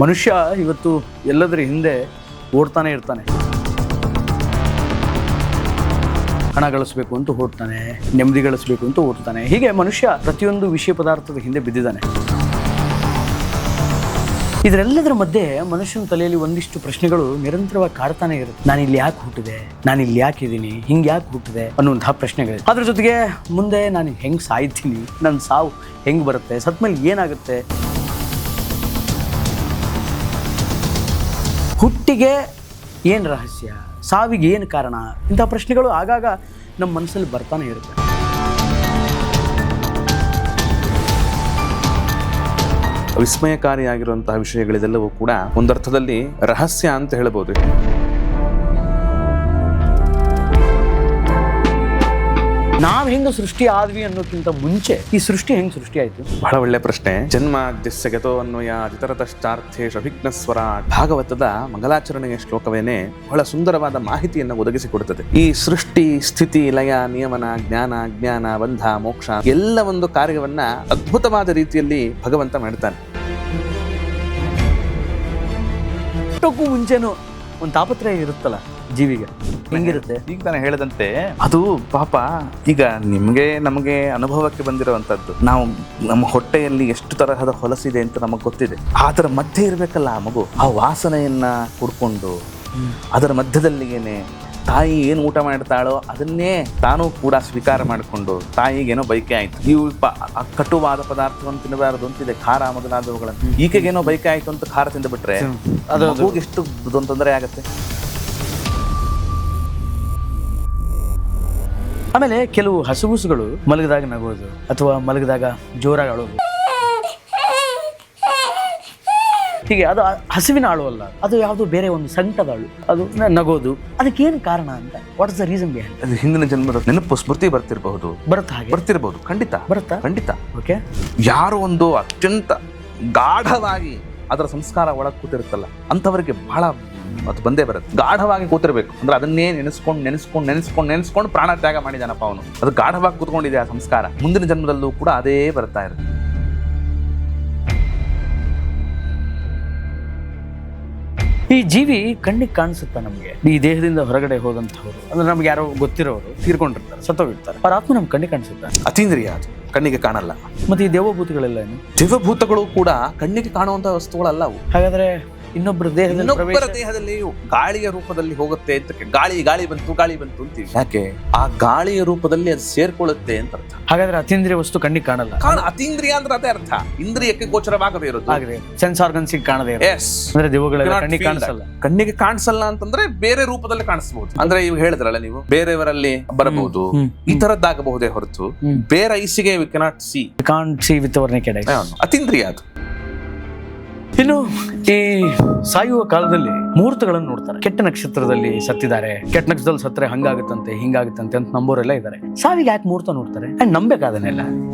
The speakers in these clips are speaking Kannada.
ಮನುಷ್ಯ ಇವತ್ತು ಎಲ್ಲದರ ಹಿಂದೆ ಓಡ್ತಾನೆ ಇರ್ತಾನೆ. ಹಣ ಗಳಿಸ್ಬೇಕು ಅಂತ ಓಡ್ತಾನೆ, ನೆಮ್ಮದಿ ಗಳಿಸ್ಬೇಕು ಅಂತ ಓಡ್ತಾನೆ. ಹೀಗೆ ಮನುಷ್ಯ ಪ್ರತಿಯೊಂದು ವಿಷಯ ಪದಾರ್ಥದ ಹಿಂದೆ ಬಿದ್ದಿದ್ದಾನೆ. ಇದರೆಲ್ಲದರ ಮಧ್ಯೆ ಮನುಷ್ಯನ ತಲೆಯಲ್ಲಿ ಒಂದಿಷ್ಟು ಪ್ರಶ್ನೆಗಳು ನಿರಂತರವಾಗಿ ಕಾಡ್ತಾನೆ ಇರುತ್ತೆ. ನಾನಿಲ್ಲಿ ಯಾಕೆ ಹುಟ್ಟಿದೆ, ನಾನಿಲ್ಲಿ ಯಾಕಿದ್ದೀನಿ, ಹಿಂಗೆ ಯಾಕೆ ಹುಟ್ಟಿದೆ ಅನ್ನುವಂತಹ ಪ್ರಶ್ನೆಗಳು. ಅದ್ರ ಜೊತೆಗೆ ಮುಂದೆ ನಾನು ಹೆಂಗೆ ಸಾಯ್ತೀನಿ, ನನ್ನ ಸಾವು ಹೆಂಗೆ ಬರುತ್ತೆ, ಸತ್ಮೇಲೆ ಏನಾಗುತ್ತೆ, ಹುಟ್ಟಿಗೆ ಏನು ರಹಸ್ಯ, ಸಾವಿಗೆ ಏನು ಕಾರಣ, ಇಂಥ ಪ್ರಶ್ನೆಗಳು ಆಗಾಗ ನಮ್ಮ ಮನಸ್ಸಲ್ಲಿ ಬರ್ತಾನೆ ಇರುತ್ತೆ. ವಿಸ್ಮಯಕಾರಿಯಾಗಿರುವಂತಹ ವಿಷಯಗಳಿದೆಲ್ಲವೂ ಕೂಡ ಒಂದರ್ಥದಲ್ಲಿ ರಹಸ್ಯ ಅಂತ ಹೇಳ್ಬೋದು. ನಾವ್ ಹೆಂಗ ಸೃಷ್ಟಿ ಆದ್ವಿ ಅನ್ನೋಕ್ಕಿಂತ ಮುಂಚೆ ಈ ಸೃಷ್ಟಿ ಹೆಂಗ್ ಸೃಷ್ಟಿ ಆಯ್ತು? ಬಹಳ ಒಳ್ಳೆ ಪ್ರಶ್ನೆ. ಜನ್ಮಾದ್ಯಸ್ಯ ಗತೋ ಅನ್ವಯ ಇತರತಶ್ಚಾರ್ಥೇಷು ಅಭಿಜ್ಞಸ್ವರ ಭಾಗವತದ ಮಂಗಲಾಚರಣೆಯ ಶ್ಲೋಕವೇನೆ ಬಹಳ ಸುಂದರವಾದ ಮಾಹಿತಿಯನ್ನು ಒದಗಿಸಿಕೊಡುತ್ತದೆ. ಈ ಸೃಷ್ಟಿ, ಸ್ಥಿತಿ, ಲಯ, ನಿಯಮನ, ಜ್ಞಾನ, ಅಜ್ಞಾನ, ಬಂಧ, ಮೋಕ್ಷ ಎಲ್ಲ ಒಂದು ಕಾರ್ಯವನ್ನ ಅದ್ಭುತವಾದ ರೀತಿಯಲ್ಲಿ ಭಗವಂತ ಮಾಡ್ತಾನೆ. ಹುಟ್ಟೋಕ್ಕೂ ಮುಂಚೆನೂ ಒಂದು ತಾಪತ್ರಯ ಇರುತ್ತಲ್ಲ ಜೀವಿಗೆ, ಹೆಂಗಿರುತ್ತೆ? ಈಗ ನಾನು ಹೇಳಿದಂತೆ ಅದು ಪಾಪ ಈಗ ನಮಗೆ ಅನುಭವಕ್ಕೆ ಬಂದಿರುವಂತದ್ದು. ನಾವು ನಮ್ಮ ಹೊಟ್ಟೆಯಲ್ಲಿ ಎಷ್ಟು ತರಹದ ಹೊಲಸಿದೆ ಅಂತ ನಮಗೆ ಗೊತ್ತಿದೆ. ಅದರ ಮಧ್ಯೆ ಇರಬೇಕಲ್ಲ ಆ ಮಗು, ಆ ವಾಸನೆಯನ್ನ ಕುಡ್ಕೊಂಡು ಅದರ ಮಧ್ಯದಲ್ಲಿಗೇನೆ ತಾಯಿ ಏನು ಊಟ ಮಾಡ್ತಾಳೋ ಅದನ್ನೇ ತಾನೂ ಕೂಡ ಸ್ವೀಕಾರ ಮಾಡಿಕೊಂಡು ತಾಯಿಗೇನೋ ಬೈಕೆ ಆಯ್ತು, ಇವು ಕಟುವಾದ ಪದಾರ್ಥವನ್ನು ತಿನ್ನಬಾರದು ಅಂತಿದೆ, ಖಾರ ಮೊದಲಾದವುಗಳನ್ನು. ಈಕೆಗೇನೋ ಬೈಕೆ ಆಯ್ತು ಅಂತ ಖಾರ ತಿಂದುಬಿಟ್ರೆ ಅದು ಎಷ್ಟು ತೊಂದರೆ ಆಗುತ್ತೆ. ಆಮೇಲೆ ಕೆಲವು ಹಸುಗುಸುಗಳು ಮಲಗಿದಾಗ ನಗೋದು ಅಥವಾ ಮಲಗಿದಾಗ ಜೋರಾಗಿ ಅಳೋದು, ಹೀಗೆ ಅದು ಹಸುವಿನ ಅಳು ಅಲ್ಲ, ಅದು ಯಾವುದೋ ಬೇರೆ ಒಂದು ಸಂಕಟದ ಅಳು, ಅದು ನಗೋದು. ಅದಕ್ಕೇನು ಕಾರಣ ಅಂತ, what is the reason behind? ಅದು ಹಿಂದಿನ ಜನ್ಮದ ನೆನಪು ಸ್ಮೃತಿ ಬರ್ತಿರಬಹುದು, ಬರ್ತಿರಬಹುದು, ಖಂಡಿತ. ಓಕೆ, ಯಾರು ಒಂದು ಅತ್ಯಂತ ಗಾಢವಾಗಿ ಅದರ ಸಂಸ್ಕಾರ ಒಳಗೆ ಕೂತಿರುತ್ತಲ್ಲ ಅಂಥವರಿಗೆ ಬಹಳ ಅದು ಬಂದೇ ಬರುತ್ತೆ. ಗಾಢವಾಗಿ ಕೂತಿರ್ಬೇಕು ಅಂದ್ರೆ ಅದನ್ನೇ ನೆನೆಸ್ಕೊಂಡು ಪ್ರಾಣ ತ್ಯಾಗ ಮಾಡಿದಾನಪ್ಪ ಅವನು. ಅದು ಗಾಢವಾಗಿ ಕೂತ್ಕೊಂಡಿದೆ ಆ ಸಂಸ್ಕಾರ. ಮುಂದಿನ ಜನ್ಮದಲ್ಲೂ ಕೂಡ ಅದೇ ಬರ್ತಾ ಇರುತ್ತೆ. ಈ ಜೀವಿ ಕಣ್ಣಿಗೆ ಕಾಣಿಸುತ್ತಾ ನಮಗೆ? ಈ ದೇಹದಿಂದ ಹೊರಗಡೆ ಹೋದಂಥವ್ರು ಅಂದ್ರೆ ನಮ್ಗೆ ಯಾರೋ ಗೊತ್ತಿರೋರು ತೀರ್ಕೊಂಡಿರ್ತಾರೆ, ಸತ್ತೋಗಿರ್ತಾರೆ, ಅವ್ರ ಆತ್ಮ ನಮ್ಗೆ ಕಣ್ಣಿಗೆ ಕಾಣಿಸುತ್ತೆ. ಅತೀಂದ್ರಿಯ, ಅದು ಕಣ್ಣಿಗೆ ಕಾಣಲ್ಲ. ಮತ್ತೆ ಈ ದೇವಭೂತಗಳೆಲ್ಲ ಏನು? ದೇವಭೂತಗಳು ಕೂಡ ಕಣ್ಣಿಗೆ ಕಾಣುವಂತಹ ವಸ್ತುಗಳಲ್ಲ ಅವು. ಹಾಗಾದ್ರೆ ಇನ್ನೊಬ್ಬರ ದೇಹದಲ್ಲಿ ಗಾಳಿಯ ರೂಪದಲ್ಲಿ ಹೋಗುತ್ತೆ ಅಂತ, ಗಾಳಿ ಬಂತು ಅಂತೀವಿ. ಯಾಕೆ? ಆ ಗಾಳಿಯ ರೂಪದಲ್ಲಿ ಅದು ಸೇರ್ಕೊಳ್ಳುತ್ತೆ ಅಂತ ಅರ್ಥ. ಹಾಗಾದ್ರೆ ಅತೀಂದ್ರಿಯ ವಸ್ತು ಕಣ್ಣಿಗೆ ಕಾಣಲ್ಲ. ಅತೀಂದ್ರಿಯ ಅಂದ್ರೆ ಅದೇ ಅರ್ಥ, ಇಂದ್ರಿಯಕ್ಕೆ ಗೋಚರವಾಗದೇ ಇರೋದು. ಸೆನ್ಸ್ ಆರ್ಗನ್ಸಿಗೆ ಕಾಣದೇ ಅಂದ್ರೆ ದೇವಗಳೆಲ್ಲ ಕಣ್ಣಿಗೆ ಕಾಣಿಸಲ್ಲ. ಕಣ್ಣಿಗೆ ಕಾಣಿಸಲ್ಲ ಅಂತಂದ್ರೆ ಬೇರೆ ರೂಪದಲ್ಲಿ ಕಾಣಿಸಬಹುದು. ಅಂದ್ರೆ ಇವಾಗ ಹೇಳಿದ್ರಲ್ಲ ನೀವು, ಬೇರೆಯವರಲ್ಲಿ ಬರಬಹುದು, ಈ ತರದ್ದಾಗಬಹುದೇ ಹೊರತು ಬೇರೆ ಐಸಿಗೆ we cannot see with our naked eye. ಅತೀಂದ್ರಿಯ ಅದು. ಇನ್ನು ಈ ಸಾಯುವ ಕಾಲದಲ್ಲಿ ಮುಹೂರ್ತಗಳನ್ನು ನೋಡ್ತಾರೆ. ಕೆಟ್ಟ ನಕ್ಷತ್ರದಲ್ಲಿ ಸತ್ತಿದ್ದಾರೆ, ಕೆಟ್ಟ ನಕ್ಷತ್ರದಲ್ಲಿ ಸತ್ತರೆ ಹಂಗಾಗುತ್ತಂತೆ ಹಿಂಗಾಗುತ್ತಂತೆ ಅಂತ ನಂಬೋರೆಲ್ಲ ಇದ್ದಾರೆ. ಸಾವಿಗೆ ಯಾಕೆ ಮುಹೂರ್ತ ನೋಡ್ತಾರೆ? ನಂಬೇಕಾದನ್ನೆಲ್ಲ.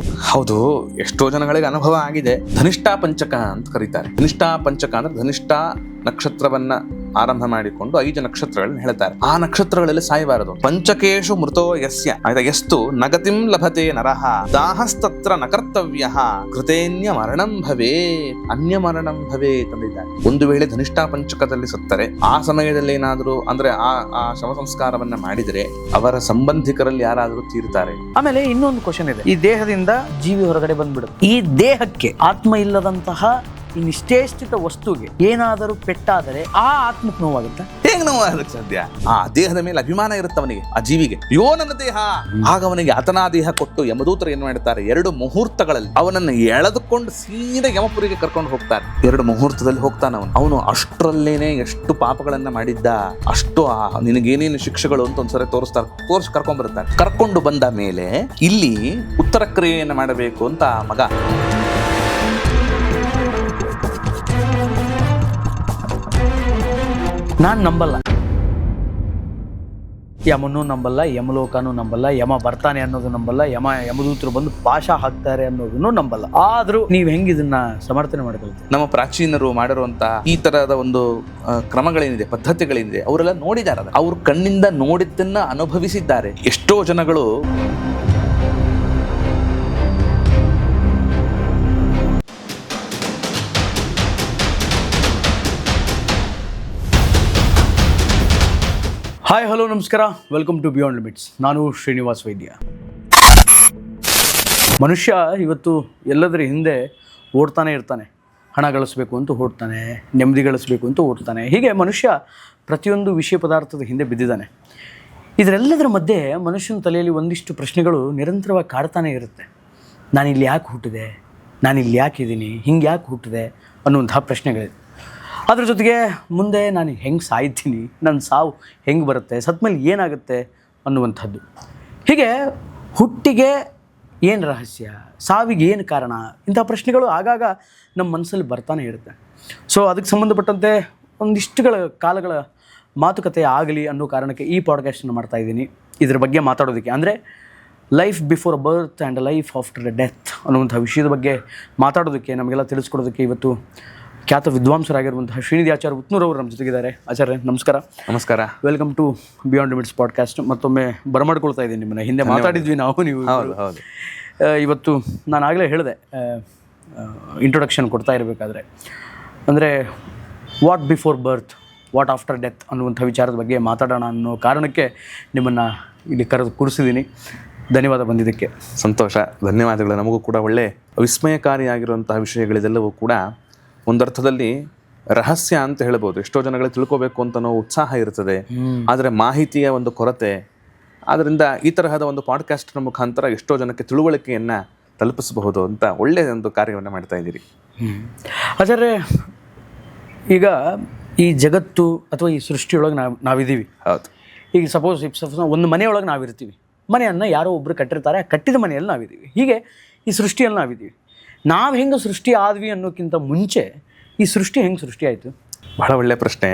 ಹೌದು, ಎಷ್ಟೋ ಜನಗಳಿಗೆ ಅನುಭವ ಆಗಿದೆ. ಧನಿಷ್ಠಾ ಪಂಚಕ ಅಂತ ಕರೀತಾರೆ. ಧನಿಷ್ಠಾ ಪಂಚಕ ಅಂದ್ರೆ ಧನಿಷ್ಠಾ ನಕ್ಷತ್ರವನ್ನ ಆರಂಭ ಮಾಡಿಕೊಂಡು 5 ನಕ್ಷತ್ರಗಳನ್ನ ಹೇಳ್ತಾರೆ. ಆ ನಕ್ಷತ್ರಗಳಲ್ಲಿ ಸಾಯಬಾರದು. ಪಂಚಕೇಶು ಮೃತೋ ಯಸ್ಯ ಯಸ್ತು ನಗತಿಂ ಲಭತೆ ನರಹ ದಾಹಸ್ತತ್ರ ನ ಕರ್ತವ್ಯಃ ಕೃತೇನ್ಯ ಮರಣಂ ಭವೇ ಅನ್ಯ ಮರಣಂ ಭವೇ ತಂದಿದ್ದಾರೆ. ಒಂದು ವೇಳೆ ಧನಿಷ್ಠಾ ಪಂಚಕದಲ್ಲಿ ಸತ್ತರೆ ಆ ಸಮಯದಲ್ಲಿ ಏನಾದರೂ ಅಂದ್ರೆ ಆ ಶವ ಸಂಸ್ಕಾರವನ್ನ ಮಾಡಿದರೆ ಅವರ ಸಂಬಂಧಿಕರಲ್ಲಿ ಯಾರಾದರೂ ತೀರ್ತಾರೆ. ಆಮೇಲೆ ಇನ್ನೊಂದು ಕ್ವಶನ್ ಇದೆ, ಈ ದೇಹದಿಂದ ಜೀವಿ ಹೊರಗಡೆ ಬಂದ್ಬಿಡುತ್ತೆ. ಈ ದೇಹಕ್ಕೆ ಆತ್ಮ ಇಲ್ಲದಂತಹ ಈ ನಿಷ್ಠೇಷ್ಟಿತ ವಸ್ತುಗೆ ಏನಾದರೂ ಪೆಟ್ಟಾದರೆ ಆ ಆತ್ಮಕ್ಕೆ ನೋವಾಗುತ್ತೆ. ಹೇಗೆ ನೋವಾಗಕ್ಕೆ ಸಾಧ್ಯ? ಆ ದೇಹದ ಮೇಲೆ ಅಭಿಮಾನ ಇರುತ್ತೆ ಅವನಿಗೆ, ಆ ಜೀವಿಗೆ. ಯೋ ನನ್ನ ದೇಹ. ಆಗ ಅವನಿಗೆ ಆತನ ದೇಹ ಕೊಟ್ಟು ಯಮದೂತರು ಏನ್ ಮಾಡ್ತಾರೆ, 2 ಮುಹೂರ್ತಗಳಲ್ಲಿ ಅವನನ್ನು ಎಳೆದುಕೊಂಡು ಸೀದಾ ಯಮಪುರಿಗೆ ಕರ್ಕೊಂಡು ಹೋಗ್ತಾರೆ. 2 ಮುಹೂರ್ತದಲ್ಲಿ ಹೋಗ್ತಾನ ಅವನು. ಅಷ್ಟರಲ್ಲೇನೆ ಎಷ್ಟು ಪಾಪಗಳನ್ನ ಮಾಡಿದ್ದ, ಅಷ್ಟು ನಿನಗೇನೇನು ಶಿಕ್ಷೆಗಳು ಅಂತ ಒಂದ್ಸರಿ ತೋರಿಸಿ ಕರ್ಕೊಂಡ್ ಬರ್ತಾರೆ. ಕರ್ಕೊಂಡು ಬಂದ ಮೇಲೆ ಇಲ್ಲಿ ಉತ್ತರ ಕ್ರಿಯೆಯನ್ನು ಮಾಡಬೇಕು ಅಂತ ಮಗ ನಾನು ನಂಬಲ್ಲ, ಯಮನೂ ನಂಬಲ್ಲ, ಯಮಲೋಕನೂ ನಂಬಲ್ಲ, ಯಮ ಬರ್ತಾನೆ ಅನ್ನೋದು ನಂಬಲ್ಲ, ಯಮದೂತರು ಬಂದು ಪಾಶ ಹಾಕ್ತಾರೆ ಅನ್ನೋದನ್ನು ನಂಬಲ್ಲ. ಆದ್ರೂ ನೀವ್ ಹೆಂಗ್ ಇದನ್ನ ಸಮರ್ಥನೆ ಮಾಡ್ಕೊಳ್ತೀವಿ? ನಮ್ಮ ಪ್ರಾಚೀನರು ಮಾಡಿರುವಂತ ಈ ತರಹದ ಒಂದು ಕ್ರಮಗಳೇನಿದೆ, ಪದ್ಧತಿಗಳೇನಿದೆ, ಅವರೆಲ್ಲ ನೋಡಿದ್ದಾರೆ. ಅವ್ರ ಕಣ್ಣಿಂದ ನೋಡಿದ್ದನ್ನ ಅನುಭವಿಸಿದ್ದಾರೆ. ಎಷ್ಟೋ ಜನಗಳು ಹಾಯ್ ಹಲೋ ನಮಸ್ಕಾರ, ವೆಲ್ಕಮ್ ಟು ಬಿಯಾಂಡ್ ಲಿಮಿಟ್ಸ್. ನಾನು ಶ್ರೀನಿವಾಸ್ ವೈದ್ಯ. ಮನುಷ್ಯ ಇವತ್ತು ಎಲ್ಲದರ ಹಿಂದೆ ಓಡ್ತಾನೆ ಇರ್ತಾನೆ. ಹಣ ಗಳಿಸ್ಬೇಕು ಅಂತ ಓಡ್ತಾನೆ, ನೆಮ್ಮದಿ ಗಳಿಸ್ಬೇಕು ಅಂತ ಓಡ್ತಾನೆ. ಹೀಗೆ ಮನುಷ್ಯ ಪ್ರತಿಯೊಂದು ವಿಷಯ ಪದಾರ್ಥದ ಹಿಂದೆ ಬಿದ್ದಿದ್ದಾನೆ. ಇದರೆಲ್ಲದರ ಮಧ್ಯೆ ಮನುಷ್ಯನ ತಲೆಯಲ್ಲಿ ಒಂದಿಷ್ಟು ಪ್ರಶ್ನೆಗಳು ನಿರಂತರವಾಗಿ ಕಾಡ್ತಾನೆ ಇರುತ್ತೆ. ನಾನಿಲ್ಲಿ ಯಾಕೆ ಹುಟ್ಟಿದೆ, ನಾನಿಲ್ಲಿ ಯಾಕಿದ್ದೀನಿ, ಹಿಂಗೆ ಯಾಕೆ ಹುಟ್ಟಿದೆ ಅನ್ನುವಂಥ ಪ್ರಶ್ನೆಗಳಿದೆ. ಅದ್ರ ಜೊತೆಗೆ ಮುಂದೆ ನಾನು ಹೆಂಗೆ ಸಾಯ್ತೀನಿ, ನನ್ನ ಸಾವು ಹೆಂಗೆ ಬರುತ್ತೆ, ಸತ್ಮೇಲೆ ಏನಾಗುತ್ತೆ ಅನ್ನುವಂಥದ್ದು. ಹೀಗೆ ಹುಟ್ಟಿಗೆ ಏನು ರಹಸ್ಯ, ಸಾವಿಗೆ ಏನು ಕಾರಣ, ಇಂಥ ಪ್ರಶ್ನೆಗಳು ಆಗಾಗ ನಮ್ಮ ಮನಸ್ಸಲ್ಲಿ ಬರ್ತಾನೆ ಇರುತ್ತೆ. ಸೊ ಅದಕ್ಕೆ ಸಂಬಂಧಪಟ್ಟಂತೆ ಒಂದಿಷ್ಟುಗಳ ಕಾಲಗಳ ಮಾತುಕತೆ ಆಗಲಿ ಅನ್ನೋ ಕಾರಣಕ್ಕೆ ಈ ಪಾಡ್ಕಾಸ್ಟನ್ನು ಮಾಡ್ತಾಯಿದ್ದೀನಿ. ಇದ್ರ ಬಗ್ಗೆ ಮಾತಾಡೋದಕ್ಕೆ, ಅಂದರೆ life before birth and life after death ಅನ್ನುವಂಥ ವಿಷಯದ ಬಗ್ಗೆ ಮಾತಾಡೋದಕ್ಕೆ, ನಮಗೆಲ್ಲ ತಿಳಿಸ್ಕೊಡೋದಕ್ಕೆ ಇವತ್ತು ಖ್ಯಾತ ವಿದ್ವಾಂಸರಾಗಿರುವಂತಹ ಶ್ರೀನಿಧಿ ಆಚಾರ್ಯ ಉತ್ನೂರವರು ನಮ್ಮ ಜೊತೆಗಿದ್ದಾರೆ. ಆಚಾರ್ಯ ನಮಸ್ಕಾರ. ನಮಸ್ಕಾರ. Welcome to beyond limits podcast. ಮತ್ತೊಮ್ಮೆ ಬರಮಾಡ್ಕೊಳ್ತಾ ಇದ್ದೀನಿ ನಿಮ್ಮನ್ನ. ಹಿಂದೆ ಮಾತಾಡಿದ್ವಿ ನಾವು, ನೀವು. ಹೌದು. ಇವತ್ತು ನಾನು ಆಗಲೇ ಹೇಳಿದೆ ಇಂಟ್ರೊಡಕ್ಷನ್ ಕೊಡ್ತಾ ಇರಬೇಕಾದ್ರೆ, ಅಂದರೆ what before birth, what after death ಅನ್ನುವಂಥ ವಿಚಾರದ ಬಗ್ಗೆ ಮಾತಾಡೋಣ ಅನ್ನೋ ಕಾರಣಕ್ಕೆ ನಿಮ್ಮನ್ನು ಇಲ್ಲಿ ಕರೆದು ಕೂರಿಸಿದ್ದೀನಿ. ಧನ್ಯವಾದ ಬಂದಿದ್ದಕ್ಕೆ. ಸಂತೋಷ, ಧನ್ಯವಾದಗಳು. ನಮಗೂ ಕೂಡ ಒಳ್ಳೆ ವಿಸ್ಮಯಕಾರಿಯಾಗಿರುವಂತಹ ವಿಷಯಗಳಿದೆಲ್ಲವೂ ಕೂಡ ಒಂದರ್ಥದಲ್ಲಿ ರಹಸ್ಯ ಅಂತ ಹೇಳ್ಬೋದು. ಎಷ್ಟೋ ಜನಗಳಿಗೆ ತಿಳ್ಕೋಬೇಕು ಅಂತ ನಾವು ಉತ್ಸಾಹ ಇರ್ತದೆ, ಆದರೆ ಮಾಹಿತಿಯ ಒಂದು ಕೊರತೆ. ಆದ್ದರಿಂದ ಈ ತರಹದ ಒಂದು ಪಾಡ್ಕಾಸ್ಟ್ನ ಮುಖಾಂತರ ಎಷ್ಟೋ ಜನಕ್ಕೆ ತಿಳುವಳಿಕೆಯನ್ನು ತಲುಪಿಸಬಹುದು ಅಂತ ಒಳ್ಳೆಯ ಒಂದು ಕಾರ್ಯವನ್ನು ಮಾಡ್ತಾ ಇದ್ದೀರಿ. ಆಚಾರ್ಯ, ಈಗ ಈ ಜಗತ್ತು ಅಥವಾ ಈ ಸೃಷ್ಟಿಯೊಳಗೆ ನಾವಿದ್ದೀವಿ. ಹೌದು. ಈಗ ಸಪೋಸ್ ಒಂದು ಮನೆಯೊಳಗೆ ನಾವಿರ್ತೀವಿ. ಮನೆಯನ್ನು ಯಾರೋ ಒಬ್ಬರು ಕಟ್ಟಿರ್ತಾರೆ, ಕಟ್ಟಿದ ಮನೆಯಲ್ಲಿ ನಾವಿದ್ದೀವಿ. ಹೀಗೆ ಈ ಸೃಷ್ಟಿಯಲ್ಲಿ ನಾವಿದ್ದೀವಿ. ನಾವು ಹೆಂಗೆ ಸೃಷ್ಟಿ ಆದ್ವಿ ಅನ್ನೋಕ್ಕಿಂತ ಮುಂಚೆ ಈ ಸೃಷ್ಟಿ ಹೆಂಗೆ ಸೃಷ್ಟಿ ಆಯಿತು? ಬಹಳ ಒಳ್ಳೆಯ ಪ್ರಶ್ನೆ.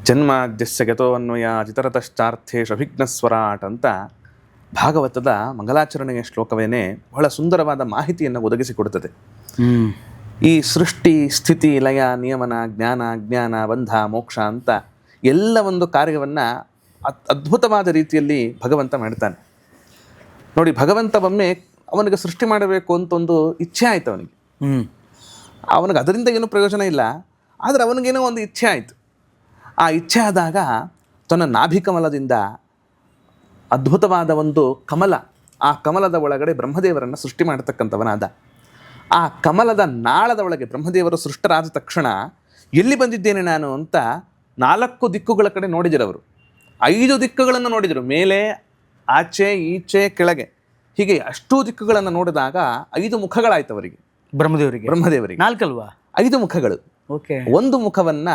ಜನ್ಮಾದ್ಯಸ್ಯ ಗತೋ ಅನ್ವಯ ಜಿತರತಶ್ಚಾರ್ಥೇಷು ಅಭಿಘ್ನಸ್ವರಾಟ್ ಅಂತ ಭಾಗವತದ ಮಂಗಲಾಚರಣೆಯ ಶ್ಲೋಕವೇನೆ ಬಹಳ ಸುಂದರವಾದ ಮಾಹಿತಿಯನ್ನು ಒದಗಿಸಿಕೊಡುತ್ತದೆ. ಈ ಸೃಷ್ಟಿ, ಸ್ಥಿತಿ, ಲಯ, ನಿಯಮನ, ಜ್ಞಾನ, ಅಜ್ಞಾನ, ಬಂಧ, ಮೋಕ್ಷ ಅಂತ ಎಲ್ಲ ಒಂದು ಕಾರ್ಯವನ್ನು ಅದ್ಭುತವಾದ ರೀತಿಯಲ್ಲಿ ಭಗವಂತ ಮಾಡ್ತಾನೆ. ನೋಡಿ, ಭಗವಂತ ಒಮ್ಮೆ ಅವನಿಗೆ ಸೃಷ್ಟಿ ಮಾಡಬೇಕು ಅಂತ ಒಂದು ಇಚ್ಛೆ ಆಯಿತು ಅವನಿಗೆ. ಅವನಿಗೆ ಅದರಿಂದ ಏನೂ ಪ್ರಯೋಜನ ಇಲ್ಲ, ಆದರೆ ಅವನಿಗೇನೋ ಒಂದು ಇಚ್ಛೆ ಆಯಿತು. ಆ ಇಚ್ಛೆ ಆದಾಗ ತನ್ನ ನಾಭಿಕಮಲದಿಂದ ಅದ್ಭುತವಾದ ಒಂದು ಕಮಲ, ಆ ಕಮಲದ ಒಳಗಡೆ ಬ್ರಹ್ಮದೇವರನ್ನು ಸೃಷ್ಟಿ ಮಾಡತಕ್ಕಂಥವನಾದ. ಆ ಕಮಲದ ನಾಳದ ಒಳಗೆ ಬ್ರಹ್ಮದೇವರು ಸೃಷ್ಟರಾದ ತಕ್ಷಣ ಎಲ್ಲಿ ಬಂದಿದ್ದೇನೆ ನಾನು ಅಂತ 4 ದಿಕ್ಕುಗಳ ಕಡೆ ನೋಡಿದರು. 5 ದಿಕ್ಕುಗಳನ್ನು ನೋಡಿದರು, ಮೇಲೆ, ಆಚೆ, ಈಚೆ, ಕೆಳಗೆ, ಹೀಗೆ ಅಷ್ಟೂ ದಿಕ್ಕುಗಳನ್ನು ನೋಡಿದಾಗ 5 ಮುಖಗಳಾಯ್ತು ಅವರಿಗೆ, ಬ್ರಹ್ಮದೇವರಿಗೆ. 4 ಅಲ್ವಾ? 5 ಮುಖಗಳು. ಓಕೆ. ಒಂದು ಮುಖವನ್ನ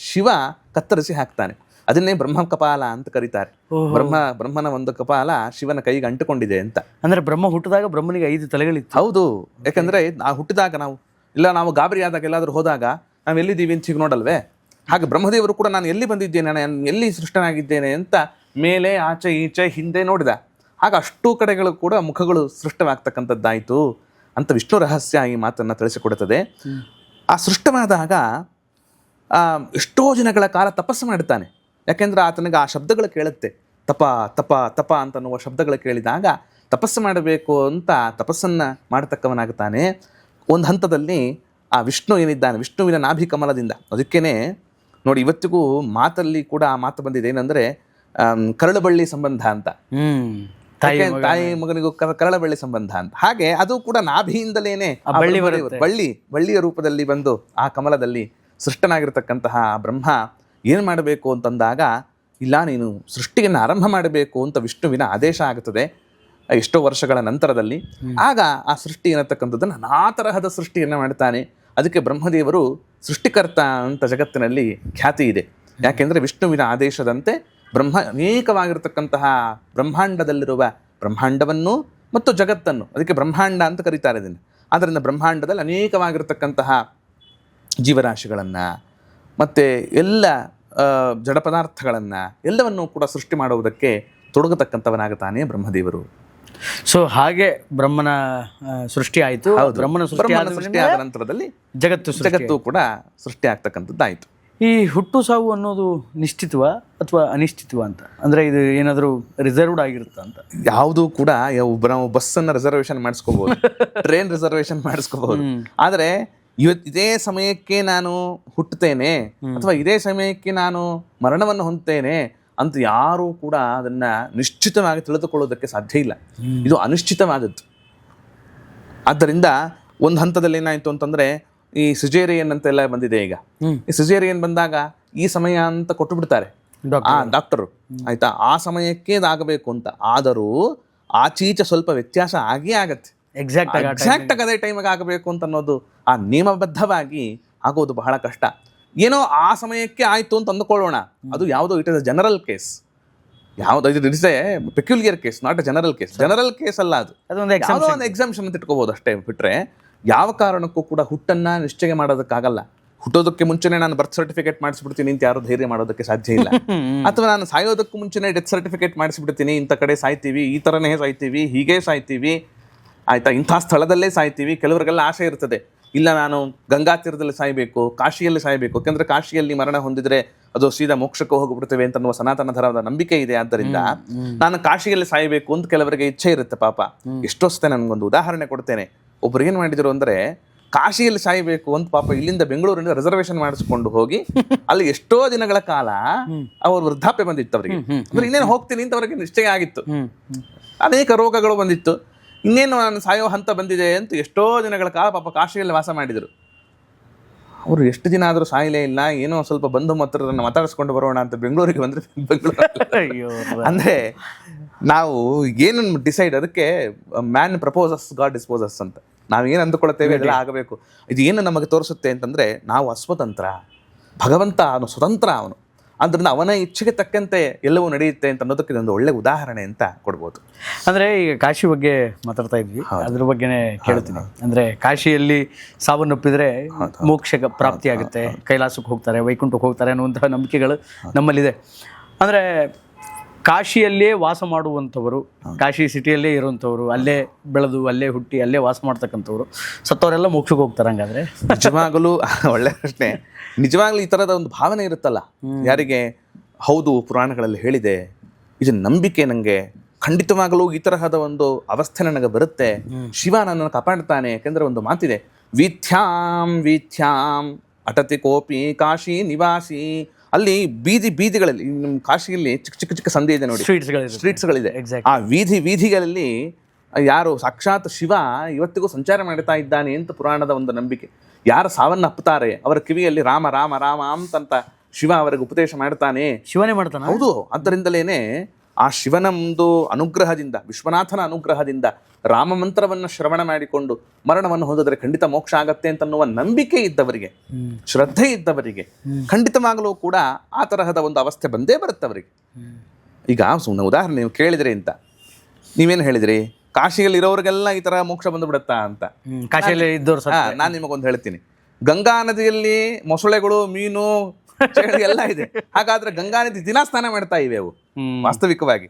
ಶಿವ ಕತ್ತರಿಸಿ ಹಾಕ್ತಾನೆ. ಅದನ್ನೇ ಬ್ರಹ್ಮ ಕಪಾಲ ಅಂತ ಕರೀತಾರೆ. ಬ್ರಹ್ಮನ ಒಂದು ಕಪಾಲ ಶಿವನ ಕೈಗೆ ಅಂಟುಕೊಂಡಿದೆ ಅಂತ. ಅಂದ್ರೆ ಬ್ರಹ್ಮ ಹುಟ್ಟಿದಾಗ ಬ್ರಹ್ಮನಿಗೆ 5 ತಲೆಗಳಿತ್ತು. ಹೌದು. ಯಾಕಂದ್ರೆ ನಾವು ಹುಟ್ಟಿದಾಗ, ನಾವು ಗಾಬರಿ ಆದಾಗ, ಎಲ್ಲಾದ್ರೂ ಹೋದಾಗ ನಾವು ಎಲ್ಲಿದ್ದೀವಿ ಅಂತ ಹೀಗೆ ನೋಡಲ್ವೇ, ಹಾಗೆ ಬ್ರಹ್ಮದೇವರು ಕೂಡ ನಾನು ಎಲ್ಲಿ ಬಂದಿದ್ದೇನೆ, ನಾನು ಎಲ್ಲಿ ಸೃಷ್ಟನಾಗಿದ್ದೇನೆ ಅಂತ ಮೇಲೆ, ಆಚೆ, ಈಚೆ, ಹಿಂದೆ ನೋಡಿದ. ಆಗ ಅಷ್ಟೂ ಕಡೆಗಳು ಕೂಡ ಮುಖಗಳು ಸೃಷ್ಟವಾಗ್ತಕ್ಕಂಥದ್ದಾಯಿತು ಅಂತ ವಿಷ್ಣು ರಹಸ್ಯ ಈ ಮಾತನ್ನು ತಿಳಿಸಿಕೊಡುತ್ತದೆ. ಆ ಸೃಷ್ಟವಾದಾಗ ಎಷ್ಟೋ ಜನಗಳ ಕಾಲ ತಪಸ್ಸು ಮಾಡುತ್ತಾನೆ. ಯಾಕೆಂದ್ರೆ ಆತನಿಗೆ ಆ ಶಬ್ದಗಳು ಕೇಳುತ್ತೆ. ತಪ ತಪ ತಪ ಅಂತನ್ನುವ ಶಬ್ದಗಳು ಕೇಳಿದಾಗ ತಪಸ್ಸು ಮಾಡಬೇಕು ಅಂತ ತಪಸ್ಸನ್ನು ಮಾಡತಕ್ಕವನಾಗುತ್ತಾನೆ. ಒಂದು ಹಂತದಲ್ಲಿ ಆ ವಿಷ್ಣು ಏನಿದ್ದಾನೆ, ವಿಷ್ಣುವಿನ ನಾಭಿ ಕಮಲದಿಂದ, ಅದಕ್ಕೇನೆ ನೋಡಿ ಇವತ್ತಿಗೂ ಮಾತಲ್ಲಿ ಕೂಡ ಆ ಮಾತು ಬಂದಿದೆ, ಏನಂದರೆ ಕರಳುಬಳ್ಳಿ ಸಂಬಂಧ ಅಂತ. ತಾಯಿ ಮಗನಿಗೂ ಕರಳಬಳ್ಳಿ ಸಂಬಂಧ ಅಂತ. ಹಾಗೆ ಅದು ಕೂಡ ನಾಭಿಯಿಂದಲೇನೆ ಬಳ್ಳಿಯ ರೂಪದಲ್ಲಿ ಬಂದು ಆ ಕಮಲದಲ್ಲಿ ಸೃಷ್ಟನಾಗಿರ್ತಕ್ಕಂತಹ ಬ್ರಹ್ಮ ಏನು ಮಾಡಬೇಕು ಅಂತಂದಾಗ, ಇಲ್ಲ ನೀನು ಸೃಷ್ಟಿಯನ್ನು ಆರಂಭ ಮಾಡಬೇಕು ಅಂತ ವಿಷ್ಣುವಿನ ಆದೇಶ ಆಗುತ್ತದೆ ಎಷ್ಟೋ ವರ್ಷಗಳ ನಂತರದಲ್ಲಿ. ಆಗ ಆ ಸೃಷ್ಟಿ ಅನ್ನತಕ್ಕಂಥದ್ದನ್ನು ನಾನಾ ತರಹದ ಸೃಷ್ಟಿಯನ್ನು ಮಾಡ್ತಾನೆ. ಅದಕ್ಕೆ ಬ್ರಹ್ಮದೇವರು ಸೃಷ್ಟಿಕರ್ತ ಅಂತ ಜಗತ್ತಿನಲ್ಲಿ ಖ್ಯಾತಿ ಇದೆ. ಯಾಕೆಂದರೆ ವಿಷ್ಣುವಿನ ಆದೇಶದಂತೆ ಬ್ರಹ್ಮ ಅನೇಕವಾಗಿರ್ತಕ್ಕಂತಹ ಬ್ರಹ್ಮಾಂಡದಲ್ಲಿರುವ ಬ್ರಹ್ಮಾಂಡವನ್ನು ಮತ್ತು ಜಗತ್ತನ್ನು, ಅದಕ್ಕೆ ಬ್ರಹ್ಮಾಂಡ ಅಂತ ಕರೀತಾರೆ ಇದನ್ನು. ಆದ್ದರಿಂದ ಬ್ರಹ್ಮಾಂಡದಲ್ಲಿ ಅನೇಕವಾಗಿರ್ತಕ್ಕಂತಹ ಜೀವರಾಶಿಗಳನ್ನು ಮತ್ತು ಎಲ್ಲ ಜಡ ಪದಾರ್ಥಗಳನ್ನು ಎಲ್ಲವನ್ನೂ ಕೂಡ ಸೃಷ್ಟಿ ಮಾಡುವುದಕ್ಕೆ ತೊಡಗತಕ್ಕಂಥವನಾಗುತ್ತಾನೆ ಬ್ರಹ್ಮದೇವರು. ಸೊ ಹಾಗೆ ಬ್ರಹ್ಮನ ಸೃಷ್ಟಿ ಆಯಿತು. ಬ್ರಹ್ಮನ ಸೃಷ್ಟಿಯಾದ ನಂತರದಲ್ಲಿ ಜಗತ್ತು ಕೂಡ ಸೃಷ್ಟಿ ಆಗ್ತಕ್ಕಂಥದ್ದಾಯಿತು. ಈ ಹುಟ್ಟು ಸಾವು ಅನ್ನೋದು ನಿಶ್ಚಿತವ ಅಥವಾ ಅನಿಶ್ಚಿತವ ಅಂತ, ಅಂದರೆ ಇದು ಏನಾದರೂ ರಿಸರ್ವ್ಡ್ ಆಗಿರುತ್ತಾ ಅಂತ? ಯಾವುದೂ ಕೂಡ ನಾವು ಬಸ್ಸನ್ನು ರಿಸರ್ವೇಷನ್ ಮಾಡಿಸ್ಕೋಬಹುದು, ಟ್ರೈನ್ ರಿಸರ್ವೇಷನ್ ಮಾಡಿಸ್ಕೋಬಹುದು. ಆದರೆ ಇದೇ ಸಮಯಕ್ಕೆ ನಾನು ಹುಟ್ಟುತ್ತೇನೆ ಅಥವಾ ಇದೇ ಸಮಯಕ್ಕೆ ನಾನು ಮರಣವನ್ನು ಹೊಂದ್ತೇನೆ ಅಂತ ಯಾರೂ ಕೂಡ ಅದನ್ನ ನಿಶ್ಚಿತವಾಗಿ ತಿಳಿದುಕೊಳ್ಳೋದಕ್ಕೆ ಸಾಧ್ಯ ಇಲ್ಲ. ಇದು ಅನಿಶ್ಚಿತವಾದದ್ದು. ಆದ್ದರಿಂದ ಒಂದು ಹಂತದಲ್ಲಿ ಏನಾಯ್ತು ಅಂತಂದ್ರೆ ಈ ಸಿಜೇರಿಯನ್ ಅಂತೆಲ್ಲ ಬಂದಿದೆ ಈಗ. ಈ ಸಿಜೇರಿಯನ್ ಬಂದಾಗ ಈ ಸಮಯ ಅಂತ ಕೊಟ್ಟು ಬಿಡ್ತಾರೆ ಡಾಕ್ಟರು, ಆಯ್ತಾ, ಆ ಸಮಯಕ್ಕೆ ಇದಾಗಬೇಕು ಅಂತ. ಆದರೂ ಆಚೀಚೆ ಸ್ವಲ್ಪ ವ್ಯತ್ಯಾಸ ಆಗೇ ಆಗತ್ತೆ. ಎಕ್ಸಾಕ್ಟ್ ಅದೇ ಟೈಮಿಗೆ ಆಗಬೇಕು ಅಂತ ಅನ್ನೋದು ಆ ನಿಯಮಬದ್ಧವಾಗಿ ಆಗೋದು ಬಹಳ ಕಷ್ಟ. ಏನೋ ಆ ಸಮಯಕ್ಕೆ ಆಯ್ತು ಅಂತ ಅಂದುಕೊಳ್ಳೋಣ, ಅದು ಯಾವುದೋ it is a general case. ಯಾವ್ದು it is a peculiar case, not a general case. General case ಅಲ್ಲ ಅದು, ಯಾವುದೋ ಒಂದು ಎಕ್ಸಾಮ್ಷನ್ ಅಂತ ಇಟ್ಕೋಬಹುದು ಅಷ್ಟೇ. ಬಿಟ್ರೆ ಯಾವ ಕಾರಣಕ್ಕೂ ಕೂಡ ಹುಟ್ಟನ್ನ ನಿಶ್ಚಯ ಮಾಡೋದಕ್ಕಾಗಲ್ಲ. ಹುಟ್ಟೋದಕ್ಕೆ ಮುಂಚೆನೆ ನಾನು ಬರ್ತ್ ಸರ್ಟಿಫಿಕೇಟ್ ಮಾಡಿಸ್ಬಿಡ್ತೀನಿ ಅಂತ ಯಾರು ಧೈರ್ಯ ಮಾಡೋದಕ್ಕೆ ಸಾಧ್ಯ ಇಲ್ಲ. ಅಥವಾ ನಾನು ಸಾಯೋದಕ್ಕೂ ಮುಂಚೆನೆ ಡೆತ್ ಸರ್ಟಿಫಿಕೇಟ್ ಮಾಡಿಸ್ಬಿಡ್ತೀನಿ, ಇಂಥ ಕಡೆ ಸಾಯ್ತೀವಿ, ಈ ಥರನೇ ಸಾಯ್ತೀವಿ, ಹೀಗೆ ಸಾಯ್ತೀವಿ, ಆಯ್ತಾ, ಇಂಥ ಸ್ಥಳದಲ್ಲೇ ಸಾಯ್ತೀವಿ. ಕೆಲವರಿಗೆಲ್ಲ ಆಸೆ ಇರ್ತದೆ, ಇಲ್ಲ ನಾನು ಗಂಗಾ ತೀರದಲ್ಲಿ ಸಾಯಬೇಕು, ಕಾಶಿಯಲ್ಲಿ ಸಾಯಬೇಕು, ಯಾಕಂದ್ರೆ ಕಾಶಿಯಲ್ಲಿ ಮರಣ ಹೊಂದಿದ್ರೆ ಅದು ಸೀದಾ ಮೋಕ್ಷಕ್ಕೆ ಹೋಗ್ಬಿಡ್ತೇವೆ ಅಂತ ಅನ್ನುವ ಸನಾತನ ಧರ್ಮದ ನಂಬಿಕೆ ಇದೆ. ಆದ್ದರಿಂದ ನಾನು ಕಾಶಿಯಲ್ಲಿ ಸಾಯಬೇಕು ಅಂತ ಕೆಲವರಿಗೆ ಇಚ್ಛೆ ಇರುತ್ತೆ ಪಾಪ. ಎಷ್ಟೊಸ್ತೆ ನನಗೊಂದು ಉದಾಹರಣೆ ಕೊಡ್ತೇನೆ. ಒಬ್ರು ಏನ್ ಮಾಡಿದ್ರು ಅಂದ್ರೆ, ಕಾಶಿಯಲ್ಲಿ ಸಾಯಬೇಕು ಅಂತ ಪಾಪ ಇಲ್ಲಿಂದ ಬೆಂಗಳೂರಿನಿಂದ ರಿಸರ್ವೇಶನ್ ಮಾಡಿಸ್ಕೊಂಡು ಹೋಗಿ ಅಲ್ಲಿ ಎಷ್ಟೋ ದಿನಗಳ ಕಾಲ ಅವ್ರ ವೃದ್ಧಾಪ್ಯ ಬಂದಿತ್ತು ಅವರಿಗೆ. ಅಂದ್ರೆ ಇನ್ನೇನು ಹೋಗ್ತೀನಿ ಅಂತ ಅವರಿಗೆ ನಿಶ್ಚಯ ಆಗಿತ್ತು, ಅನೇಕ ರೋಗಗಳು ಬಂದಿತ್ತು, ಇನ್ನೇನು ನಾನು ಸಾಯೋ ಹಂತ ಬಂದಿದೆ ಅಂತ ಎಷ್ಟೋ ದಿನಗಳ ಕಾಲ ಪಾಪ ಕಾಶಿಯಲ್ಲಿ ವಾಸ ಮಾಡಿದರು. ಅವರು ಎಷ್ಟು ದಿನ ಆದರೂ ಸಾಯಲೇ ಇಲ್ಲ. ಏನೋ ಸ್ವಲ್ಪ ಬಂಧು ಮಿತ್ರರನ್ನು ಮಾತಾಡಿಸ್ಕೊಂಡು ಬರೋಣ ಅಂತ ಬೆಂಗಳೂರಿಗೆ ಬಂದ್ರೆ ಬೆಂಗಳೂರು ಅಂದ್ರೆ ನಾವು ಏನು ಡಿಸೈಡ್, ಅದಕ್ಕೆ ಮ್ಯಾನ್ ಪ್ರಪೋಸಸ್ ಗಾಡ್ ಡಿಸ್ಪೋಸಸ್ ಅಂತ. ನಾವೇನು ಅಂದುಕೊಳ್ತೇವೆ ಅದೆಲ್ಲ ಆಗಬೇಕು. ಇದು ಏನು ನಮಗೆ ತೋರಿಸುತ್ತೆ ಅಂತಂದ್ರೆ, ನಾವು ಅಸ್ವತಂತ್ರ, ಭಗವಂತ ಅವನು ಸ್ವತಂತ್ರ ಅವನು. ಆದ್ದರಿಂದ ಅವನ ಇಚ್ಛೆಗೆ ತಕ್ಕಂತೆ ಎಲ್ಲವೂ ನಡೆಯುತ್ತೆ ಅಂತ ಅನ್ನೋದಕ್ಕೆ ಇದೊಂದು ಒಳ್ಳೆ ಉದಾಹರಣೆ ಅಂತ ಕೊಡ್ಬೋದು. ಅಂದ್ರೆ ಈಗ ಕಾಶಿ ಬಗ್ಗೆ ಮಾತಾಡ್ತಾ ಇದ್ವಿ, ಅದ್ರ ಬಗ್ಗೆನೇ ಕೇಳ್ತೀನಿ. ಅಂದ್ರೆ ಕಾಶಿಯಲ್ಲಿ ಸಾವನ್ನಪ್ಪಿದ್ರೆ ಮೋಕ್ಷ ಪ್ರಾಪ್ತಿ ಆಗುತ್ತೆ, ಕೈಲಾಸಕ್ಕೆ ಹೋಗ್ತಾರೆ, ವೈಕುಂಠಕ್ಕೆ ಹೋಗ್ತಾರೆ ಅನ್ನುವಂತಹ ನಂಬಿಕೆಗಳು ನಮ್ಮಲ್ಲಿದೆ. ಅಂದ್ರೆ ಕಾಶಿಯಲ್ಲೇ ವಾಸ ಮಾಡುವಂಥವರು, ಕಾಶಿ ಸಿಟಿಯಲ್ಲೇ ಇರುವಂಥವ್ರು, ಅಲ್ಲೇ ಬೆಳೆದು ಅಲ್ಲೇ ಹುಟ್ಟಿ ಅಲ್ಲೇ ವಾಸ ಮಾಡ್ತಕ್ಕಂಥವ್ರು ಸತ್ತವರೆಲ್ಲ ಮೋಕ್ಷಕ್ಕೆ ಹೋಗ್ತಾರೆ ಹಂಗಾದ್ರೆ? ನಿಜವಾಗಲೂ ಒಳ್ಳೆ ಪ್ರಶ್ನೆ. ನಿಜವಾಗ್ಲೂ ಈ ಥರದ ಒಂದು ಭಾವನೆ ಇರುತ್ತಲ್ಲ ಯಾರಿಗೆ, ಹೌದು ಪುರಾಣಗಳಲ್ಲಿ ಹೇಳಿದೆ, ಇದು ನಂಬಿಕೆ ನನಗೆ, ಖಂಡಿತವಾಗಲೂ ಈ ತರಹದ ಒಂದು ಅವಸ್ಥೆ ನನಗೆ ಬರುತ್ತೆ, ಶಿವ ನನ್ನನ್ನು ಕಾಪಾಡ್ತಾನೆ. ಯಾಕೆಂದ್ರೆ ಒಂದು ಮಾತಿದೆ, ವೀಥ್ಯಾಂ ವೀಥ್ಯಾಂ ಅಟತಿ ಕೋಪಿ ಕಾಶಿ ನಿವಾಸಿ. ಅಲ್ಲಿ ಬೀದಿಗಳಲ್ಲಿ ನಮ್ಮ ಕಾಶಿಯಲ್ಲಿ ಚಿಕ್ಕ ಚಿಕ್ಕ ಸಂಧಿ ಇದೆ ನೋಡಿ, ಸ್ಟ್ರೀಟ್ಸ್ಗಳಿದೆ. ಆ ಬೀದಿಗಳಲ್ಲಿ ಯಾರು ಸಾಕ್ಷಾತ್ ಶಿವ ಇವತ್ತಿಗೂ ಸಂಚಾರ ಮಾಡ್ತಾ ಇದ್ದಾನೆ ಅಂತ ಪುರಾಣದ ಒಂದು ನಂಬಿಕೆ. ಯಾರು ಸಾವನ್ನಪ್ಪುತ್ತಾರೆ ಅವರ ಕಿವಿಯಲ್ಲಿ ರಾಮ ರಾಮ ರಾಮ ಅಂತಂತ ಶಿವ ಅವರಿಗೆ ಉಪದೇಶ ಮಾಡ್ತಾನೆ. ಶಿವನೇ ಮಾಡ್ತಾನೆ? ಹೌದು. ಆದ್ದರಿಂದಲೇನೆ ಆ ಶಿವನ ಒಂದು ಅನುಗ್ರಹದಿಂದ, ವಿಶ್ವನಾಥನ ಅನುಗ್ರಹದಿಂದ ರಾಮ ಮಂತ್ರವನ್ನು ಶ್ರವಣ ಮಾಡಿಕೊಂಡು ಮರಣವನ್ನು ಹೊಂದಿದ್ರೆ ಖಂಡಿತ ಮೋಕ್ಷ ಆಗತ್ತೆ ಅಂತನ್ನುವ ನಂಬಿಕೆ ಇದ್ದವರಿಗೆ, ಶ್ರದ್ಧೆ ಇದ್ದವರಿಗೆ ಖಂಡಿತವಾಗಲೂ ಕೂಡ ಆ ತರಹದ ಒಂದು ಅವಸ್ಥೆ ಬಂದೇ ಬರುತ್ತೆ ಅವರಿಗೆ. ಈಗ ಸುಮ್ಮನೆ ಉದಾಹರಣೆ ನೀವು ಕೇಳಿದ್ರಿ ಅಂತ, ನೀವೇನು ಹೇಳಿದ್ರಿ, ಕಾಶಿಯಲ್ಲಿ ಇರೋರಿಗೆಲ್ಲ ಈ ತರ ಮೋಕ್ಷ ಬಂದು ಬಿಡುತ್ತಾ ಅಂತ. ಕಾಶಿಯಲ್ಲಿ ಇದ್ದವ್ರು ನಾನು ನಿಮಗೊಂದು ಹೇಳ್ತೀನಿ, ಗಂಗಾ ನದಿಯಲ್ಲಿ ಮೊಸಳೆಗಳು, ಮೀನು, ಎಲ್ಲ ಇದೆ. ಹಾಗಾದ್ರೆ ಗಂಗಾ ನದಿ ದಿನ ಸ್ನಾನ ಮಾಡ್ತಾ ಇವೆ ಅವು. ವಾಸ್ತವಿಕವಾಗಿ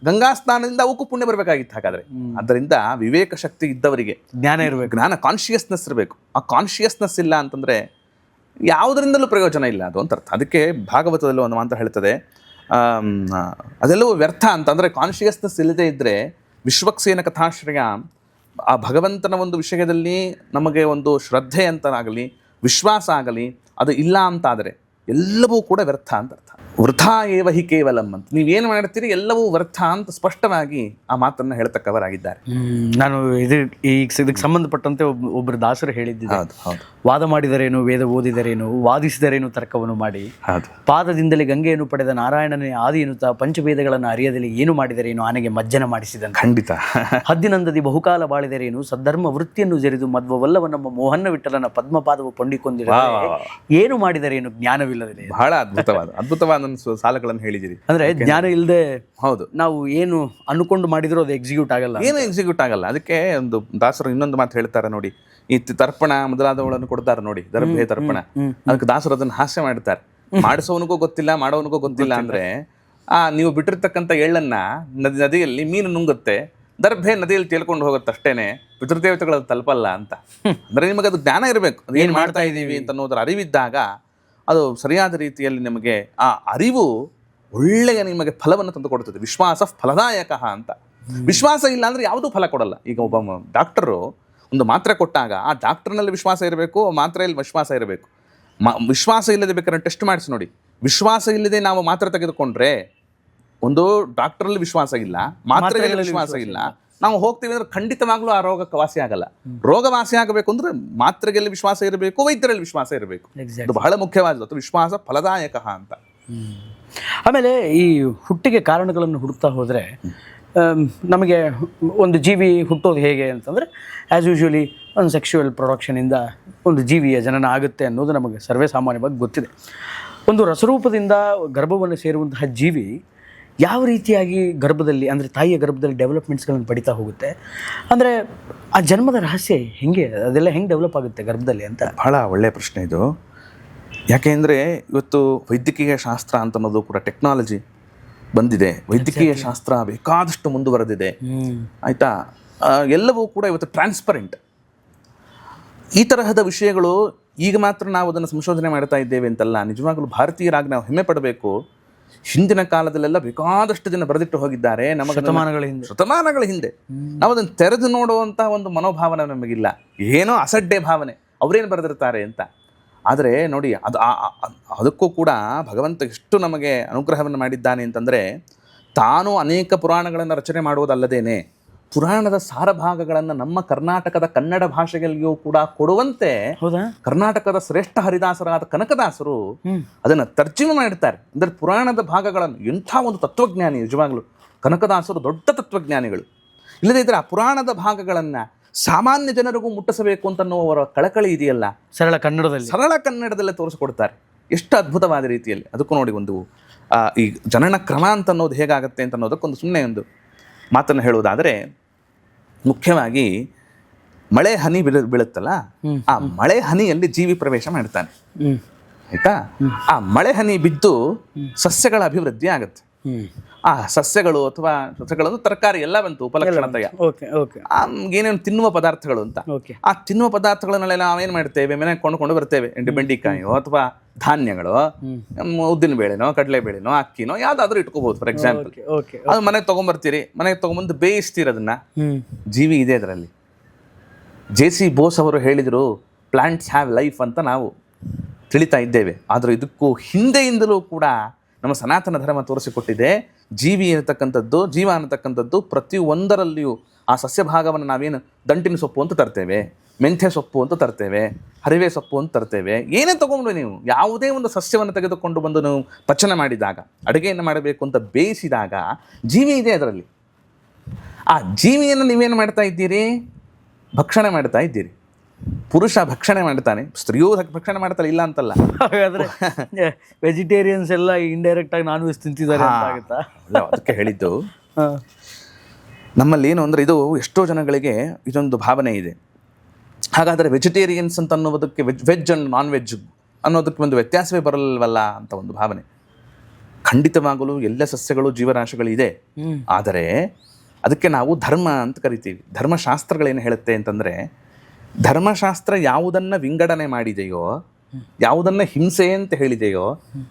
ಗಂಗಾ ಸ್ನಾನದಿಂದ ಅವಕ್ಕೂ ಪುಣ್ಯ ಬರ್ಬೇಕಾಗಿತ್ತು. ಹಾಗಾದ್ರೆ ಅದರಿಂದ ವಿವೇಕ ಶಕ್ತಿ ಇದ್ದವರಿಗೆ ಜ್ಞಾನ ಇರಬೇಕು, ಜ್ಞಾನ, ಕಾನ್ಶಿಯಸ್ನೆಸ್ ಇರಬೇಕು. ಆ ಕಾನ್ಶಿಯಸ್ನೆಸ್ ಇಲ್ಲ ಅಂತಂದ್ರೆ ಯಾವುದರಿಂದಲೂ ಪ್ರಯೋಜನ ಇಲ್ಲ ಅದು ಅಂತ ಅರ್ಥ. ಅದಕ್ಕೆ ಭಾಗವತದಲ್ಲಿ ಒಂದು ಮಾತು ಹೇಳ್ತದೆ, ಅದೆಲ್ಲವೂ ವ್ಯರ್ಥ ಅಂತಂದ್ರೆ ಕಾನ್ಶಿಯಸ್ನೆಸ್ ಇಲ್ಲದೆ ಇದ್ರೆ ವಿಶ್ವಕ್ಸೇನ ಕಥಾಶ್ರಯ, ಆ ಭಗವಂತನ ಒಂದು ವಿಷಯದಲ್ಲಿ ನಮಗೆ ಒಂದು ಶ್ರದ್ಧೆ ಅಂತನಾಗಲಿ ವಿಶ್ವಾಸ ಆಗಲಿ ಅದು ಇಲ್ಲ ಅಂತಾದರೆ ಎಲ್ಲವೂ ಕೂಡ ವ್ಯರ್ಥ ಅಂತ ಅರ್ಥ. ವೃಥಾ ಏವ ಹಿ ಕೇವಲಂ ಅಂತ, ನೀವೇನು ಮಾಡ್ತೀರಿ ಎಲ್ಲವೂ ವ್ಯರ್ಥ ಅಂತ ಸ್ಪಷ್ಟವಾಗಿ ಆ ಮಾತನ್ನು ಹೇಳ್ತಕ್ಕವರಾಗಿದ್ದಾರೆ. ನಾನು ಇದಕ್ಕೆ ಸಂಬಂಧಪಟ್ಟಂತೆ ಒಬ್ಬರು ದಾಸರು ಹೇಳಿದ್ದಿದೆ, ವಾದ ಮಾಡಿದರೇನು, ವೇದ ಓದಿದರೇನು, ವಾದಿಸಿದರೇನು, ತರ್ಕವನ್ನು ಮಾಡಿ ಪಾದದಿಂದಲೇ ಗಂಗೆಯನ್ನು ಪಡೆದ ನಾರಾಯಣನೇ ಆದಿ ಎನ್ನುತ್ತಾ ಪಂಚವೇದಗಳನ್ನು ಅರಿಯದಲ್ಲಿ ಏನು ಮಾಡಿದರೇನು, ಆನೆಗೆ ಮಜ್ಜನ ಮಾಡಿಸಿದ. ಖಂಡಿತ. ಹದ್ದಿನಂದದಿ ಬಹುಕಾಲ ಬಾಳಿದರೇನು, ಸದ್ಧರ್ಮ ವೃತ್ತಿಯನ್ನು ಜರಿದು ಮಧ್ವವಲ್ಲವ ನಮ್ಮ ಮೋಹನ್ನ ವಿಠಲನ ಪದ್ಮಪಾದವು ಕೊಂಡಿಕೊಂಡಿರ ಏನು ಮಾಡಿದರೇನು, ಜ್ಞಾನವಿಲ್ಲದೆ. ಬಹಳ ಅದ್ಭುತವಾದ ಸಾಲಗಳನ್ನು ಹೇಳಿದಿರಿ. ಅಂದ್ರೆ ಜ್ಞಾನ ಇಲ್ಲದೆ ಹೌದು ನಾವು ಏನು ಅನ್ಕೊಂಡು ಮಾಡಿದ್ರು ಅದು ಎಕ್ಸಿಕ್ಯೂಟ್ ಆಗಲ್ಲ, ಏನು ಎಕ್ಸಿಕ್ಯೂಟ್ ಆಗಲ್ಲ. ಅದಕ್ಕೆ ಒಂದು ದಾಸರು ಇನ್ನೊಂದು ಮಾತು ಹೇಳ್ತಾರೆ ನೋಡಿ, ಈ ತರ್ಪಣ ಮೊದಲಾದವುಗಳನ್ನು ಕೊಡ್ತಾರೆ ನೋಡಿ, ದರ್ಭೆ ತರ್ಪಣ, ಅದಕ್ಕೆ ದಾಸರು ಅದನ್ನು ಹಾಸ್ಯ ಮಾಡ್ತಾರೆ. ಮಾಡಿಸೋವನಿಗೂ ಗೊತ್ತಿಲ್ಲ, ಮಾಡೋವನಿಗೂ ಗೊತ್ತಿಲ್ಲ. ಅಂದ್ರೆ ನೀವು ಬಿಟ್ಟಿರ್ತಕ್ಕಂಥ ಎಳ್ಳನ್ನ ನದಿಯಲ್ಲಿ ಮೀನು ನುಂಗುತ್ತೆ, ದರ್ಭೆ ನದಿಯಲ್ಲಿ ತೇಲ್ಕೊಂಡು ಹೋಗುತ್ತೆ ಅಷ್ಟೇನೆ, ಪಿತೃದೇವತೆಗಳು ತಲುಪಲ್ಲ ಅಂತ. ಅಂದ್ರೆ ನಿಮಗೆ ಅದು ಜ್ಞಾನ ಇರಬೇಕು, ಏನ್ ಮಾಡ್ತಾ ಇದ್ದೀವಿ ಅಂತ ಅನ್ನೋದ್ರ ಅರಿವಿದ್ದಾಗ ಅದು ಸರಿಯಾದ ರೀತಿಯಲ್ಲಿ ನಿಮಗೆ ಆ ಅರಿವು ಒಳ್ಳೆಯ ನಿಮಗೆ ಫಲವನ್ನು ತಂದು ಕೊಡುತ್ತದೆ. ವಿಶ್ವಾಸ ಫಲದಾಯಕ ಅಂತ. ವಿಶ್ವಾಸ ಇಲ್ಲ ಅಂದ್ರೆ ಯಾವುದೂ ಫಲ ಕೊಡಲ್ಲ. ಈಗ ಒಬ್ಬ ಡಾಕ್ಟರು ಒಂದು ಮಾತ್ರೆ ಕೊಟ್ಟಾಗ ಆ ಡಾಕ್ಟರ್ನಲ್ಲಿ ವಿಶ್ವಾಸ ಇರಬೇಕು, ಮಾತ್ರೆಯಲ್ಲಿ ವಿಶ್ವಾಸ ಇರಬೇಕು. ವಿಶ್ವಾಸ ಇಲ್ಲದೆ ಬೇಕಾದ್ರೆ ಟೆಸ್ಟ್ ಮಾಡಿಸಿ ನೋಡಿ. ವಿಶ್ವಾಸ ಇಲ್ಲದೆ ನಾವು ಮಾತ್ರೆ ತೆಗೆದುಕೊಂಡ್ರೆ ಒಂದು ಡಾಕ್ಟರಲ್ಲಿ ವಿಶ್ವಾಸ ಇಲ್ಲ, ಮಾತ್ರೆಗಳಲ್ಲಿ ವಿಶ್ವಾಸ ಇಲ್ಲ. ನಾವು ಹೋಗ್ತೀವಿ ಅಂದ್ರೆ ಖಂಡಿತವಾಗ್ಲೂ ಆ ರೋಗಕ್ಕೆ ವಾಸಿ ಆಗಲ್ಲ. ರೋಗ ವಾಸಿ ಆಗಬೇಕು ಅಂದ್ರೆ ಮಾತ್ರೆಗಳಲ್ಲಿ ವಿಶ್ವಾಸ ಇರಬೇಕು, ವೈದ್ಯರಲ್ಲಿ ವಿಶ್ವಾಸ ಇರಬೇಕು. ಇದು ಬಹಳ ಮುಖ್ಯವಾದದ್ದು. ವಿಶ್ವಾಸ ಫಲದಾಯಕ ಅಂತ. ಆಮೇಲೆ ಈ ಹುಟ್ಟಿಗೆ ಕಾರಣಗಳನ್ನು ಹುಡುಕ್ತಾ ಹೋದರೆ ನಮಗೆ ಒಂದು ಜೀವಿ ಹುಟ್ಟೋದು ಹೇಗೆ ಅಂತಂದರೆ ಆ್ಯಸ್ ಯೂಶ್ವಲಿ ಒಂದು ಸೆಕ್ಷುವಲ್ ಪ್ರೊಡಕ್ಷನಿಂದ ಒಂದು ಜೀವಿಯ ಜನನ ಆಗುತ್ತೆ ಅನ್ನೋದು ನಮಗೆ ಸರ್ವೇ ಸಾಮಾನ್ಯವಾಗಿ ಗೊತ್ತಿದೆ. ಒಂದು ರಸರೂಪದಿಂದ ಗರ್ಭವನ್ನು ಸೇರುವಂತಹ ಜೀವಿ ಯಾವ ರೀತಿಯಾಗಿ ಗರ್ಭದಲ್ಲಿ ಅಂದರೆ ತಾಯಿಯ ಗರ್ಭದಲ್ಲಿ ಡೆವಲಪ್ಮೆಂಟ್ಸ್ಗಳನ್ನು ಪಡಿತಾ ಹೋಗುತ್ತೆ, ಅಂದರೆ ಆ ಜನ್ಮದ ರಹಸ್ಯ ಹೆಂಗೆ, ಅದೆಲ್ಲ ಹೆಂಗೆ ಡೆವಲಪ್ ಆಗುತ್ತೆ ಗರ್ಭದಲ್ಲಿ ಅಂತ. ಬಹಳ ಒಳ್ಳೆಯ ಪ್ರಶ್ನೆ ಇದು. ಯಾಕೆಂದರೆ ಇವತ್ತು ವೈದ್ಯಕೀಯ ಶಾಸ್ತ್ರ ಅಂತ ಅನ್ನೋದು ಕೂಡ ಟೆಕ್ನಾಲಜಿ ಬಂದಿದೆ. ವೈದ್ಯಕೀಯ ಶಾಸ್ತ್ರ ಬೇಕಾದಷ್ಟು ಮುಂದುವರೆದಿದೆ, ಆಯಿತಾ. ಎಲ್ಲವೂ ಕೂಡ ಇವತ್ತು ಟ್ರಾನ್ಸ್ಪರೆಂಟ್. ಈ ತರಹದ ವಿಷಯಗಳು ಈಗ ಮಾತ್ರ ನಾವು ಅದನ್ನು ಸಂಶೋಧನೆ ಮಾಡ್ತಾ ಇದ್ದೇವೆ ಅಂತಲ್ಲ. ನಿಜವಾಗಲೂ ಭಾರತೀಯರಾಗಿ ನಾವು ಹೆಮ್ಮೆ ಪಡಬೇಕು. ಹಿಂದಿನ ಕಾಲದಲ್ಲೆಲ್ಲ ಬೇಕಾದಷ್ಟು ಜನ ಬರೆದಿಟ್ಟು ಹೋಗಿದ್ದಾರೆ. ಶತಮಾನಗಳ ಹಿಂದೆ ನಾವು ಅದನ್ನು ತೆರೆದು ನೋಡುವಂತಹ ಒಂದು ಮನೋಭಾವನೆ ನಮಗಿಲ್ಲ. ಏನೋ ಅಸಡ್ಡೆ ಭಾವನೆ, ಅವರೇನು ಬರೆದಿರ್ತಾರೆ ಅಂತ. ಆದರೆ ನೋಡಿ, ಅದಕ್ಕೂ ಕೂಡ ಭಗವಂತ ಎಷ್ಟು ನಮಗೆ ಅನುಗ್ರಹವನ್ನು ಮಾಡಿದ್ದಾನೆ ಅಂತಂದರೆ, ತಾನು ಅನೇಕ ಪುರಾಣಗಳನ್ನು ರಚನೆ ಮಾಡುವುದಲ್ಲದೇನೆ ಪುರಾಣದ ಸಾರಭಾಗಗಳನ್ನು ನಮ್ಮ ಕರ್ನಾಟಕದ ಕನ್ನಡ ಭಾಷೆಗಳಿಗೂ ಕೂಡ ಕೊಡುವಂತೆ ಕರ್ನಾಟಕದ ಶ್ರೇಷ್ಠ ಹರಿದಾಸರಾದ ಕನಕದಾಸರು ಅದನ್ನು ತರ್ಜುಮೆ ಮಾಡ್ತಾರೆ. ಅಂದರೆ ಪುರಾಣದ ಭಾಗಗಳನ್ನು, ಎಂಥ ಒಂದು ತತ್ವಜ್ಞಾನಿ ನಿಜವಾಗ್ಲು ಕನಕದಾಸರು, ದೊಡ್ಡ ತತ್ವಜ್ಞಾನಿಗಳು. ಇಲ್ಲದೇ ಇದ್ರೆ ಆ ಪುರಾಣದ ಭಾಗಗಳನ್ನು ಸಾಮಾನ್ಯ ಜನರಿಗೂ ಮುಟ್ಟಿಸಬೇಕು ಅಂತನ್ನುವವರ ಕಳಕಳಿ ಇದೆಯಲ್ಲ, ಸರಳ ಕನ್ನಡದಲ್ಲೇ ತೋರಿಸಿಕೊಡ್ತಾರೆ. ಎಷ್ಟು ಅದ್ಭುತವಾದ ರೀತಿಯಲ್ಲಿ. ಅದಕ್ಕೂ ನೋಡಿ, ಒಂದು ಈ ಜನನ ಕ್ರಮ ಅಂತ ಅನ್ನೋದು ಹೇಗಾಗತ್ತೆ ಅಂತ ಅನ್ನೋದಕ್ಕೊಂದು ಸುಮ್ಮನೆ ಒಂದು ಮಾತನ್ನು ಹೇಳುವುದಾದರೆ, ಮುಖ್ಯವಾಗಿ ಮಳೆ ಹನಿ ಬೀಳುತ್ತಲ್ಲ, ಆ ಮಳೆ ಹನಿಯಲ್ಲಿ ಜೀವಿ ಪ್ರವೇಶ ಮಾಡ್ತಾನೆ, ಆಯ್ತಾ. ಆ ಮಳೆ ಹನಿ ಬಿದ್ದು ಸಸ್ಯಗಳ ಅಭಿವೃದ್ಧಿ ಆಗುತ್ತೆ. ಆ ಸಸ್ಯಗಳು ಅಥವಾ ಸಸ್ಯಗಳು ತರಕಾರಿ ಎಲ್ಲ ಬಂತು, ಉಪಲಕ್ಷಣತೆಯ ಏನೇನು ತಿನ್ನುವ ಪದಾರ್ಥಗಳು ಅಂತ. ಆ ತಿನ್ನುವ ಪದಾರ್ಥಗಳನ್ನೆಲ್ಲ ನಾವೇನು ಮಾಡ್ತೇವೆ, ಮನೆಗೆ ಕೊಂಡುಕೊಂಡು ಬರ್ತೇವೆ. ಬೆಂಡೆಕಾಯೋ ಅಥವಾ ಧಾನ್ಯಗಳು, ಉದ್ದಿನ ಬೇಳೆನೋ ಕಡಲೆ ಬೇಳೆನೋ ಅಕ್ಕಿನೋ ಯಾವ್ದಾದ್ರು ಇಟ್ಕೋಬಹುದು. ಫಾರ್ ಎಕ್ಸಾಂಪಲ್, ಅದು ಮನೆಗೆ ತಗೊಂಡ್ಬರ್ತೀರಿ, ಮನೆಗೆ ತಗೊಂಡ್ಬಂದು ಬೇಯಿಸ್ತೀರಿ ಅದನ್ನ. ಜೀವಿ ಇದೆ ಅದರಲ್ಲಿ. JC ಬೋಸ್ ಅವರು ಹೇಳಿದರು, ಪ್ಲಾಂಟ್ಸ್ ಹ್ಯಾವ್ ಲೈಫ್ ಅಂತ ನಾವು ತಿಳಿತಾ ಇದ್ದೇವೆ. ಆದರೆ ಇದಕ್ಕೂ ಹಿಂದೆಯಿಂದಲೂ ಕೂಡ ನಮ್ಮ ಸನಾತನ ಧರ್ಮ ತೋರಿಸಿಕೊಟ್ಟಿದೆ. ಜೀವಿ ಅನ್ನತಕ್ಕಂಥದ್ದು, ಜೀವ ಅನ್ನತಕ್ಕಂಥದ್ದು ಪ್ರತಿಯೊಂದರಲ್ಲಿಯೂ ಆ ಸಸ್ಯ ಭಾಗವನ್ನು ನಾವೇನು ದಂಟಿನ ಸೊಪ್ಪು ಅಂತ ತರ್ತೇವೆ, ಮೆಂಥೆ ಸೊಪ್ಪು ಅಂತ ತರ್ತೇವೆ, ಹರಿವೆ ಸೊಪ್ಪು ಅಂತ ತರ್ತೇವೆ. ಏನೇ ತಗೊಂಡು ನೀವು ಯಾವುದೇ ಒಂದು ಸಸ್ಯವನ್ನು ತೆಗೆದುಕೊಂಡು ಬಂದು ನೀವು ಪಚನ ಮಾಡಿದಾಗ, ಅಡುಗೆಯನ್ನು ಮಾಡಬೇಕು ಅಂತ ಬೇಯಿಸಿದಾಗ ಜೀವಿ ಇದೆ ಅದರಲ್ಲಿ. ಆ ಜೀವಿಯನ್ನು ನೀವೇನು ಮಾಡ್ತಾ ಇದ್ದೀರಿ? ಭಕ್ಷಣೆ ಮಾಡ್ತಾ ಇದ್ದೀರಿ. ಪುರುಷ ಭಕ್ಷಣೆ ಮಾಡ್ತಾನೆ, ಸ್ತ್ರೀಯೂ ಭಕ್ಷಣೆ ಮಾಡ್ತಾರೆ, ಇಲ್ಲ ಅಂತಲ್ಲ. ಹಾಗಾದ್ರೆ ವೆಜಿಟೇರಿಯನ್ಸ್ ಎಲ್ಲ ಇಂಡೈರೆಕ್ಟ್ ಆಗಿ ನಾನ್ ವೆಜ್ ತಿಂತಿದ್ದಾರೆ ಅಂತ ಆಗುತ್ತಾ? ಅದಕ್ಕೆ ಹೇಳಿದ್ದು. ನಮ್ಮಲ್ಲಿ ಏನು ಅಂದರೆ, ಇದು ಎಷ್ಟೋ ಜನಗಳಿಗೆ ಇದೊಂದು ಭಾವನೆ ಇದೆ. ಹಾಗಾದರೆ ವೆಜಿಟೇರಿಯನ್ಸ್ ಅಂತ ಅನ್ನೋದಕ್ಕೆ ವೆಜ್ ಅಂಡ್ ನಾನ್ ವೆಜ್ ಅನ್ನೋದಕ್ಕೆ ಒಂದು ವ್ಯತ್ಯಾಸವೇ ಬರಲ್ವಲ್ಲ ಅಂತ ಒಂದು ಭಾವನೆ. ಖಂಡಿತವಾಗಲೂ ಎಲ್ಲ ಸಸ್ಯಗಳು ಜೀವರಾಶಿಗಳಿದೆ. ಆದರೆ ಅದಕ್ಕೆ ನಾವು ಧರ್ಮ ಅಂತ ಕರಿತೀವಿ. ಧರ್ಮಶಾಸ್ತ್ರಗಳೇನು ಹೇಳುತ್ತೆ ಅಂತಂದರೆ, ಧರ್ಮಶಾಸ್ತ್ರ ಯಾವುದನ್ನು ವಿಂಗಡಣೆ ಮಾಡಿದೆಯೋ, ಯಾವುದನ್ನು ಹಿಂಸೆ ಅಂತ ಹೇಳಿದೆಯೋ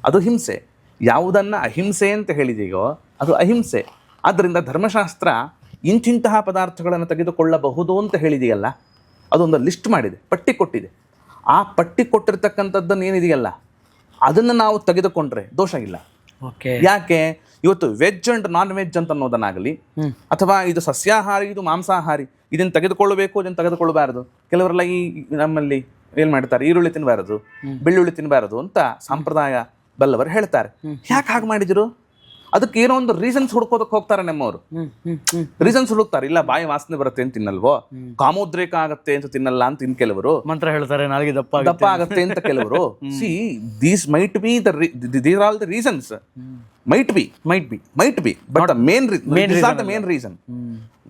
ಅದು ಹಿಂಸೆ, ಯಾವುದನ್ನು ಅಹಿಂಸೆ ಅಂತ ಹೇಳಿದೆಯೋ ಅದು ಅಹಿಂಸೆ. ಆದ್ದರಿಂದ ಧರ್ಮಶಾಸ್ತ್ರ ಇಂತಿಂತಹ ಪದಾರ್ಥಗಳನ್ನು ತೆಗೆದುಕೊಳ್ಳಬಹುದು ಅಂತ ಹೇಳಿದೆಯಲ್ಲ, ಅದೊಂದು ಲಿಸ್ಟ್ ಮಾಡಿದೆ, ಪಟ್ಟಿ ಕೊಟ್ಟಿದೆ. ಆ ಪಟ್ಟಿ ಕೊಟ್ಟಿರ್ತಕ್ಕಂಥದ್ದನ್ನು ಏನಿದೆಯಲ್ಲ ಅದನ್ನು ನಾವು ತೆಗೆದುಕೊಂಡ್ರೆ ದೋಷ ಇಲ್ಲ. ಯಾಕೆ? ಇವತ್ತು ವೆಜ್ ಅಂಡ್ ನಾನ್ ವೆಜ್ ಅಂತ ಅನ್ನೋದನ್ನಾಗಲಿ, ಅಥವಾ ಇದು ಸಸ್ಯಾಹಾರಿ ಇದು ಮಾಂಸಾಹಾರಿ, ಇದನ್ನು ತೆಗೆದುಕೊಳ್ಳಬೇಕು ಇದನ್ನು ತೆಗೆದುಕೊಳ್ಳಬಾರದು. ಕೆಲವರೆಲ್ಲ ಈ ನಮ್ಮಲ್ಲಿ ಏನು ಮಾಡ್ತಾರೆ, ಈರುಳ್ಳಿ ತಿನ್ನಬಾರದು, ಬೆಳ್ಳುಳ್ಳಿ ತಿನ್ನಬಾರದು ಅಂತ ಸಂಪ್ರದಾಯ ಬಲ್ಲವರು ಹೇಳ್ತಾರೆ. ಯಾಕೆ ಹಾಗೆ ಮಾಡಿದ್ರು? ಅದಕ್ಕೆ ಏನೋ ಒಂದು ರೀಸನ್ಸ್ ಹುಡ್ಕೋದಕ್ಕೆ ಹೋಗ್ತಾರೆ ನಮ್ಮವರು. ರೀಸನ್ಸ್ ಹುಡುಕ್ತಾರೆ. ಇಲ್ಲ, ಬಾಯಿ ವಾಸನೆ ಬರುತ್ತೆ ಅಂತ ತಿನ್ನಲ್ವೋ, ಕಾಮೋದ್ರೇಕ ಆಗತ್ತೆ ಅಂತ ತಿನ್ನಲ್ಲ ಅಂತ ಇನ್ ಕೆಲವರು ಮಂತ್ರ ಹೇಳ್ತಾರೆ, ನಾಲ್ಗೆ ದಪ್ಪ ಆಗತ್ತೆ ಅಂತ ಕೆಲವರು. See these might be these are the reasons. might be but the main is not the main reason.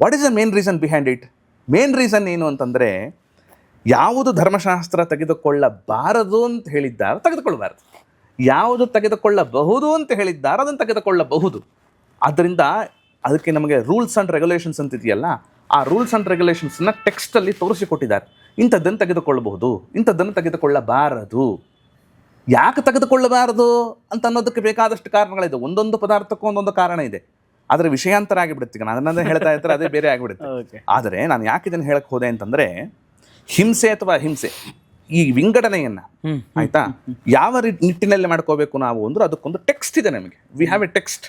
What is the main reason behind it? Main reason ಏನು ಅಂತಂದರೆ, ಯಾವುದು ಧರ್ಮಶಾಸ್ತ್ರ ತೆಗೆದುಕೊಳ್ಳಬಾರದು ಅಂತ ಹೇಳಿದ್ದಾರೆ ತೆಗೆದುಕೊಳ್ಳಬಾರದು, ಯಾವುದು ತೆಗೆದುಕೊಳ್ಳಬಹುದು ಅಂತ ಹೇಳಿದ್ದಾರೆ ಅದನ್ನು ತೆಗೆದುಕೊಳ್ಳಬಹುದು. ಆದ್ದರಿಂದ ಅದಕ್ಕೆ ನಮಗೆ ರೂಲ್ಸ್ ಆ್ಯಂಡ್ ರೆಗ್ಯುಲೇಷನ್ಸ್ ಅಂತ ಇದೆಯಲ್ಲ, ಆ ರೂಲ್ಸ್ ಆ್ಯಂಡ್ ರೆಗ್ಯುಲೇಷನ್ಸ್ನ ಟೆಕ್ಸ್ಟಲ್ಲಿ ತೋರಿಸಿಕೊಟ್ಟಿದ್ದಾರೆ. ಇಂಥದ್ದನ್ನು ತೆಗೆದುಕೊಳ್ಳಬಹುದು, ಇಂಥದ್ದನ್ನು ತೆಗೆದುಕೊಳ್ಳಬಾರದು. ಯಾಕೆ ತೆಗೆದುಕೊಳ್ಳಬಾರದು ಅಂತ ಅನ್ನೋದಕ್ಕೆ ಬೇಕಾದಷ್ಟು ಕಾರಣಗಳಿದೆ. ಒಂದೊಂದು ಪದಾರ್ಥಕ್ಕೂ ಒಂದೊಂದು ಕಾರಣ ಇದೆ. ಆದರೆ ವಿಷಯಾಂತರ ಆಗಿಬಿಡುತ್ತೆ. ನಾನು ಅದನ್ನೇ ಹೇಳ್ತಾ ಇರ್ತಾರೆ, ಅದೇ ಬೇರೆ ಆಗಿಬಿಡುತ್ತೆ. ಆದರೆ ನಾನು ಯಾಕೆ ಇದನ್ನು ಹೇಳಕ್ಕೆ ಹೋದೆ ಅಂತಂದರೆ, ಹಿಂಸೆ ಅಥವಾ ಅಹಿಂಸೆ, ಈ ವಿಂಗಡಣೆಯನ್ನ ಆಯ್ತಾ ಯಾವ ನಿಟ್ಟಿನಲ್ಲಿ ಮಾಡ್ಕೋಬೇಕು ನಾವು ಅಂದ್ರೆ ಅದಕ್ಕೊಂದು ಟೆಕ್ಸ್ಟ್ ಇದೆ ನಮಗೆ. We have a text.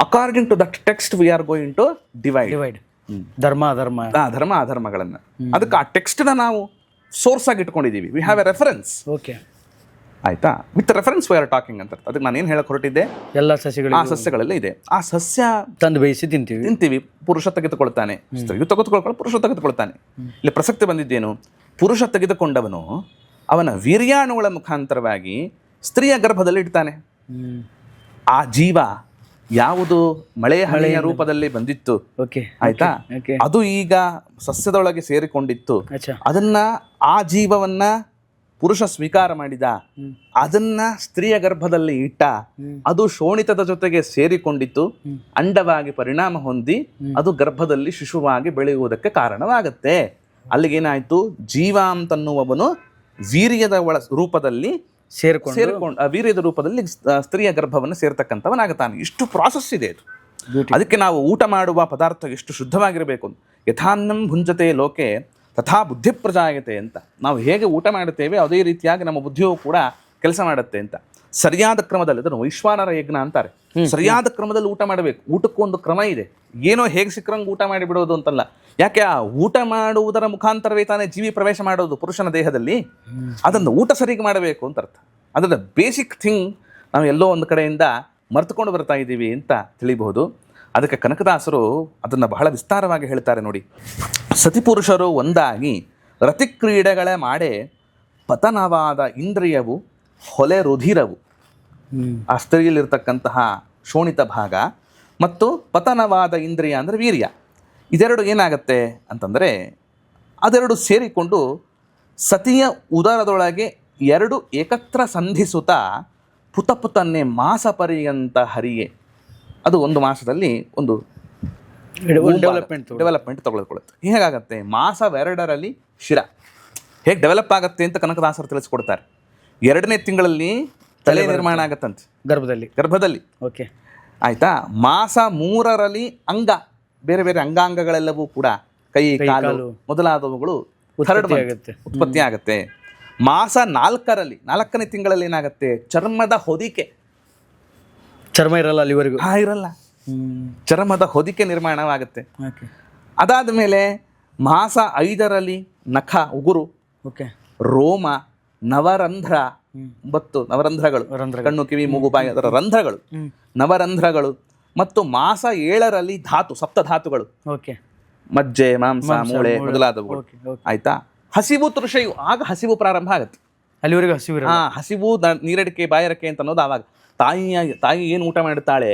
According to that text we are going to divide dharma adharma, ಧರ್ಮ ಅಧರ್ಮಗಳನ್ನ. ಅದಕ್ಕೆ ಆ ಟೆಕ್ಸ್ಟ್ ನ ನಾವು ಸೋರ್ಸ್ ಆಗಿ ಇಟ್ಕೊಂಡಿದೀವಿ. We have a reference. Okay, ಆಯ್ತಾ, with reference we are talking ಅಂತ. ಅದಕ್ಕೆ ನಾನು ಏನು ಹೇಳಕ್ ಹೊರಟಿದ್ದೆ, ಎಲ್ಲ ಸಸ್ಯಗಳು ಆ ಸಸ್ಯಗಳೆಲ್ಲ ಇದೆ. ಆ ಸಸ್ಯ ತಂದು ಬೇಯಿಸಿ ತಿಂತೀವಿ. ಪುರುಷ ತೆಗೆದುಕೊಳ್ತಾನೆ, ಸ್ತ್ರೀಯು ತೆಗೆದುಕೊಳ್ಕೊಂಡು ಪುರುಷ ತೆಗೆದುಕೊಳ್ತಾನೆ. ಇಲ್ಲಿ ಪ್ರಸಕ್ತಿ ಬಂದಿದ್ದೇನು, ಪುರುಷ ತೆಗೆದುಕೊಂಡವನು ಅವನ ವೀರ್ಯಾಣುಗಳ ಮುಖಾಂತರವಾಗಿ ಸ್ತ್ರೀಯ ಗರ್ಭದಲ್ಲಿ ಇಡ್ತಾನೆ. ಆ ಜೀವ ಯಾವುದು ಮಳೆಯ ಹಳೆಯ ರೂಪದಲ್ಲಿ ಬಂದಿತ್ತು, ಆಯ್ತಾ, ಅದು ಈಗ ಸಸ್ಯದೊಳಗೆ ಸೇರಿಕೊಂಡಿತ್ತು. ಅದನ್ನ ಆ ಜೀವವನ್ನ ಪುರುಷ ಸ್ವೀಕಾರ ಮಾಡಿದ, ಅದನ್ನ ಸ್ತ್ರೀಯ ಗರ್ಭದಲ್ಲಿ ಇಟ್ಟ, ಅದು ಶೋಣಿತದ ಜೊತೆಗೆ ಸೇರಿಕೊಂಡಿತ್ತು, ಅಂಡವಾಗಿ ಪರಿಣಾಮ ಹೊಂದಿ ಅದು ಗರ್ಭದಲ್ಲಿ ಶಿಶುವಾಗಿ ಬೆಳೆಯುವುದಕ್ಕೆ ಕಾರಣವಾಗತ್ತೆ. ಅಲ್ಲಿಗೇನಾಯ್ತು, ಜೀವ ಅಂತನ್ನುವವನು ವೀರ್ಯದ ರೂಪದಲ್ಲಿ ಸೇರ್ಕೊಂಡು ವೀರ್ಯದ ರೂಪದಲ್ಲಿ ಸ್ತ್ರೀಯ ಗರ್ಭವನ್ನು ಸೇರ್ತಕ್ಕಂಥವನಾಗುತ್ತಾನೆ. ಇಷ್ಟು ಪ್ರಾಸೆಸ್ ಇದೆ ಅದು. ಅದಕ್ಕೆ ನಾವು ಊಟ ಮಾಡುವ ಪದಾರ್ಥ ಎಷ್ಟು ಶುದ್ಧವಾಗಿರಬೇಕು. ಯಥಾನ್ನಂ ಭುಂಜತೆ ಲೋಕೆ ತಥಾ ಬುದ್ಧಿ ಪ್ರಜಾಯತೆ ಅಂತ. ನಾವು ಹೇಗೆ ಊಟ ಮಾಡುತ್ತೇವೆ ಅದೇ ರೀತಿಯಾಗಿ ನಮ್ಮ ಬುದ್ಧಿಯು ಕೂಡ ಕೆಲಸ ಮಾಡುತ್ತೆ ಅಂತ. ಸರಿಯಾದ ಕ್ರಮದಲ್ಲಿ, ಅದನ್ನು ವೈಶ್ವಾನರ ಯಜ್ಞ ಅಂತಾರೆ. ಸರಿಯಾದ ಕ್ರಮದಲ್ಲಿ ಊಟ ಮಾಡಬೇಕು. ಊಟಕ್ಕೂ ಒಂದು ಕ್ರಮ ಇದೆ. ಏನೋ ಹೇಗೆ ಸಿಕ್ಕರಂಗೆ ಊಟ ಮಾಡಿಬಿಡೋದು ಅಂತಲ್ಲ. ಯಾಕೆ, ಆ ಊಟ ಮಾಡುವುದರ ಮುಖಾಂತರವೇ ತಾನೇ ಜೀವಿ ಪ್ರವೇಶ ಮಾಡೋದು ಪುರುಷನ ದೇಹದಲ್ಲಿ. ಅದನ್ನು ಊಟ ಸರಿಗೆ ಮಾಡಬೇಕು ಅಂತ ಅರ್ಥ. ಅದರ ಬೇಸಿಕ್ ಥಿಂಗ್ ನಾವು ಎಲ್ಲೋ ಒಂದು ಕಡೆಯಿಂದ ಮರೆತುಕೊಂಡು ಬರ್ತಾ ಇದ್ದೀವಿ ಅಂತ ತಿಳಿಬಹುದು. ಅದಕ್ಕೆ ಕನಕದಾಸರು ಅದನ್ನು ಬಹಳ ವಿಸ್ತಾರವಾಗಿ ಹೇಳ್ತಾರೆ ನೋಡಿ. ಸತಿಪುರುಷರು ಒಂದಾಗಿ ರತಿಕ್ರೀಡೆಗಳ ಮಾಡೇ ಪತನವಾದ ಇಂದ್ರಿಯವು ಹೊಲೆ ರುಧಿರವು. ಆ ಸ್ತ್ರೀಯಲ್ಲಿರ್ತಕ್ಕಂತಹ ಶೋಣಿತ ಭಾಗ ಮತ್ತು ಪತನವಾದ ಇಂದ್ರಿಯ ಅಂದರೆ ವೀರ್ಯ, ಇದೆರಡು ಏನಾಗತ್ತೆ ಅಂತಂದರೆ ಅದೆರಡು ಸೇರಿಕೊಂಡು ಸತಿಯ ಉದರದೊಳಗೆ ಎರಡು ಏಕತ್ರ ಸಂಧಿಸುತ್ತಾ ಪುತಪುತನ್ನೇ ಮಾಸ ಪರ್ಯಂತ ಹರಿಯೇ. ಅದು ಒಂದು ಮಾಸದಲ್ಲಿ ಒಂದು ಡೆವಲಪ್ಮೆಂಟ್ ತಗೊಳ್ಕೊಳ್ಳುತ್ತೆ. ಹೇಗಾಗತ್ತೆ, ಮಾಸವೆರಡರಲ್ಲಿ ಶಿರ ಹೇಗೆ ಡೆವಲಪ್ ಆಗುತ್ತೆ ಅಂತ ಕನಕದಾಸರು ತಿಳಿಸ್ಕೊಡ್ತಾರೆ. 2ನೇ ತಿಂಗಳಲ್ಲಿ ತಲೆ ನಿರ್ಮಾಣ ಆಗತ್ತಂತೆ ಗರ್ಭದಲ್ಲಿ. ಓಕೆ, ಆಯ್ತಾ. ಮಾಸ 3ರಲ್ಲಿ ಅಂಗ, ಬೇರೆ ಬೇರೆ ಅಂಗಾಂಗಗಳೆಲ್ಲವೂ ಕೂಡ ಕೈ ಕಾಲು ಮೊದಲಾದವುಗಳು ಉತ್ಪತ್ತಿ ಆಗುತ್ತೆ. ಮಾಸ 4ನೇ ತಿಂಗಳಲ್ಲಿ ಏನಾಗುತ್ತೆ, ಚರ್ಮದ ಹೊದಿಕೆ. ಚರ್ಮ ಇರಲ್ಲ ಅಲ್ಲಿವರೆಗೂ, ಇರಲ್ಲ, ಚರ್ಮದ ಹೊದಿಕೆ ನಿರ್ಮಾಣವಾಗುತ್ತೆ. ಅದಾದ ಮೇಲೆ ಮಾಸ 5ರಲ್ಲಿ ನಖ ಉಗುರು, ರೋಮ, ನವರಂಧ್ರ, 9 ನವರಂಧ್ರಗಳು, ಕಣ್ಣು ಕಿವಿ ಮೂಗು ಬಾಯಿ ಅದರ ರಂಧ್ರಗಳು, ನವರಂಧ್ರಗಳು. ಮತ್ತು ಮಾಸ 7ರಲ್ಲಿ ಧಾತು, ಸಪ್ತಧಾತುಗಳು, ಮಜ್ಜೆ, ಮಾಂಸ, ಮೂಳೆ ಮೊದಲಾದವುಗಳು. ಆಯ್ತಾ. ಹಸಿವು ತೃಷೆಯು, ಆಗ ಹಸಿವು ಪ್ರಾರಂಭ ಆಗುತ್ತೆ. ಅಲ್ಲಿವರೆಗೂ ಹಸಿವು ನೀರಡಿಕೆ ಬಾಯರಕೆ ಅಂತ ಅನ್ನೋದು ಆವಾಗ. ತಾಯಿ ಏನು ಊಟ ಮಾಡುತ್ತಾಳೆ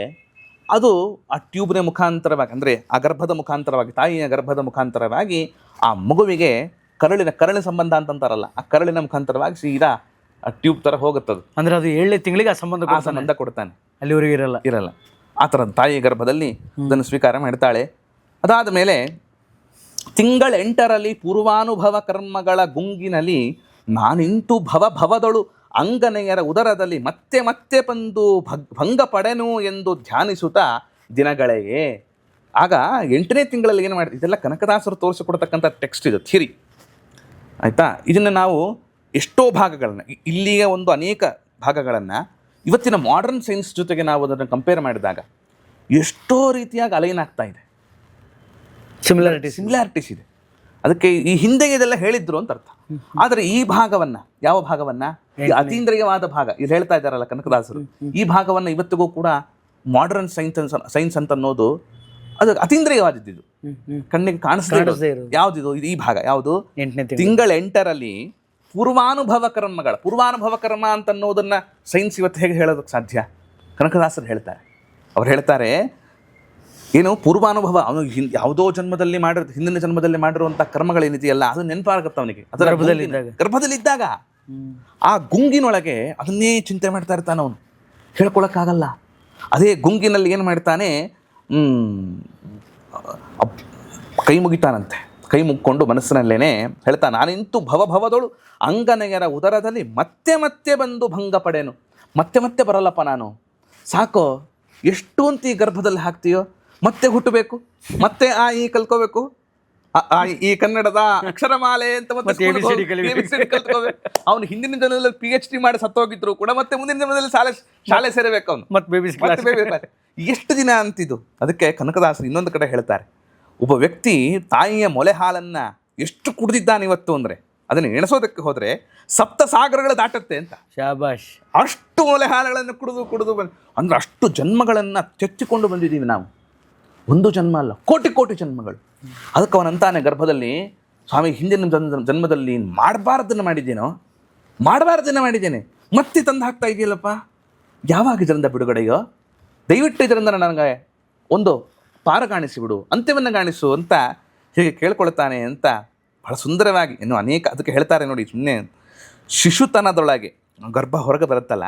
ಅದು ಆ ಟ್ಯೂಬ್ನ ಮುಖಾಂತರವಾಗಿ, ಅಂದರೆ ಆ ಗರ್ಭದ ಮುಖಾಂತರವಾಗಿ, ತಾಯಿಯ ಗರ್ಭದ ಮುಖಾಂತರವಾಗಿ ಆ ಮಗುವಿಗೆ ಕರಳಿನ ಸಂಬಂಧ ಅಂತಂತಾರಲ್ಲ, ಆ ಕರಳಿನ ಮುಖಾಂತರವಾಗಿ ಸೀದಾ ಆ ಟ್ಯೂಬ್ ಥರ ಹೋಗುತ್ತದು. ಅಂದರೆ ಅದು 7ನೇ ತಿಂಗಳಿಗೆ ಆ ಸಂಬಂಧ ಕೊಡ್ತಾನೆ. ಅಲ್ಲಿವರೆಗೂ ಇರಲ್ಲ. ಆ ಥರ ತಾಯಿ ಗರ್ಭದಲ್ಲಿ ಅದನ್ನು ಸ್ವೀಕಾರ ಮಾಡ್ತಾಳೆ. ಅದಾದ ಮೇಲೆ ತಿಂಗಳ 8ರಲ್ಲಿ ಪೂರ್ವಾನುಭವ ಕರ್ಮಗಳ ಗುಂಗಿನಲ್ಲಿ ನಾನಿಂತು ಭವದಳು ಅಂಗನೆಯರ ಉದರದಲ್ಲಿ ಮತ್ತೆ ಮತ್ತೆ ಬಂದು ಭಂಗ ಪಡೆನು ಎಂದು ಧ್ಯಾನಿಸುತ್ತಾ ದಿನಗಳಿಗೆ. ಆಗ 8ನೇ ತಿಂಗಳಲ್ಲಿ ಏನು ಮಾಡಿ, ಇದೆಲ್ಲ ಕನಕದಾಸರು ತೋರಿಸಿಕೊಡ್ತಕ್ಕಂಥ ಟೆಕ್ಸ್ಟ್ ಇದು, ಥಿಯರಿ. ಆಯಿತಾ. ಇದನ್ನು ನಾವು ಎಷ್ಟೋ ಭಾಗಗಳನ್ನು, ಇಲ್ಲಿಯ ಒಂದು ಅನೇಕ ಭಾಗಗಳನ್ನು ಇವತ್ತಿನ ಮಾಡರ್ನ್ ಸೈನ್ಸ್ ಜೊತೆಗೆ ನಾವು ಅದನ್ನು ಕಂಪೇರ್ ಮಾಡಿದಾಗ ಎಷ್ಟೋ ರೀತಿಯಾಗಿ ಅಲೈನ್ ಆಗ್ತಾ ಇದೆ, ಸಿಮಿಲಾರಿಟೀಸ್ ಇದೆ. ಅದಕ್ಕೆ ಈ ಹಿಂದೆ ಇದೆಲ್ಲ ಹೇಳಿದ್ರು ಅಂತ ಅರ್ಥ. ಆದರೆ ಈ ಭಾಗವನ್ನು, ಯಾವ ಭಾಗವನ್ನು, ಅತೀಂದ್ರಿಯವಾದ ಭಾಗ ಇಲ್ಲಿ ಹೇಳ್ತಾ ಇದ್ದಾರಲ್ಲ ಕನಕದಾಸರು, ಈ ಭಾಗವನ್ನು ಇವತ್ತಿಗೂ ಕೂಡ ಮಾಡರ್ನ್ ಸೈನ್ಸ್ ಅಂತ ಅನ್ನೋದು ಅದು ಅತೀಂದ್ರಿಯವಾದಿದ್ದು, ಕಣ್ಣಿಗೆ ಕಾಣಿಸದೇ ಇರೋದು. ಯಾವುದಿದು, ಈ ಭಾಗ ಯಾವುದು, ತಿಂಗಳ 8ರಲ್ಲಿ ಪೂರ್ವಾನುಭವ ಕರ್ಮ ಅಂತ ಅನ್ನೋದನ್ನ ಸೈನ್ಸ್ ಇವತ್ತು ಹೇಗೆ ಹೇಳೋದಕ್ಕೆ ಸಾಧ್ಯ? ಕನಕದಾಸರು ಹೇಳ್ತಾರೆ. ಅವ್ರು ಹೇಳ್ತಾರೆ ಏನು, ಪೂರ್ವಾನುಭವ, ಅವನು ಯಾವುದೋ ಜನ್ಮದಲ್ಲಿ ಹಿಂದಿನ ಜನ್ಮದಲ್ಲಿ ಮಾಡಿರುವಂಥ ಕರ್ಮಗಳೇನಿದೆಯಲ್ಲ ಅದು ನೆನಪಾಗುತ್ತೆ ಅವನಿಗೆ. ಅದರ ಗರ್ಭದಲ್ಲಿದ್ದಾಗ ಆ ಗುಂಗಿನೊಳಗೆ ಅದನ್ನೇ ಚಿಂತೆ ಮಾಡ್ತಾ ಇರ್ತಾನೆ ಅವನು, ಹೇಳ್ಕೊಳಕ್ಕಾಗಲ್ಲ. ಅದೇ ಗುಂಗಿನಲ್ಲಿ ಏನು ಮಾಡ್ತಾನೆ, ಕೈ ಮುಗಿತಾನಂತೆ. ಕೈ ಮುಗ್ಕೊಂಡು ಮನಸ್ಸಿನಲ್ಲೇನೆ ಹೇಳ್ತಾನೆ, ನಾನಿಂತು ಭವದಳು ಅಂಗನೆಯರ ಉದರದಲ್ಲಿ ಮತ್ತೆ ಮತ್ತೆ ಬಂದು ಭಂಗ ಪಡೆನು. ಮತ್ತೆ ಬರಲ್ಲಪ್ಪ ನಾನು, ಸಾಕೋ, ಎಷ್ಟು ಅಂತ ಈ ಗರ್ಭದಲ್ಲಿ ಹಾಕ್ತೀಯೋ, ಮತ್ತೆ ಹುಟ್ಟಬೇಕು, ಮತ್ತೆ ಈ ಕಲ್ಕೋಬೇಕು, ಈ ಕನ್ನಡದ ಅಕ್ಷರಮಾಲೆ ಅಂತ ಮತ್ತೆ ABCD ಕಲಿಬೇಕು. ಅವನು ಹಿಂದಿನ ಜನರಲ್ಲಿ PhD ಮಾಡಿ ಸತ್ತೋಗಿದ್ರು ಕೂಡ ಮತ್ತೆ ಮುಂದಿನ ಜನರಲ್ಲಿ ಶಾಲೆ ಸೇರಬೇಕು ಅವನು. ಮತ್ತೆ ಬೇಬಿ ಎಷ್ಟು ದಿನ ಅಂತಿದ್ದು. ಅದಕ್ಕೆ ಕನಕದಾಸರು ಇನ್ನೊಂದು ಕಡೆ ಹೇಳ್ತಾರೆ, ಒಬ್ಬ ವ್ಯಕ್ತಿ ತಾಯಿಯ ಮೊಲೆ ಹಾಲನ್ನ ಎಷ್ಟು ಕುಡಿದಿದ್ದಾನೆ ಇವತ್ತು ಅಂದ್ರೆ ಅದನ್ನು ಎಣಿಸೋದಕ್ಕೆ ಹೋದ್ರೆ 7 ಸಾಗರಗಳು ದಾಟುತ್ತೆ ಅಂತ. ಶಾಬಾಷ್. ಅಷ್ಟು ಮೊಲೆ ಹಾಲುಗಳನ್ನು ಕುಡಿದು ಅಂದ್ರೆ ಅಷ್ಟು ಜನ್ಮಗಳನ್ನ ತೆಚ್ಚಿಕೊಂಡು ಬಂದಿದ್ದೀವಿ ನಾವು. ಒಂದು ಜನ್ಮ ಅಲ್ಲ, ಕೋಟಿ ಜನ್ಮಗಳು. ಅದಕ್ಕೆ ಅವನಂತಾನೆ ಗರ್ಭದಲ್ಲಿ, ಸ್ವಾಮಿ ಹಿಂದಿನ ಜನ್ಮದಲ್ಲಿ ಮಾಡಬಾರ್ದನ್ನು ಮಾಡಿದ್ದೇನೆ, ಮತ್ತೆ ತಂದು ಹಾಕ್ತಾ ಇದೆಯಲ್ಲಪ್ಪ, ಯಾವಾಗ ಇದರಿಂದ ಬಿಡುಗಡೆಯೋ, ದಯವಿಟ್ಟು ಇದರಿಂದ ನನಗೆ ಒಂದು ಪಾರ ಕಾಣಿಸಿಬಿಡು, ಅಂತ್ಯವನ್ನು ಕಾಣಿಸು ಅಂತ ಹೀಗೆ ಕೇಳ್ಕೊಳ್ತಾನೆ ಅಂತ ಬಹಳ ಸುಂದರವಾಗಿ ಇನ್ನು ಅನೇಕ ಅದಕ್ಕೆ ಹೇಳ್ತಾರೆ ನೋಡಿ. ಸುಮ್ಮನೆ ಶಿಶುತನದೊಳಗೆ ಗರ್ಭ ಹೊರಗೆ ಬರುತ್ತಲ್ಲ,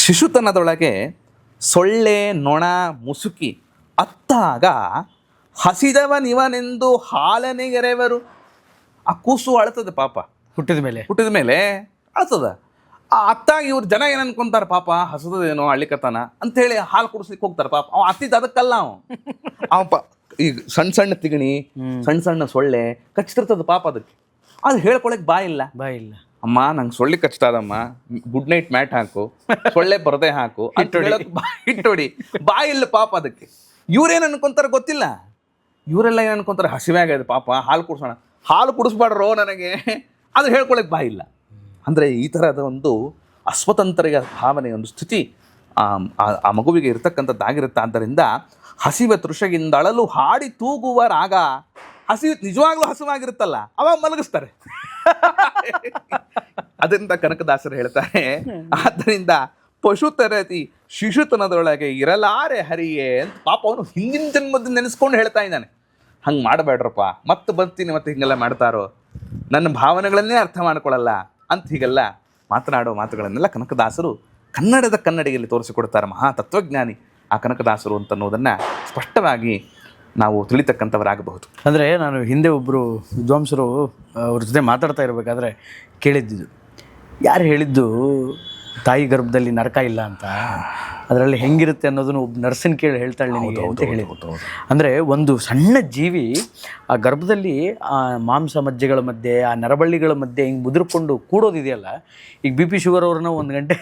ಶಿಶುತನದೊಳಗೆ ಸೊಳ್ಳೆ ನೊಣ ಮುಸುಕಿ ಅತ್ತಾಗ ಹಸಿದವನಿವನೆಂದು ಹಾಲನೆಗೆರೆವರು. ಆ ಕೂಸು ಅಳ್ತದೆ ಪಾಪ, ಹುಟ್ಟಿದ ಮೇಲೆ ಅಳ್ತದ. ಆ ಅತ್ತಾಗಿ ಇವ್ರು ಜನ ಏನು ಅನ್ಕೊಂತಾರೆ, ಪಾಪ ಹಸದೇನೋ ಹಳ್ಳಿಕತನ ಅಂತೇಳಿ ಹಾಲು ಕುಡಿಸ್ಲಿಕ್ಕೆ ಹೋಗ್ತಾರೆ. ಪಾಪ ಅವ ಅತ್ತಿದ್ದ ಅದಕ್ಕಲ್ಲ, ಅವ ಈಗ ಸಣ್ಣ ತಿಗಣಿ, ಸಣ್ಣ ಸೊಳ್ಳೆ ಕಚ್ತಿರ್ತದ ಪಾಪ. ಅದಕ್ಕೆ ಅದು ಹೇಳ್ಕೊಳಕ್ ಬಾಯಿಲ್ಲ. ಅಮ್ಮ ನಂಗೆ ಸೊಳ್ಳೆ ಕಚ್ತದಮ್ಮ, ಗುಡ್ ನೈಟ್ ಮ್ಯಾಟ್ ಹಾಕು, ಸೊಳ್ಳೆ ಪರದೆ ಹಾಕು, ಹಿಟ್ಟೊಡಿ, ಬಾಯಿಲ್ಲ ಪಾಪ ಅದಕ್ಕೆ. ಇವ್ರೇನು ಅನ್ಕೊಂತಾರೆ ಗೊತ್ತಿಲ್ಲ. ಇವರೆಲ್ಲ ಏನು ಅನ್ಕೊಂತಾರೆ, ಹಸಿವೆ ಆಗಿದೆ ಪಾಪ, ಹಾಲು ಕುಡಿಸ್ಬಾಡ್ರೋ ನನಗೆ, ಅದು ಹೇಳ್ಕೊಳಕ್ ಬಾಯಿಲ್ಲ. ಅಂದರೆ ಈ ಥರದ ಒಂದು ಅಸ್ವತಂತ್ರ್ಯ ಭಾವನೆ, ಒಂದು ಸ್ಥಿತಿ ಆ ಮಗುವಿಗೆ ಇರ್ತಕ್ಕಂಥದ್ದಾಗಿರುತ್ತೆ. ಆದ್ದರಿಂದ ಹಸಿವೆ ತೃಷೆಗಿಂದಳಲು ಹಾಡಿ ತೂಗುವ ರಾಗ. ನಿಜವಾಗ್ಲೂ ಹಸುವಾಗಿರುತ್ತಲ್ಲ ಅವಾಗ ಮಲಗಿಸ್ತಾರೆ. ಅದರಿಂದ ಕನಕದಾಸರು ಹೇಳ್ತಾರೆ, ಆದ್ದರಿಂದ ಪಶು ತರತಿ ಶಿಶುತನದೊಳಗೆ ಇರಲಾರೆ ಹರಿಯೇ ಅಂತ ಪಾಪ ಅವನು ಹಿಂದಿನ ಜನ್ಮದ ನೆನೆಸ್ಕೊಂಡು ಹೇಳ್ತಾ ಇದ್ದಾನೆ. ಹಂಗೆ ಮಾಡಬೇಡ್ರಪ್ಪ, ಮತ್ತೆ ಬರ್ತೀನಿ ಮತ್ತೆ ಹಿಂಗೆಲ್ಲ ಮಾಡ್ತಾರೋ, ನನ್ನ ಭಾವನೆಗಳನ್ನೇ ಅರ್ಥ ಮಾಡ್ಕೊಳ್ಳಲ್ಲ ಅಂತ ಹೀಗೆಲ್ಲ ಮಾತನಾಡೋ ಮಾತುಗಳನ್ನೆಲ್ಲ ಕನಕದಾಸರು ಕನ್ನಡದ ಕನ್ನಡಿಯಲ್ಲಿ ತೋರಿಸಿಕೊಡ್ತಾರೆ. ಮಹಾ ತತ್ವಜ್ಞಾನಿ ಆ ಕನಕದಾಸರು ಅಂತನ್ನೋದನ್ನು ಸ್ಪಷ್ಟವಾಗಿ ನಾವು ತಿಳಿತಕ್ಕಂಥವರಾಗಬಹುದು. ಅಂದರೆ ನಾನು ಹಿಂದೆ ಒಬ್ಬರು ವಿದ್ವಾಂಸರು ಅವ್ರ ಜೊತೆ ಮಾತಾಡ್ತಾ ಇರಬೇಕಾದ್ರೆ ಕೇಳಿದ್ದು, ಯಾರು ಹೇಳಿದ್ದು ತಾಯಿ ಗರ್ಭದಲ್ಲಿ ನರಕ ಇಲ್ಲ ಅಂತ, ಅದರಲ್ಲಿ ಹೆಂಗಿರುತ್ತೆ ಅನ್ನೋದನ್ನು ಒಬ್ಬ ನರ್ಸನ್ ಕೇಳಿ ಹೇಳ್ತಾಳೆ ನಿನಗೆ ಅಂತ ಹೇಳಿದ್ದು. ಅಂದರೆ ಒಂದು ಸಣ್ಣ ಜೀವಿ ಆ ಗರ್ಭದಲ್ಲಿ ಆ ಮಾಂಸ ಮಜ್ಜೆಗಳ ಮಧ್ಯೆ, ಆ ನರಬಳ್ಳಿಗಳ ಮಧ್ಯೆ ಹಿಂಗೆ ಮುದುರ್ಕೊಂಡು ಕೂಡೋದಿದೆಯಲ್ಲ, ಈಗ BP ಶುಗರ್ ಅವ್ರನ್ನ 1 ಗಂಟೆ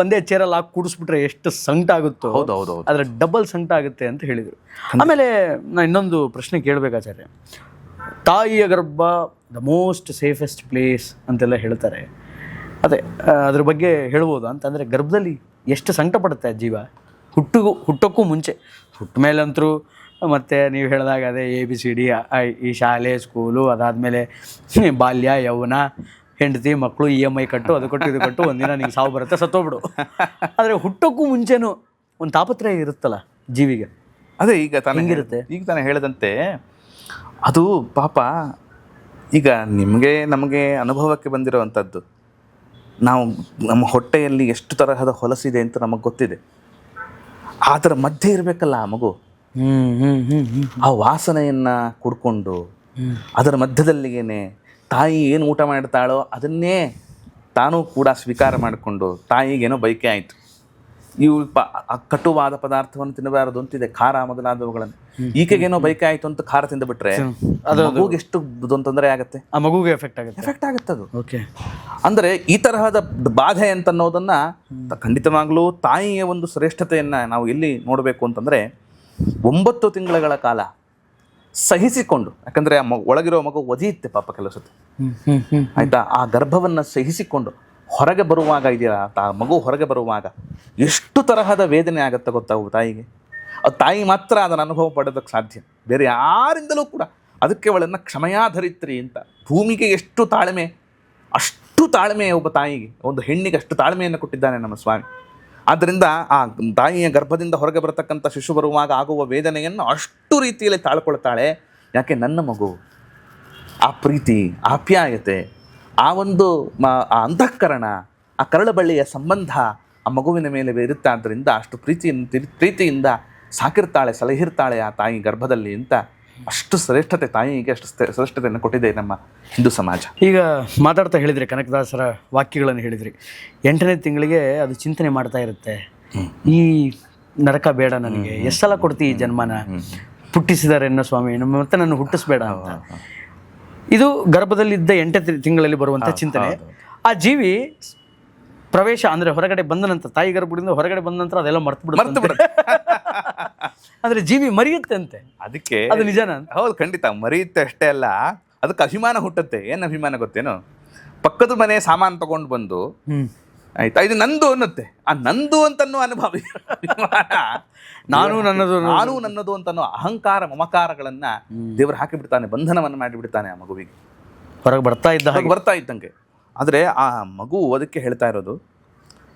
ಒಂದೇ ಚೇರಲ್ಲಿ ಹಾಕಿ ಕೂಡಿಸ್ಬಿಟ್ರೆ ಎಷ್ಟು ಸಂಕಟ ಆಗುತ್ತೋ, ಅದರ ಡಬಲ್ ಸಂಕಟ ಆಗುತ್ತೆ ಅಂತ ಹೇಳಿದರು. ಆಮೇಲೆ ನಾನು ಇನ್ನೊಂದು ಪ್ರಶ್ನೆ ಕೇಳಬೇಕಾಚಾರ್ಯ, ತಾಯಿಯ ಗರ್ಭ ದ ಮೋಸ್ಟ್ ಸೇಫೆಸ್ಟ್ ಪ್ಲೇಸ್ ಅಂತೆಲ್ಲ ಹೇಳ್ತಾರೆ. ಅದೇ ಅದ್ರ ಬಗ್ಗೆ ಹೇಳ್ಬೋದು ಅಂತಂದರೆ, ಗರ್ಭದಲ್ಲಿ ಎಷ್ಟು ಸಂಕಟ ಪಡುತ್ತೆ ಜೀವ ಹುಟ್ಟೋಕ್ಕೂ ಮುಂಚೆ, ಹುಟ್ಟ ಮೇಲಂತರೂ ಮತ್ತು ನೀವು ಹೇಳಿದಾಗ ಅದೇ ABCD ಈ ಶಾಲೆ ಸ್ಕೂಲು, ಅದಾದಮೇಲೆ ಬಾಲ್ಯ ಯೌವನ, ಹೆಂಡತಿ ಮಕ್ಕಳು, EMI ಕಟ್ಟು, ಅದು ಕಟ್ಟು ಇದು ಕಟ್ಟು, ಒಂದಿನ ನಿಂಗೆ ಸಾವು ಬರುತ್ತೆ, ಸತ್ತೋಗ್ಬಿಡು. ಆದರೆ ಹುಟ್ಟೋಕ್ಕೂ ಮುಂಚೆನೂ ಒಂದು ತಾಪತ್ರಯ ಇರುತ್ತಲ್ಲ ಜೀವಿಗೆ. ಅದೇ ಈಗ ತಾನೇ ಹೇಳಿದಂತೆ ಅದು ಪಾಪ ಈಗ ನಮಗೆ ಅನುಭವಕ್ಕೆ ಬಂದಿರೋವಂಥದ್ದು. ನಾವು ನಮ್ಮ ಹೊಟ್ಟೆಯಲ್ಲಿ ಎಷ್ಟು ತರಹದ ಹೊಲಸಿದೆ ಅಂತ ನಮಗೆ ಗೊತ್ತಿದೆ. ಅದರ ಮಧ್ಯೆ ಇರಬೇಕಲ್ಲ ಆ ಮಗು, ಆ ವಾಸನೆಯನ್ನು ಕುಡ್ಕೊಂಡು ಅದರ ಮಧ್ಯದಲ್ಲಿಗೇನೆ ತಾಯಿ ಏನು ಊಟ ಮಾಡ್ತಾಳೋ ಅದನ್ನೇ ತಾನೂ ಕೂಡ ಸ್ವೀಕಾರ ಮಾಡಿಕೊಂಡು, ತಾಯಿಗೇನೋ ಬಯಕೆ ಆಯಿತು, ಇವು ಕಟುವಾದ ಪದಾರ್ಥವನ್ನು ತಿನ್ನಬಾರದು ಅಂತಿದೆ, ಖಾರ ಮೊದಲಾದವುಗಳನ್ನು. ಈಕೆಗೇನೋ ಬಯಕೆ ಆಯಿತು ಅಂತ ಖಾರ ತಿಂದುಬಿಟ್ರೆ ಮಗುಗೆ ಎಷ್ಟು ತೊಂದರೆ ಆಗುತ್ತೆ, ಆ ಮಗುಗೆ ಎಫೆಕ್ಟ್ ಆಗುತ್ತೆ ಅದು. ಓಕೆ, ಅಂದರೆ ಈ ತರಹದ ಬಾಧೆ ಅಂತನ್ನೋದನ್ನ ಖಂಡಿತವಾಗ್ಲೂ ತಾಯಿಯ ಒಂದು ಶ್ರೇಷ್ಠತೆಯನ್ನು ನಾವು ಎಲ್ಲಿ ನೋಡಬೇಕು ಅಂತಂದರೆ, 9 ತಿಂಗಳ ಕಾಲ ಸಹಿಸಿಕೊಂಡು, ಯಾಕಂದರೆ ಒಳಗಿರೋ ಮಗು ಒದಿಯುತ್ತೆ ಪಾಪ ಕೆಲಸತ್ತೆ, ಆಯಿತಾ, ಆ ಗರ್ಭವನ್ನು ಸಹಿಸಿಕೊಂಡು ಹೊರಗೆ ಬರುವಾಗ ಇದೆಯಲ್ಲ, ಮಗು ಹೊರಗೆ ಬರುವಾಗ ಎಷ್ಟು ತರಹದ ವೇದನೆ ಆಗುತ್ತೆ ಗೊತ್ತಾವು ತಾಯಿಗೆ. ಅದು ತಾಯಿ ಮಾತ್ರ ಅದನ್ನು ಅನುಭವ ಪಡೋದಕ್ಕೆ ಸಾಧ್ಯ, ಬೇರೆ ಯಾರಿಂದಲೂ ಕೂಡ. ಅದಕ್ಕೆ ಅವಳನ್ನು ಕ್ಷಮಯಾಧರಿತ್ರಿ ಅಂತ, ಭೂಮಿಗೆ ಎಷ್ಟು ತಾಳ್ಮೆ, ಅಷ್ಟು ತಾಳ್ಮೆ ಒಬ್ಬ ತಾಯಿಗೆ, ಒಂದು ಹೆಣ್ಣಿಗೆ ಅಷ್ಟು ತಾಳ್ಮೆಯನ್ನು ಕೊಟ್ಟಿದ್ದಾನೆ ನಮ್ಮ ಸ್ವಾಮಿ. ಆದ್ದರಿಂದ ಆ ತಾಯಿಯ ಗರ್ಭದಿಂದ ಹೊರಗೆ ಬರತಕ್ಕಂಥ ಶಿಶು ಬರುವಾಗ ಆಗುವ ವೇದನೆಯನ್ನು ಅಷ್ಟು ರೀತಿಯಲ್ಲಿ ತಾಳ್ಕೊಳ್ತಾಳೆ. ಯಾಕೆ, ನನ್ನ ಮಗು, ಆ ಪ್ರೀತಿ ಆಪ್ಯಾಯತೆ, ಆ ಒಂದು ಆ ಅಂತಃಕರಣ, ಆ ಕರಳಬಳ್ಳಿಯ ಸಂಬಂಧ ಆ ಮಗುವಿನ ಮೇಲೆ ಇರುತ್ತೆ. ಆದ್ದರಿಂದ ಅಷ್ಟು ಪ್ರೀತಿಯಿಂದ ಸಾಕಿರ್ತಾಳೆ, ಸಲಹಿರ್ತಾಳೆ ಆ ತಾಯಿ ಗರ್ಭದಲ್ಲಿ ಅಂತ. ಅಷ್ಟು ಶ್ರೇಷ್ಠತೆ ತಾಯಿಗೆ, ಅಷ್ಟು ಶ್ರೇಷ್ಠತೆಯನ್ನು ಕೊಟ್ಟಿದೆ ನಮ್ಮ ಹಿಂದೂ ಸಮಾಜ. ಈಗ ಮಾತಾಡ್ತಾ ಹೇಳಿದ್ರಿ, ಕನಕದಾಸರ ವಾಕ್ಯಗಳನ್ನು ಹೇಳಿದ್ರಿ. 8ನೇ ತಿಂಗಳಿಗೆ ಅದು ಚಿಂತನೆ ಮಾಡ್ತಾ ಇರುತ್ತೆ, ಈ ನರಕ ಬೇಡ ನನಗೆ, ಎಷ್ಟು ಸಲ ಕೊಡ್ತಿ ಈ ಜನ್ಮನ, ಹುಟ್ಟಿಸಿದ್ದಾರೆ ಎನ್ನೋ ಸ್ವಾಮಿ, ಮತ್ತೆ ನನ್ನ ಹುಟ್ಟಿಸ್ಬೇಡ ಅಂತ. ಇದು ಗರ್ಭದಲ್ಲಿದ್ದ 8 ತಿಂಗಳಲ್ಲಿ ಬರುವಂಥ ಚಿಂತನೆ. ಆ ಜೀವಿ ಪ್ರವೇಶ ಅಂದ್ರೆ ಹೊರಗಡೆ ಬಂದ ನಂತರ, ತಾಯಿ ಗರ್ಭದಿಂದ ಹೊರಗಡೆ ಬಂದ ನಂತರ ಅದೆಲ್ಲ ಮರ್ತು ಬಿಡುತ್ತೆ. ಅಂದ್ರೆ ಜೀವಿ ಮರಿಯುತ್ತೆ ಅಂತೆ, ಅದಕ್ಕೆ ಅದು ನಿಜನಾ? ಹೌದು, ಖಂಡಿತ ಮರೆಯುತ್ತೆ. ಅಷ್ಟೇ ಅಲ್ಲ, ಅದಕ್ಕೆ ಅಭಿಮಾನ ಹುಟ್ಟುತ್ತೆ. ಏನು ಅಭಿಮಾನ ಗೊತ್ತೇನು? ಪಕ್ಕದ ಮನೆ ಸಾಮಾನು ತಗೊಂಡು ಬಂದು ಆಯ್ತಾ ಇದು ನಂದು ಅನ್ನುತ್ತೆ. ಆ ನಂದು ಅಂತನೋ ಅನುಭವ, ನಾನು ನನ್ನದು ಅಂತನೋ ಅಹಂಕಾರ ಮಮಕಾರಗಳನ್ನ ದೇವರು ಹಾಕಿಬಿಡ್ತಾನೆ, ಬಂಧನವನ್ನು ಮಾಡಿಬಿಡ್ತಾನೆ ಆ ಮಗುವಿಗೆ. ಹೊರಗೆ ಬರ್ತಾ ಇದ್ದಂಗೆ. ಆದರೆ ಆ ಮಗು ಅದಕ್ಕೆ ಹೇಳ್ತಾ ಇರೋದು,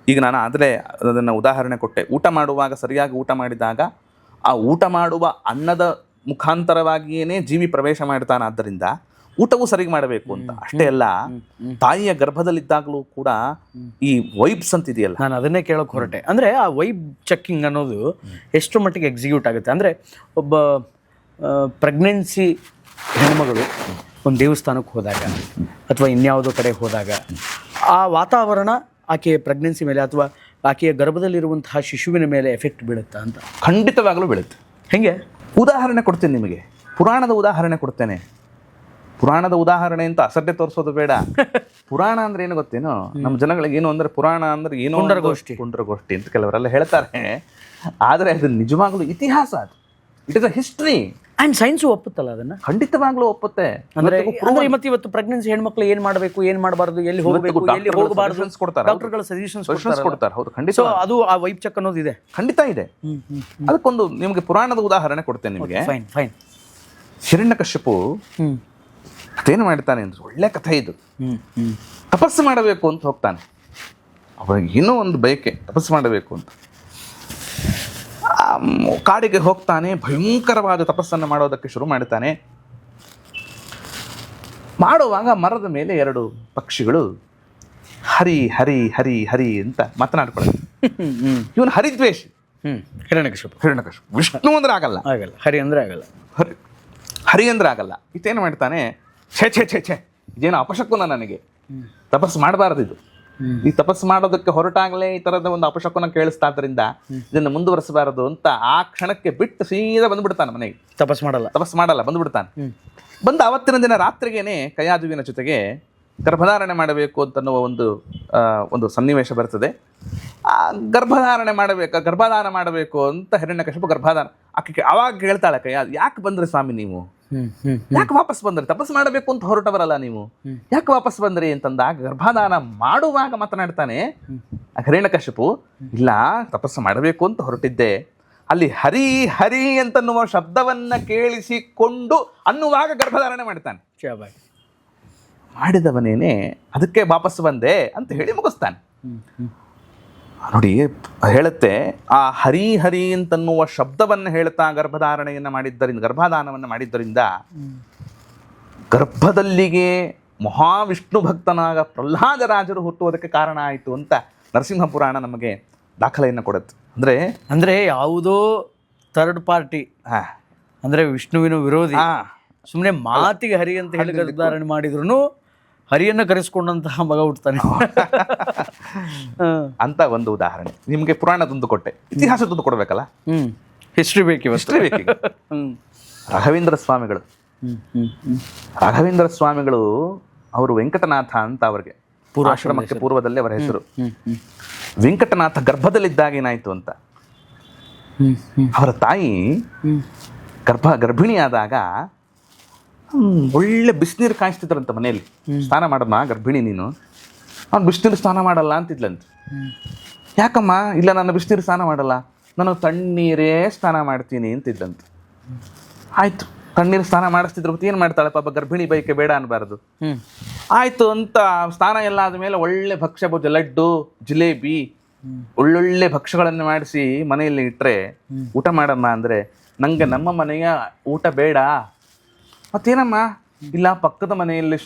ಈಗ ನಾನು ಆದರೆ ಅದನ್ನು ಉದಾಹರಣೆ ಕೊಟ್ಟೆ. ಊಟ ಮಾಡುವಾಗ ಸರಿಯಾಗಿ ಊಟ ಮಾಡಿದಾಗ ಆ ಊಟ ಮಾಡುವ ಅನ್ನದ ಮುಖಾಂತರವಾಗಿಯೇ ಜೀವಿ ಪ್ರವೇಶ ಮಾಡ್ತಾನೆ. ಆದ್ದರಿಂದ ಊಟವೂ ಸರಿಗೆ ಮಾಡಬೇಕು ಅಂತ. ಅಷ್ಟೇ ಅಲ್ಲ, ತಾಯಿಯ ಗರ್ಭದಲ್ಲಿದ್ದಾಗಲೂ ಕೂಡ ಈ ವೈಬ್ಸ್ ಅಂತ ಇದೆಯಲ್ಲ, ನಾನು ಅದನ್ನೇ ಕೇಳೋಕೆ ಹೊರಟೆ. ಅಂದರೆ ಆ ವೈಬ್ ಚೆಕ್ಕಿಂಗ್ ಅನ್ನೋದು ಎಷ್ಟು ಮಟ್ಟಿಗೆ ಎಕ್ಸಿಕ್ಯೂಟ್ ಆಗುತ್ತೆ ಅಂದರೆ, ಒಬ್ಬ ಪ್ರೆಗ್ನೆನ್ಸಿ ಹೆಣ್ಮಗಳು ಒಂದು ದೇವಸ್ಥಾನಕ್ಕೆ ಹೋದಾಗ ಅಥವಾ ಇನ್ಯಾವುದೋ ಕಡೆ ಹೋದಾಗ ಆ ವಾತಾವರಣ ಆಕೆಯ ಪ್ರೆಗ್ನೆನ್ಸಿ ಮೇಲೆ ಅಥವಾ ಆಕೆಯ ಗರ್ಭದಲ್ಲಿರುವಂತಹ ಶಿಶುವಿನ ಮೇಲೆ ಎಫೆಕ್ಟ್ ಬೀಳುತ್ತಾ ಅಂತ? ಖಂಡಿತವಾಗಲೂ ಬೀಳುತ್ತೆ. ಹೆಂಗೆ? ಉದಾಹರಣೆ ಕೊಡ್ತೇನೆ ನಿಮಗೆ, ಪುರಾಣದ ಉದಾಹರಣೆ ಕೊಡ್ತೇನೆ. ಪುರಾಣದ ಉದಾಹರಣೆ ಅಂತ ಅಸಡ್ಡೆ ತೋರಿಸೋದು ಬೇಡ. ಪುರಾಣ ಅಂದ್ರೆ ಏನು ಗೊತ್ತೇನೋ, ನಮ್ಮ ಜನಗಳಿಗೆ ಏನು ಅಂದ್ರೆ ಪುರಾಣ ಅಂದ್ರೆ ಏನೋ ಪುಂಡರಗೋಷ್ಠಿ ಅಂತ ಕೆಲವರೆಲ್ಲ ಹೇಳ್ತಾರೆ. ಆದರೆ ಅದು ನಿಜವಾಗ್ಲೂ ಇತಿಹಾಸ, ಅದು it is a history. And science ಒಪ್ಪುತ್ತಲ್ಲ ಅದನ್ನ? ಖಂಡಿತವಾಗ್ಲೂ ಒಪ್ಪುತ್ತೆ. ಅಂದ್ರೆ ಮತ್ತೆ ಇವತ್ತು ಪ್ರೆಗ್ನೆನ್ಸಿ ಹೆಣ್ಮಕ್ಳು ಏನ್ ಮಾಡಬೇಕು, ಏನ್ ಮಾಡಬಾರ್ದು, ಎಲ್ಲಿ ಹೋಗಬೇಕು, ಎಲ್ಲಿ ಹೋಗಬಾರ್ದು ಡಾಕ್ಟರ್ಗಳ ಸಜೆಷನ್ಸ್ ಕೊಡ್ತಾರೆ. ಹೌದು, ಖಂಡಿತ. ಅದು ಆ ವೈಬ್ ಚೆಕ್ ಅನ್ನೋದು ಇದೆ, ಖಂಡಿತ ಇದೆ. ಅದಕ್ಕೊಂದು ನಿಮಗೆ ಪುರಾಣದ ಉದಾಹರಣೆ ಕೊಡ್ತೇನೆ ನಿಮಗೆ. ಫೈನ್. ಹಿರಣ್ಯಕಶ್ಯಪು ಅದೇನು ಮಾಡ್ತಾನೆ ಅಂದ್ರೆ, ಒಳ್ಳೆ ಕಥೆ ಇದು. ತಪಸ್ಸು ಮಾಡಬೇಕು ಅಂತ ಹೋಗ್ತಾನೆ. ಅವಾಗ ಏನೋ ಒಂದು ಬಯಕೆ, ತಪಸ್ಸು ಮಾಡಬೇಕು ಅಂತ. ಕಾಡಿಗೆ ಹೋಗ್ತಾನೆ, ಭಯಂಕರವಾದ ತಪಸ್ಸನ್ನು ಮಾಡೋದಕ್ಕೆ ಶುರು ಮಾಡ್ತಾನೆ. ಮಾಡುವಾಗ ಮರದ ಮೇಲೆ 2 ಪಕ್ಷಿಗಳು ಹರಿ ಹರಿ ಹರಿ ಹರಿ ಅಂತ ಮಾತನಾಡ್ಕೊಳ್ಳುತ್ತೆ. ಇವನು ಹರಿದ್ವೇಷಿ, ಹಿರಣ್ಯಕಶ್ಯಪು. ವಿಷ್ಣು ಅಂದ್ರೆ ಆಗಲ್ಲ, ಹರಿ ಅಂದ್ರೆ ಆಗಲ್ಲ, ಹರಿ ಅಂದ್ರೆ ಆಗಲ್ಲ. ಇದೇನು ಮಾಡ್ತಾನೆ, ಛೇ ಛೇ ಛೇ ಛೇ ಇದೇನು ಅಪಶಕುನ, ನನಗೆ ತಪಸ್ಸು ಮಾಡಬಾರ್ದು ಇದು. ಈ ತಪಸ್ಸು ಮಾಡೋದಕ್ಕೆ ಹೊರಟಾಗಲೇ ಈ ತರದ ಒಂದು ಅಪಶಕುನ ಕೇಳಿಸ್ತಾದ್ರಿಂದ ಇದನ್ನು ಮುಂದುವರಿಸಬಾರದು ಅಂತ ಆ ಕ್ಷಣಕ್ಕೆ ಬಿಟ್ಟು ಸೀದಾ ಬಂದ್ಬಿಡ್ತಾನೆ ಮನೆಗೆ. ತಪಸ್ಸು ಮಾಡಲ್ಲ, ಬಂದ್ಬಿಡ್ತಾನೆ. ಬಂದ ಅವತ್ತಿನ ದಿನ ರಾತ್ರಿಗೇನೆ ಕಯಾದುವಿನ ಜೊತೆಗೆ ಗರ್ಭಧಾರಣೆ ಮಾಡಬೇಕು ಅಂತನ್ನುವ ಒಂದು ಸನ್ನಿವೇಶ ಬರ್ತದೆ. ಆ ಗರ್ಭಧಾನ ಮಾಡಬೇಕು ಅಂತ ಹಿರಣ್ಯಕಶಿಪು ಗರ್ಭಧಾನ ಆಕೆ ಅವಾಗ ಕೇಳ್ತಾಳೆ, ಕಯಾದು, ಯಾಕೆ ಬಂದ್ರಿ ಸ್ವಾಮಿ ನೀವು? ಯಾಕೆ ವಾಪಸ್ ಬಂದ್ರಿ? ತಪಸ್ಸು ಮಾಡಬೇಕು ಅಂತ ಹೊರಟವರಲ್ಲ ನೀವು, ಯಾಕೆ ವಾಪಸ್ ಬಂದ್ರಿ ಅಂತಂದಾಗ ಗರ್ಭಧಾನ ಮಾಡುವಾಗ ಮಾತನಾಡ್ತಾನೆ ಹಿರಣ್ಯಕಶಿಪು, ಇಲ್ಲ ತಪಸ್ಸು ಮಾಡಬೇಕು ಅಂತ ಹೊರಟಿದ್ದೆ, ಅಲ್ಲಿ ಹರಿ ಹರಿ ಅಂತನ್ನುವ ಶಬ್ದವನ್ನ ಕೇಳಿಸಿಕೊಂಡು ಅನ್ನುವಾಗ ಗರ್ಭಧಾರಣೆ ಮಾಡ್ತಾನೆ. ಮಾಡಿದವನೇನೆ ಅದಕ್ಕೆ ವಾಪಸ್ ಬಂದೆ ಅಂತ ಹೇಳಿ ಮುಗಿಸ್ತಾನೆ. ನೋಡಿ, ಹೇಳುತ್ತೆ, ಆ ಹರಿ ಹರಿ ಅಂತನ್ನುವ ಶಬ್ದವನ್ನು ಹೇಳ್ತಾ ಗರ್ಭಧಾನವನ್ನು ಮಾಡಿದ್ದರಿಂದ ಗರ್ಭದಲ್ಲಿಗೆ ಮಹಾವಿಷ್ಣು ಭಕ್ತನಾಗ ಪ್ರಹ್ಲಾದರಾಜರು ಹುಟ್ಟುವುದಕ್ಕೆ ಕಾರಣ ಆಯಿತು ಅಂತ ನರಸಿಂಹ ಪುರಾಣ ನಮಗೆ ದಾಖಲೆಯನ್ನು ಕೊಡುತ್ತೆ. ಅಂದ್ರೆ ಯಾವುದೋ ಥರ್ಡ್ ಪಾರ್ಟಿ, ಅಂದ್ರೆ ವಿಷ್ಣುವಿನ ವಿರೋಧಿ ಸುಮ್ಮನೆ ಮಾತಿಗೆ ಹರಿ ಅಂತ ಹೇಳಿ ಗರ್ಭಧಾರಣೆ ಮಾಡಿದ್ರು ಹರಿಯನ್ನು ಕರೆಸ್ಕೊಂಡಂತಹ ಮಗ ಹುಟ್ಟುತ್ತಾನೆ ಅಂತ ಒಂದು ಉದಾಹರಣೆ ನಿಮಗೆ ಪುರಾಣದೊಂದು ಕೊಟ್ಟೆ. ಇತಿಹಾಸದೊಂದು ಕೊಡ್ಬೇಕಲ್ಲ, ಹಿಸ್ಟ್ರಿ ಬೇಕು. ರಾಘವೇಂದ್ರ ಸ್ವಾಮಿಗಳು ಅವರು ವೆಂಕಟನಾಥ ಅಂತ, ಅವರಿಗೆ ಆಶ್ರಮಕ್ಕೆ ಪೂರ್ವದಲ್ಲಿ ಅವರ ಹೆಸರು. ವೆಂಕಟನಾಥ ಗರ್ಭದಲ್ಲಿದ್ದಾಗ ಏನಾಯ್ತು ಅಂತ, ಅವರ ತಾಯಿ ಗರ್ಭಿಣಿಯಾದಾಗ ಒಳ್ಳೆ ಬಿಸಿನೀರು ಕಾಯಿಸ್ತಿದ್ರಂತ ಮನೆಯಲ್ಲಿ. ಸ್ನಾನ ಮಾಡಮ್ಮ ಗರ್ಭಿಣಿ ನೀನು, ಅವ್ನು ಬಿಸಿನೀರು ಸ್ನಾನ ಮಾಡಲ್ಲ ಅಂತಿದ್ಲಂತ. ಯಾಕಮ್ಮ? ಇಲ್ಲ, ನಾನು ಬಿಸಿನೀರು ಸ್ನಾನ ಮಾಡಲ್ಲ, ನಾನು ತಣ್ಣೀರೇ ಸ್ನಾನ ಮಾಡ್ತೀನಿ ಅಂತಿದ್ಲಂತ. ಆಯ್ತು, ತಣ್ಣೀರು ಸ್ನಾನ ಮಾಡಿಸ್ತಿದ್ರು, ಮತ್ತೆ ಏನು ಮಾಡ್ತಾಳೆ ಪಾಪ ಗರ್ಭಿಣಿ ಬೈಕೆ ಬೇಡ ಅನ್ಬಾರ್ದು. ಆಯ್ತು ಅಂತ ಸ್ನಾನ ಎಲ್ಲ ಆದಮೇಲೆ ಒಳ್ಳೆ ಭಕ್ಷ್ಯ ಲಡ್ಡು, ಜಿಲೇಬಿ, ಒಳ್ಳೊಳ್ಳೆ ಭಕ್ಷ್ಯಗಳನ್ನು ಮಾಡಿಸಿ ಮನೆಯಲ್ಲಿ ಇಟ್ಟರೆ ಊಟ ಮಾಡಮ್ಮ ಅಂದರೆ, ನಂಗೆ ನಮ್ಮ ಮನೆಯ ಊಟ ಬೇಡ. ಮತ್ತೇನಮ್ಮ? ಇಲ್ಲ, ಪಕ್ಕದ ಮನೆಯಲ್ಲಿ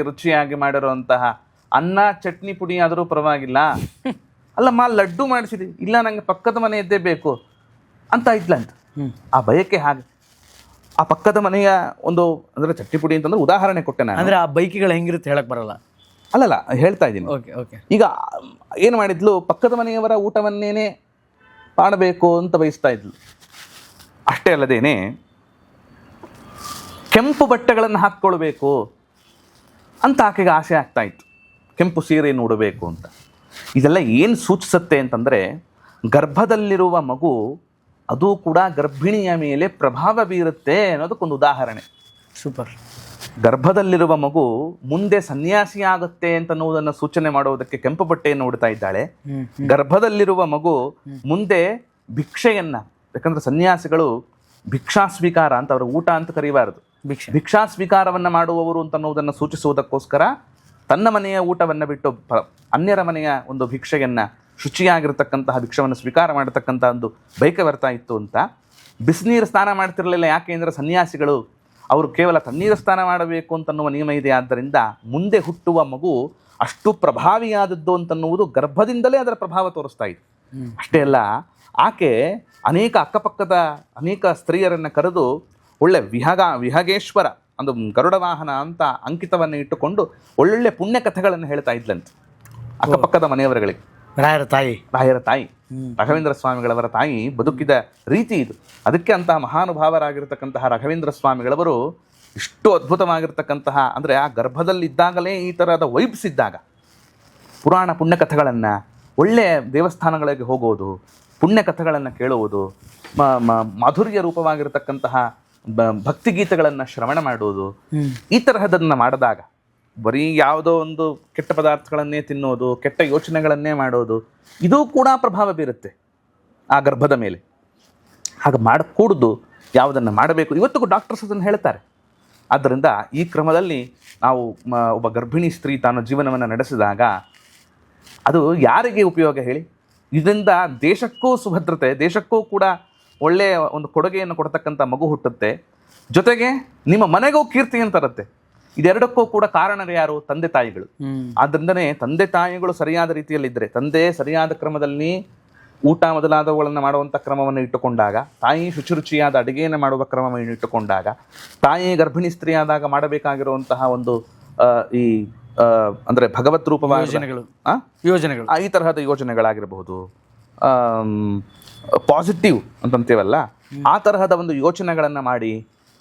ರುಚಿಯಾಗಿ ಮಾಡಿರುವಂತಹ ಅನ್ನ ಚಟ್ನಿ ಪುಡಿ ಆದರೂ ಪರವಾಗಿಲ್ಲ. ಅಲ್ಲಮ್ಮ, ಲಡ್ಡು ಮಾಡಿಸಿದಿ, ಇಲ್ಲ ನಂಗೆ ಪಕ್ಕದ ಮನೆಯದ್ದೇ ಬೇಕು ಅಂತ ಇದ್ಲಂತ. ಆ ಬಯಕೆ ಹಾಗೆ. ಆ ಪಕ್ಕದ ಮನೆಯ ಒಂದು ಅಂದ್ರೆ ಚಟ್ನಿ ಪುಡಿ ಅಂತಂದ್ರೆ ಉದಾಹರಣೆ ಕೊಟ್ಟೆ ನಾನು. ಅಂದ್ರೆ ಆ ಬೈಕಿಗಳು ಹೆಂಗಿರುತ್ತೆ ಹೇಳಕ್ ಬರಲ್ಲ. ಅಲ್ಲಲ್ಲ, ಹೇಳ್ತಾ ಇದ್ದೀನಿ. ಈಗ ಏನು ಮಾಡಿದ್ಲು, ಪಕ್ಕದ ಮನೆಯವರ ಊಟವನ್ನೇನೆ ಮಾಡಬೇಕು ಅಂತ ಬಯಸ್ತಾ ಇದ್ಲು. ಅಷ್ಟೇ ಅಲ್ಲದೇನೆ ಕೆಂಪು ಬಟ್ಟೆಗಳನ್ನು ಹಾಕ್ಕೊಳ್ಬೇಕು ಅಂತ ಆಕೆಗೆ ಆಸೆ ಆಗ್ತಾ ಇತ್ತು, ಕೆಂಪು ಸೀರೆಯನ್ನು ಉಡಬೇಕು ಅಂತ. ಇದೆಲ್ಲ ಏನು ಸೂಚಿಸುತ್ತೆ ಅಂತಂದರೆ, ಗರ್ಭದಲ್ಲಿರುವ ಮಗು ಅದು ಕೂಡ ಗರ್ಭಿಣಿಯ ಮೇಲೆ ಪ್ರಭಾವ ಬೀರುತ್ತೆ ಅನ್ನೋದಕ್ಕೊಂದು ಉದಾಹರಣೆ. ಸೂಪರ್. ಗರ್ಭದಲ್ಲಿರುವ ಮಗು ಮುಂದೆ ಸನ್ಯಾಸಿ ಆಗುತ್ತೆ ಅಂತನ್ನುವುದನ್ನು ಸೂಚನೆ ಮಾಡುವುದಕ್ಕೆ ಕೆಂಪು ಬಟ್ಟೆಯನ್ನು ಉಡ್ತಾ ಇದ್ದಾಳೆ. ಗರ್ಭದಲ್ಲಿರುವ ಮಗು ಮುಂದೆ ಭಿಕ್ಷೆಯನ್ನ, ಯಾಕಂದ್ರೆ ಸನ್ಯಾಸಿಗಳು ಭಿಕ್ಷಾ ಸ್ವೀಕಾರ ಅಂತ, ಅವರು ಊಟ ಅಂತ ಕರೀಬಾರದು, ಭಿಕ್ಷಾ ಸ್ವೀಕಾರವನ್ನ ಮಾಡುವವರು ಅಂತನ್ನುವುದನ್ನು ಸೂಚಿಸುವುದಕ್ಕೋಸ್ಕರ ತನ್ನ ಮನೆಯ ಊಟವನ್ನು ಬಿಟ್ಟು ಅನ್ಯರ ಮನೆಯ ಒಂದು ಭಿಕ್ಷೆಯನ್ನ, ಶುಚಿಯಾಗಿರ್ತಕ್ಕಂತಹ ಭಿಕ್ಷವನ್ನು ಸ್ವೀಕಾರ ಮಾಡತಕ್ಕಂಥ ಒಂದು ಬೈಕೆ ಬರ್ತಾ ಇತ್ತು ಅಂತ. ಬಿಸಿನೀರು ಸ್ನಾನ ಮಾಡ್ತಿರಲಿಲ್ಲ. ಯಾಕೆ ಅಂದರೆ ಸನ್ಯಾಸಿಗಳು ಅವರು ಕೇವಲ ತಣ್ಣೀರು ಸ್ನಾನ ಮಾಡಬೇಕು ಅಂತನ್ನುವ ನಿಯಮ ಇದೆ. ಆದ್ದರಿಂದ ಮುಂದೆ ಹುಟ್ಟುವ ಮಗು ಅಷ್ಟು ಪ್ರಭಾವಿಯಾದದ್ದು ಅಂತನ್ನುವುದು ಗರ್ಭದಿಂದಲೇ ಅದರ ಪ್ರಭಾವ ತೋರಿಸ್ತಾ ಇದೆ. ಅಷ್ಟೇ ಅಲ್ಲ, ಆಕೆ ಅಕ್ಕಪಕ್ಕದ ಅನೇಕ ಸ್ತ್ರೀಯರನ್ನು ಕರೆದು ಒಳ್ಳೆ ವಿಹಗೇಶ್ವರ ಒಂದು ಗರುಡ ವಾಹನ ಅಂತ ಅಂಕಿತವನ್ನು ಇಟ್ಟುಕೊಂಡು ಒಳ್ಳೊಳ್ಳೆ ಪುಣ್ಯ ಕಥೆಗಳನ್ನು ಹೇಳ್ತಾ ಇದ್ಲಂತೆ ಅಕ್ಕಪಕ್ಕದ ಮನೆಯವರುಗಳಿಗೆ. ರಾಯರ ತಾಯಿ ರಾಘವೇಂದ್ರ ಸ್ವಾಮಿಗಳವರ ತಾಯಿ ಬದುಕಿದ ರೀತಿ ಇದು. ಅದಕ್ಕೆ ಅಂತಹ ಮಹಾನುಭಾವರಾಗಿರ್ತಕ್ಕಂತಹ ರಾಘವೇಂದ್ರ ಸ್ವಾಮಿಗಳವರು ಇಷ್ಟು ಅದ್ಭುತವಾಗಿರ್ತಕ್ಕಂತಹ, ಅಂದರೆ ಆ ಗರ್ಭದಲ್ಲಿದ್ದಾಗಲೇ ಈ ಥರದ ವೈಬ್ಸ್ ಇದ್ದಾಗ ಪುರಾಣ ಪುಣ್ಯಕಥೆಗಳನ್ನು, ಒಳ್ಳೆಯ ದೇವಸ್ಥಾನಗಳಿಗೆ ಹೋಗೋದು, ಪುಣ್ಯಕಥೆಗಳನ್ನು ಕೇಳುವುದು, ಮಾಧುರ್ಯ ರೂಪವಾಗಿರ್ತಕ್ಕಂತಹ ಭಕ್ತಿಗೀತೆಗಳನ್ನು ಶ್ರವಣ ಮಾಡುವುದು, ಈ ತರಹದನ್ನು ಮಾಡಿದಾಗ ಬರೀ ಯಾವುದೋ ಒಂದು ಕೆಟ್ಟ ಪದಾರ್ಥಗಳನ್ನೇ ತಿನ್ನೋದು, ಕೆಟ್ಟ ಯೋಚನೆಗಳನ್ನೇ ಮಾಡೋದು, ಇದೂ ಕೂಡ ಪ್ರಭಾವ ಬೀರುತ್ತೆ ಆ ಗರ್ಭದ ಮೇಲೆ. ಹಾಗೆ ಮಾಡಕೂಡ್ದು, ಯಾವುದನ್ನು ಮಾಡಬೇಕು ಇವತ್ತಿಗೂ ಡಾಕ್ಟರ್ಸ್ ಅದನ್ನು ಹೇಳ್ತಾರೆ. ಆದ್ದರಿಂದ ಈ ಕ್ರಮದಲ್ಲಿ ನಾವು ಒಬ್ಬ ಗರ್ಭಿಣಿ ಸ್ತ್ರೀ ತಾನು ಜೀವನವನ್ನು ನಡೆಸಿದಾಗ ಅದು ಯಾರಿಗೆ ಉಪಯೋಗ ಹೇಳಿ? ಇದರಿಂದ ದೇಶಕ್ಕೂ ಸುಭದ್ರತೆ, ದೇಶಕ್ಕೂ ಕೂಡ ಒಳ್ಳೆಯ ಒಂದು ಕೊಡುಗೆಯನ್ನು ಕೊಡ್ತಕ್ಕಂಥ ಮಗು ಹುಟ್ಟುತ್ತೆ, ಜೊತೆಗೆ ನಿಮ್ಮ ಮನೆಗೂ ಕೀರ್ತಿಯನ್ನು ತರುತ್ತೆ. ಇದೆರಡಕ್ಕೂ ಕೂಡ ಕಾರಣರು ಯಾರು? ತಂದೆ ತಾಯಿಗಳು. ಆದ್ದರಿಂದನೇ ತಂದೆ ತಾಯಿಗಳು ಸರಿಯಾದ ರೀತಿಯಲ್ಲಿದ್ದರೆ, ತಂದೆ ಸರಿಯಾದ ಕ್ರಮದಲ್ಲಿ ಊಟ ಮೊದಲಾದವುಗಳನ್ನು ಮಾಡುವಂಥ ಕ್ರಮವನ್ನು ಇಟ್ಟುಕೊಂಡಾಗ, ತಾಯಿ ಶುಚಿರುಚಿಯಾದ ಅಡುಗೆಯನ್ನು ಮಾಡುವ ಕ್ರಮವನ್ನು ಇಟ್ಟುಕೊಂಡಾಗ, ತಾಯಿ ಗರ್ಭಿಣಿ ಸ್ತ್ರೀಯಾದಾಗ ಮಾಡಬೇಕಾಗಿರುವಂತಹ ಒಂದು ಈ ಅಂದರೆ ಭಗವತ್ ರೂಪವಾದ ಯೋಜನೆಗಳು, ಈ ತರಹದ ಯೋಜನೆಗಳಾಗಿರಬಹುದು, ಪಾಸಿಟಿವ್ ಅಂತಂತೇವಲ್ಲ, ಆ ತರಹದ ಒಂದು ಯೋಚನೆಗಳನ್ನು ಮಾಡಿ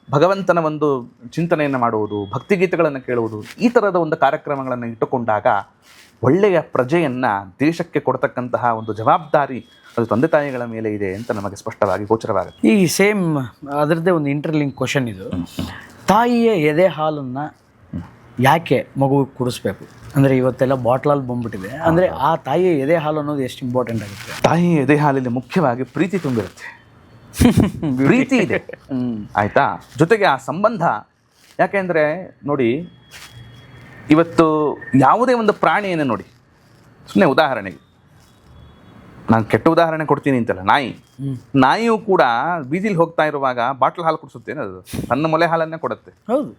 ಭಗವಂತನ ಒಂದು ಚಿಂತನೆಯನ್ನು ಮಾಡುವುದು, ಭಕ್ತಿಗೀತೆಗಳನ್ನು ಕೇಳುವುದು, ಈ ಥರದ ಒಂದು ಕಾರ್ಯಕ್ರಮಗಳನ್ನು ಇಟ್ಟುಕೊಂಡಾಗ ಒಳ್ಳೆಯ ಪ್ರಜೆಯನ್ನು ದೇಶಕ್ಕೆ ಕೊಡ್ತಕ್ಕಂತಹ ಒಂದು ಜವಾಬ್ದಾರಿ ಅದು ತಂದೆ ತಾಯಿಗಳ ಮೇಲೆ ಇದೆ ಅಂತ ನಮಗೆ ಸ್ಪಷ್ಟವಾಗಿ ಗೋಚರವಾಗುತ್ತೆ. ಈ ಸೇಮ್ ಅದರದ್ದೇ ಒಂದು ಇಂಟರ್ಲಿಂಕ್ ಕ್ವಶನ್ ಇದು. ತಾಯಿಯ ಎದೆ ಹಾಲನ್ನು ಯಾಕೆ ಮಗುವಿಗೆ ಕುಡಿಸ್ಬೇಕು? ಅಂದರೆ ಇವತ್ತೆಲ್ಲ ಬಾಟ್ಲಲ್ಲಿ ಬಂದ್ಬಿಟ್ಟಿದೆ. ಅಂದರೆ ಆ ತಾಯಿಯ ಎದೆ ಹಾಲು ಅನ್ನೋದು ಎಷ್ಟು ಇಂಪಾರ್ಟೆಂಟ್ ಆಗುತ್ತೆ? ತಾಯಿ ಎದೆ ಹಾಲಲ್ಲಿ ಮುಖ್ಯವಾಗಿ ಪ್ರೀತಿ ತುಂಬಿರುತ್ತೆ, ಪ್ರೀತಿ ಇದೆ, ಆಯ್ತಾ? ಜೊತೆಗೆ ಆ ಸಂಬಂಧ. ಯಾಕೆಂದರೆ ನೋಡಿ, ಇವತ್ತು ಯಾವುದೇ ಒಂದು ಪ್ರಾಣಿಯನ್ನು ನೋಡಿ, ಸುಮ್ಮನೆ ಉದಾಹರಣೆಗೆ ನಾನು ಕೆಟ್ಟ ಉದಾಹರಣೆ ಕೊಡ್ತೀನಿ ಅಂತಲ್ಲ, ನಾಯಿಯೂ ಕೂಡ ಬೀದಿಲಿ ಹೋಗ್ತಾ ಇರುವಾಗ ಬಾಟ್ಲ್ ಹಾಲು ಕುಡಿಸುತ್ತೇನೆ, ಅದು ತನ್ನ ಮೊಲೆ ಹಾಲನ್ನೇ ಕೊಡುತ್ತೆ. ಹೌದು.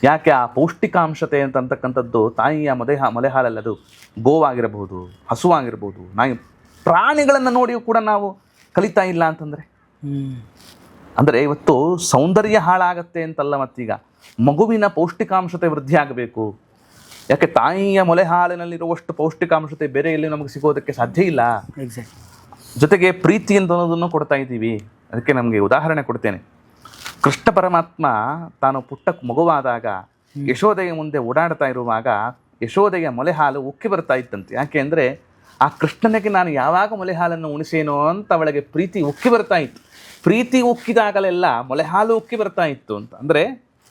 ಯಾಕೆ? ಆ ಪೌಷ್ಟಿಕಾಂಶತೆ ಅಂತಕ್ಕಂಥದ್ದು ತಾಯಿಯ ಮೊಲೆ ಹಾಲಲ್ಲಿ, ಅದು ಗೋವಾಗಿರಬಹುದು, ಹಸುವಾಗಿರ್ಬೋದು, ನಾಯಿ, ಪ್ರಾಣಿಗಳನ್ನು ನೋಡಿಯೂ ಕೂಡ ನಾವು ಕಲಿತಾ ಇಲ್ಲ ಅಂತಂದರೆ, ಅಂದರೆ ಇವತ್ತು ಸೌಂದರ್ಯ ಹಾಳಾಗತ್ತೆ ಅಂತಲ್ಲ, ಮತ್ತೀಗ ಮಗುವಿನ ಪೌಷ್ಟಿಕಾಂಶತೆ ವೃದ್ಧಿ ಆಗಬೇಕು. ಯಾಕೆ? ತಾಯಿಯ ಮೊಲೆ ಹಾಲಿನಲ್ಲಿರುವಷ್ಟು ಪೌಷ್ಟಿಕಾಂಶತೆ ಬೇರೆ ಎಲ್ಲಿ ನಮಗೆ ಸಿಗೋದಕ್ಕೆ ಸಾಧ್ಯ ಇಲ್ಲ. ಜೊತೆಗೆ ಪ್ರೀತಿ ಅಂತ ಅನ್ನೋದನ್ನು ಕೊಡ್ತಾ ಇದ್ದೀವಿ. ಅದಕ್ಕೆ ನಮಗೆ ಉದಾಹರಣೆ ಕೊಡ್ತೇನೆ. ಕೃಷ್ಣ ಪರಮಾತ್ಮ ತಾನು ಪುಟ್ಟ ಮಗುವಾದಾಗ ಯಶೋದೆಯ ಮುಂದೆ ಓಡಾಡ್ತಾ ಇರುವಾಗ ಯಶೋದೆಯ ಮೊಲೆ ಹಾಲು ಉಕ್ಕಿ ಬರ್ತಾ ಇತ್ತಂತೆ. ಯಾಕೆ ಅಂದರೆ ಆ ಕೃಷ್ಣನಿಗೆ ನಾನು ಯಾವಾಗ ಮೊಲೆ ಹಾಲನ್ನು ಉಣಿಸೇನೋ ಅಂತ ಅವಳಿಗೆ ಪ್ರೀತಿ ಉಕ್ಕಿ ಬರ್ತಾ ಇತ್ತು. ಪ್ರೀತಿ ಉಕ್ಕಿದಾಗಲೆಲ್ಲ ಮೊಲೆ ಹಾಲು ಉಕ್ಕಿ ಬರ್ತಾ ಇತ್ತು ಅಂತ. ಅಂದರೆ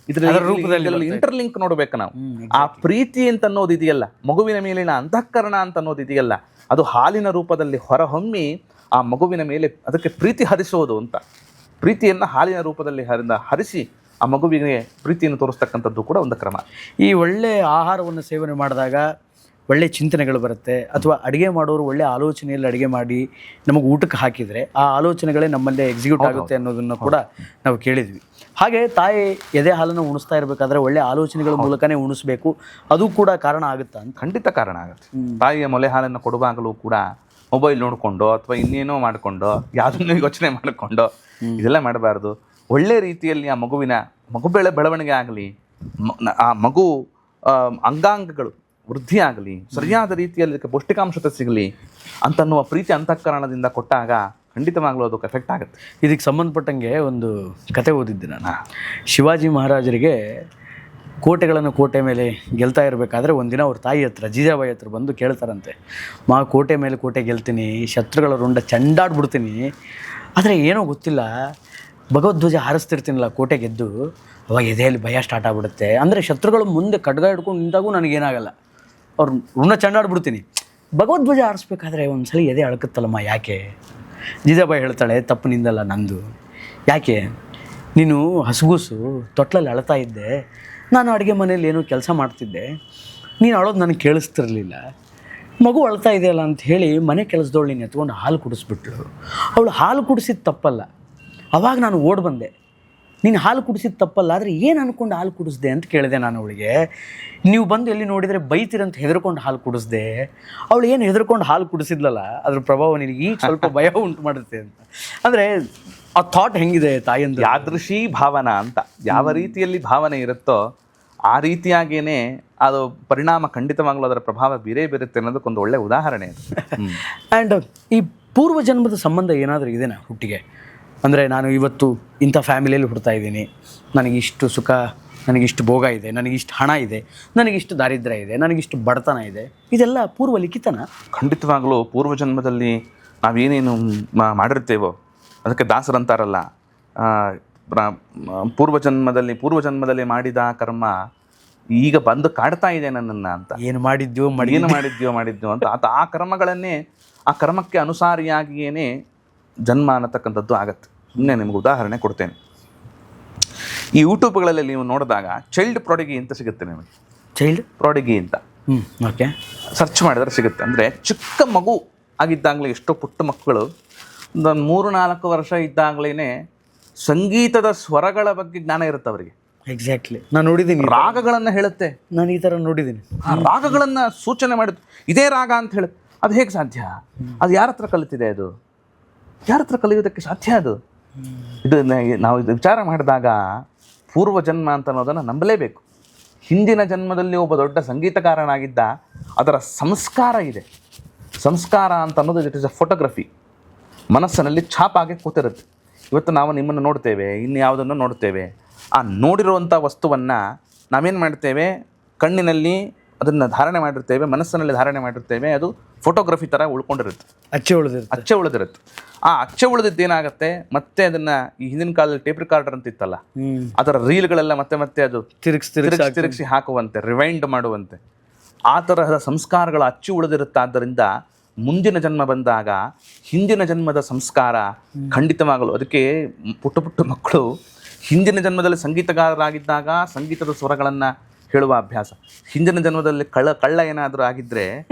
ಇದರಲ್ಲಿ ಇಂಟರ್ಲಿಂಕ್ ನೋಡ್ಬೇಕು ನಾವು. ಆ ಪ್ರೀತಿ ಅಂತ ಅನ್ನೋದು ಇದೆಯಲ್ಲ, ಮಗುವಿನ ಮೇಲಿನ ಅಂತಃಕರಣ ಅಂತ ಅನ್ನೋದು ಇದೆಯಲ್ಲ, ಅದು ಹಾಲಿನ ರೂಪದಲ್ಲಿ ಹೊರಹೊಮ್ಮಿ ಆ ಮಗುವಿನ ಮೇಲೆ ಅದಕ್ಕೆ ಪ್ರೀತಿ ಹರಿಸೋದು ಅಂತ. ಪ್ರೀತಿಯನ್ನು ಹಾಲಿನ ರೂಪದಲ್ಲಿ ಹರಿಸಿ ಆ ಮಗುವಿಗೆ ಪ್ರೀತಿಯನ್ನು ತೋರಿಸ್ತಕ್ಕಂಥದ್ದು ಕೂಡ ಒಂದು ಕ್ರಮ. ಈ ಒಳ್ಳೆಯ ಆಹಾರವನ್ನು ಸೇವನೆ ಮಾಡಿದಾಗ ಒಳ್ಳೆ ಚಿಂತನೆಗಳು ಬರುತ್ತೆ. ಅಥವಾ ಅಡುಗೆ ಮಾಡೋರು ಒಳ್ಳೆ ಆಲೋಚನೆಯಲ್ಲಿ ಅಡುಗೆ ಮಾಡಿ ನಮಗೆ ಊಟಕ್ಕೆ ಹಾಕಿದರೆ ಆ ಆಲೋಚನೆಗಳೇ ನಮ್ಮಲ್ಲೇ ಎಕ್ಸಿಕ್ಯೂಟ್ ಆಗುತ್ತೆ ಅನ್ನೋದನ್ನು ಕೂಡ ನಾವು ಕೇಳಿದ್ವಿ. ಹಾಗೆ ತಾಯಿ ಎದೆ ಹಾಲನ್ನು ಉಣಿಸ್ತಾ ಇರಬೇಕಾದ್ರೆ ಒಳ್ಳೆ ಆಲೋಚನೆಗಳ ಮೂಲಕನೇ ಉಣಿಸ್ಬೇಕು, ಅದು ಕೂಡ ಕಾರಣ ಆಗುತ್ತಾ ಅಂತ? ಖಂಡಿತ ಕಾರಣ ಆಗುತ್ತೆ. ತಾಯಿಯ ಮೊಲೆ ಹಾಲನ್ನು ಕೊಡುವಾಗಲೂ ಕೂಡ ಮೊಬೈಲ್ ನೋಡಿಕೊಂಡು ಅಥವಾ ಇನ್ನೇನೋ ಮಾಡಿಕೊಂಡು ಯಾವುದನ್ನು ಯೋಚನೆ ಮಾಡಿಕೊಂಡು ಇದೆಲ್ಲ ಮಾಡಬಾರ್ದು. ಒಳ್ಳೆ ರೀತಿಯಲ್ಲಿ ಆ ಮಗು ಬೆಳವಣಿಗೆ ಆಗಲಿ, ಆ ಮಗು ಅಂಗಾಂಗಗಳು ವೃದ್ಧಿ ಆಗಲಿ, ಸರಿಯಾದ ರೀತಿಯಲ್ಲಿ ಪೌಷ್ಟಿಕಾಂಶತೆ ಸಿಗಲಿ ಅಂತನ್ನುವ ಪ್ರೀತಿ ಅಂತಃಕರಣದಿಂದ ಕೊಟ್ಟಾಗ ಖಂಡಿತವಾಗ್ಲೂ ಅದಕ್ಕೆ ಎಫೆಕ್ಟ್ ಆಗುತ್ತೆ. ಇದಕ್ಕೆ ಸಂಬಂಧಪಟ್ಟಂಗೆ ಒಂದು ಕತೆ ಓದಿದ್ದೆ ನಾನು. ಶಿವಾಜಿ ಮಹಾರಾಜರಿಗೆ ಕೋಟೆ ಮೇಲೆ ಗೆಲ್ತಾ ಇರಬೇಕಾದ್ರೆ ಒಂದಿನ ಅವ್ರ ತಾಯಿ ಹತ್ರ ಜೀಜಾಬಾಯಿ ಹತ್ರ ಬಂದು ಕೇಳ್ತಾರಂತೆ, ಕೋಟೆ ಮೇಲೆ ಕೋಟೆ ಗೆಲ್ತೀನಿ, ಶತ್ರುಗಳ ರುಂಡ ಚಂಡಾಡ್ಬಿಡ್ತೀನಿ, ಆದರೆ ಏನೋ ಗೊತ್ತಿಲ್ಲ ಭಗವದ್ಧ್ವಜ ಹಾರಿಸ್ತಿರ್ತೀನಲ್ಲ ಕೋಟೆ ಗೆದ್ದು, ಅವಾಗ ಎದೆಯಲ್ಲಿ ಭಯ ಸ್ಟಾರ್ಟ್ ಆಗ್ಬಿಡುತ್ತೆ. ಅಂದರೆ ಶತ್ರುಗಳು ಮುಂದೆ ಖಡ್ಗ ಹಿಡ್ಕೊಂಡು ನಿಂತಾಗೂ ನನಗೇನಾಗಲ್ಲ, ಅವ್ರು ರುಂಡ ಚಂಡಾಡ್ಬಿಡ್ತೀನಿ. ಭಗವದ್ಧ್ವಜ ಹಾರಿಸ್ಬೇಕಾದ್ರೆ ಒಂದು ಸಲ ಎದೆ ಅಳಕತ್ತಲ್ಲಮ್ಮ, ಯಾಕೆ? ಜೀಜಾಬಾಯಿ ಹೇಳ್ತಾಳೆ, ತಪ್ಪು ನಿಂದಲ್ಲ ನಂದು. ಯಾಕೆ? ನೀನು ಹಸುಗೂಸು ತೊಟ್ಲಲ್ಲಿ ಅಳ್ತಾ ಇದ್ದೆ, ನಾನು ಅಡುಗೆ ಮನೇಲಿ ಏನೋ ಕೆಲಸ ಮಾಡ್ತಿದ್ದೆ, ನೀನು ಅಳೋದು ನನಗೆ ಕೇಳಿಸ್ತಿರ್ಲಿಲ್ಲ, ಮಗು ಅಳ್ತಾ ಇದೆಯಲ್ಲ ಅಂತ ಹೇಳಿ ಮನೆ ಕೆಲಸದವಳು ನೀನು ಎತ್ಕೊಂಡು ಹಾಲು ಕುಡಿಸ್ಬಿಟ್ಳು. ಅವಳು ಹಾಲು ಕುಡಿಸಿದ ತಪ್ಪಲ್ಲ, ಅವಾಗ ನಾನು ಓಡ್ ಬಂದೆ. ನೀನು ಹಾಲು ಕುಡಿಸಿದ ತಪ್ಪಲ್ಲ, ಆದರೆ ಏನು ಅಂದ್ಕೊಂಡು ಹಾಲು ಕುಡಿಸ್ದೆ ಅಂತ ಕೇಳಿದೆ ನಾನು ಅವಳಿಗೆ. ನೀವು ಬಂದು ಎಲ್ಲಿ ನೋಡಿದರೆ ಬೈತೀರಂತ ಹೆದರ್ಕೊಂಡು ಹಾಲು ಕುಡಿಸ್ದೆ. ಅವಳು ಏನು ಹೆದರ್ಕೊಂಡು ಹಾಲು ಕುಡಿಸಿದ್ಲಲ್ಲ, ಅದ್ರ ಪ್ರಭಾವ ನಿನಗೆ ಈಗ ಸ್ವಲ್ಪ ಭಯ ಉಂಟು ಮಾಡುತ್ತೆ ಅಂತ. ಅಂದರೆ ಆ ಥಾಟ್ ಹೆಂಗಿದೆ ತಾಯಿಯಂದು? ಯಾದೃಶಿ ಭಾವನಾ ಅಂತ, ಯಾವ ರೀತಿಯಲ್ಲಿ ಭಾವನೆ ಇರುತ್ತೋ ಆ ರೀತಿಯಾಗೇನೆ ಅದು ಪರಿಣಾಮ ಖಂಡಿತವಾಗ್ಲೂ ಅದರ ಪ್ರಭಾವ ಬೇರೆ ಬರುತ್ತೆ ಅನ್ನೋದಕ್ಕೊಂದು ಒಳ್ಳೆ ಉದಾಹರಣೆ ಅದು. ಆ್ಯಂಡ್ ಈ ಪೂರ್ವ ಜನ್ಮದ ಸಂಬಂಧ ಏನಾದರೂ ಇದೆನಾ ಹುಟ್ಟಿಗೆ? ಅಂದರೆ ನಾನು ಇವತ್ತು ಇಂಥ ಫ್ಯಾಮಿಲಿಯಲ್ಲಿ ಹುಡ್ತಾ ಇದ್ದೀನಿ, ನನಗಿಷ್ಟು ಸುಖ, ನನಗಿಷ್ಟು ಭೋಗ ಇದೆ, ನನಗಿಷ್ಟು ಹಣ ಇದೆ, ನನಗಿಷ್ಟು ದಾರಿದ್ರ್ಯ ಇದೆ, ನನಗಿಷ್ಟು ಬಡತನ ಇದೆ, ಇದೆಲ್ಲ ಪೂರ್ವ ಲಿಖಿತನ? ಖಂಡಿತವಾಗ್ಲೂ ಪೂರ್ವಜನ್ಮದಲ್ಲಿ ನಾವೇನೇನು ಮಾಡಿರ್ತೇವೋ ಅದಕ್ಕೆ ದಾಸರಂತಾರಲ್ಲ, ಪೂರ್ವಜನ್ಮದಲ್ಲಿ ಮಾಡಿದ ಕರ್ಮ ಈಗ ಬಂದು ಕಾಡ್ತಾ ಇದೆ ನನ್ನನ್ನು ಅಂತ. ಏನು ಮಾಡಿದ್ಯೋ ಅಂತ ಆ ಕರ್ಮಗಳನ್ನೇ, ಆ ಕರ್ಮಕ್ಕೆ ಅನುಸಾರಿಯಾಗಿಯೇ ಜನ್ಮ ಅನ್ನತಕ್ಕಂಥದ್ದು ಆಗತ್ತೆ. ಇನ್ನೇ ನಿಮ್ಗೆ ಉದಾಹರಣೆ ಕೊಡ್ತೇನೆ. ಈ ಯೂಟ್ಯೂಬ್ಗಳಲ್ಲಿ ನೀವು ನೋಡಿದಾಗ ಚೈಲ್ಡ್ ಪ್ರಾಡಿಗಿ ಅಂತ ಸಿಗುತ್ತೆ ನಿಮಗೆ. ಚೈಲ್ಡ್ ಪ್ರಾಡಿಗಿ ಅಂತ ಓಕೆ ಸರ್ಚ್ ಮಾಡಿದ್ರೆ ಸಿಗುತ್ತೆ. ಅಂದರೆ ಚಿಕ್ಕ ಮಗು ಆಗಿದ್ದಾಗಲೇ ಎಷ್ಟೋ ಪುಟ್ಟ ಮಕ್ಕಳು ಒಂದು 3-4 ವರ್ಷ ಇದ್ದಾಗಲೇ ಸಂಗೀತದ ಸ್ವರಗಳ ಬಗ್ಗೆ ಜ್ಞಾನ ಇರುತ್ತೆ ಅವರಿಗೆ. ಎಕ್ಸಾಕ್ಟ್ಲಿ, ನಾನು ನೋಡಿದ್ದೀನಿ. ರಾಗಗಳನ್ನು ಹೇಳುತ್ತೆ. ನಾನು ಈ ಥರ ನೋಡಿದ್ದೀನಿ. ಆ ರಾಗಗಳನ್ನು ಸೂಚನೆ ಮಾಡುತ್ತೆ, ಇದೇ ರಾಗ ಅಂತ ಹೇಳುತ್ತೆ. ಅದು ಹೇಗೆ ಸಾಧ್ಯ? ಅದು ಯಾರ ಹತ್ರ ಕಲಿತಿದೆ? ಅದು ಯಾರ ಹತ್ರ ಕಲಿಯೋದಕ್ಕೆ ಸಾಧ್ಯ? ಅದು ಇದು ನಾವು ಇದು ವಿಚಾರ ಮಾಡಿದಾಗ ಪೂರ್ವ ಜನ್ಮ ಅಂತ ಅನ್ನೋದನ್ನು ನಂಬಲೇಬೇಕು. ಹಿಂದಿನ ಜನ್ಮದಲ್ಲಿ ಒಬ್ಬ ದೊಡ್ಡ ಸಂಗೀತಗಾರನಾಗಿದ್ದ, ಅದರ ಸಂಸ್ಕಾರ ಇದೆ. ಸಂಸ್ಕಾರ ಅಂತ ಅನ್ನೋದು ಇಟ್ ಇಸ್ ಅ ಫೋಟೋಗ್ರಫಿ, ಮನಸ್ಸಿನಲ್ಲಿ ಛಾಪಾಗಿ ಕೂತಿರುತ್ತೆ. ಇವತ್ತು ನಾವು ನಿಮ್ಮನ್ನು ನೋಡ್ತೇವೆ, ಇನ್ನು ಯಾವುದನ್ನು ನೋಡ್ತೇವೆ, ಆ ನೋಡಿರುವಂಥ ವಸ್ತುವನ್ನು ನಾವೇನು ಮಾಡ್ತೇವೆ, ಕಣ್ಣಿನಲ್ಲಿ ಅದನ್ನು ಧಾರಣೆ ಮಾಡಿರ್ತೇವೆ, ಮನಸ್ಸಿನಲ್ಲಿ ಧಾರಣೆ ಮಾಡಿರ್ತೇವೆ. ಅದು ಫೋಟೋಗ್ರಫಿ ಥರ ಉಳ್ಕೊಂಡಿರುತ್ತೆ, ಅಚ್ಚೆ ಉಳಿದಿರುತ್ತೆ. ಆ ಅಚ್ಚೆ ಉಳಿದಿದ್ದೇನಾಗುತ್ತೆ, ಮತ್ತೆ ಅದನ್ನು ಈ ಹಿಂದಿನ ಕಾಲದಲ್ಲಿ ಟೇಪ್ ರಿಕಾರ್ಡರ್ ಅಂತ ಇತ್ತಲ್ಲ, ಅದರ ರೀಲ್ಗಳೆಲ್ಲ ಮತ್ತೆ ಅದು ತಿರುಗಿಸಿ ಹಾಕುವಂತೆ, ರಿವೈಂಡ್ ಮಾಡುವಂತೆ, ಆ ತರಹದ ಸಂಸ್ಕಾರಗಳು ಅಚ್ಚು ಉಳಿದಿರುತ್ತಾದ್ದರಿಂದ ಮುಂದಿನ ಜನ್ಮ ಬಂದಾಗ ಹಿಂದಿನ ಜನ್ಮದ ಸಂಸ್ಕಾರ ಖಂಡಿತವಾಗಲು. ಅದಕ್ಕೆ ಪುಟ್ಟ ಮಕ್ಕಳು ಹಿಂದಿನ ಜನ್ಮದಲ್ಲಿ ಸಂಗೀತಗಾರರಾಗಿದ್ದಾಗ ಸಂಗೀತದ ಸ್ವರಗಳನ್ನು ಹೇಳುವ ಅಭ್ಯಾಸ. ಹಿಂದಿನ ಜನ್ಮದಲ್ಲಿ ಕಳ್ಳ ಏನಾದರೂ ಆಗಿದ್ರೆ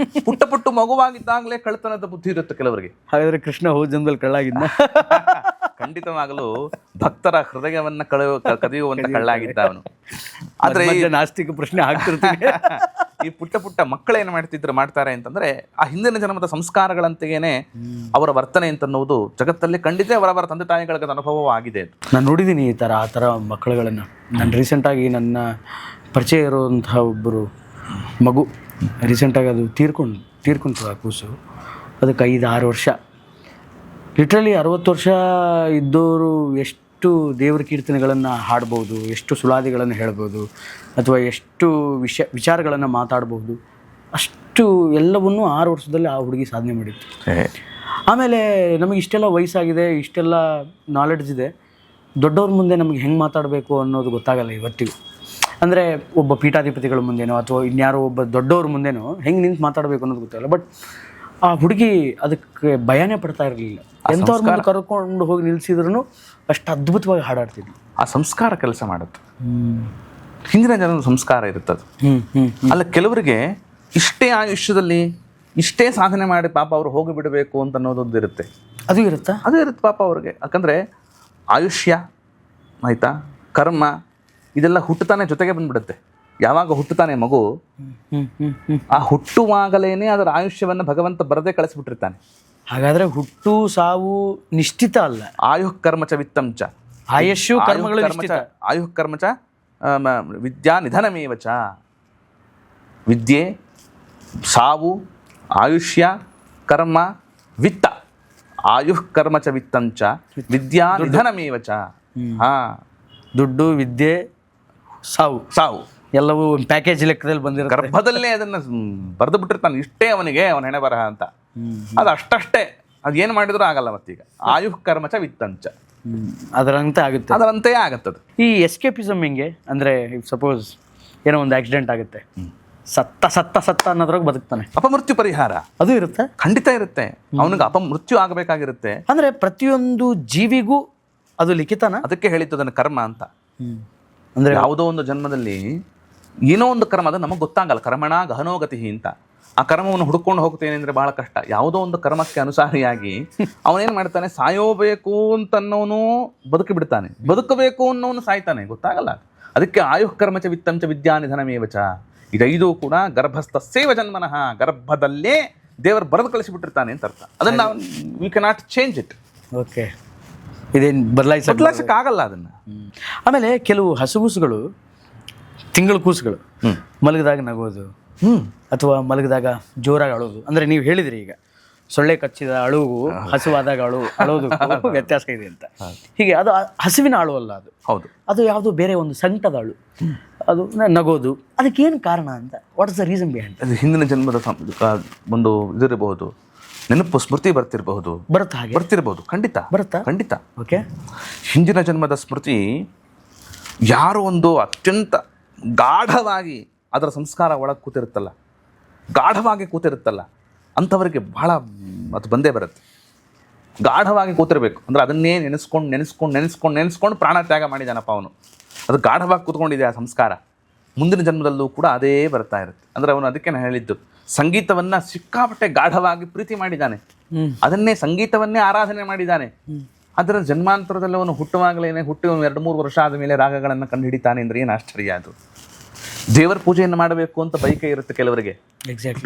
ಪುಟ್ಟ ಮಗುವಾಗಿದ್ದಾಗಲೇ ಕಳ್ಳತನದ ಬುದ್ಧಿ ಇರುತ್ತೆ ಕೆಲವರಿಗೆ. ಹಾಗಾದ್ರೆ ಕೃಷ್ಣ ಹೋದ ಜನ್ಮದಲ್ಲಿ ಕಳ್ಳಾಗಿದ್ದ? ಖಂಡಿತವಾಗಲೂ ಭಕ್ತರ ಹೃದಯವನ್ನ ಕದಿಯುವಂತ ಕಳ್ಳ ಆಗಿದ್ದ ಅವನು. ಆದ್ರೆ ನಾಸ್ತಿಕ ಪ್ರಶ್ನೆ ಆಗ್ತಿರ್ತೀನಿ. ಈ ಪುಟ್ಟ ಮಕ್ಕಳು ಏನು ಮಾಡ್ತಾರೆ ಅಂತಂದ್ರೆ ಆ ಹಿಂದಿನ ಜನ್ಮದ ಸಂಸ್ಕಾರಗಳಂತೆಯೇನೆ ಅವರ ವರ್ತನೆ ಅಂತನ್ನುವುದು ಜಗತ್ತಲ್ಲಿ ಖಂಡಿತ ಅವರವರ ತಂದೆ ತಾಯಿಗಳಿಗೆ ಅನುಭವವಾಗಿದೆ. ನಾನು ನೋಡಿದ್ದೀನಿ ಆ ಥರ ಮಕ್ಕಳುಗಳನ್ನು. ನಾನು ರೀಸೆಂಟಾಗಿ ನನ್ನ ಪರಿಚಯ ಇರುವಂತಹ ಒಬ್ಬರು ಮಗು ರೀಸೆಂಟಾಗಿ ಅದು ತೀರ್ಕೊಂತು ಆ ಕೂಸು. ಅದಕ್ಕೆ 5-6 ವರ್ಷ. ಲಿಟ್ರಲಿ 60 ವರ್ಷ ಇದ್ದವರು ಎಷ್ಟು ದೇವರ ಕೀರ್ತನೆಗಳನ್ನು ಹಾಡ್ಬೋದು, ಎಷ್ಟು ಸುಳಾದಿಗಳನ್ನು ಹೇಳ್ಬೋದು, ಅಥವಾ ಎಷ್ಟು ವಿಚಾರಗಳನ್ನು ಮಾತಾಡ್ಬೋದು, ಅಷ್ಟು ಎಲ್ಲವನ್ನೂ 6 ವರ್ಷದಲ್ಲಿ ಆ ಹುಡುಗಿ ಸಾಧನೆ ಮಾಡಿತ್ತು. ಆಮೇಲೆ ನಮಗೆ ಇಷ್ಟೆಲ್ಲ ವಯಸ್ಸಾಗಿದೆ, ಇಷ್ಟೆಲ್ಲ ನಾಲೆಡ್ಜ್ ಇದೆ, ದೊಡ್ಡವ್ರ ಮುಂದೆ ನಮಗೆ ಹೆಂಗೆ ಮಾತಾಡಬೇಕು ಅನ್ನೋದು ಗೊತ್ತಾಗಲ್ಲ ಇವತ್ತಿಗೂ. ಅಂದರೆ ಒಬ್ಬ ಪೀಠಾಧಿಪತಿಗಳ ಮುಂದೆನೋ ಅಥವಾ ಇನ್ಯಾರೋ ಒಬ್ಬ ದೊಡ್ಡವ್ರ ಮುಂದೆನೋ ಹೆಂಗೆ ನಿಂತು ಮಾತಾಡಬೇಕು ಅನ್ನೋದು ಗೊತ್ತಾಗಲ್ಲ. ಬಟ್ ಆ ಹುಡುಗಿ ಅದಕ್ಕೆ ಭಯನೇ ಪಡ್ತಾ ಇರಲಿಲ್ಲ. ಎಂಥವ್ರ ಮುಂದೆ ಕರ್ಕೊಂಡು ಹೋಗಿ ನಿಲ್ಲಿಸಿದ್ರು ಅಷ್ಟು ಅದ್ಭುತವಾಗಿ ಹಾಡಾಡ್ತಿದ್ವಿ. ಆ ಸಂಸ್ಕಾರ ಕೆಲಸ ಮಾಡುತ್ತೆ. ಹಿಂದಿನ ಜನರ ಸಂಸ್ಕಾರ ಇರುತ್ತದು. ಅಲ್ಲ, ಕೆಲವರಿಗೆ ಇಷ್ಟೇ ಆಯುಷ್ಯದಲ್ಲಿ ಇಷ್ಟೇ ಸಾಧನೆ ಮಾಡಿ ಪಾಪ ಅವರು ಹೋಗಿಬಿಡಬೇಕು ಅಂತ ಅನ್ನೋದೊಂದು ಇರುತ್ತೆ. ಅದು ಇರುತ್ತೆ ಪಾಪ ಅವ್ರಿಗೆ. ಯಾಕಂದರೆ ಆಯುಷ್ಯ ಆಯಿತಾ, ಕರ್ಮ ಇದೆಲ್ಲ ಹುಟ್ಟುತ್ತಾನೆ ಜೊತೆಗೆ ಬಂದ್ಬಿಡುತ್ತೆ. ಯಾವಾಗ ಹುಟ್ಟುತ್ತಾನೆ ಮಗು, ಆ ಹುಟ್ಟುವಾಗಲೇನೆ ಅದರ ಆಯುಷ್ಯವನ್ನು ಭಗವಂತ ಬರದೇ ಕಳಿಸ್ಬಿಟ್ಟಿರ್ತಾನೆ. ಹಾಗಾದ್ರೆ ಹುಟ್ಟು ಸಾವು ನಿಶ್ಚಿತ ಅಲ್ಲ. ಆಯುಃ ಕರ್ಮಚ ವಿತ್ತಂಚ, ಆಯುಷ್ಯು ಕರ್ಮಗಳು ನಿಶ್ಚಿತ. ಆಯುಃ ಕರ್ಮಚ ವಿದ್ಯಾ ನಿಧನಮೇವಚ. ವಿದ್ಯೆ, ಸಾವು, ಆಯುಷ್ಯ, ಕರ್ಮ, ವಿತ್ತ ಆಯುಃ ಕರ್ಮ ಚ ವಿತ್ತಂಚ ವಿದ್ಯಾ ನಿಧನಮೇವ ಚ. ಹಾ, ದುಡ್ಡು, ವಿದ್ಯೆ, ಸಾವು ಸಾವು ಎಲ್ಲವೂ ಒಂದು ಪ್ಯಾಕೇಜ್ ಲೆಕ್ಕದಲ್ಲಿ ಬಂದಿರುತ್ತೆ. ಗರ್ಭದಲ್ಲೇ ಅದನ್ನ ಬರೆದು ಬಿಟ್ಟಿರ್ತಾನೆ, ಇಷ್ಟೇ ಅವನಿಗೆ ಅವನ ಹಣೆ ಬರಹ ಅಂತ. ಅದು ಅಷ್ಟೇ, ಅದೇನು ಮಾಡಿದ್ರು ಆಗಲ್ಲ. ಮತ್ತೀಗ ಆಯುಃ ಕರ್ಮ ಚ ವಿತ್ತಂಚ, ಅದರಂತೆ ಆಗುತ್ತೆ. ಅದರಂತೆಯೇ ಆಗತ್ತದು. ಈ ಎಸ್ಕೇಪಿಸಮ್ ಹೆಂಗೆ ಅಂದರೆ, ಸಪೋಸ್ ಏನೋ ಒಂದು ಆಕ್ಸಿಡೆಂಟ್ ಆಗುತ್ತೆ, ಸತ್ತ ಸತ್ತ ಸತ್ತ ಅನ್ನೋದ್ರಾಗ ಬದುಕ್ತಾನೆ, ಅಪಮೃತ್ಯು ಪರಿಹಾರ ಅದು ಇರುತ್ತೆ. ಖಂಡಿತ ಇರುತ್ತೆ. ಅವನಿಗೆ ಅಪಮೃತ್ಯು ಆಗಬೇಕಾಗಿರುತ್ತೆ. ಅಂದರೆ ಪ್ರತಿಯೊಂದು ಜೀವಿಗೂ ಅದು ಲಿಖಿತನ. ಅದಕ್ಕೆ ಹೇಳಿದ್ದು ಅದನ್ನು ಕರ್ಮ ಅಂತ. ಅಂದರೆ ಯಾವುದೋ ಒಂದು ಜನ್ಮದಲ್ಲಿ ಏನೋ ಒಂದು ಕರ್ಮ, ಅದು ನಮಗೆ ಗೊತ್ತಾಗಲ್ಲ. ಕರ್ಮಣ ಗಹನೋಗತಿ ಅಂತ. ಆ ಕರ್ಮವನ್ನು ಹುಡ್ಕೊಂಡು ಹೋಗ್ತೇನೆ ಅಂದರೆ ಬಹಳ ಕಷ್ಟ. ಯಾವುದೋ ಒಂದು ಕರ್ಮಕ್ಕೆ ಅನುಸಾರಿಯಾಗಿ ಅವನೇನು ಮಾಡ್ತಾನೆ, ಸಾಯೋಬೇಕು ಅಂತನ್ನೋನು ಬದುಕಿ ಬಿಡ್ತಾನೆ, ಬದುಕಬೇಕು ಅನ್ನೋನು ಸಾಯ್ತಾನೆ, ಗೊತ್ತಾಗಲ್ಲ. ಅದಕ್ಕೆ ಆಯುಃ ಕರ್ಮಚ ವಿತ್ತಂಚ ವಿದ್ಯಾ ನಿಧನಮೇವಚ. ಇದೈದು ಕೂಡ ಗರ್ಭಸ್ಥ ಸೇವ ಜನ್ಮನಃ, ಗರ್ಭದಲ್ಲೇ ದೇವರು ಬರೆದು ಕಳಿಸಿಬಿಟ್ಟಿರ್ತಾನೆ ಅಂತ ಅರ್ಥ. ಅದನ್ನು ನಾವು we cannot change it. Okay, ಇದೇನು ಬದಲಾಯಿಸಕ್ಕಾಗಲ್ಲ ಅದನ್ನು. ಆಮೇಲೆ ಕೆಲವು ಹಸುಗೂಸುಗಳು, ತಿಂಗಳ ಕೂಸುಗಳು ಮಲಗಿದಾಗ ನಗೋದು, ಅಥವಾ ಮಲಗಿದಾಗ ಜೋರಾಗಿ ಅಳೋದು. ಅಂದರೆ ನೀವು ಹೇಳಿದ್ರಿ ಈಗ ಸೊಳ್ಳೆ ಕಚ್ಚಿದ ಅಳುವು ಹಸುವಾದಾಗ ಅಳೋದಕ್ಕೂ ವ್ಯತ್ಯಾಸ ಇದೆ ಅಂತ. ಹೀಗೆ ಅದು ಹಸುವಿನ ಅಳು ಅಲ್ಲ, ಅದು ಹೌದು, ಅದು ಯಾವುದೋ ಬೇರೆ ಒಂದು ಸಂಕಟದ ಅಳು, ಅದು ನಗೋದು. ಅದಕ್ಕೇನು ಕಾರಣ ಅಂತ, what is the reason behind? ಅದು ಹಿಂದಿನ ಜನ್ಮದ ಒಂದು ಇದಿರಬಹುದು, ನೆನಪು ಸ್ಮೃತಿ ಬರ್ತಿರಬಹುದು. ಬರುತ್ತೆ, ಹಾಗೆ ಬರ್ತಿರಬಹುದು, ಖಂಡಿತ ಬರುತ್ತಾ? ಖಂಡಿತ. ಓಕೆ, ಹಿಂದಿನ ಜನ್ಮದ ಸ್ಮೃತಿ ಯಾರು ಒಂದು ಅತ್ಯಂತ ಗಾಢವಾಗಿ ಅದರ ಸಂಸ್ಕಾರ ಒಳಗೆ ಕೂತಿರುತ್ತಲ್ಲ, ಗಾಢವಾಗಿ ಕೂತಿರುತ್ತಲ್ಲ, ಅಂಥವರಿಗೆ ಬಹಳ ಅದು ಬಂದೇ ಬರುತ್ತೆ. ಗಾಢವಾಗಿ ಕೂತಿರ್ಬೇಕು ಅಂದರೆ ಅದನ್ನೇ ನೆನೆಸ್ಕೊಂಡು ಪ್ರಾಣ ತ್ಯಾಗ ಮಾಡಿದಾನಪ್ಪ ಅವನು. ಅದು ಗಾಢವಾಗಿ ಕೂತ್ಕೊಂಡಿದೆ ಆ ಸಂಸ್ಕಾರ. ಮುಂದಿನ ಜನ್ಮದಲ್ಲೂ ಕೂಡ ಅದೇ ಬರ್ತಾ ಇರುತ್ತೆ. ಅಂದರೆ ಅವನು ಅದಕ್ಕೆ ನಾನು ಹೇಳಿದ್ದು, ಸಂಗೀತವನ್ನು ಸಿಕ್ಕಾಪಟ್ಟೆ ಗಾಢವಾಗಿ ಪ್ರೀತಿ ಮಾಡಿದ್ದಾನೆ, ಅದನ್ನೇ ಸಂಗೀತವನ್ನೇ ಆರಾಧನೆ ಮಾಡಿದ್ದಾನೆ. ಅದರ ಜನ್ಮಾಂತರದಲ್ಲಿ ಅವನು ಹುಟ್ಟುವಾಗಲೇ ಹುಟ್ಟಿ 2-3 ವರ್ಷ ಆದ ಮೇಲೆ ರಾಗಗಳನ್ನು ಕಂಡು ಹಿಡಿತಾನೆ ಅಂದರೆ ಏನು ಆಶ್ಚರ್ಯ ಅದು. ದೇವರ ಪೂಜೆಯನ್ನು ಮಾಡಬೇಕು ಅಂತ ಬಯಕೆ ಇರುತ್ತೆ ಕೆಲವರಿಗೆ,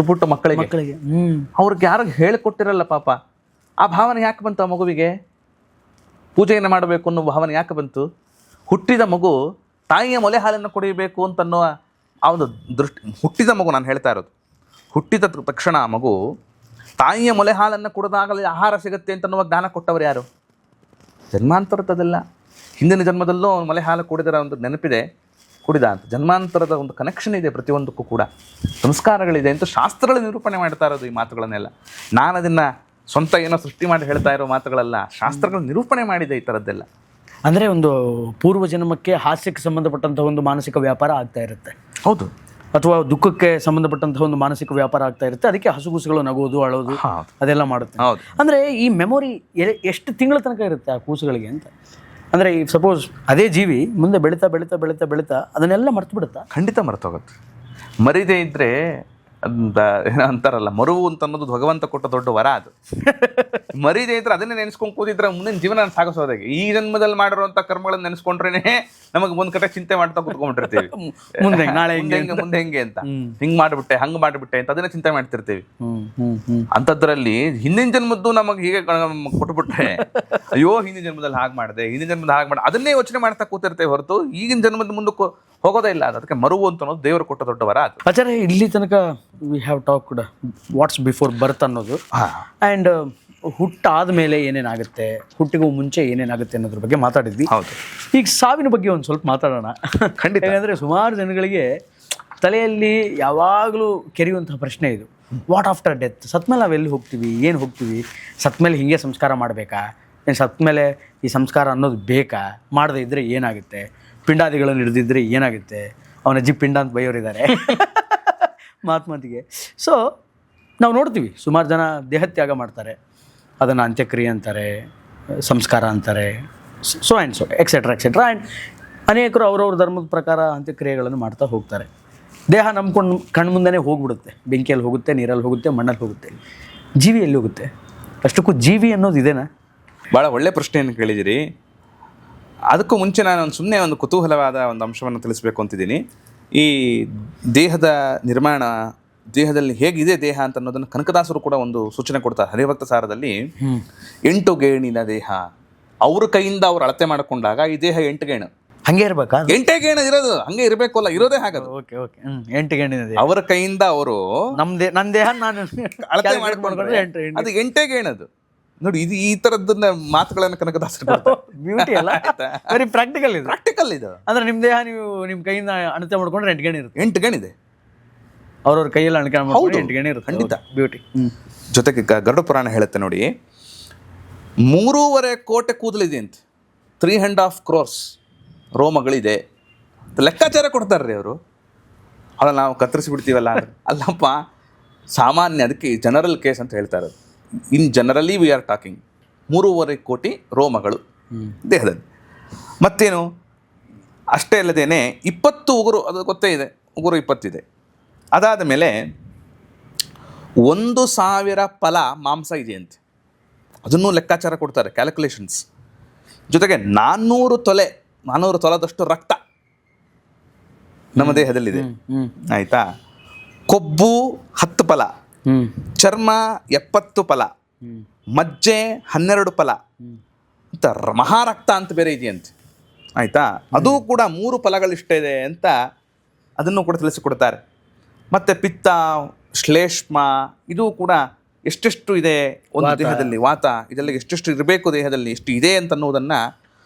ಪುಟ್ಟ ಮಕ್ಕಳಿಗೆ. ಅವ್ರಿಗೆ ಯಾರಿಗೆ ಹೇಳಿಕೊಟ್ಟಿರಲ್ಲ ಪಾಪ. ಆ ಭಾವನೆ ಯಾಕೆ ಬಂತು ಆ ಮಗುವಿಗೆ? ಪೂಜೆಯನ್ನು ಮಾಡಬೇಕು ಅನ್ನೋ ಭಾವನೆ ಯಾಕೆ ಬಂತು? ಹುಟ್ಟಿದ ಮಗು ತಾಯಿಯ ಮೊಲೆ ಹಾಲನ್ನು ಕುಡಿಯಬೇಕು ಅಂತನ್ನೋ ಆ ಒಂದು ದೃಷ್ಟಿ. ಹುಟ್ಟಿದ ಮಗು, ನಾನು ಹೇಳ್ತಾ ಇರೋದು, ಹುಟ್ಟಿದ ತಕ್ಷಣ ಆ ಮಗು ತಾಯಿಯ ಮೊಲೆ ಹಾಲನ್ನು ಕುಡಿದಾಗಲೇ ಆಹಾರ ಸಿಗುತ್ತೆ ಅಂತನ್ನುವ ಜ್ಞಾನ ಕೊಟ್ಟವರು ಯಾರು? ಜನ್ಮಾಂತರದಲ್ಲ, ಹಿಂದಿನ ಜನ್ಮದಲ್ಲೂ ಅವನು ಮೊಲೆ ಹಾಲು ಕುಡಿದರ ಒಂದು ನೆನಪಿದೆ, ಕುಡಿದ ಅಂತ. ಜನ್ಮಾಂತರದ ಒಂದು ಕನೆಕ್ಷನ್ ಇದೆ, ಪ್ರತಿಯೊಂದಕ್ಕೂ ಕೂಡ ಸಂಸ್ಕಾರಗಳಿದೆ ಅಂತ ಶಾಸ್ತ್ರಗಳ ನಿರೂಪಣೆ ಮಾಡ್ತಾ ಇರೋದು ಈ ಮಾತುಗಳನ್ನೆಲ್ಲ. ನಾನು ಅದನ್ನು ಸ್ವಂತ ಏನೋ ಸೃಷ್ಟಿ ಮಾಡಿ ಹೇಳ್ತಾ ಇರೋ ಮಾತುಗಳಲ್ಲ, ಶಾಸ್ತ್ರಗಳ ನಿರೂಪಣೆ ಮಾಡಿದೆ ಈ ಥರದ್ದೆಲ್ಲ. ಅಂದರೆ ಒಂದು ಪೂರ್ವ ಜನ್ಮಕ್ಕೆ ಹಾಸ್ಯಕ್ಕೆ ಸಂಬಂಧಪಟ್ಟಂಥ ಒಂದು ಮಾನಸಿಕ ವ್ಯಾಪಾರ ಆಗ್ತಾ ಇರುತ್ತೆ. ಹೌದು, ಅಥವಾ ದುಃಖಕ್ಕೆ ಸಂಬಂಧಪಟ್ಟಂತಹ ಒಂದು ಮಾನಸಿಕ ವ್ಯಾಪಾರ ಆಗ್ತಾ ಇರುತ್ತೆ. ಅದಕ್ಕೆ ಹಸುಗೂಸುಗಳು ನಗೋದು, ಅಳೋದು, ಅದೆಲ್ಲ ಮಾಡುತ್ತೆ. ಅಂದರೆ ಈ ಮೆಮೊರಿ ಎಷ್ಟು ತಿಂಗಳ ತನಕ ಇರುತ್ತೆ ಆ ಕೂಸುಗಳಿಗೆ ಅಂತ? ಅಂದರೆ ಈ ಸಪೋಸ್ ಅದೇ ಜೀವಿ ಮುಂದೆ ಬೆಳೀತಾ ಬೆಳೀತಾ ಬೆಳೀತಾ ಬೆಳೀತಾ ಅದನ್ನೆಲ್ಲ ಮರ್ತು ಬಿಡುತ್ತಾ? ಖಂಡಿತ ಮರ್ತೋಗುತ್ತೆ. ಮರಿದೇ ಇದ್ದರೆ ಏನೋ ಅಂತಾರಲ್ಲ, ಮರುವು ಅಂತ ಅನ್ನೋದು ಭಗವಂತ ಕೊಟ್ಟ ದೊಡ್ಡ ವರ ಅದು. ಮರಿದೇ ಇದ್ರೆ ಅದನ್ನೇ ನೆನೆಸ್ಕೊಂಡು ಕೂತಿದ್ರೆ ಮುಂದಿನ ಜೀವನ ಸಾಗಿಸೋದಾಗೆ. ಈ ಜನ್ಮದಲ್ಲಿ ಮಾಡಿರುವಂಥ ಕರ್ಮಗಳನ್ನು ನೆನೆಸ್ಕೊಂಡ್ರೇನೆ ನಮಗೆ ಒಂದು ಕಡೆ ಚಿಂತೆ ಮಾಡ್ತಾ ಕೂತ್ಕೊಂಡ್ಬಿಟ್ಟಿರ್ತೀವಿ, ಮುಂದೆ ಹೆಂಗೆ ಅಂತ, ಹಿಂಗೆ ಮಾಡಿಬಿಟ್ಟೆ ಹಂಗೆ ಮಾಡಿಬಿಟ್ಟೆ ಅಂತ ಅದನ್ನೇ ಚಿಂತೆ ಮಾಡ್ತಿರ್ತೀವಿ. ಅಂಥದ್ರಲ್ಲಿ ಹಿಂದಿನ ಜನ್ಮದ್ದು ನಮಗೆ ಹೀಗೆ ಕೊಟ್ಬಿಟ್ರೆ, ಅಯ್ಯೋ ಹಿಂದಿನ ಜನ್ಮದಲ್ಲಿ ಹಾಗೆ ಮಾಡಿದೆ, ಹಿಂದಿನ ಜನ್ಮದಲ್ಲಿ ಹಾಗೆ ಮಾಡಿ, ಅದನ್ನೇ ಯೋಚನೆ ಮಾಡ್ತಾ ಕೂತಿರ್ತೇವೆ ಹೊರತು ಈಗಿನ ಜನ್ಮದ ಮುಂದಕ್ಕೆ ಹೋಗೋದೇ ಇಲ್ಲ. ಅದಕ್ಕೆ ಮರುವು ಅಂತ ಅನ್ನೋದು ದೇವರು ಕೊಟ್ಟ ದೊಡ್ಡ ವರ ಅದು. ಆಚಾರ್ಯ, ಇಲ್ಲಿ ತನಕ we have talked what's before birth ಅನ್ನೋದು, ಆ್ಯಂಡ್ ಹುಟ್ಟಾದ ಮೇಲೆ ಏನೇನಾಗುತ್ತೆ, ಹುಟ್ಟಿಗೂ ಮುಂಚೆ ಏನೇನಾಗುತ್ತೆ ಅನ್ನೋದ್ರ ಬಗ್ಗೆ ಮಾತಾಡಿದ್ವಿ. ಹೌದು, ಈಗ ಸಾವಿನ ಬಗ್ಗೆ ಒಂದು ಸ್ವಲ್ಪ ಮಾತಾಡೋಣ. ಖಂಡಿತ. ಯಾಕಂದರೆ ಸುಮಾರು ಜನಗಳಿಗೆ ತಲೆಯಲ್ಲಿ ಯಾವಾಗಲೂ ಕೆರೆಯುವಂತಹ ಪ್ರಶ್ನೆ ಇದು, ವಾಟ್ ಆಫ್ಟರ್ ಡೆತ್? ಸತ್ಮೇಲೆ ನಾವು ಎಲ್ಲಿ ಹೋಗ್ತೀವಿ, ಏನು ಹೋಗ್ತೀವಿ? ಸತ್ಮೇಲೆ ಹೀಗೆ ಸಂಸ್ಕಾರ ಮಾಡಬೇಕಾ? ಏನು ಸತ್ಮೇಲೆ ಈ ಸಂಸ್ಕಾರ ಅನ್ನೋದು ಬೇಕಾ? ಮಾಡದೇ ಇದ್ದರೆ ಏನಾಗುತ್ತೆ? ಪಿಂಡಾದಿಗಳನ್ನು ಹಿಡಿದಿದ್ರೆ ಏನಾಗುತ್ತೆ? ಅವನ ಅಜ್ಜಿ ಪಿಂಡ ಅಂತ ಬೈಯೋರಿದ್ದಾರೆ ಮಾತಿಗೆ. ಸೊ ನಾವು ನೋಡ್ತೀವಿ ಸುಮಾರು ಜನ ದೇಹತ್ಯಾಗ ಮಾಡ್ತಾರೆ, ಅದನ್ನು ಅಂತ್ಯಕ್ರಿಯೆ ಅಂತಾರೆ, ಸಂಸ್ಕಾರ ಅಂತಾರೆ, so and so etcetera etcetera. And ಅನೇಕರು ಅವ್ರವ್ರ ಧರ್ಮದ ಪ್ರಕಾರ ಅಂತ್ಯಕ್ರಿಯೆಗಳನ್ನು ಮಾಡ್ತಾ ಹೋಗ್ತಾರೆ. ದೇಹ ನಂಬ್ಕೊಂಡು ಕಣ್ಮುಂದನೇ ಹೋಗ್ಬಿಡುತ್ತೆ, ಬೆಂಕಿಯಲ್ಲಿ ಹೋಗುತ್ತೆ, ನೀರಲ್ಲಿ ಹೋಗುತ್ತೆ, ಮಣ್ಣಲ್ಲಿ ಹೋಗುತ್ತೆ. ಜೀವಿ ಎಲ್ಲಿ ಹೋಗುತ್ತೆ? ಅಷ್ಟಕ್ಕೂ ಜೀವಿ ಅನ್ನೋದು ಇದೇನಾ? ಭಾಳ ಒಳ್ಳೆ ಪ್ರಶ್ನೆಯನ್ನು ಕೇಳಿದಿರಿ. ಅದಕ್ಕೂ ಮುಂಚೆ ನಾನು ಸುಮ್ಮನೆ ಒಂದು ಕುತೂಹಲವಾದ ಒಂದು ಅಂಶವನ್ನು ತಿಳಿಸ್ಬೇಕು ಅಂತಿದ್ದೀನಿ. ಈ ದೇಹದ ನಿರ್ಮಾಣ, ದೇಹದಲ್ಲಿ ಹೇಗಿದೆ ದೇಹ ಅಂತ ಅನ್ನೋದನ್ನು ಕನಕದಾಸರು ಕೂಡ ಒಂದು ಸೂಚನೆ ಕೊಡ್ತಾರೆ ಹರಿಭಕ್ತ ಸಾರದಲ್ಲಿ. 8 ಗೇಣಿನ ದೇಹ, ಅವ್ರ ಕೈಯಿಂದ ಅವ್ರು ಅಳತೆ ಮಾಡಿಕೊಂಡಾಗ ಈ ದೇಹ 8 ಗೇಣು. ಹಂಗೆ ಇರ್ಬೇಕಾ? 8 ಗೇಣು ಇರೋದು, ಹಂಗೆ ಇರಬೇಕು ಅಲ್ಲ, ಇರೋದೇ ಹಾಗದು. ಓಕೆ ಓಕೆ 8 ಗೇಣಿನ ದೇಹ ಅವರ ಕೈಯಿಂದ ಅವರು ನನ್ನ ದೇಹ ನಾನು ಅಳತೆ ಮಾಡಿಕೊಂಡ್ರೆ ಅದು 8 ಗೇಣದು. ನೋಡಿ ಇದು ಈ ತರದನ್ನ ಮಾತುಗಳನ್ನ ಕನಕದಾಸರು ಬ್ಯೂಟಿ ಅಲ್ಲ, ವೆರಿ ಪ್ರಾಕ್ಟಿಕಲ್ ಇದು. ಪ್ರಾಕ್ಟಿಕಲ್ ಇದು. ಅಂದ್ರೆ ನಿಮ್ಮ ದೇಹ ನೀವು ನಿಮ್ಮ ಕೈಯಿಂದ ಅಣತೆ ಮಾಡ್ಕೊಂಡ್ರೆ 8 ಗಣಿ ಇರುತ್ತೆ. 8 ಗಣಿದೆ ಅವ್ರವ್ರ ಕೈಯಲ್ಲಿ ಅಣಕೆ ಮಾಡ್ಕೊಂಡ್ರೆ 8 ಗಣಿ ಇರುತ್ತೆ. ಖಂಡಿತ. ಬ್ಯೂಟಿ. ಜೊತೆಗೆ ಗರುಡ ಪುರಾಣ ಹೇಳುತ್ತೆ ನೋಡಿ, 3.5 ಕೋಟಿ ಕೂದಲಿದೆ ಅಂತ, 3.5 crores ರೋಮಗಳಿದೆ. ಲೆಕ್ಕಾಚಾರ ಕೊಡ್ತಾರ್ರಿ ಅವರು. ಅಲ್ಲ ನಾವು ಕತ್ತರಿಸಿ ಬಿಡ್ತೀವಲ್ಲ ಅಂದ್ರೆ ಅಲ್ಲಪ್ಪ, ಸಾಮಾನ್ಯ, ಅದಕ್ಕೆ ಜನರಲ್ ಕೇಸ್ ಅಂತ ಹೇಳ್ತಾರೆ. ಇನ್ ಜನರಲಿ ವಿ ಆರ್ ಟಾಕಿಂಗ್ 3.5 ಕೋಟಿ ರೋಮಗಳು ದೇಹದಲ್ಲಿ. ಮತ್ತೇನು ಅಷ್ಟೇ ಅಲ್ಲದೇನೆ 20 ಉಗುರು, ಅದು ಗೊತ್ತೇ ಇದೆ, ಉಗುರು 20 ಇದೆ. ಅದಾದ ಮೇಲೆ 1,000 ಫಲ ಮಾಂಸ ಇದೆಯಂತೆ, ಅದನ್ನು ಲೆಕ್ಕಾಚಾರ ಕೊಡ್ತಾರೆ, ಕ್ಯಾಲ್ಕುಲೇಷನ್ಸ್. ಜೊತೆಗೆ 400 ತೊಲದಷ್ಟು ರಕ್ತ ನಮ್ಮ ದೇಹದಲ್ಲಿದೆ. ಆಯ್ತಾ? ಕೊಬ್ಬು 10 ಫಲ, ಚರ್ಮ 70 ಫಲ, ಮಜ್ಜೆ 12 ಫಲ ಅಂತ ಮಹಾರಕ್ತ ಅಂತ ಬೇರೆ ಇದೆಯಂತೆ. ಆಯ್ತಾ? ಅದು ಕೂಡ 3 ಫಲಗಳಿಷ್ಟೇ ಇದೆ ಅಂತ ಅದನ್ನು ಕೂಡ ತಿಳಿಸಿಕೊಡ್ತಾರೆ. ಮತ್ತು ಪಿತ್ತ, ಶ್ಲೇಷ್ಮ, ಇದು ಕೂಡ ಎಷ್ಟೆಷ್ಟು ಇದೆ ಒಂದು ದೇಹದಲ್ಲಿ, ವಾತ, ಇದೆಲ್ಲ ಎಷ್ಟೆಷ್ಟು ಇರಬೇಕು ದೇಹದಲ್ಲಿ, ಎಷ್ಟು ಇದೆ ಅಂತ ಅನ್ನೋದನ್ನು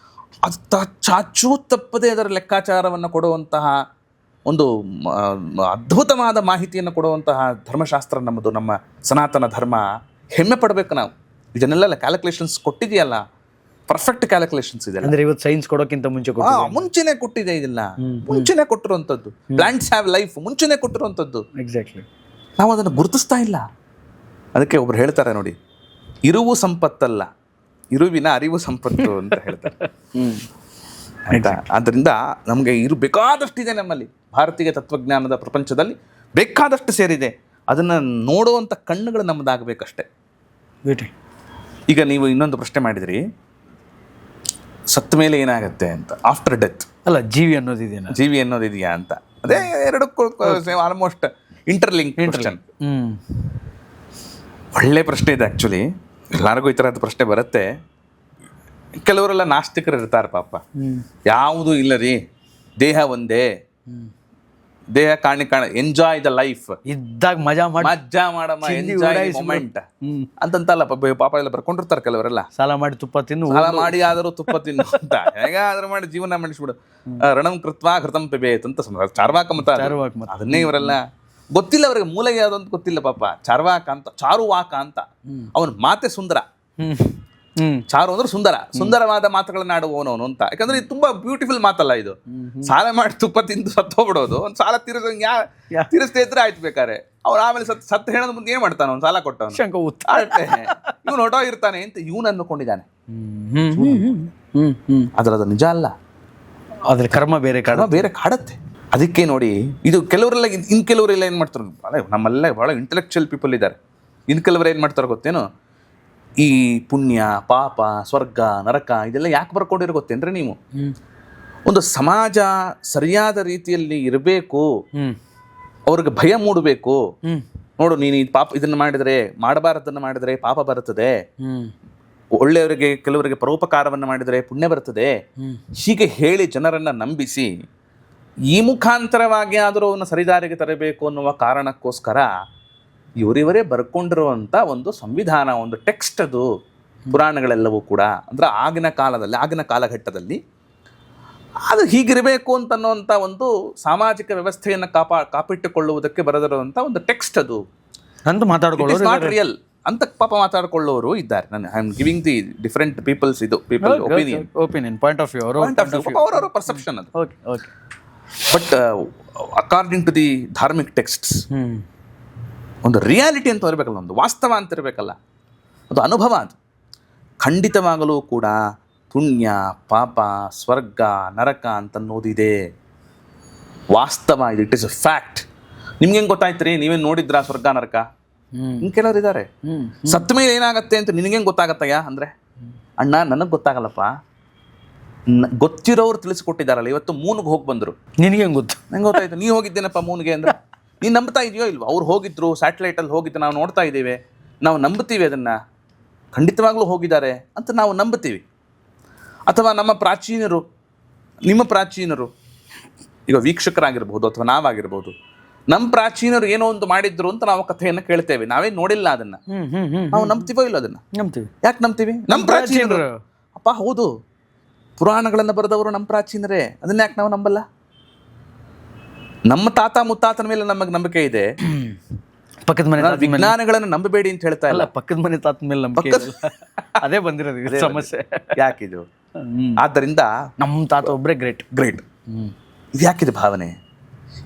ಅದು ಚಾಚೂ ತಪ್ಪದೆ ಅದರ ಲೆಕ್ಕಾಚಾರವನ್ನು ಕೊಡುವಂತಹ ಒಂದು ಅದ್ಭುತವಾದ ಮಾಹಿತಿಯನ್ನು ಕೊಡುವಂತಹ ಧರ್ಮಶಾಸ್ತ್ರ ನಮ್ಮದು, ನಮ್ಮ ಸನಾತನ ಧರ್ಮ. ಹೆಮ್ಮೆ ಪಡಬೇಕು ನಾವು. ಇದನ್ನೆಲ್ಲ ಕ್ಯಾಲ್ಕುಲೇಷನ್ಸ್ ಕೊಟ್ಟಿದೆಯಲ್ಲ, ಪರ್ಫೆಕ್ಟ್ ಕ್ಯಾಲ್ಕುಲೇಷನ್ಸ್ ಇದೆ. ಅಂದ್ರೆ ಇವತ್ತು ಸೈನ್ಸ್ ಕೊಡೋಕ್ಕಿಂತ ಮುಂಚೆನೆ ಕೊಟ್ಟಿದೆ, ಇದೆಲ್ಲ ಮುಂಚೆನೆ ಕೊಟ್ಟಿರುವಂಥದ್ದು. ಪ್ಲಾಂಟ್ಸ್ ಹ್ಯಾವ್ ಲೈಫ್ ಮುಂಚೆನೆ ಕೊಟ್ಟಿರುವಂಥದ್ದು. ಎಕ್ಸಾಕ್ಟ್ಲಿ. ನಾವು ಅದನ್ನು ಗುರುತಿಸ್ತಾ ಇಲ್ಲ. ಅದಕ್ಕೆ ಒಬ್ರು ಹೇಳ್ತಾರೆ ನೋಡಿ, ಇರುವು ಸಂಪತ್ತಲ್ಲ, ಇರುವಿನ ಅರಿವು ಸಂಪತ್ತು ಅಂತ ಹೇಳ್ತಾರೆ. ಆಯ್ತಾ? ಆದ್ದರಿಂದ ನಮಗೆ ಬೇಕಾದಷ್ಟಿದೆ ನಮ್ಮಲ್ಲಿ. ಭಾರತೀಯ ತತ್ವಜ್ಞಾನದ ಪ್ರಪಂಚದಲ್ಲಿ ಬೇಕಾದಷ್ಟು ಸೇರಿದೆ. ಅದನ್ನು ನೋಡುವಂಥ ಕಣ್ಣುಗಳು ನಮ್ಮದಾಗಬೇಕಷ್ಟೆ. ಈಗ ನೀವು ಇನ್ನೊಂದು ಪ್ರಶ್ನೆ ಮಾಡಿದ್ರಿ, ಸತ್ತ ಮೇಲೆ ಏನಾಗತ್ತೆ ಅಂತ, ಆಫ್ಟರ್ ಡೆತ್. ಅಲ್ಲ, ಜೀವಿ ಅನ್ನೋದಿದೆಯಾ ಅಂತ. ಅದೇ ಎರಡಕ್ಕೂ ಆಲ್ಮೋಸ್ಟ್ ಇಂಟರ್ಲಿಂಕ್ ಕ್ವೆಶ್ಚನ್. ಒಳ್ಳೆ ಪ್ರಶ್ನೆ ಇದೆ ಆ್ಯಕ್ಚುಲಿ. ಎಲ್ಲರಿಗೂ ಈ ಥರದ ಪ್ರಶ್ನೆ ಬರುತ್ತೆ. ಕೆಲವರೆಲ್ಲ ನಾಸ್ತಿಕರು ಇರ್ತಾರೆ ಪಾಪ. ಯಾವುದೂ ಇಲ್ಲ ರೀ, ದೇಹ ಒಂದೇ, ದೇಹ ಕಾಣಿ ಎಂಜಾಯ್ ದ ಲೈಫ್, ಇದ್ದಾಗ ಮಜಾ ಮಾಡಮ್ಮ, ಎಂಜಾಯ್ ಮೊಮೆಂಟ್ ಅಂತಲ್ಲ ಪಾಪ ಎಲ್ಲ ಬರ್ಕೊಂಡಿರ್ತಾರೆ ಕೆಲವರೆಲ್ಲ. ಸಾಲ ಮಾಡಿ ಆದರೂ ತುಪ್ಪ ತಿನ್ನು ಅಂತ, ಹೇಗಾದ್ರೂ ಮಾಡಿ ಜೀವನ ಮಾಡಿಸ್ಬಿಡು. ರಣಂ ಕೃತ್ವಾ ಘೃತಂ ಪಿಬೇತ್ ಅಂತ ಚಾರ್ವಾಕ ಮತ. ಅದನ್ನೇ ಇವರೆಲ್ಲ ಗೊತ್ತಿಲ್ಲ ಅವರಿಗೆ, ಮೂಲ ಯಾವುದಂತ ಗೊತ್ತಿಲ್ಲ ಪಾಪ. ಚಾರುವಾಕ ಅಂತ ಅವನ ಮಾತೆ ಸುಂದರ. ಚಾರು ಅಂದ್ರೆ ಸುಂದರವಾದ ಮಾತುಗಳನ್ನ ಆಡುವವನವನು ಅಂತ. ಯಾಕಂದ್ರೆ ಇದು ತುಂಬಾ ಬ್ಯೂಟಿಫುಲ್ ಮಾತಲ್ಲ ಇದು. ಸಾಲ ಮಾಡಿ ತುಪ್ಪ ತಿಂದು ಸತ್ತೋಗ್ಬಿಡೋದು. ಒಂದು ಸಾಲ ತೀರಿಸ್ತಾ ಇದ್ರೆ ಆಯ್ತು ಬೇಕಾರೆ. ಅವ್ನು ಆಮೇಲೆ ಸತ್ತು ಹೇಳೋದ್ ಮುಂದೆ ಏನ್ ಮಾಡ್ತಾನ, ಅವ್ನು ಸಾಲ ಕೊಟ್ಟವನು ಇವನು ಹೊಟ್ಟೋ ಇರ್ತಾನೆ ಅಂತ ಇವನು ಅಂದ್ಕೊಂಡಿದ್ದಾನೆ. ಅದ್ರ ನಿಜ ಅಲ್ಲ, ಅದ್ರ ಕರ್ಮ ಬೇರೆ ಕಾಡತ್ತೆ. ಅದಕ್ಕೆ ನೋಡಿ, ಇದು ಕೆಲವರೆಲ್ಲ ಇನ್ ಕೆಲವರೆಲ್ಲ ಏನ್ ಮಾಡ್ತಾರೆ, ನಮ್ಮೆಲ್ಲ ಬಹಳ ಇಂಟೆಲೆಕ್ಚುಯಲ್ ಪೀಪಲ್ ಇದ್ದಾರೆ. ಇನ್ ಕೆಲವರು ಏನ್ ಮಾಡ್ತಾರೆ ಗೊತ್ತೇನು, ಈ ಪುಣ್ಯ ಪಾಪ ಸ್ವರ್ಗ ನರಕ ಇದೆಲ್ಲ ಯಾಕೆ ಬರ್ಕೊಂಡಿರೋ ಗೊತ್ತೇನ್ರಿ ನೀವು? ಒಂದು ಸಮಾಜ ಸರಿಯಾದ ರೀತಿಯಲ್ಲಿ ಇರಬೇಕು, ಅವ್ರಿಗೆ ಭಯ ಮೂಡಬೇಕು. ನೋಡು, ನೀನು ಇದನ್ನ ಮಾಡಿದ್ರೆ, ಮಾಡಬಾರದನ್ನ ಮಾಡಿದ್ರೆ ಪಾಪ ಬರುತ್ತದೆ, ಒಳ್ಳೆಯವರಿಗೆ ಕೆಲವರಿಗೆ ಪರೋಪಕಾರವನ್ನು ಮಾಡಿದರೆ ಪುಣ್ಯ ಬರ್ತದೆ, ಹೀಗೆ ಹೇಳಿ ಜನರನ್ನ ನಂಬಿಸಿ ಈ ಮುಖಾಂತರವಾಗಿ ಆದರೂ ಅವನ್ನ ಸರಿದಾರಿಗೆ ತರಬೇಕು ಅನ್ನುವ ಕಾರಣಕ್ಕೋಸ್ಕರ ಇವರಿವರೇ ಬರ್ಕೊಂಡಿರುವಂಥ ಒಂದು ಸಂವಿಧಾನ, ಒಂದು ಟೆಕ್ಸ್ಟ್ ಅದು. ಪುರಾಣಗಳೆಲ್ಲವೂ ಕೂಡ ಅಂದರೆ ಆಗಿನ ಕಾಲಘಟ್ಟದಲ್ಲಿ ಅದು ಹೀಗಿರಬೇಕು ಅಂತನ್ನುವಂಥ ಒಂದು ಸಾಮಾಜಿಕ ವ್ಯವಸ್ಥೆಯನ್ನು ಕಾಪಿಟ್ಟುಕೊಳ್ಳುವುದಕ್ಕೆ ಬರೆದಿರುವಂಥ ಒಂದು ಟೆಕ್ಸ್ಟ್ ಅದು ಅಂತ ಮಾತಾಡ್ಕೊಳ್ಳೋರು. ನಾಟ್ ರಿಯಲ್ ಅಂತ ಪಾಪ ಮಾತಾಡ್ಕೊಳ್ಳೋರು ಇದ್ದಾರೆ. ನಾನು I am giving the different peoples, ಇದು people opinion point of view, ಅವರವರ ಪರ್ಸೆಪ್ಷನ್ ಅದು. But according to the dharmik texts ಒಂದು ರಿಯಾಲಿಟಿ ಅಂತ ಇರಬೇಕಲ್ಲ, ಒಂದು ವಾಸ್ತವ ಅಂತ ಇರಬೇಕಲ್ಲ, ಅದು ಅನುಭವ. ಅದು ಖಂಡಿತವಾಗಲೂ ಕೂಡ ಪುಣ್ಯ ಪಾಪ ಸ್ವರ್ಗ ನರಕ ಅಂತನ್ನೋದಿದೆ, ವಾಸ್ತವ ಇದು. It is a fact. ನಿಮ್ಗೆ ಹೆಂಗೆ ಗೊತ್ತಾಯ್ತು ರೀ? ನೀವೇನು ನೋಡಿದ್ರಾ ಸ್ವರ್ಗ ನರಕ? ಇನ್ನು ಕೆಲವರು ಇದ್ದಾರೆ, ಸತ್ತ ಮೇಲೆ ಏನಾಗತ್ತೆ ಅಂತ ನಿನಗೇನು ಗೊತ್ತಾಗತ್ತಯ್ಯ ಅಂದರೆ, ಅಣ್ಣ ನನಗೆ ಗೊತ್ತಾಗಲ್ಲಪ್ಪ, ಗೊತ್ತಿರೋರು ತಿಳಿಸ್ಕೊಟ್ಟಿದ್ದಾರಲ್ಲ. ಇವತ್ತು ಮೂನ್ಗೆ ಹೋಗಿ ಬಂದರು, ನಿನಗೆ ಹೆಂಗೆ ಗೊತ್ತು? ನಂಗೆ ಗೊತ್ತಾಯ್ತು. ನೀ ಹೋಗಿದ್ದೇನಪ್ಪ ಮೂನ್ಗೆ ಅಂದರೆ, ನೀನು ನಂಬ್ತಾ ಇದೆಯೋ ಇಲ್ವೋ? ಅವ್ರು ಹೋಗಿದ್ರು, ಸ್ಯಾಟಲೈಟಲ್ಲಿ ಹೋಗಿದ್ದು ನಾವು ನೋಡ್ತಾ ಇದ್ದೇವೆ, ನಾವು ನಂಬ್ತೀವಿ ಅದನ್ನು, ಖಂಡಿತವಾಗ್ಲೂ ಹೋಗಿದ್ದಾರೆ ಅಂತ ನಾವು ನಂಬ್ತೀವಿ. ಅಥವಾ ನಮ್ಮ ಪ್ರಾಚೀನರು, ನಿಮ್ಮ ಪ್ರಾಚೀನರು, ಈಗ ವೀಕ್ಷಕರಾಗಿರ್ಬೋದು ಅಥವಾ ನಾವಾಗಿರ್ಬೋದು, ನಮ್ಮ ಪ್ರಾಚೀನರು ಏನೋ ಒಂದು ಮಾಡಿದ್ರು ಅಂತ ನಾವು ಕಥೆಯನ್ನು ಕೇಳ್ತೇವೆ, ನಾವೇ ನೋಡಿಲ್ಲ ಅದನ್ನ. ನಾವು ನಂಬ್ತೀವೋ ಇಲ್ಲ ಅದನ್ನ? ನಂಬ್ತೀವಿ. ಯಾಕೆ ನಂಬ್ತೀವಿ? ನಮ್ಮ ಪ್ರಾಚೀನರು ಅಪ್ಪ, ಹೌದು, ಪುರಾಣಗಳನ್ನು ಬರೆದವರು ನಮ್ಮ ಪ್ರಾಚೀನರೇ, ಅದನ್ನ ಯಾಕೆ ನಾವು ನಂಬಲ್ಲ? ನಮ್ಮ ತಾತ ಮುತ್ತಾತನ ಮೇಲೆ ನಮಗೆ ನಂಬಿಕೆ ಇದೆ. ಪಕ್ಕದ ಮನೆ ನಾನು ವಿಜ್ಞಾನಗಳನ್ನು ನಂಬಬೇಡಿ ಅಂತ ಹೇಳ್ತಾ ಇಲ್ಲ. ಪಕ್ಕದ ಮನೆ ತಾತನ ಮೇಲೆ ನಂಬಿಕೆ ಇಲ್ಲ. ಅದೇ ಬಂದಿರೋದು ಈಗ ಸಮಸ್ಯೆ. ಯಾಕಿದು? ಆದ್ದರಿಂದ ನಮ್ಮ ತಾತ ಒಬ್ಬರೇ ಗ್ರೇಟ್. ಇದು ಯಾಕಿದೆ ಭಾವನೆ?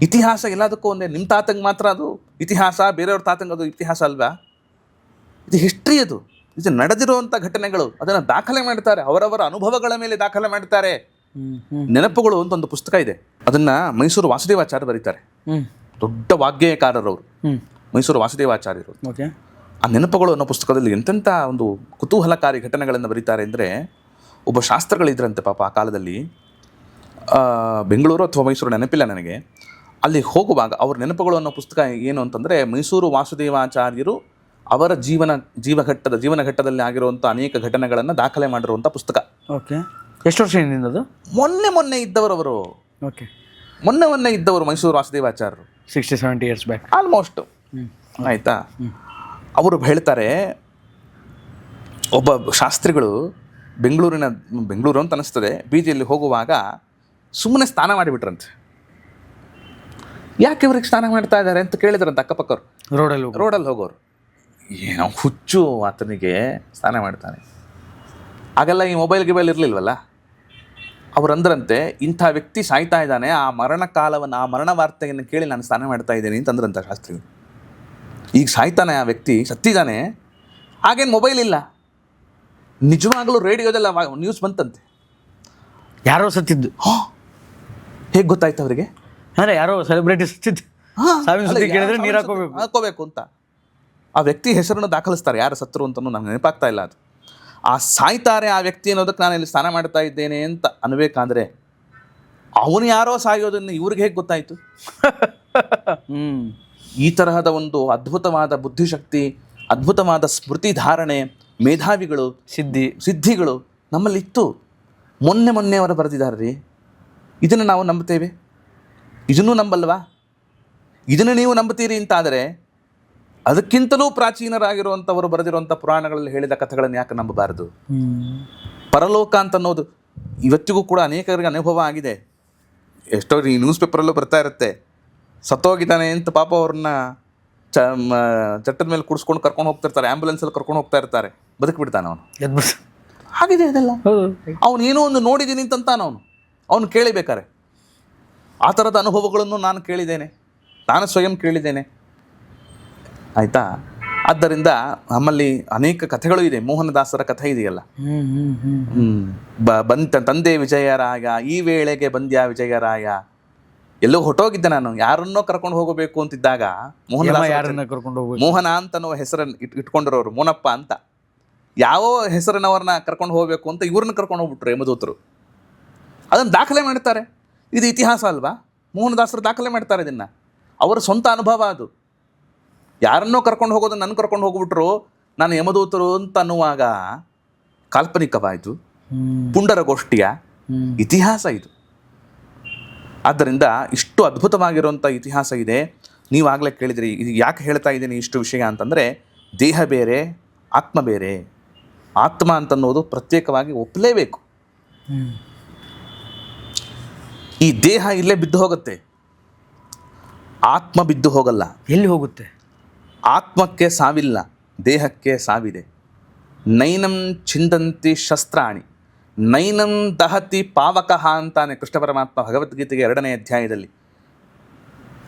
ಇತಿಹಾಸ ಎಲ್ಲದಕ್ಕೂ ಒಂದೇ. ನಿಮ್ಮ ತಾತಂಗೆ ಮಾತ್ರ ಅದು ಇತಿಹಾಸ, ಬೇರೆಯವ್ರ ತಾತಂಗೆ ಅದು ಇತಿಹಾಸ ಅಲ್ವಾ? ಇದು ಹಿಸ್ಟ್ರಿ, ಅದು ಇದು ನಡೆದಿರುವಂಥ ಘಟನೆಗಳು, ಅದನ್ನು ದಾಖಲೆ ಮಾಡ್ತಾರೆ, ಅವರವರ ಅನುಭವಗಳ ಮೇಲೆ ದಾಖಲೆ ಮಾಡ್ತಾರೆ. ನೆನಪುಗಳು ಅಂತ ಒಂದು ಪುಸ್ತಕ ಇದೆ, ಅದನ್ನ ಮೈಸೂರು ವಾಸುದೇವಾಚಾರ್ಯ ಬರೀತಾರೆ. ದೊಡ್ಡ ವಾಗ್ಗೇಯಕಾರರವರು, ಮೈಸೂರು ವಾಸುದೇವಾಚಾರ್ಯರು. ಆ ನೆನಪುಗಳು ಅನ್ನೋ ಪುಸ್ತಕದಲ್ಲಿ ಎಂತೆಂಥ ಒಂದು ಕುತೂಹಲಕಾರಿ ಘಟನೆಗಳನ್ನು ಬರೀತಾರೆ ಅಂದರೆ, ಒಬ್ಬ ಶಾಸ್ತ್ರಗಳಿದ್ರಂತೆ ಪಾಪ ಆ ಕಾಲದಲ್ಲಿ, ಬೆಂಗಳೂರು ಅಥವಾ ಮೈಸೂರು ನೆನಪಿಲ್ಲ ನನಗೆ. ಅಲ್ಲಿ ಹೋಗುವಾಗ ಅವ್ರ ನೆನಪುಗಳು ಅನ್ನೋ ಪುಸ್ತಕ ಏನು ಅಂತಂದರೆ, ಮೈಸೂರು ವಾಸುದೇವಾಚಾರ್ಯರು ಅವರ ಜೀವನ ಘಟ್ಟದಲ್ಲಿ ಆಗಿರುವಂಥ ಅನೇಕ ಘಟನೆಗಳನ್ನು ದಾಖಲೆ ಮಾಡಿರುವಂಥ ಪುಸ್ತಕ. ಓಕೆ. ಎಷ್ಟು ವರ್ಷ ಹಿಂದಿಂದ ಅದು? ಮೊನ್ನೆ ಇದ್ದವರು ಅವರು. ಓಕೆ. ಮೊನ್ನೆ ಇದ್ದವರು ಮೈಸೂರು ವಾಸುದೇವಾಚಾರ್ಯರು, 60-70 years ಬ್ಯಾಕ್ ಆಲ್ಮೋಸ್ಟ್. ಆಯಿತಾ? ಅವರು ಹೇಳ್ತಾರೆ, ಒಬ್ಬ ಶಾಸ್ತ್ರಿಗಳು ಬೆಂಗಳೂರು ಅಂತ ಅನಿಸ್ತದೆ, ಬೀದಿಯಲ್ಲಿ ಹೋಗುವಾಗ ಸುಮ್ಮನೆ ಸ್ನಾನ ಮಾಡಿಬಿಟ್ರಂತೆ. ಯಾಕೆ ಇವ್ರಿಗೆ ಸ್ನಾನ ಮಾಡ್ತಾ ಇದ್ದಾರೆ ಅಂತ ಕೇಳಿದ್ರಂತೆ ಅಕ್ಕಪಕ್ಕರು, ರೋಡಲ್ಲಿ ಹೋಗೋರು. ಏನೋ ಹುಚ್ಚು ಆತನಿಗೆ, ಸ್ನಾನ ಮಾಡ್ತಾನೆ. ಆಗೆಲ್ಲ ಈ ಮೊಬೈಲ್ ಇರಲಿಲ್ವಲ್ಲ. ಅವರಂದ್ರಂತೆ, ಇಂಥ ವ್ಯಕ್ತಿ ಸಾಯ್ತಾ ಇದ್ದಾನೆ, ಆ ಮರಣ ವಾರ್ತೆಯನ್ನು ಕೇಳಿ ನಾನು ಸ್ನಾನ ಮಾಡ್ತಾ ಇದ್ದೇನೆ ಅಂತಂದ್ರಂತ ಶಾಸ್ತ್ರಿಗಳು. ಈಗ ಸಾಯ್ತಾನೆ ಆ ವ್ಯಕ್ತಿ, ಸತ್ತಿದ್ದಾನೆ, ಹಾಗೇನು ಮೊಬೈಲ್ ಇಲ್ಲ, ನಿಜವಾಗಲೂ ರೇಡಿಯೋದೆಲ್ಲ ನ್ಯೂಸ್ ಬಂತಂತೆ, ಯಾರೋ ಸತ್ತಿದ್ದು. ಹೇಗೆ ಗೊತ್ತಾಯ್ತು ಅವರಿಗೆ? ಅಂದರೆ ಯಾರೋ ಸೆಲೆಬ್ರಿಟಿ ಸತ್ತಿದ್ದು. ಸಾವಿನ ಸುದ್ದಿ ಕೇಳಿದ್ರೆ ನೀರು ಹಾಕೋಬೇಕು ಅಂತ ಆ ವ್ಯಕ್ತಿ ಹೆಸರನ್ನು ದಾಖಲಿಸ್ತಾರೆ, ಯಾರು ಸತ್ತರು ಅಂತಲೂ ನಮ್ಗೆ ನೆನಪಾಗ್ತಾ ಇಲ್ಲ. ಅದು ಆ ಸಾಯ್ತಾರೆ ಆ ವ್ಯಕ್ತಿ ಅನ್ನೋದಕ್ಕೆ ನಾನು ಇಲ್ಲಿ ಸ್ನಾನ ಮಾಡ್ತಾ ಇದ್ದೇನೆ ಅಂತ ಅನ್ಬೇಕಾದ್ರೆ, ಅವನು ಯಾರೋ ಸಾಯೋದನ್ನು ಇವ್ರಿಗೆ ಹೇಗೆ ಗೊತ್ತಾಯಿತು? ಈ ತರಹದ ಒಂದು ಅದ್ಭುತವಾದ ಬುದ್ಧಿಶಕ್ತಿ, ಅದ್ಭುತವಾದ ಸ್ಮೃತಿ ಧಾರಣೆ, ಮೇಧಾವಿಗಳು, ಸಿದ್ಧಿಗಳು ನಮ್ಮಲ್ಲಿ ಇತ್ತು. ಮೊನ್ನೆ ಅವರು ಬರೆದಿದ್ದಾರೆ ರೀ. ಇದನ್ನು ನಾವು ನಂಬ್ತೇವೆ? ಇದನ್ನೂ ನಂಬಲ್ವಾ? ಇದನ್ನು ನೀವು ನಂಬ್ತೀರಿ ಅಂತಾದರೆ, ಅದಕ್ಕಿಂತಲೂ ಪ್ರಾಚೀನರಾಗಿರುವಂಥವರು ಬರೆದಿರುವಂಥ ಪುರಾಣಗಳಲ್ಲಿ ಹೇಳಿದ ಕಥೆಗಳನ್ನು ಯಾಕೆ ನಂಬಬಾರದು? ಪರಲೋಕ ಅಂತ ಅನ್ನೋದು ಇವತ್ತಿಗೂ ಕೂಡ ಅನೇಕರಿಗೆ ಅನುಭವ ಆಗಿದೆ. ಎಷ್ಟೋ ಈ ನ್ಯೂಸ್ ಪೇಪರಲ್ಲೂ ಬರ್ತಾ ಇರುತ್ತೆ, ಸತ್ತೋಗಿದ್ದಾನೆ ಅಂತ ಪಾಪ ಅವ್ರನ್ನ ಚಟ್ಟದ ಮೇಲೆ ಕುಡಿಸ್ಕೊಂಡು ಕರ್ಕೊಂಡು ಹೋಗ್ತಿರ್ತಾರೆ, ಆ್ಯಂಬುಲೆನ್ಸಲ್ಲಿ ಕರ್ಕೊಂಡು ಹೋಗ್ತಾ ಇರ್ತಾರೆ, ಬದುಕಿಬಿಡ್ತಾನೆ ಅವನು. ಆಗಿದೆ ಅದೆಲ್ಲ. ಅವನು ಏನೋ ಒಂದು ನೋಡಿದ್ದೀನಿ ಅಂತಾನ ಅವನು ಕೇಳಿಬೇಕಾರೆ. ಆ ಥರದ ಅನುಭವಗಳನ್ನು ನಾನು ಕೇಳಿದ್ದೇನೆ, ನಾನು ಸ್ವಯಂ ಕೇಳಿದ್ದೇನೆ. ಆಯಿತಾ? ಆದ್ದರಿಂದ ನಮ್ಮಲ್ಲಿ ಅನೇಕ ಕಥೆಗಳು ಇದೆ. ಮೋಹನದಾಸರ ಕಥೆ ಇದೆಯಲ್ಲ, ತಂದೆ ವಿಜಯರಾಯ ಈ ವೇಳೆಗೆ ಬಂದ್ಯಾ ವಿಜಯರಾಯ. ಎಲ್ಲೋ ಹೊಟ್ಟೋಗಿದ್ದೆ ನಾನು, ಯಾರನ್ನೋ ಕರ್ಕೊಂಡು ಹೋಗಬೇಕು ಅಂತಿದ್ದಾಗ ಮೋಹನ ಅಂತನೋ ಹೆಸರನ್ನು ಇಟ್ಕೊಂಡಿರೋರು, ಮೋನಪ್ಪ ಅಂತ. ಯಾವ ಹೆಸರಿನವ್ರನ್ನ ಕರ್ಕೊಂಡು ಹೋಗಬೇಕು ಅಂತ ಇವ್ರನ್ನ ಕರ್ಕೊಂಡು ಹೋಗ್ಬಿಟ್ರು ಯಮದೂತರು. ಅದನ್ನು ದಾಖಲೆ ಮಾಡ್ತಾರೆ. ಇದು ಇತಿಹಾಸ ಅಲ್ವಾ? ಮೋಹನದಾಸರು ದಾಖಲೆ ಮಾಡ್ತಾರೆ ಇದನ್ನು, ಅವರ ಸ್ವಂತ ಅನುಭವ ಅದು. ಯಾರನ್ನೋ ಕರ್ಕೊಂಡು ಹೋಗೋದು ನನ್ನ ಕರ್ಕೊಂಡು ಹೋಗ್ಬಿಟ್ರು, ನಾನು ಯಮದೂತರು ಅಂತ ಅನ್ನುವಾಗ ಕಾಲ್ಪನಿಕವಾಯಿತು, ಪುಂಡರಗೋಷ್ಠಿಯ ಇತಿಹಾಸ ಇದು. ಆದ್ದರಿಂದ ಇಷ್ಟು ಅದ್ಭುತವಾಗಿರುವಂಥ ಇತಿಹಾಸ ಇದೆ. ನೀವಾಗಲೇ ಕೇಳಿದ್ರಿ, ಇದು ಯಾಕೆ ಹೇಳ್ತಾ ಇದ್ದೀನಿ ಇಷ್ಟು ವಿಷಯ ಅಂತಂದರೆ, ದೇಹ ಬೇರೆ, ಆತ್ಮ ಬೇರೆ. ಆತ್ಮ ಅಂತನ್ನೋದು ಪ್ರತ್ಯೇಕವಾಗಿ ಒಪ್ಪಲೇಬೇಕು. ಈ ದೇಹ ಇಲ್ಲೇ ಬಿದ್ದು ಹೋಗುತ್ತೆ, ಆತ್ಮ ಬಿದ್ದು ಹೋಗಲ್ಲ. ಎಲ್ಲಿ ಹೋಗುತ್ತೆ? ಆತ್ಮಕ್ಕೆ ಸಾವಿಲ್ಲ, ದೇಹಕ್ಕೆ ಸಾವಿದೆ. ನೈನಂ ಛಿಂದಂತಿ ಶಸ್ತ್ರಾಣಿ ನೈನಂ ದಹತಿ ಪಾವಕಃ ಅಂತಾನೆ ಕೃಷ್ಣ ಪರಮಾತ್ಮ ಭಗವದ್ಗೀತೆಗೆ 2ನೇ ಅಧ್ಯಾಯದಲ್ಲಿ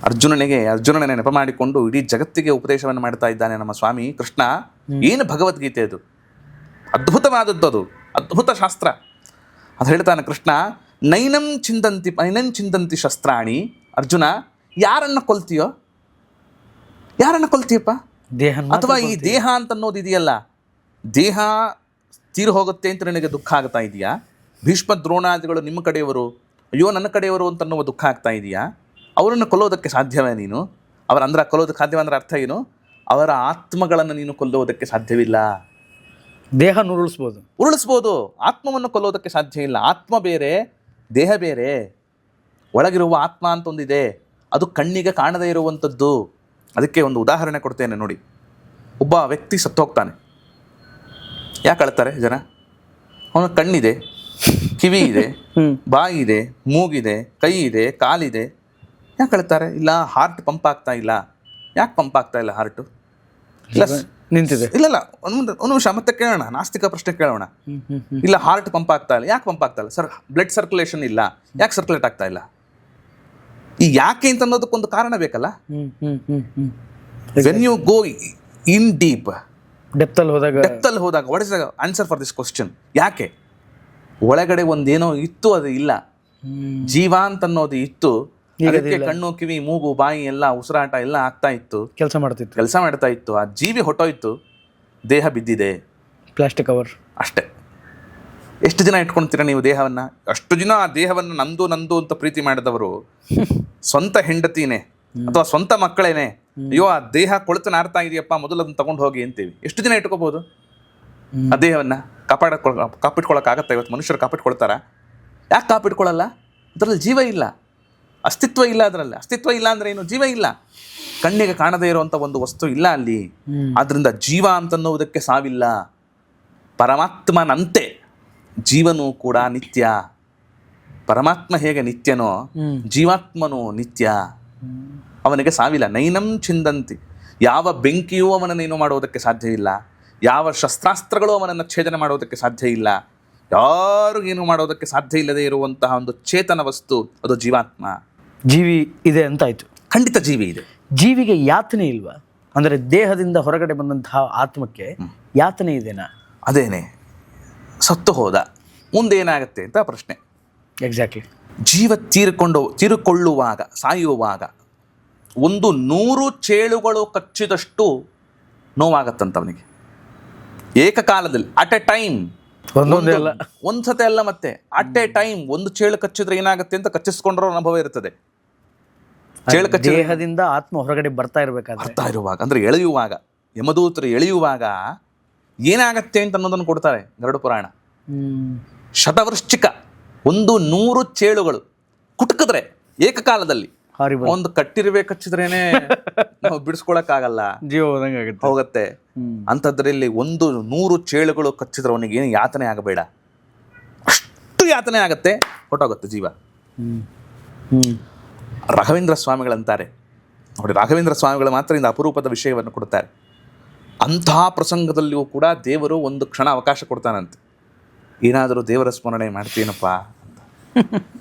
ಅರ್ಜುನನ ನೆನಪು ಮಾಡಿಕೊಂಡು ಇಡೀ ಜಗತ್ತಿಗೆ ಉಪದೇಶವನ್ನು ಮಾಡ್ತಾ ಇದ್ದಾನೆ ನಮ್ಮ ಸ್ವಾಮಿ ಕೃಷ್ಣ. ಏನು ಭಗವದ್ಗೀತೆ ಅದು? ಅದ್ಭುತವಾದದ್ದು, ಅದು ಅದ್ಭುತ ಶಾಸ್ತ್ರ. ಅದು ಹೇಳ್ತಾನೆ ಕೃಷ್ಣ, ನೈನಂ ಛಿಂದಂತಿ ಶಸ್ತ್ರಾಣಿ. ಅರ್ಜುನ, ಯಾರನ್ನು ಕೊಲ್ತೀಯೋ? ಯಾರನ್ನು ಕೊಲ್ತೀಯಪ್ಪ? ಅಥವಾ ಈ ದೇಹ ಅಂತ ಅನ್ನೋದು ಇದೆಯಲ್ಲ, ದೇಹ ತೀರು ಹೋಗುತ್ತೆ ಅಂತ ನನಗೆ ದುಃಖ ಆಗ್ತಾ ಇದೆಯಾ? ಭೀಷ್ಮ ದ್ರೋಣಾದಿಗಳು ನಿಮ್ಮ ಕಡೆಯವರು, ಅಯ್ಯೋ ನನ್ನ ಕಡೆಯವರು ಅಂತ ಅನ್ನುವ ದುಃಖ ಆಗ್ತಾ ಇದೆಯಾ? ಅವರನ್ನು ಕೊಲ್ಲೋದಕ್ಕೆ ಸಾಧ್ಯವೇ ನೀನು? ಕೊಲ್ಲೋದಕ್ಕೆ ಸಾಧ್ಯವಂದ್ರೆ ಅರ್ಥ ಏನು? ಅವರ ಆತ್ಮಗಳನ್ನು ನೀನು ಕೊಲ್ಲುವುದಕ್ಕೆ ಸಾಧ್ಯವಿಲ್ಲ. ದೇಹ ಉರುಳಿಸ್ಬೋದು, ಆತ್ಮವನ್ನು ಕೊಲ್ಲೋದಕ್ಕೆ ಸಾಧ್ಯ ಇಲ್ಲ. ಆತ್ಮ ಬೇರೆ, ದೇಹ ಬೇರೆ. ಒಳಗಿರುವ ಆತ್ಮ ಅಂತ ಒಂದಿದೆ, ಅದು ಕಣ್ಣಿಗೆ ಕಾಣದೇ ಇರುವಂಥದ್ದು. ಅದಕ್ಕೆ ಒಂದು ಉದಾಹರಣೆ ಕೊಡ್ತೇನೆ ನೋಡಿ. ಒಬ್ಬ ವ್ಯಕ್ತಿ ಸತ್ತೋಗ್ತಾನೆ. ಯಾಕೆ ಅಳ್ತಾರೆ ಜನ? ಅವನ ಕಣ್ಣಿದೆ, ಕಿವಿ ಇದೆ, ಬಾಯಿ ಇದೆ, ಮೂಗಿದೆ, ಕೈ ಇದೆ, ಕಾಲಿದೆ. ಯಾಕೆ ಅಳ್ತಾರೆ? ಇಲ್ಲ ಹಾರ್ಟ್ ಪಂಪ್ ಆಗ್ತಾ ಇಲ್ಲ. ಯಾಕೆ ಪಂಪ್ ಆಗ್ತಾ ಇಲ್ಲ ಹಾರ್ಟು? ಇಲ್ಲ ನಿಂತಿದೆ. ಇಲ್ಲ ಒಂದು ನಿಮಿಷ ಮತ್ತೆ ಕೇಳೋಣ, ನಾಸ್ತಿಕ ಪ್ರಶ್ನೆ ಕೇಳೋಣ. ಇಲ್ಲ ಹಾರ್ಟ್ ಪಂಪ್ ಆಗ್ತಾ ಇಲ್ಲ. ಯಾಕೆ ಪಂಪ್ ಆಗ್ತಾ ಇಲ್ಲ? ಸರ್ ಬ್ಲಡ್ ಸರ್ಕ್ಯುಲೇಷನ್ ಇಲ್ಲ. ಯಾಕೆ ಸರ್ಕ್ಯುಲೇಟ್ ಆಗ್ತಾ ಇಲ್ಲ? ಈ ಯಾಕೆ ಅಂತ ಅನ್ನೋದಕ್ಕೊಂದು ಕಾರಣ ಬೇಕಲ್ಲ. When you go in deep, ಡೆಪ್ತಲ್ಲಿ ಹೋದಾಗ what is the answer for this question? ಯಾಕೆ? ಒಳಗಡೆ ಒಂದೇನೋ ಇತ್ತು, ಅದು ಇಲ್ಲ. ಜೀವ ಅಂತ ಅನ್ನೋದು ಇತ್ತು, ಅದಕ್ಕೆ ಕಣ್ಣು, ಕಿವಿ, ಮೂಗು, ಬಾಯಿ ಎಲ್ಲ ಉಸಿರಾಟ ಎಲ್ಲ ಆಗ್ತಾ ಇತ್ತು, ಕೆಲಸ ಮಾಡ್ತಾ ಇತ್ತು. ಆ ಜೀವಿ ಹೊಟ್ಟೋಯ್ತು, ದೇಹ ಬಿದ್ದಿದೆ, ಪ್ಲಾಸ್ಟಿಕ್ ಕವರ್ ಅಷ್ಟೇ. ಎಷ್ಟು ದಿನ ಇಟ್ಕೊಳ್ತೀರಾ ನೀವು ದೇಹವನ್ನ? ಅಷ್ಟು ದಿನ ಆ ದೇಹವನ್ನು ನಂದು ಅಂತ ಪ್ರೀತಿ ಮಾಡಿದವರು ಸ್ವಂತ ಹೆಂಡತಿನೇ ಅಥವಾ ಸ್ವಂತ ಮಕ್ಕಳೇನೆ, ಅಯ್ಯೋ ಆ ದೇಹ ಕೊಳೆತು ನಾರ್ತಾ ಇದೆಯಪ್ಪ, ಮೊದಲು ಅದನ್ನ ತಗೊಂಡು ಹೋಗಿ ಅಂತೀವಿ. ಎಷ್ಟು ದಿನ ಇಟ್ಕೋಬಹುದು ಆ ದೇಹವನ್ನ? ಕಾಪಿಟ್ಕೊಳಕ್ಕಾಗತ್ತ? ಇವತ್ತು ಮನುಷ್ಯರು ಕಾಪಿಟ್ಕೊಳ್ತಾರ? ಯಾಕೆ ಕಾಪಿಟ್ಕೊಳ್ಳಲ್ಲ? ಅದರಲ್ಲಿ ಜೀವ ಇಲ್ಲ, ಅಸ್ತಿತ್ವ ಇಲ್ಲ. ಅದರಲ್ಲಿ ಅಸ್ತಿತ್ವ ಇಲ್ಲ ಅಂದ್ರೆ ಏನು? ಜೀವ ಇಲ್ಲ. ಕಣ್ಣಿಗೆ ಕಾಣದೇ ಇರುವಂತ ಒಂದು ವಸ್ತು ಇಲ್ಲ ಅಲ್ಲಿ. ಆದ್ರಿಂದ ಜೀವ ಅಂತನ್ನುವುದಕ್ಕೆ ಸಾವಿಲ್ಲ. ಪರಮಾತ್ಮನಂತೆ ಜೀವನೂ ಕೂಡ ನಿತ್ಯ. ಪರಮಾತ್ಮ ಹೇಗೆ ನಿತ್ಯನೋ ಜೀವಾತ್ಮನೂ ನಿತ್ಯ. ಅವನಿಗೆ ಸಾವಿಲ್ಲ. ನೈನಂ ಛಿಂದಂತಿ. ಯಾವ ಬೆಂಕಿಯೂ ಅವನನ್ನೇನು ಮಾಡುವುದಕ್ಕೆ ಸಾಧ್ಯ ಇಲ್ಲ. ಯಾವ ಶಸ್ತ್ರಾಸ್ತ್ರಗಳು ಅವನನ್ನು ಛೇದನ ಮಾಡುವುದಕ್ಕೆ ಸಾಧ್ಯ ಇಲ್ಲ. ಯಾರು ಏನು ಮಾಡೋದಕ್ಕೆ ಸಾಧ್ಯ ಇಲ್ಲದೆ ಇರುವಂತಹ ಒಂದು ಚೇತನ ವಸ್ತು ಅದು ಜೀವಾತ್ಮ. ಜೀವಿ ಇದೆ ಅಂತ ಆಯ್ತು. ಖಂಡಿತ ಜೀವಿ ಇದೆ. ಜೀವಿಗೆ ಯಾತನೆ ಇಲ್ವಾ? ಅಂದರೆ ದೇಹದಿಂದ ಹೊರಗಡೆ ಬಂದಂತಹ ಆತ್ಮಕ್ಕೆ ಯಾತನೆ ಇದೆನಾ? ಅದೇನೆ, ಸತ್ತು ಹೋದ ಮುಂದೇನಾಗತ್ತೆ ಅಂತ ಪ್ರಶ್ನೆ. ಎಕ್ಸಾಕ್ಟ್ಲಿ. ಜೀವ ತೀರಿಕೊಳ್ಳುವಾಗ, ಸಾಯುವಾಗ 100 ಚೇಳುಗಳು ಕಚ್ಚಿದಷ್ಟು ನೋವಾಗತ್ತಂತವನಿಗೆ ಏಕಕಾಲದಲ್ಲಿ, ಅಟ್ ಎ ಟೈಮ್. ಒಂದ್ಸತೆ ಅಲ್ಲ, ಮತ್ತೆ ಅಟ್ ಎ ಟೈಮ್. ಒಂದು ಚೇಳು ಕಚ್ಚಿದ್ರೆ ಏನಾಗುತ್ತೆ ಅಂತ ಕಚ್ಚಿಸ್ಕೊಂಡ್ರೋ ಅನುಭವ ಇರ್ತದೆ. ಚೇಳು ಕಚ್ಚಿ ದೇಹದಿಂದ ಆತ್ಮ ಹೊರಗಡೆ ಬರ್ತಾ ಇರುವಾಗ ಅಂದ್ರೆ ಎಳೆಯುವಾಗ, ಯಮದೂತರು ಎಳೆಯುವಾಗ ಏನಾಗತ್ತೆ ಅಂತ ಅನ್ನೋದನ್ನು ಕೊಡ್ತಾರೆ ಗರುಡ ಪುರಾಣ. ಶತವೃಶ್ಚಿಕ 100 ಚೇಳುಗಳು ಕುಟುಕಿದ್ರೆ ಏಕಕಾಲದಲ್ಲಿ, ಒಂದು ಕಟ್ಟಿರುವೆ ಕಚ್ಚಿದ್ರೇನೆ ನಾವು ಬಿಡಿಸ್ಕೊಳಕ್ಕಾಗಲ್ಲ, ಜೀವ ಹೋಗತ್ತೆ. ಅಂಥದ್ರಲ್ಲಿ 100 ಚೇಳುಗಳು ಕಚ್ಚಿದ್ರೆ ಅವನಿಗೆ ಏನು ಯಾತನೆ ಆಗಬೇಡ, ಅಷ್ಟು ಯಾತನೆ ಆಗತ್ತೆ, ಹೊಟ್ಟೋಗುತ್ತೆ ಜೀವ. ರಾಘವೇಂದ್ರ ಸ್ವಾಮಿಗಳಂತಾರೆ ನೋಡಿ, ರಾಘವೇಂದ್ರ ಸ್ವಾಮಿಗಳು ಮಾತ್ರ ಇಂದ ಅಪರೂಪದ ವಿಷಯವನ್ನು ಕೊಡ್ತಾರೆ. ಅಂತಹ ಪ್ರಸಂಗದಲ್ಲಿಯೂ ಕೂಡ ದೇವರು ಒಂದು ಕ್ಷಣ ಅವಕಾಶ ಕೊಡ್ತಾನಂತೆ. ಏನಾದರೂ ದೇವರ ಸ್ಮರಣೆ ಮಾಡ್ತೀನಪ್ಪ ಅಂತ.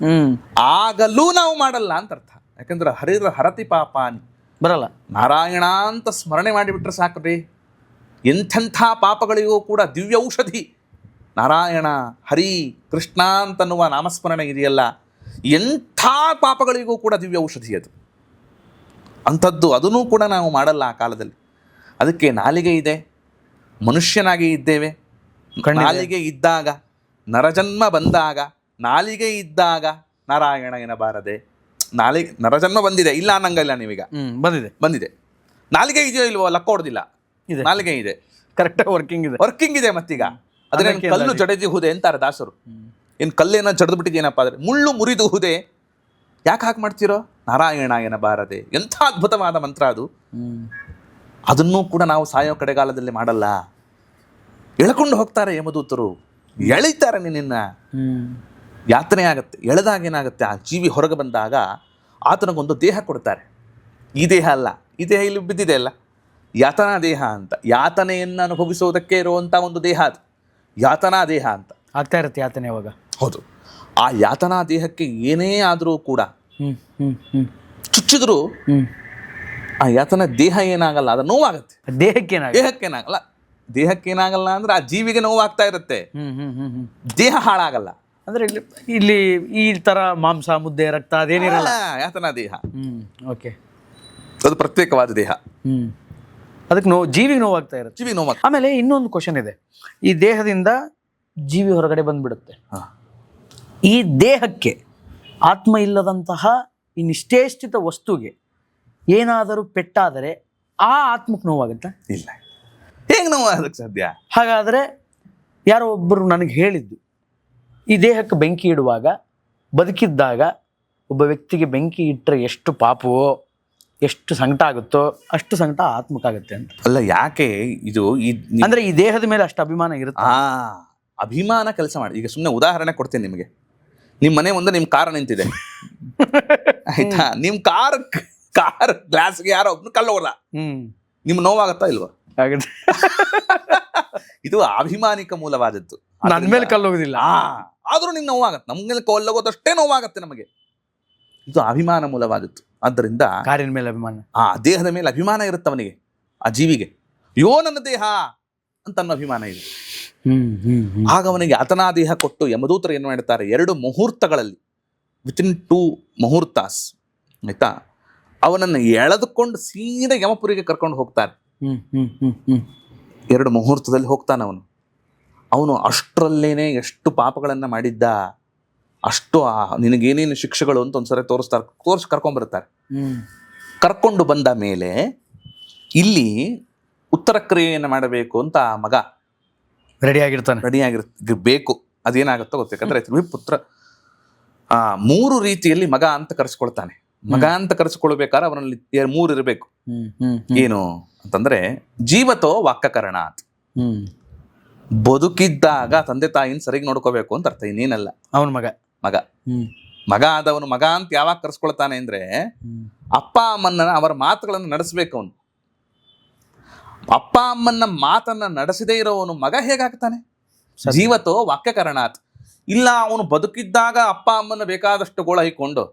ಆಗಲೂ ನಾವು ಮಾಡಲ್ಲ ಅಂತ ಅರ್ಥ. ಯಾಕಂದ್ರೆ ಹರತಿ ಪಾಪಾನಿ ಬರಲ್ಲ. ನಾರಾಯಣ ಅಂತ ಸ್ಮರಣೆ ಮಾಡಿಬಿಟ್ರೆ ಸಾಕ್ರಿ, ಎಂಥೆಂಥ ಪಾಪಗಳಿಗೂ ಕೂಡ ದಿವ್ಯ ಔಷಧಿ. ನಾರಾಯಣ, ಹರಿ, ಕೃಷ್ಣ ಅಂತನ್ನುವ ನಾಮಸ್ಮರಣೆ ಇದೆಯಲ್ಲ, ಎಂಥ ಪಾಪಗಳಿಗೂ ಕೂಡ ದಿವ್ಯ ಔಷಧಿ ಅದು. ಅಂಥದ್ದು ಅದನ್ನೂ ಕೂಡ ನಾವು ಮಾಡಲ್ಲ ಆ ಕಾಲದಲ್ಲಿ. ಅದಕ್ಕೆ ನಾಲಿಗೆ ಇದೆ, ಮನುಷ್ಯನಾಗಿ ಇದ್ದೇವೆ. ನಾಲಿಗೆ ಇದ್ದಾಗ, ನರಜನ್ಮ ಬಂದಾಗ, ನಾಲಿಗೆ ಇದ್ದಾಗ ನಾರಾಯಣ ಎನ್ನಬಾರದೆ. ನರಜನ್ಮ ಬಂದಿದೆ, ಇಲ್ಲ ಅನ್ನಂಗಿಲ್ಲ. ನೀವೀಗ ಬಂದಿದೆ. ನಾಲಿಗೆ ಇದೆಯೋ ಇಲ್ವೋ ಲೆಕ್ಕ ಹೊಡೆದಿಲ್ಲ. ನಾಲಿಗೆ ಇದೆ, ಕರೆಕ್ಟಾಗಿ ವರ್ಕಿಂಗ್ ಇದೆ. ಮತ್ತೀಗ ಅದನ್ನ ಕಲ್ಲು ಜಡಿದಿಹುದೆ ಅಂತಾರೆ ದಾಸರು. ಏನು ಕಲ್ಲೇನೋ ಜಡ್ದು ಬಿಟ್ಟಿದೇನಪ್ಪ ಅಂದರೆ ಮುಳ್ಳು ಮುರಿದುಹುದೆ. ಯಾಕೆ ಹಾಗೆ ಮಾಡ್ತಿರೋ? ನಾರಾಯಣ ಎನ್ನಬಾರದೆ. ಎಂಥ ಅದ್ಭುತವಾದ ಮಂತ್ರ ಅದು. ಅದನ್ನೂ ಕೂಡ ನಾವು ಸಾಯೋ ಕಡೆಗಾಲದಲ್ಲಿ ಮಾಡಲ್ಲ. ಎಳ್ಕೊಂಡು ಹೋಗ್ತಾರೆ ಯಮದೂತರು, ಎಳಿತಾರೆ ನಿನ್ನ. ಯಾತನೆ ಆಗತ್ತೆ. ಎಳೆದಾಗ ಏನಾಗುತ್ತೆ, ಆ ಜೀವಿ ಹೊರಗೆ ಬಂದಾಗ ಆತನಿಗೊಂದು ದೇಹ ಕೊಡ್ತಾರೆ. ಈ ದೇಹ ಅಲ್ಲ, ಈ ದೇಹ ಇಲ್ಲಿ ಬಿದ್ದಿದೆ ಅಲ್ಲ, ಯಾತನಾ ದೇಹ ಅಂತ. ಯಾತನೆಯನ್ನು ಅನುಭವಿಸೋದಕ್ಕೆ ಇರುವಂಥ ಒಂದು ದೇಹ ಅದು, ಯಾತನಾ ದೇಹ ಅಂತ. ಆಗ್ತಾ ಇರುತ್ತೆ ಯಾತನೆ ಅವಾಗ. ಹೌದು. ಆ ಯಾತನಾ ದೇಹಕ್ಕೆ ಏನೇ ಆದರೂ ಕೂಡ ಚುಚ್ಚಿದ್ರು ಆ ಯಾತನ ದೇಹ ಏನಾಗಲ್ಲ, ಅದು ನೋವಾಗತ್ತೆ. ದೇಹಕ್ಕೇನಾಗಲ್ಲ. ದೇಹಕ್ಕೇನಾಗಲ್ಲ ಅಂದ್ರೆ ಆ ಜೀವಿಗೆ ನೋವಾಗ್ತಾ ಇರುತ್ತೆ, ದೇಹ ಹಾಳಾಗಲ್ಲ. ಅಂದ್ರೆ ಇಲ್ಲಿ ಈ ತರ ಮಾಂಸ, ಮುದ್ದೆ, ರಕ್ತ ಅದೇನಿರಲ್ಲ, ಯಾತನಾ ದೇಹ. ಓಕೆ, ಅದು ಪ್ರತ್ಯೇಕವಾದ ದೇಹ. ಅದಕ್ಕೆ ಜೀವಿಗೆ ನೋವಾಗ್ತಾ ಇರುತ್ತೆ. ಜೀವಿಗೆ ನೋವು. ಆಮೇಲೆ ಇನ್ನೊಂದು ಕ್ವಶನ್ ಇದೆ. ಈ ದೇಹದಿಂದ ಜೀವಿ ಹೊರಗಡೆ ಬಂದ್ಬಿಡುತ್ತೆ. ಈ ದೇಹಕ್ಕೆ ಆತ್ಮ ಇಲ್ಲದಂತಹ ಈ ನಿಷ್ಠೇಷ್ಟಿತ ವಸ್ತುಗೆ ಏನಾದರೂ ಪೆಟ್ಟಾದರೆ ಆ ಆತ್ಮಕ್ಕೆ ನೋವಾಗುತ್ತಾ? ಇಲ್ಲ. ಹೇಗೆ ನೋವಾಗಕ್ಕೆ ಸಾಧ್ಯ? ಹಾಗಾದರೆ ಯಾರೋ ಒಬ್ಬರು ನನಗೆ ಹೇಳಿದ್ದು, ಈ ದೇಹಕ್ಕೆ ಬೆಂಕಿ ಇಡುವಾಗ, ಬದುಕಿದ್ದಾಗ ಒಬ್ಬ ವ್ಯಕ್ತಿಗೆ ಬೆಂಕಿ ಇಟ್ಟರೆ ಎಷ್ಟು ಪಾಪವೋ, ಎಷ್ಟು ಸಂಕಟ ಆಗುತ್ತೋ ಅಷ್ಟು ಸಂಕಟ ಆತ್ಮಕ್ಕಾಗುತ್ತೆ ಅಂತ. ಅಲ್ಲ, ಯಾಕೆ ಇದು ಅಂದ್ರೆ ಈ ದೇಹದ ಮೇಲೆ ಅಷ್ಟು ಅಭಿಮಾನ ಇರುತ್ತೆ. ಅಭಿಮಾನ ಕೆಲಸ ಮಾಡಿ. ಈಗ ಸುಮ್ಮನೆ ಉದಾಹರಣೆ ಕೊಡ್ತೀನಿ ನಿಮಗೆ. ನಿಮ್ಮ ಮನೆ ಮುಂದೆ ನಿಮ್ ಕಾರ್ ನಿಂತಿದೆ ಆಯ್ತಾ, ನಿಮ್ ಕಾರ್ ಗ್ಲಾಸ್ಗೆ ಯಾರೋ ಒಬ್ನು ಕಲ್ಲೋಗಲ್ಲ, ನಿಮ್ ನೋವಾಗತ್ತಾ ಇಲ್ವಾ? ಆಗುತ್ತೆ. ಇದು ಅಭಿಮಾನಿಕ ಮೂಲವಾದದ್ದು. ನನ್ ಮೇಲೆ ಕಲ್ಲೋಗುದಿಲ್ಲ, ಆದ್ರೂ ನಿಮ್ಗೆ ನೋವಾಗತ್ತೆ. ನಮ್ಗೆ ಕಲ್ಲೋಗೋದಷ್ಟೇ ನೋವಾಗತ್ತೆ ನಮಗೆ. ಇದು ಅಭಿಮಾನ ಮೂಲವಾದದ್ದು. ಆದ್ದರಿಂದ ಕಾರಿನ ಮೇಲೆ ಅಭಿಮಾನ, ದೇಹದ ಮೇಲೆ ಅಭಿಮಾನ ಇರುತ್ತೆ ಅವನಿಗೆ, ಆ ಜೀವಿಗೆ. ಯೋ ನನ್ನ ದೇಹ ಅಂತ ಅನ್ನೋ ಅಭಿಮಾನ ಇದೆ. ಆಗ ಅವನಿಗೆ ಅತನಾ ದೇಹ ಕೊಟ್ಟು ಯಮದೂತರು ಏನು ಮಾಡ್ತಾರೆ, 2 ಮುಹೂರ್ತಗಳಲ್ಲಿ, ವಿತಿನ್ 2 ಮುಹೂರ್ತಾಸ್ ಆಯ್ತಾ, ಅವನನ್ನು ಎಳೆದುಕೊಂಡು ಸೀದಾ ಯಮಪುರಿಗೆ ಕರ್ಕೊಂಡು ಹೋಗ್ತಾರೆ. 2 ಮುಹೂರ್ತದಲ್ಲಿ ಹೋಗ್ತಾನೆ ಅವನು ಅಷ್ಟರಲ್ಲೇನೆ ಎಷ್ಟು ಪಾಪಗಳನ್ನ ಮಾಡಿದ್ದ, ಅಷ್ಟು ನಿನಗೇನೇನು ಶಿಕ್ಷೆಗಳು ಅಂತ ಒಂದ್ಸರಿ ತೋರಿಸಿ ಕರ್ಕೊಂಡ್ಬರ್ತಾರೆ. ಕರ್ಕೊಂಡು ಬಂದ ಮೇಲೆ ಇಲ್ಲಿ ಉತ್ತರ ಕ್ರಿಯೆಯನ್ನು ಮಾಡಬೇಕು ಅಂತ ಆ ಮಗ ರೆಡಿಯಾಗಿರ್ಬೇಕು. ಅದೇನಾಗುತ್ತೋ ಗೊತ್ತೇಕಂದ್ರೆ ಪುತ್ರ 3 ರೀತಿಯಲ್ಲಿ ಮಗ ಅಂತ ಕರೆಸ್ಕೊಳ್ತಾನೆ. ಮಗ ಅಂತ ಕರೆಸ್ಕೊಳ್ಬೇಕಾದ್ರೆ ಅವನಲ್ಲಿ 3 ಇರಬೇಕು. ಏನು ಅಂತಂದ್ರೆ ಜೀವತೋ ವಾಕ್ಯಕರಣ ಅಂತ, ಬದುಕಿದ್ದಾಗ ತಂದೆ ತಾಯಿನ ಸರಿಯಾಗಿ ನೋಡ್ಕೋಬೇಕು ಅಂತ ಅರ್ಥ, ಇನ್ನೇನಲ್ಲ. ಅವನ ಮಗ ಆದವನು ಮಗ ಅಂತ ಯಾವಾಗ ಕರೆಸ್ಕೊಳ್ತಾನೆ ಅಂದ್ರೆ ಅಪ್ಪ ಅಮ್ಮನ ಅವರ ಮಾತುಗಳನ್ನು ನಡೆಸಬೇಕು. ಅವನು ಅಪ್ಪ ಅಮ್ಮನ ಮಾತನ್ನ ನಡೆಸದೇ ಇರೋವನು ಮಗ ಹೇಗಾಗ್ತಾನೆ? ಜೀವತೋ ವಾಕ್ಯಕರಣಾತ್. ಇಲ್ಲ, ಅವನು ಬದುಕಿದ್ದಾಗ ಅಪ್ಪ ಅಮ್ಮನ ಬೇಕಾದಷ್ಟು ಗೋಳ ಹಿಕ್ಕೊಂಡು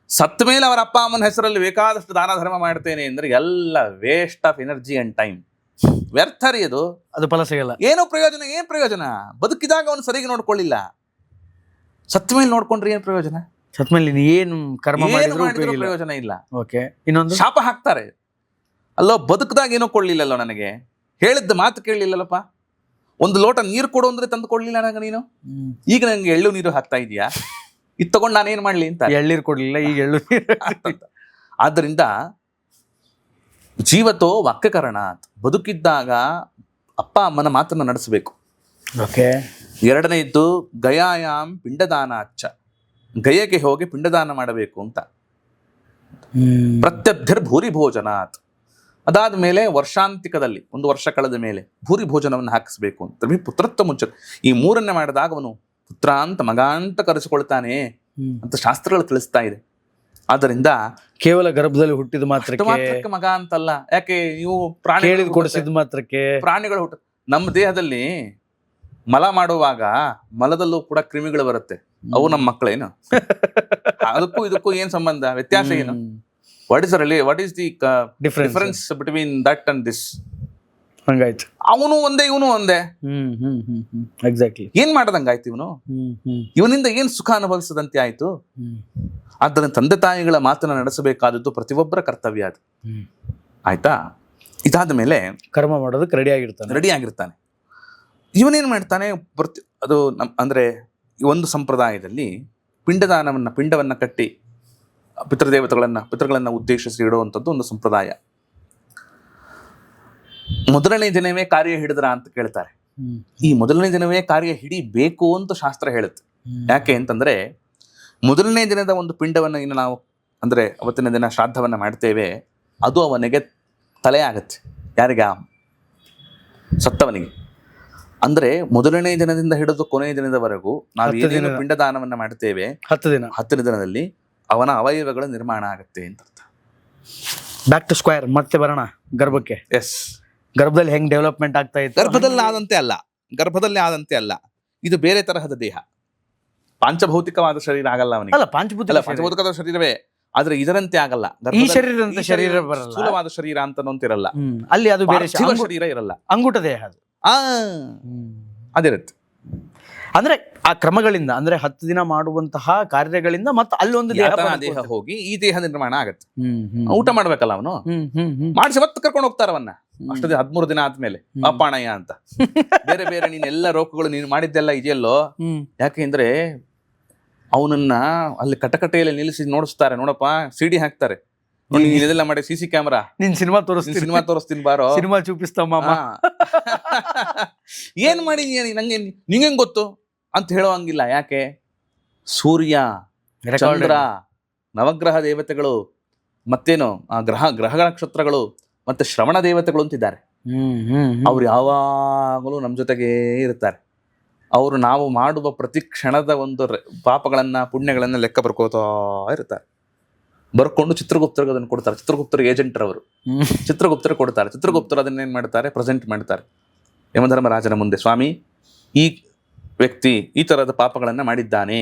ಸತ್ತ ಮೇಲೆ ಅವರ ಅಪ್ಪ ಅಮ್ಮನ ಹೆಸರಲ್ಲಿ ಬೇಕಾದಷ್ಟು ದಾನ ಧರ್ಮ ಮಾಡ್ತೇನೆ ಅಂದ್ರೆ ಎಲ್ಲ waste of energy and time. ವ್ಯರ್ಥ ರೀ ಅದು ಫಲ ಸಿಗಲ್ಲ. ಏನ್ ಪ್ರಯೋಜನ? ಬದುಕಿದಾಗ ಅವನು ಸರಿಯಾಗಿ ನೋಡ್ಕೊಳ್ಳಿಲ್ಲ, ಸತ್ತ ಮೇಲೆ ನೋಡ್ಕೊಂಡ್ರೆ ಏನ್ ಪ್ರಯೋಜನ? ಸತ್ತ ಮೇಲೆ ಏನು ಕರ್ಮ ಮಾಡಿದ್ರು ಪ್ರಯೋಜನ ಇಲ್ಲ. ಓಕೆ, ಇನ್ನೊಂದು ಶಾಪ ಹಾಕ್ತಾರೆ. ಅಲ್ಲೋ, ಬದುಕದಾಗ ಏನೋ ಕೊಳ್ಳಿಲ್ಲಲ್ಲೋ, ನನಗೆ ಹೇಳಿದ್ದ ಮಾತು ಕೇಳಲಿಲ್ಲಲ್ಲಪ್ಪ. ಒಂದು ಲೋಟ ನೀರು ಕೊಡು ಅಂದ್ರೆ ತಂದು ಕೊಡ್ಲಿಲ್ಲ ನನಗೆ ನೀನು. ಈಗ ನಂಗೆ ಎಳ್ಳು ನೀರು ಹಾಕ್ತಾ ಇದೀಯಾ, ಇದು ತಗೊಂಡು ನಾನೇನ್ ಮಾಡ್ಲಿ ಅಂತ. ಎಳ್ಳೀರು ಕೊಡ್ಲಿಲ್ಲ, ಈಗ ಎಳ್ಳು ನೀರು. ಆದ್ದರಿಂದ ಜೀವತೋ ವಾಕ್ಯಕರಣ, ಬದುಕಿದ್ದಾಗ ಅಪ್ಪ ಅಮ್ಮನ ಮಾತನ್ನ ನಡೆಸಬೇಕು. ಓಕೆ. 2ನೇದ್ದು ಗಯಾಯಾಮ್ ಪಿಂಡದಾನ ಅಚ್ಚ, ಗಯಕ್ಕೆ ಹೋಗಿ ಪಿಂಡದಾನ ಮಾಡಬೇಕು ಅಂತ. ಪ್ರತ್ಯಬ್ಧಿರ್ ಭೂರಿ ಭೋಜನಾತ್, ಅದಾದ ಮೇಲೆ ವರ್ಷಾಂತಿಕದಲ್ಲಿ 1 ವರ್ಷ ಕಳೆದ ಮೇಲೆ ಭೂರಿ ಭೋಜನವನ್ನು ಹಾಕಿಸ್ಬೇಕು ಅಂತ. ಪುತ್ರತ್ವ ಮುಂಚೆ ಈ 3ನ್ನೇ ಮಾಡಿದಾಗ ಅವನು ಪುತ್ರ ಅಂತ ಮಗ ಅಂತ ಕರೆಸಿಕೊಳ್ತಾನೆ ಅಂತ ಶಾಸ್ತ್ರಗಳು ತಿಳಿಸ್ತಾ ಇದೆ. ಆದ್ದರಿಂದ ಕೇವಲ ಗರ್ಭದಲ್ಲಿ ಹುಟ್ಟಿದ ಮಾತ್ರಕ್ಕೆ ಮಗ ಅಂತಲ್ಲ. ಯಾಕೆ ನೀವು ಕೊಡಿಸಿದ ಮಾತ್ರಕ್ಕೆ ಪ್ರಾಣಿಗಳು ಹುಟ್ಟ, ನಮ್ಮ ದೇಹದಲ್ಲಿ ಮಲ ಮಾಡುವಾಗ ಮಲದಲ್ಲೂ ಕೂಡ ಕ್ರಿಮಿಗಳು ಬರುತ್ತೆ. ಅವು ನಮ್ಮ ಮಕ್ಕಳೇನು? ಅದಕ್ಕೂ ಇದಕ್ಕೂ ಏನ್ ಸಂಬಂಧ, ವ್ಯತ್ಯಾಸ ಏನು? What is the difference between that and this? ಹಂಗಾಯ್ತು, ಅವನು ಒಂದೇ ಇವನು ಒಂದೇ. ಎಕ್ಸಾಕ್ಟ್ಲಿ. ಏನ್ ಮಾಡದಂಗಾಯ್ತು ಇವನು? ಇವನಿಂದ ಏನ್ ಸುಖ ಅನುಭವಿಸದಂತೆ ಆಯ್ತು? ಆದ್ದರಿಂದ ತಂದೆ ತಾಯಿಗಳ ಮಾತನ್ನ ನಡೆಸಬೇಕಾದದ್ದು ಪ್ರತಿಯೊಬ್ಬರ ಕರ್ತವ್ಯ ಅದು. ಆಯ್ತಾ? ಇದಾದ ಮೇಲೆ ಕರ್ಮ ಮಾಡೋದಕ್ಕೆ ರೆಡಿ ಆಗಿರ್ತಾನೆ. ಇವನೇನ್ ಮಾಡ್ತಾನೆ, ಅದು ಅಂದ್ರೆ ಒಂದು ಸಂಪ್ರದಾಯದಲ್ಲಿ ಪಿಂಡವನ್ನ ಕಟ್ಟಿ ಪಿತೃಗಳನ್ನ ಉದ್ದೇಶಿಸಿ ಇಡುವಂಥದ್ದು ಒಂದು ಸಂಪ್ರದಾಯ. ಮೊದಲನೇ ದಿನವೇ ಕಾರ್ಯ ಹಿಡಿದ್ರ ಅಂತ ಕೇಳ್ತಾರೆ. ಈ ಮೊದಲನೇ ದಿನವೇ ಕಾರ್ಯ ಹಿಡಿಬೇಕು ಅಂತ ಶಾಸ್ತ್ರ ಹೇಳುತ್ತೆ. ಯಾಕೆ ಅಂತಂದ್ರೆ ಮೊದಲನೇ ದಿನದ ಒಂದು ಪಿಂಡವನ್ನ ಇನ್ನು ನಾವು ಅಂದ್ರೆ ಅವತ್ತಿನ ದಿನ ಶ್ರಾದ್ದವನ್ನ ಮಾಡ್ತೇವೆ, ಅದು ಅವನಿಗೆ ತಲೆ ಆಗತ್ತೆ. ಯಾರಿಗ? ಸತ್ತವನಿಗೆ. ಅಂದ್ರೆ ಮೊದಲನೇ ದಿನದಿಂದ ಹಿಡಿದು ಕೊನೆಯ ದಿನದವರೆಗೂ ನಾವು ಏನೇನು ಪಿಂಡದಾನವನ್ನ ಮಾಡ್ತೇವೆ 10 ದಿನದಲ್ಲಿ ಅವನ ಅವಯವಗಳು ನಿರ್ಮಾಣ ಆಗುತ್ತೆ ಅಂತ ಅರ್ಥ. Back to square. ಮತ್ತೆ ಬರೋಣ ಗರ್ಭಕ್ಕೆ. ಎಸ್, ಗರ್ಭದಲ್ಲಿ ಹೆಂಗ್ ಡೆವಲಪ್ಮೆಂಟ್ ಆಗ್ತಾ ಇತ್ತು? ಗರ್ಭದಲ್ಲಿ ಆದಂತೆ ಅಲ್ಲ, ಇದು ಬೇರೆ ತರಹದ ದೇಹ. ಪಾಂಚಭೌತಿಕವಾದ ಶರೀರ ಆಗಲ್ಲ ಅವನಿಗೆ. ಅಲ್ಲ, ಪಂಚಭೌತಿಕವಾದ ಶರೀರವೇ, ಆದ್ರೆ ಇದರಂತೆ ಆಗಲ್ಲ. ಈ ಶರೀರ ಬರಲ್ಲ, ಸ್ಥೂಲವಾದ ಶರೀರ ಅಂತ ಅಂತಿರಲ್ಲ. ಅಲ್ಲಿ ಅದು ಬೇರೆ ಶರೀರ ಇರಲ್ಲ, ಅಂಗುಟ ದೇಹ ಅದು. ಅದಿರುತ್ತೆ. ಅಂದ್ರೆ ಆ ಕ್ರಮಗಳಿಂದ, ಅಂದ್ರೆ 10 ದಿನ ಮಾಡುವಂತಹ ಕಾರ್ಯಗಳಿಂದ ಮತ್ತೆ ಅಲ್ಲೊಂದು ದೇಹ ಹೋಗಿ ಈ ದೇಹ ನಿರ್ಮಾಣ ಆಗತ್ತೆ. ಊಟ ಮಾಡ್ಬೇಕಲ್ಲ ಅವನು, ಮಾಡಿಸಿ ಮತ್ತೆ ಕರ್ಕೊಂಡು ಹೋಗ್ತಾರವನ್ನ. ಅಷ್ಟು 13 ದಿನ ಆದ್ಮೇಲೆ ಅಪಾಣಯ್ಯ ಅಂತ ಬೇರೆ ಬೇರೆ ನೀನ್ ಎಲ್ಲ ರೋಗಗಳು ನೀನು ಮಾಡಿದ್ದೆಲ್ಲ ಇದೆಯಲ್ಲೋ. ಯಾಕೆಂದ್ರೆ ಅವನನ್ನ ಅಲ್ಲಿ ಕಟಕಟೆಯಲ್ಲಿ ನಿಲ್ಲಿಸಿ ನೋಡಿಸ್ತಾರೆ. ನೋಡಪ್ಪ, ಸಿಡಿ ಹಾಕ್ತಾರೆ, ಇದೆಲ್ಲ ಮಾಡಿ CC ಕ್ಯಾಮರಾ, ನಿನ್ ಸಿನಿಮಾ ತೋರಿಸ್ತೀನಿ ಬಾರೋ, ಸಿನಿಮಾ ಚೂಪಿಸ್ತಮ್ಮ. ಏನ್ ಮಾಡಿ ನಿಂಗೆ ಗೊತ್ತು ಅಂತ ಹೇಳೋ ಹಂಗಿಲ್ಲ. ಯಾಕೆ? ಸೂರ್ಯ, ಚಂದ್ರ, ನವಗ್ರಹ ದೇವತೆಗಳು, ಮತ್ತೇನು ಆ ಗ್ರಹ ನಕ್ಷತ್ರಗಳು, ಮತ್ತೆ ಶ್ರವಣ ದೇವತೆಗಳು ಅಂತಿದ್ದಾರೆ. ಅವ್ರು ಯಾವಾಗಲೂ ನಮ್ಮ ಜೊತೆಗೇ ಇರ್ತಾರೆ. ಅವರು ನಾವು ಮಾಡುವ ಪ್ರತಿ ಕ್ಷಣದ ಒಂದು ಪಾಪಗಳನ್ನ ಪುಣ್ಯಗಳನ್ನ ಲೆಕ್ಕ ಬರ್ಕೋತಾ ಇರ್ತಾರೆ. ಬರ್ಕೊಂಡು ಚಿತ್ರಗುಪ್ತರಿಗೆ ಅದನ್ನು ಕೊಡ್ತಾರೆ. ಚಿತ್ರಗುಪ್ತರ ಏಜೆಂಟರ್ ಅವರು. ಚಿತ್ರಗುಪ್ತರು ಕೊಡ್ತಾರೆ. ಚಿತ್ರಗುಪ್ತರು ಅದನ್ನೇನ್ ಮಾಡ್ತಾರೆ, ಪ್ರೆಸೆಂಟ್ ಮಾಡ್ತಾರೆ ಯಮಧರ್ಮರಾಜನ ಮುಂದೆ. ಸ್ವಾಮಿ, ಈ ವ್ಯಕ್ತಿ ಈ ತರದ ಪಾಪಗಳನ್ನ ಮಾಡಿದ್ದಾನೆ,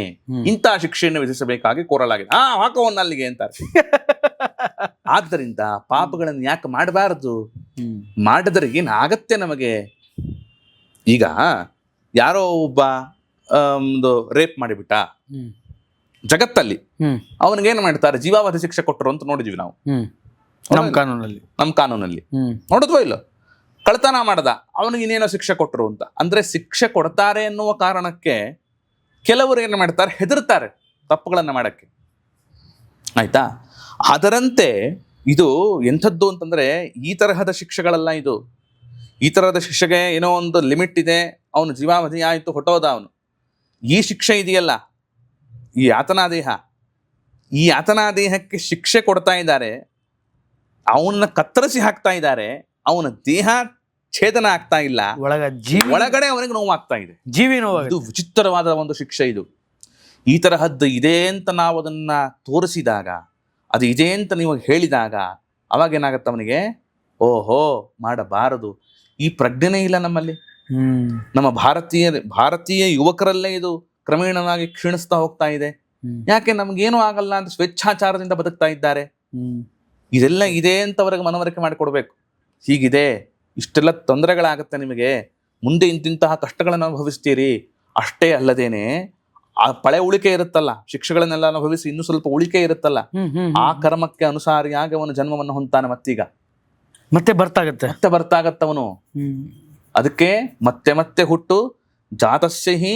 ಇಂತಹ ಶಿಕ್ಷೆಯನ್ನು ವಿಧಿಸಬೇಕಾಗಿ ಕೋರಲಾಗಿದೆ. ಹಾಕೋವನ್ನ ಅಲ್ಲಿಗೆ ಅಂತಾರೆ. ಆದ್ದರಿಂದ ಪಾಪಗಳನ್ನು ಯಾಕೆ ಮಾಡಬಾರದು? ಮಾಡಿದರೆ ಏನಾಗತ್ತೆ ನಮಗೆ? ಈಗ ಯಾರೋ ಒಬ್ಬ ಒಂದು ರೇಪ್ ಮಾಡಿಬಿಟ್ಟ ಜಗತ್ತಲ್ಲಿ, ಅವನಿಗೇನು ಮಾಡ್ತಾರೆ, ಜೀವಾವಧಿ ಶಿಕ್ಷೆ ಕೊಟ್ಟರು ಅಂತ ನೋಡಿದ್ವಿ ನಾವು ನಮ್ಮ ಕಾನೂನಲ್ಲಿ. ನೋಡಿದ್ವೋ ಇಲ್ಲೋ? ಕಳ್ತನ ಮಾಡ್ದ, ಅವನಿಗೆ ಇನ್ನೇನೋ ಶಿಕ್ಷೆ ಕೊಟ್ಟರು ಅಂತ. ಅಂದ್ರೆ ಶಿಕ್ಷೆ ಕೊಡ್ತಾರೆ ಎನ್ನುವ ಕಾರಣಕ್ಕೆ ಕೆಲವರು ಏನು ಮಾಡ್ತಾರೆ, ಹೆದರ್ತಾರೆ ತಪ್ಪುಗಳನ್ನ ಮಾಡಕ್ಕೆ. ಆಯ್ತಾ? ಅದರಂತೆ ಇದು ಎಂಥದ್ದು ಅಂತಂದ್ರೆ ಈ ತರಹದ ಶಿಕ್ಷೆಗಳಲ್ಲ ಇದು. ಈ ತರಹದ ಶಿಕ್ಷೆಗೆ ಏನೋ ಒಂದು ಲಿಮಿಟ್ ಇದೆ. ಅವನು ಜೀವಾವಧಿ ಆಯಿತು, ಹೊಟ್ಟೋದ ಅವನು. ಈ ಶಿಕ್ಷೆ ಇದೆಯಲ್ಲ, ಈ ಯಾತನಾದೇಹ, ಈ ಯಾತನಾದೇಹಕ್ಕೆ ಶಿಕ್ಷೆ ಕೊಡ್ತಾ ಇದ್ದಾರೆ. ಅವನನ್ನ ಕತ್ತರಿಸಿ ಹಾಕ್ತಾ ಇದ್ದಾರೆ. ಅವನ ದೇಹ ಛೇದನ ಆಗ್ತಾ ಇಲ್ಲ, ಒಳಗಡೆ ಅವನಿಗೆ ನೋವಾಗ್ತಾ ಇದೆ, ಜೀವಿ ನೋವು. ಇದು ವಿಚಿತ್ರವಾದ ಒಂದು ಶಿಕ್ಷೆ. ಇದು ಈ ತರಹದ್ದು ಇದೆ ಅಂತ ನಾವು ಅದನ್ನ ತೋರಿಸಿದಾಗ, ಅದು ಇದೆ ಅಂತ ನೀವು ಹೇಳಿದಾಗ, ಅವಾಗ ಏನಾಗತ್ತೆ ಅವನಿಗೆ, ಓಹೋ ಮಾಡಬಾರದು. ಈ ಪ್ರಜ್ಞೆನೇ ಇಲ್ಲ ನಮ್ಮಲ್ಲಿ. ನಮ್ಮ ಭಾರತೀಯ ಯುವಕರಲ್ಲೇ ಇದು ಕ್ರಮೇಣವಾಗಿ ಕ್ಷೀಣಿಸ್ತಾ ಹೋಗ್ತಾ ಇದೆ. ಯಾಕೆ? ನಮ್ಗೇನು ಆಗಲ್ಲ ಅಂತ ಸ್ವೇಚ್ಛಾಚಾರದಿಂದ ಬದುಕ್ತಾ ಇದ್ದಾರೆ. ಇದೆಲ್ಲ ಇದೆ ಅಂತ ಅವರಿಗೆ ಮನವರಿಕೆ ಮಾಡಿಕೊಡ್ಬೇಕು. ಹೀಗಿದೆ, ಇಷ್ಟೆಲ್ಲ ತೊಂದರೆಗಳಾಗತ್ತೆ ನಿಮಗೆ, ಮುಂದೆ ಇಂತಿಂತಹ ಕಷ್ಟಗಳನ್ನು ಅನುಭವಿಸ್ತೀರಿ. ಅಷ್ಟೇ ಅಲ್ಲದೇನೆ ಆ ಪಳೆ ಉಳಿಕೆ ಇರುತ್ತಲ್ಲ, ಶಿಕ್ಷೆಗಳನ್ನೆಲ್ಲ ಅನುಭವಿಸಿ ಇನ್ನೂ ಸ್ವಲ್ಪ ಉಳಿಕೆ ಇರುತ್ತಲ್ಲ, ಆ ಕರ್ಮಕ್ಕೆ ಅನುಸಾರಿಯಾಗಿ ಅವನು ಜನ್ಮವನ್ನು ಹೊಂತಾನೆ. ಮತ್ತೆ ಬರ್ತಾಗತ್ತವನು. ಅದಕ್ಕೆ ಮತ್ತೆ ಹುಟ್ಟು, ಜಾತಸ್ಯ ಹಿ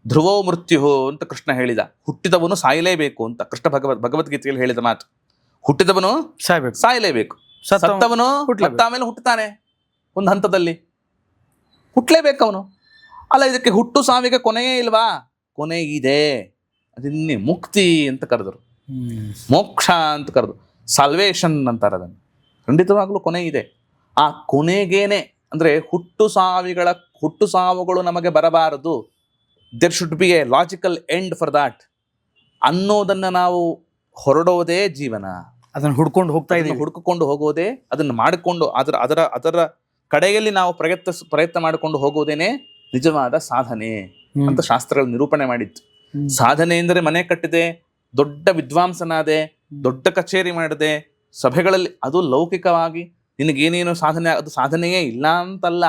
ಧ್ರುವೋ ಮೃತ್ಯು ಅಂತ ಕೃಷ್ಣ ಹೇಳಿದ. ಹುಟ್ಟಿದವನು ಸಾಯಲೇಬೇಕು ಅಂತ ಕೃಷ್ಣ ಭಗವದ್ಗೀತೆಯಲ್ಲಿ ಹೇಳಿದ ಮಾತು. ಹುಟ್ಟಿದವನು ಸಾಯಲೇಬೇಕು, ಸತ್ತವನು ಆಮೇಲೆ ಹುಟ್ಟುತ್ತಾನೆ. ಒಂದು ಹಂತದಲ್ಲಿ ಹುಟ್ಟಲೇಬೇಕು ಅವನು. ಅಲ್ಲ, ಇದಕ್ಕೆ ಹುಟ್ಟು ಸಾವಿಗೆ ಕೊನೆಯೇ ಇಲ್ವಾ? ಕೊನೆ ಇದೆ. ಅದನ್ನೇ ಮುಕ್ತಿ ಅಂತ ಕರೆದರು, ಮೋಕ್ಷ ಅಂತ ಕರೆದು, ಸಾಲ್ವೇಷನ್ ಅಂತಾರೆ ಅದನ್ನು. ಖಂಡಿತವಾಗ್ಲೂ ಕೊನೆ ಇದೆ. ಆ ಕೊನೆಗೇನೆ ಅಂದ್ರೆ ಹುಟ್ಟು ಸಾವುಗಳು ನಮಗೆ ಬರಬಾರದು. There should be a logical end for that ಅನ್ನೋದನ್ನ ನಾವು ಹೊರಡೋದೇ ಜೀವನ. ಅದನ್ನು ಹುಡುಕೊಂಡು ಹೋಗೋದೇ, ಅದನ್ನು ಮಾಡಿಕೊಂಡು ಅದರ ಕಡೆಯಲ್ಲಿ ನಾವು ಪ್ರಯತ್ನ ಮಾಡಿಕೊಂಡು ಹೋಗೋದೇನೆ ನಿಜವಾದ ಸಾಧನೆ ಅಂತ ಶಾಸ್ತ್ರಗಳು ನಿರೂಪಣೆ ಮಾಡಿತ್ತು. ಸಾಧನೆ ಎಂದರೆ ಮನೆ ಕಟ್ಟಿದೆ, ದೊಡ್ಡ ವಿದ್ವಾಂಸನಾದೆ, ದೊಡ್ಡ ಕಚೇರಿ ಮಾಡಿದೆ, ಸಭೆಗಳಲ್ಲಿ, ಅದು ಲೌಕಿಕವಾಗಿ ನಿನಗೇನೇನು ಸಾಧನೆ, ಅದು ಸಾಧನೆಯೇ ಇಲ್ಲ ಅಂತಲ್ಲ.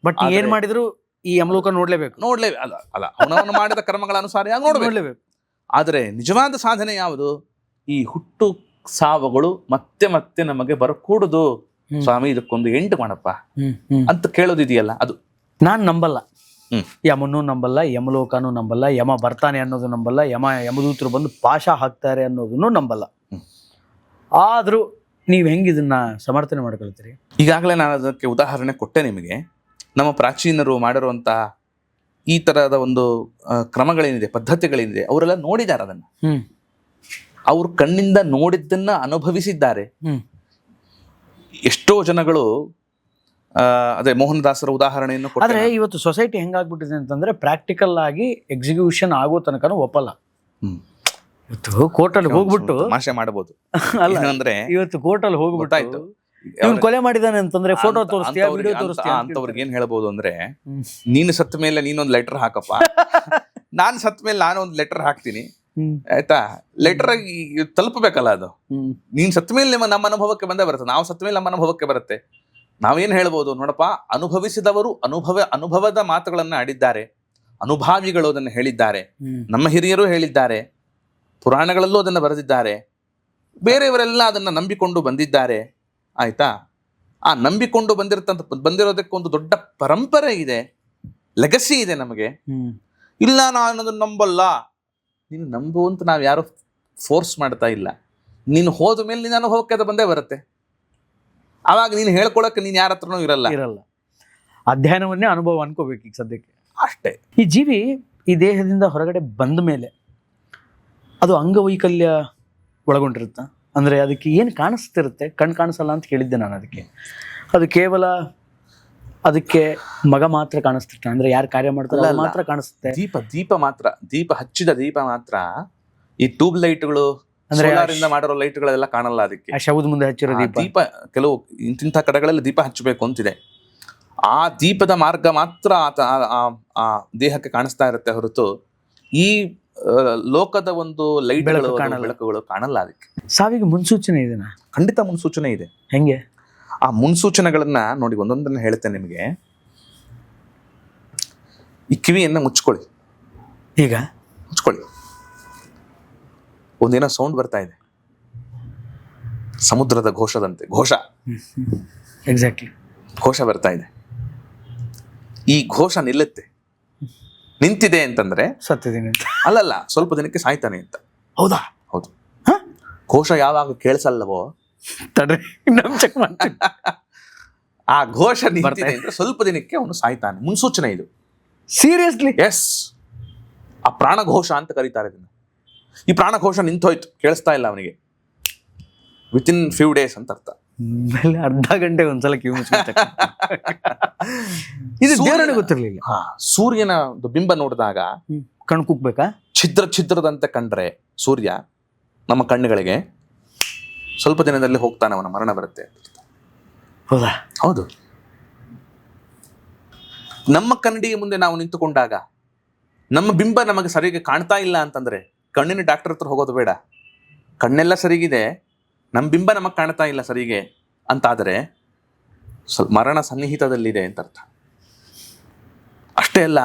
ಬಟ್ ಏನ್ ಮಾಡಿದ್ರು ಈ ಯಮಲೋಕ ನೋಡ್ಲೇಬೇಕು. ಅಲ್ಲ ಅವನವನು ಮಾಡಿದ ಕರ್ಮಗಳ ಅನುಸಾರ ನೋಡ್ಲೇಬೇಕು. ಆದರೆ ನಿಜವಾದ ಸಾಧನೆ ಯಾವುದು? ಈ ಹುಟ್ಟು ಸಾವುಗಳು ಮತ್ತೆ ನಮಗೆ ಬರಕೂಡುದು. ಸ್ವಾಮಿ, ಇದಕ್ಕೊಂದು ಎಂಟು ಮಾಡಪ್ಪ ಅಂತ ಕೇಳೋದಿದೆಯಲ್ಲ, ಅದು ನಾನ್ ನಂಬಲ್ಲ. ಯಮನೂ ನಂಬಲ್ಲ, ಯಮಲೋಕನೂ ನಂಬಲ್ಲ, ಯಮ ಬರ್ತಾನೆ ಅನ್ನೋದು ನಂಬಲ್ಲ, ಯಮದೂತರು ಬಂದು ಪಾಶ ಹಾಕ್ತಾರೆ ಅನ್ನೋದನ್ನು ನಂಬಲ್ಲ. ಆದ್ರೂ ನೀವು ಹೆಂಗೆ ಇದನ್ನ ಸಮರ್ಥನೆ ಮಾಡ್ಕೊಳ್ತೀರಿ? ಈಗಾಗಲೇ ನಾನು ಅದಕ್ಕೆ ಉದಾಹರಣೆ ಕೊಟ್ಟೆ ನಿಮಗೆ. ನಮ್ಮ ಪ್ರಾಚೀನರು ಮಾಡಿರುವಂತ ಈ ತರಹದ ಒಂದು ಕ್ರಮಗಳೇನಿದೆ, ಪದ್ಧತಿಗಳೇನಿದೆ, ಅವರೆಲ್ಲ ನೋಡಿದ್ದಾರೆ ಅದನ್ನ. ಅವ್ರು ಕಣ್ಣಿಂದ ನೋಡಿದ್ದನ್ನ ಅನುಭವಿಸಿದ್ದಾರೆ. ಎಷ್ಟೋ ಜನಗಳು ಅದೇ ಮೋಹನದಾಸರ ಉದಾಹರಣೆಯನ್ನು ಕೊಟ್ಟರೆ, ಆದ್ರೆ ಇವತ್ತು ಸೊಸೈಟಿ ಹೆಂಗಾಗ್ಬಿಟ್ಟಿದೆ ಅಂತಂದ್ರೆ ಪ್ರಾಕ್ಟಿಕಲ್ ಆಗಿ ಎಕ್ಸಿಕ್ಯೂಷನ್ ಆಗೋ ತನಕನೂ ಒಪ್ಪಲ್ಲ. ಇವತ್ತು ಕೋರ್ಟಲ್ಲಿ ಹೋಗ್ಬಿಟ್ಟು ತಮಾಷೆ ಮಾಡಬಹುದು. ಅಂದ್ರೆ ಇವತ್ತು ಕೋರ್ಟಲ್ಲಿ ಹೋಗ್ಬಿಟ್ಟು ಇವ್ನು ಕೊಲೆ ಮಾಡಿದಾನೆ ಅಂತಂದ್ರೆ ಫೋಟೋ ತೋರಿಸ್ತೀಯ, ವಿಡಿಯೋ ತೋರಿಸ್ತೀಯ ಅಂತವ್ರಿಗೆ ಏನ್ ಹೇಳ್ಬೋದು ಅಂದ್ರೆ, ನೀನು ಸತ್ತ ಮೇಲೆ ನೀನೊಂದು ಲೆಟರ್ ಹಾಕಪ್ಪ, ನಾನು ಸತ್ತ ಮೇಲೆ ನಾನು ಒಂದು ಲೆಟರ್ ಹಾಕ್ತೀನಿ, ಆಯ್ತಾ? ಲೆಟರ್ ತಲುಪಬೇಕಲ್ಲ ಅದು. ನೀನ್ ಸತ್ತ ಮೇಲೆ ನಮ್ಮ ಅನುಭವಕ್ಕೆ ಬಂದೇ ಬರುತ್ತೆ, ನಾವು ಸತ್ತ ಮೇಲೆ ನಮ್ಮ ಅನುಭವಕ್ಕೆ ಬರುತ್ತೆ. ನಾವೇನ್ ಹೇಳ್ಬೋದು, ನೋಡಪ್ಪ, ಅನುಭವಿಸಿದವರು ಅನುಭವದ ಮಾತುಗಳನ್ನ ಆಡಿದ್ದಾರೆ, ಅನುಭಾವಿಗಳು ಅದನ್ನು ಹೇಳಿದ್ದಾರೆ, ನಮ್ಮ ಹಿರಿಯರು ಹೇಳಿದ್ದಾರೆ, ಪುರಾಣಗಳಲ್ಲೂ ಅದನ್ನು ಬರೆದಿದ್ದಾರೆ, ಬೇರೆಯವರೆಲ್ಲ ಅದನ್ನ ನಂಬಿಕೊಂಡು ಬಂದಿದ್ದಾರೆ. ಆಯ್ತಾ? ಆ ನಂಬಿಕೊಂಡು ಬಂದಿರೋದಕ್ಕೆ ಒಂದು ದೊಡ್ಡ ಪರಂಪರೆ ಇದೆ, ಲೆಗಸಿ ಇದೆ ನಮಗೆ. ಇಲ್ಲ, ನಾನು ಅದನ್ನು ನಂಬಲ್ಲ. ನೀನು ನಂಬುವಂತ ನಾವು ಯಾರು ಫೋರ್ಸ್ ಮಾಡ್ತಾ ಇಲ್ಲ. ನೀನು ಹೋದ ಮೇಲೆ ನಿನ್ನ ಅನುಭವಕ್ಕೆ ಅದು ಬಂದೇ ಬರುತ್ತೆ. ಆವಾಗ ನೀನು ಹೇಳ್ಕೊಳಕ್ಕೆ ನೀನು ಯಾರ ಹತ್ರನೂ ಇರಲ್ಲ. ಅಧ್ಯಯನವನ್ನೇ ಅನುಭವ ಅನ್ಕೋಬೇಕು ಈಗ ಸದ್ಯಕ್ಕೆ ಅಷ್ಟೇ. ಈ ಜೀವಿ ಈ ದೇಹದಿಂದ ಹೊರಗಡೆ ಬಂದ ಮೇಲೆ ಅದು ಅಂಗವೈಕಲ್ಯ ಒಳಗೊಂಡಿರುತ್ತಾ? ಅಂದರೆ ಅದಕ್ಕೆ ಏನು ಕಾಣಿಸ್ತಿರುತ್ತೆ? ಕಣ್ಣು ಕಾಣಿಸಲ್ಲ ಅಂತ ಕೇಳಿದ್ದೆ ನಾನು. ಅದು ಕೇವಲ ಅದಕ್ಕೆ ಮಗ ಮಾತ್ರ ಕಾಣಿಸ್ತಿರ್ತಾನೆ, ಅಂದರೆ ಯಾರು ಕಾರ್ಯ ಮಾಡ್ತಾರೆ ಅದು ಮಾತ್ರ ಕಾಣಿಸುತ್ತೆ. ದೀಪ ಮಾತ್ರ, ಹಚ್ಚಿದ ದೀಪ ಮಾತ್ರ. ಈ ಟ್ಯೂಬ್ ಲೈಟ್ಗಳು ಅಂದ್ರೆ ಮಾಡಿರೋ ಲೈಟ್ಗಳೆಲ್ಲ ಕಾಣಲ್ಲ ಅದಕ್ಕೆ. ಆ ಶವದ ಮುಂದೆ ಹಚ್ಚಿರೋ ದೀಪ ಕೆಲವು ಇಂತಿಂಥ ಕಡೆಗಳಲ್ಲಿ ದೀಪ ಹಚ್ಚಬೇಕು ಅಂತಿದೆ. ಆ ದೀಪದ ಮಾರ್ಗ ಮಾತ್ರ ಆ ದೇಹಕ್ಕೆ ಕಾಣಿಸ್ತಾ ಇರುತ್ತೆ ಹೊರತು ಈ ಲೋಕದ ಒಂದು ಲೈಟ್ಗಳು ಬೆಳಕುಗಳು ಕಾಣಲ್ಲ ಅದಕ್ಕೆ. ಸಾವಿಗೆ ಮುನ್ಸೂಚನೆ ಇದೆನಾ? ಖಂಡಿತ ಮುನ್ಸೂಚನೆ ಇದೆ. ಹೆಂಗೆ? ಆ ಮುನ್ಸೂಚನೆಗಳನ್ನ ನೋಡಿ, ಒಂದೊಂದನ್ನ ಹೇಳ್ತೇನೆ ನಿಮಗೆ. ಈ ಕಿವಿಯನ್ನ ಮುಚ್ಕೊಳ್ಳಿ, ಈಗ ಮುಚ್ಕೊಳ್ಳಿ. ಒಂದೇನೋ ಸೌಂಡ್ ಬರ್ತಾ ಇದೆ, ಸಮುದ್ರದ ಘೋಷದಂತೆ. ಎಕ್ಸಾಕ್ಟ್ಲಿ ಘೋಷ ಬರ್ತಾ ಇದೆ. ಈ ಘೋಷ ನಿಲ್ಲುತ್ತೆ. ನಿಂತಿದೆ ಅಂತಂದ್ರೆ ಸತ್ತಿದ್ದೀನಿ ಅಂತ ಅಲ್ಲಲ್ಲ, ಸ್ವಲ್ಪ ದಿನಕ್ಕೆ ಸಾಯ್ತಾನೆ ಅಂತ. ಹೌದಾ? ಹೌದು. ಘೋಷ ಯಾವಾಗ ಕೇಳಿಸಲ್ಲವೋ ತಡ್ರಿ, ಚೆಕ್ ಮಾಡ್ತೀನಿ. ಆ ಘೋಷ ನಿಂತಿದೆ ಅಂದ್ರೆ ಸ್ವಲ್ಪ ದಿನಕ್ಕೆ ಅವನು ಸಾಯ್ತಾನೆ. ಮುನ್ಸೂಚನೆ ಇದು. ಸೀರಿಯಸ್ಲಿ? ಎಸ್. ಆ ಪ್ರಾಣಘೋಷ ಅಂತ ಕರೀತಾರೆ ಇದನ್ನ. ಈ ಪ್ರಾಣಘೋಷ ನಿಂತೋಯ್ತು, ಕೇಳಿಸ್ತಾ ಇಲ್ಲ ಅವನಿಗೆ, ವಿತಿನ್ ಫ್ಯೂ ಡೇಸ್ ಅಂತ ಅರ್ಥ. ಅರ್ಧ ಗಂಟೆ ಒಂದ್ಸಲ ಕಿವಿ ಮುಚ್ಚಿರುತ್ತೆ. ಇದು ದೇವರೇ ಗೊತ್ತಿರ್ಲಿಲ್ಲ. ಸೂರ್ಯನ ಬಿಂಬ ನೋಡಿದಾಗ ಕಣ್ ಕುಗ್ಬೇಕಾ? ಛಿದ್ರದಂತೆ ಕಂಡ್ರೆ ಸೂರ್ಯ ನಮ್ಮ ಕಣ್ಣುಗಳಿಗೆ ಸ್ವಲ್ಪ ದಿನದಲ್ಲಿ ಹೋಗ್ತಾನೆ, ಅವನ ಮರಣ ಬರುತ್ತೆ. ಹೌದಾ? ಹೌದು. ನಮ್ಮ ಕನ್ನಡಿಗೆ ಮುಂದೆ ನಾವು ನಿಂತುಕೊಂಡಾಗ ನಮ್ಮ ಬಿಂಬ ನಮಗೆ ಸರಿಯಾಗಿ ಕಾಣ್ತಾ ಇಲ್ಲ ಅಂತಂದ್ರೆ ಕಣ್ಣಿನ ಡಾಕ್ಟರ್ ಹತ್ರ ಹೋಗೋದು ಬೇಡ. ಕಣ್ಣೆಲ್ಲ ಸರಿಗಿದೆ, ನಮ್ಮ ಬಿಂಬ ನಮಗೆ ಕಾಣ್ತಾ ಇಲ್ಲ ಸರಿಗೆ ಅಂತಾದರೆ ಮರಣ ಸನ್ನಿಹಿತದಲ್ಲಿದೆ ಅಂತ ಅರ್ಥ. ಅಷ್ಟೇ ಅಲ್ಲ,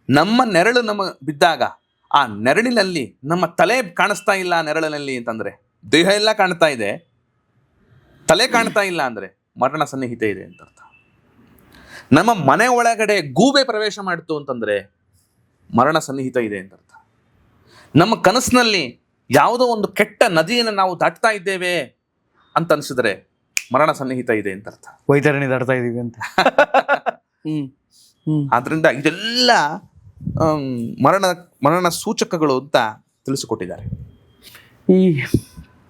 ನಮ್ಮ ನೆರಳು ನಮ್ಮ ಬಿದ್ದಾಗ ಆ ನೆರಳಿನಲ್ಲಿ ನಮ್ಮ ತಲೆ ಕಾಣಿಸ್ತಾ ಇಲ್ಲ ನೆರಳಿನಲ್ಲಿ ಅಂತಂದ್ರೆ, ದೇಹ ಎಲ್ಲ ಕಾಣ್ತಾ ಇದೆ, ತಲೆ ಕಾಣ್ತಾ ಇಲ್ಲ ಅಂದ್ರೆ ಮರಣ ಸನ್ನಿಹಿತ ಇದೆ ಅಂತ ಅರ್ಥ. ನಮ್ಮ ಮನೆ ಒಳಗಡೆ ಗೂಬೆ ಪ್ರವೇಶ ಮಾಡ್ತು ಅಂತಂದ್ರೆ ಮರಣ ಸನ್ನಿಹಿತ ಇದೆ ಅಂತ ಅರ್ಥ. ನಮ್ಮ ಕನಸಿನಲ್ಲಿ ಯಾವುದೋ ಒಂದು ಕೆಟ್ಟ ನದಿಯನ್ನು ನಾವು ದಾಟ್ತಾ ಇದ್ದೇವೆ ಅಂತ ಅನ್ಸಿದ್ರೆ ಮರಣ ಸನ್ನಿಹಿತ ಇದೆ ಅಂತ ಅರ್ಥ. ವೈತರಣಿ ದಾಟ್ತಾ ಇದೀವಿ ಅಂತ. ಆದ್ರಿಂದ ಇದೆಲ್ಲ ಮರಣ ಸೂಚಕಗಳು ಅಂತ ತಿಳಿಸಿಕೊಟ್ಟಿದ್ದಾರೆ. ಈ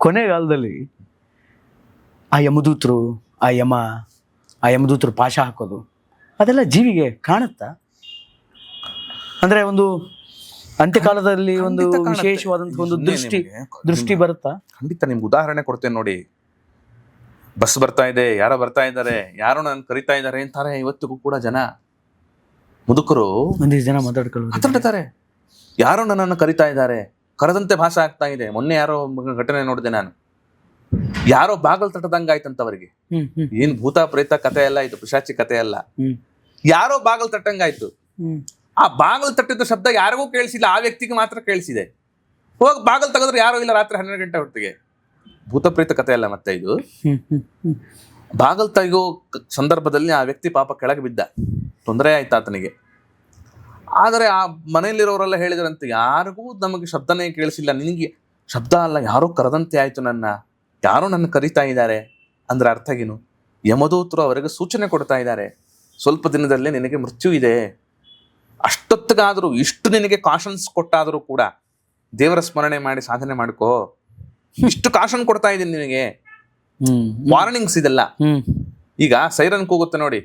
ಕೊನೆಗಾಲದಲ್ಲಿ ಆ ಯಮದೂತರು ಪಾಶ ಹಾಕೋದು ಅದೆಲ್ಲ ಜೀವಿಗೆ ಕಾಣುತ್ತಾ? ಅಂದ್ರೆ ಒಂದು ಅಂತ್ಯಕಾಲದಲ್ಲಿ ಒಂದು ವಿಶೇಷವಾದಂತಹ ಒಂದು ದೃಷ್ಟಿ ಬರುತ್ತಾ? ಖಂಡಿತ. ನಿಮ್ಗೆ ಉದಾಹರಣೆ ಕೊಡ್ತೇನೆ ನೋಡಿ. ಬಸ್ ಬರ್ತಾ ಇದೆ, ಯಾರೋ ಬರ್ತಾ ಇದ್ದಾರೆ, ಯಾರೋ ನನ್ನ ಕರಿತಾ ಇದ್ದಾರೆ ಅಂತಾರೆ. ಇವತ್ತಿಗೂ ಕೂಡ ಜನ, ಮುದುಕರು ಒಂದಿಷ್ಟು ಜನ ಮಾತಾಡ್ತಾರೆ, ಯಾರೋ ನನ್ನನ್ನು ಕರಿತಾ ಇದ್ದಾರೆ, ಕರೆದಂತೆ ಭಾಷೆ ಆಗ್ತಾ ಇದೆ. ಮೊನ್ನೆ ಯಾರೋ ಘಟನೆ ನೋಡಿದೆ ನಾನು. ಯಾರೋ ಬಾಗಲ್ ತಟ್ಟದಂಗಾಯ್ತಂತ ಅವರಿಗೆ. ಏನ್ ಭೂತ ಪ್ರೇತ ಕಥೆ ಎಲ್ಲ ಇದು, ಪಿಶಾಚಿ ಕಥೆ ಅಲ್ಲ. ಯಾರೋ ಬಾಗಲ್ ತಟ್ಟಂಗಾಯ್ತು. ಆ ಬಾಗಲ್ ತಟ್ಟಿದ ಶಬ್ದ ಯಾರಿಗೂ ಕೇಳಿಸಿಲ್ಲ, ಆ ವ್ಯಕ್ತಿಗೆ ಮಾತ್ರ ಕೇಳಿಸಿದೆ. ಹೋಗಿ ಬಾಗಲ್ ತೆಗೆದ್ರೆ ಯಾರೋ ಇಲ್ಲ ರಾತ್ರಿ 12 ಗಂಟೆ ಹೊತ್ತಿಗೆ. ಭೂತ ಪ್ರೇತ ಕಥೆ ಅಲ್ಲ ಮತ್ತೆ ಇದು. ಬಾಗಲ್ ತೆಗೆಯೋ ಸಂದರ್ಭದಲ್ಲಿ ಆ ವ್ಯಕ್ತಿ ಪಾಪ ಕೆಳಗೆ ಬಿದ್ದ, ತೊಂದರೆ ಆಯ್ತು ಆತನಿಗೆ. ಆದರೆ ಆ ಮನೆಯಲ್ಲಿರೋರೆಲ್ಲ ಹೇಳಿದ್ರಂತೆ, ಯಾರಿಗೂ ನಮಗೆ ಶಬ್ದನೇ ಕೇಳಿಸಿಲ್ಲ, ನಿನಗೆ ಶಬ್ದ ಅಲ್ಲ, ಯಾರೋ ಕರೆದಂತೆ ಆಯ್ತು, ಯಾರೋ ನನ್ನ ಕರಿತಾ ಇದ್ದಾರೆ ಅಂದ್ರೆ ಅರ್ಥಗೇನು? ಯಮದೂತರು ಅವರಿಗೆ ಸೂಚನೆ ಕೊಡ್ತಾ ಇದ್ದಾರೆ, ಸ್ವಲ್ಪ ದಿನದಲ್ಲೇ ನಿನಗೆ ಮೃತ್ಯು ಇದೆ. ಅಷ್ಟೊತ್ತಿಗಾದರೂ ಇಷ್ಟು ನಿನಗೆ ಕಾಷನ್ಸ್ ಕೊಟ್ಟಾದರೂ ಕೂಡ ದೇವರ ಸ್ಮರಣೆ ಮಾಡಿ ಸಾಧನೆ ಮಾಡ್ಕೋ. ಇಷ್ಟು ಕಾಷನ್ ಕೊಡ್ತಾ ಇದ್ದೀನಿ ನಿನಗೆ, ವಾರ್ನಿಂಗ್ಸ್ ಇದೆಲ್ಲ. ಈಗ ಸೈರನ್ ಕೂಗುತ್ತೆ ನೋಡಿ,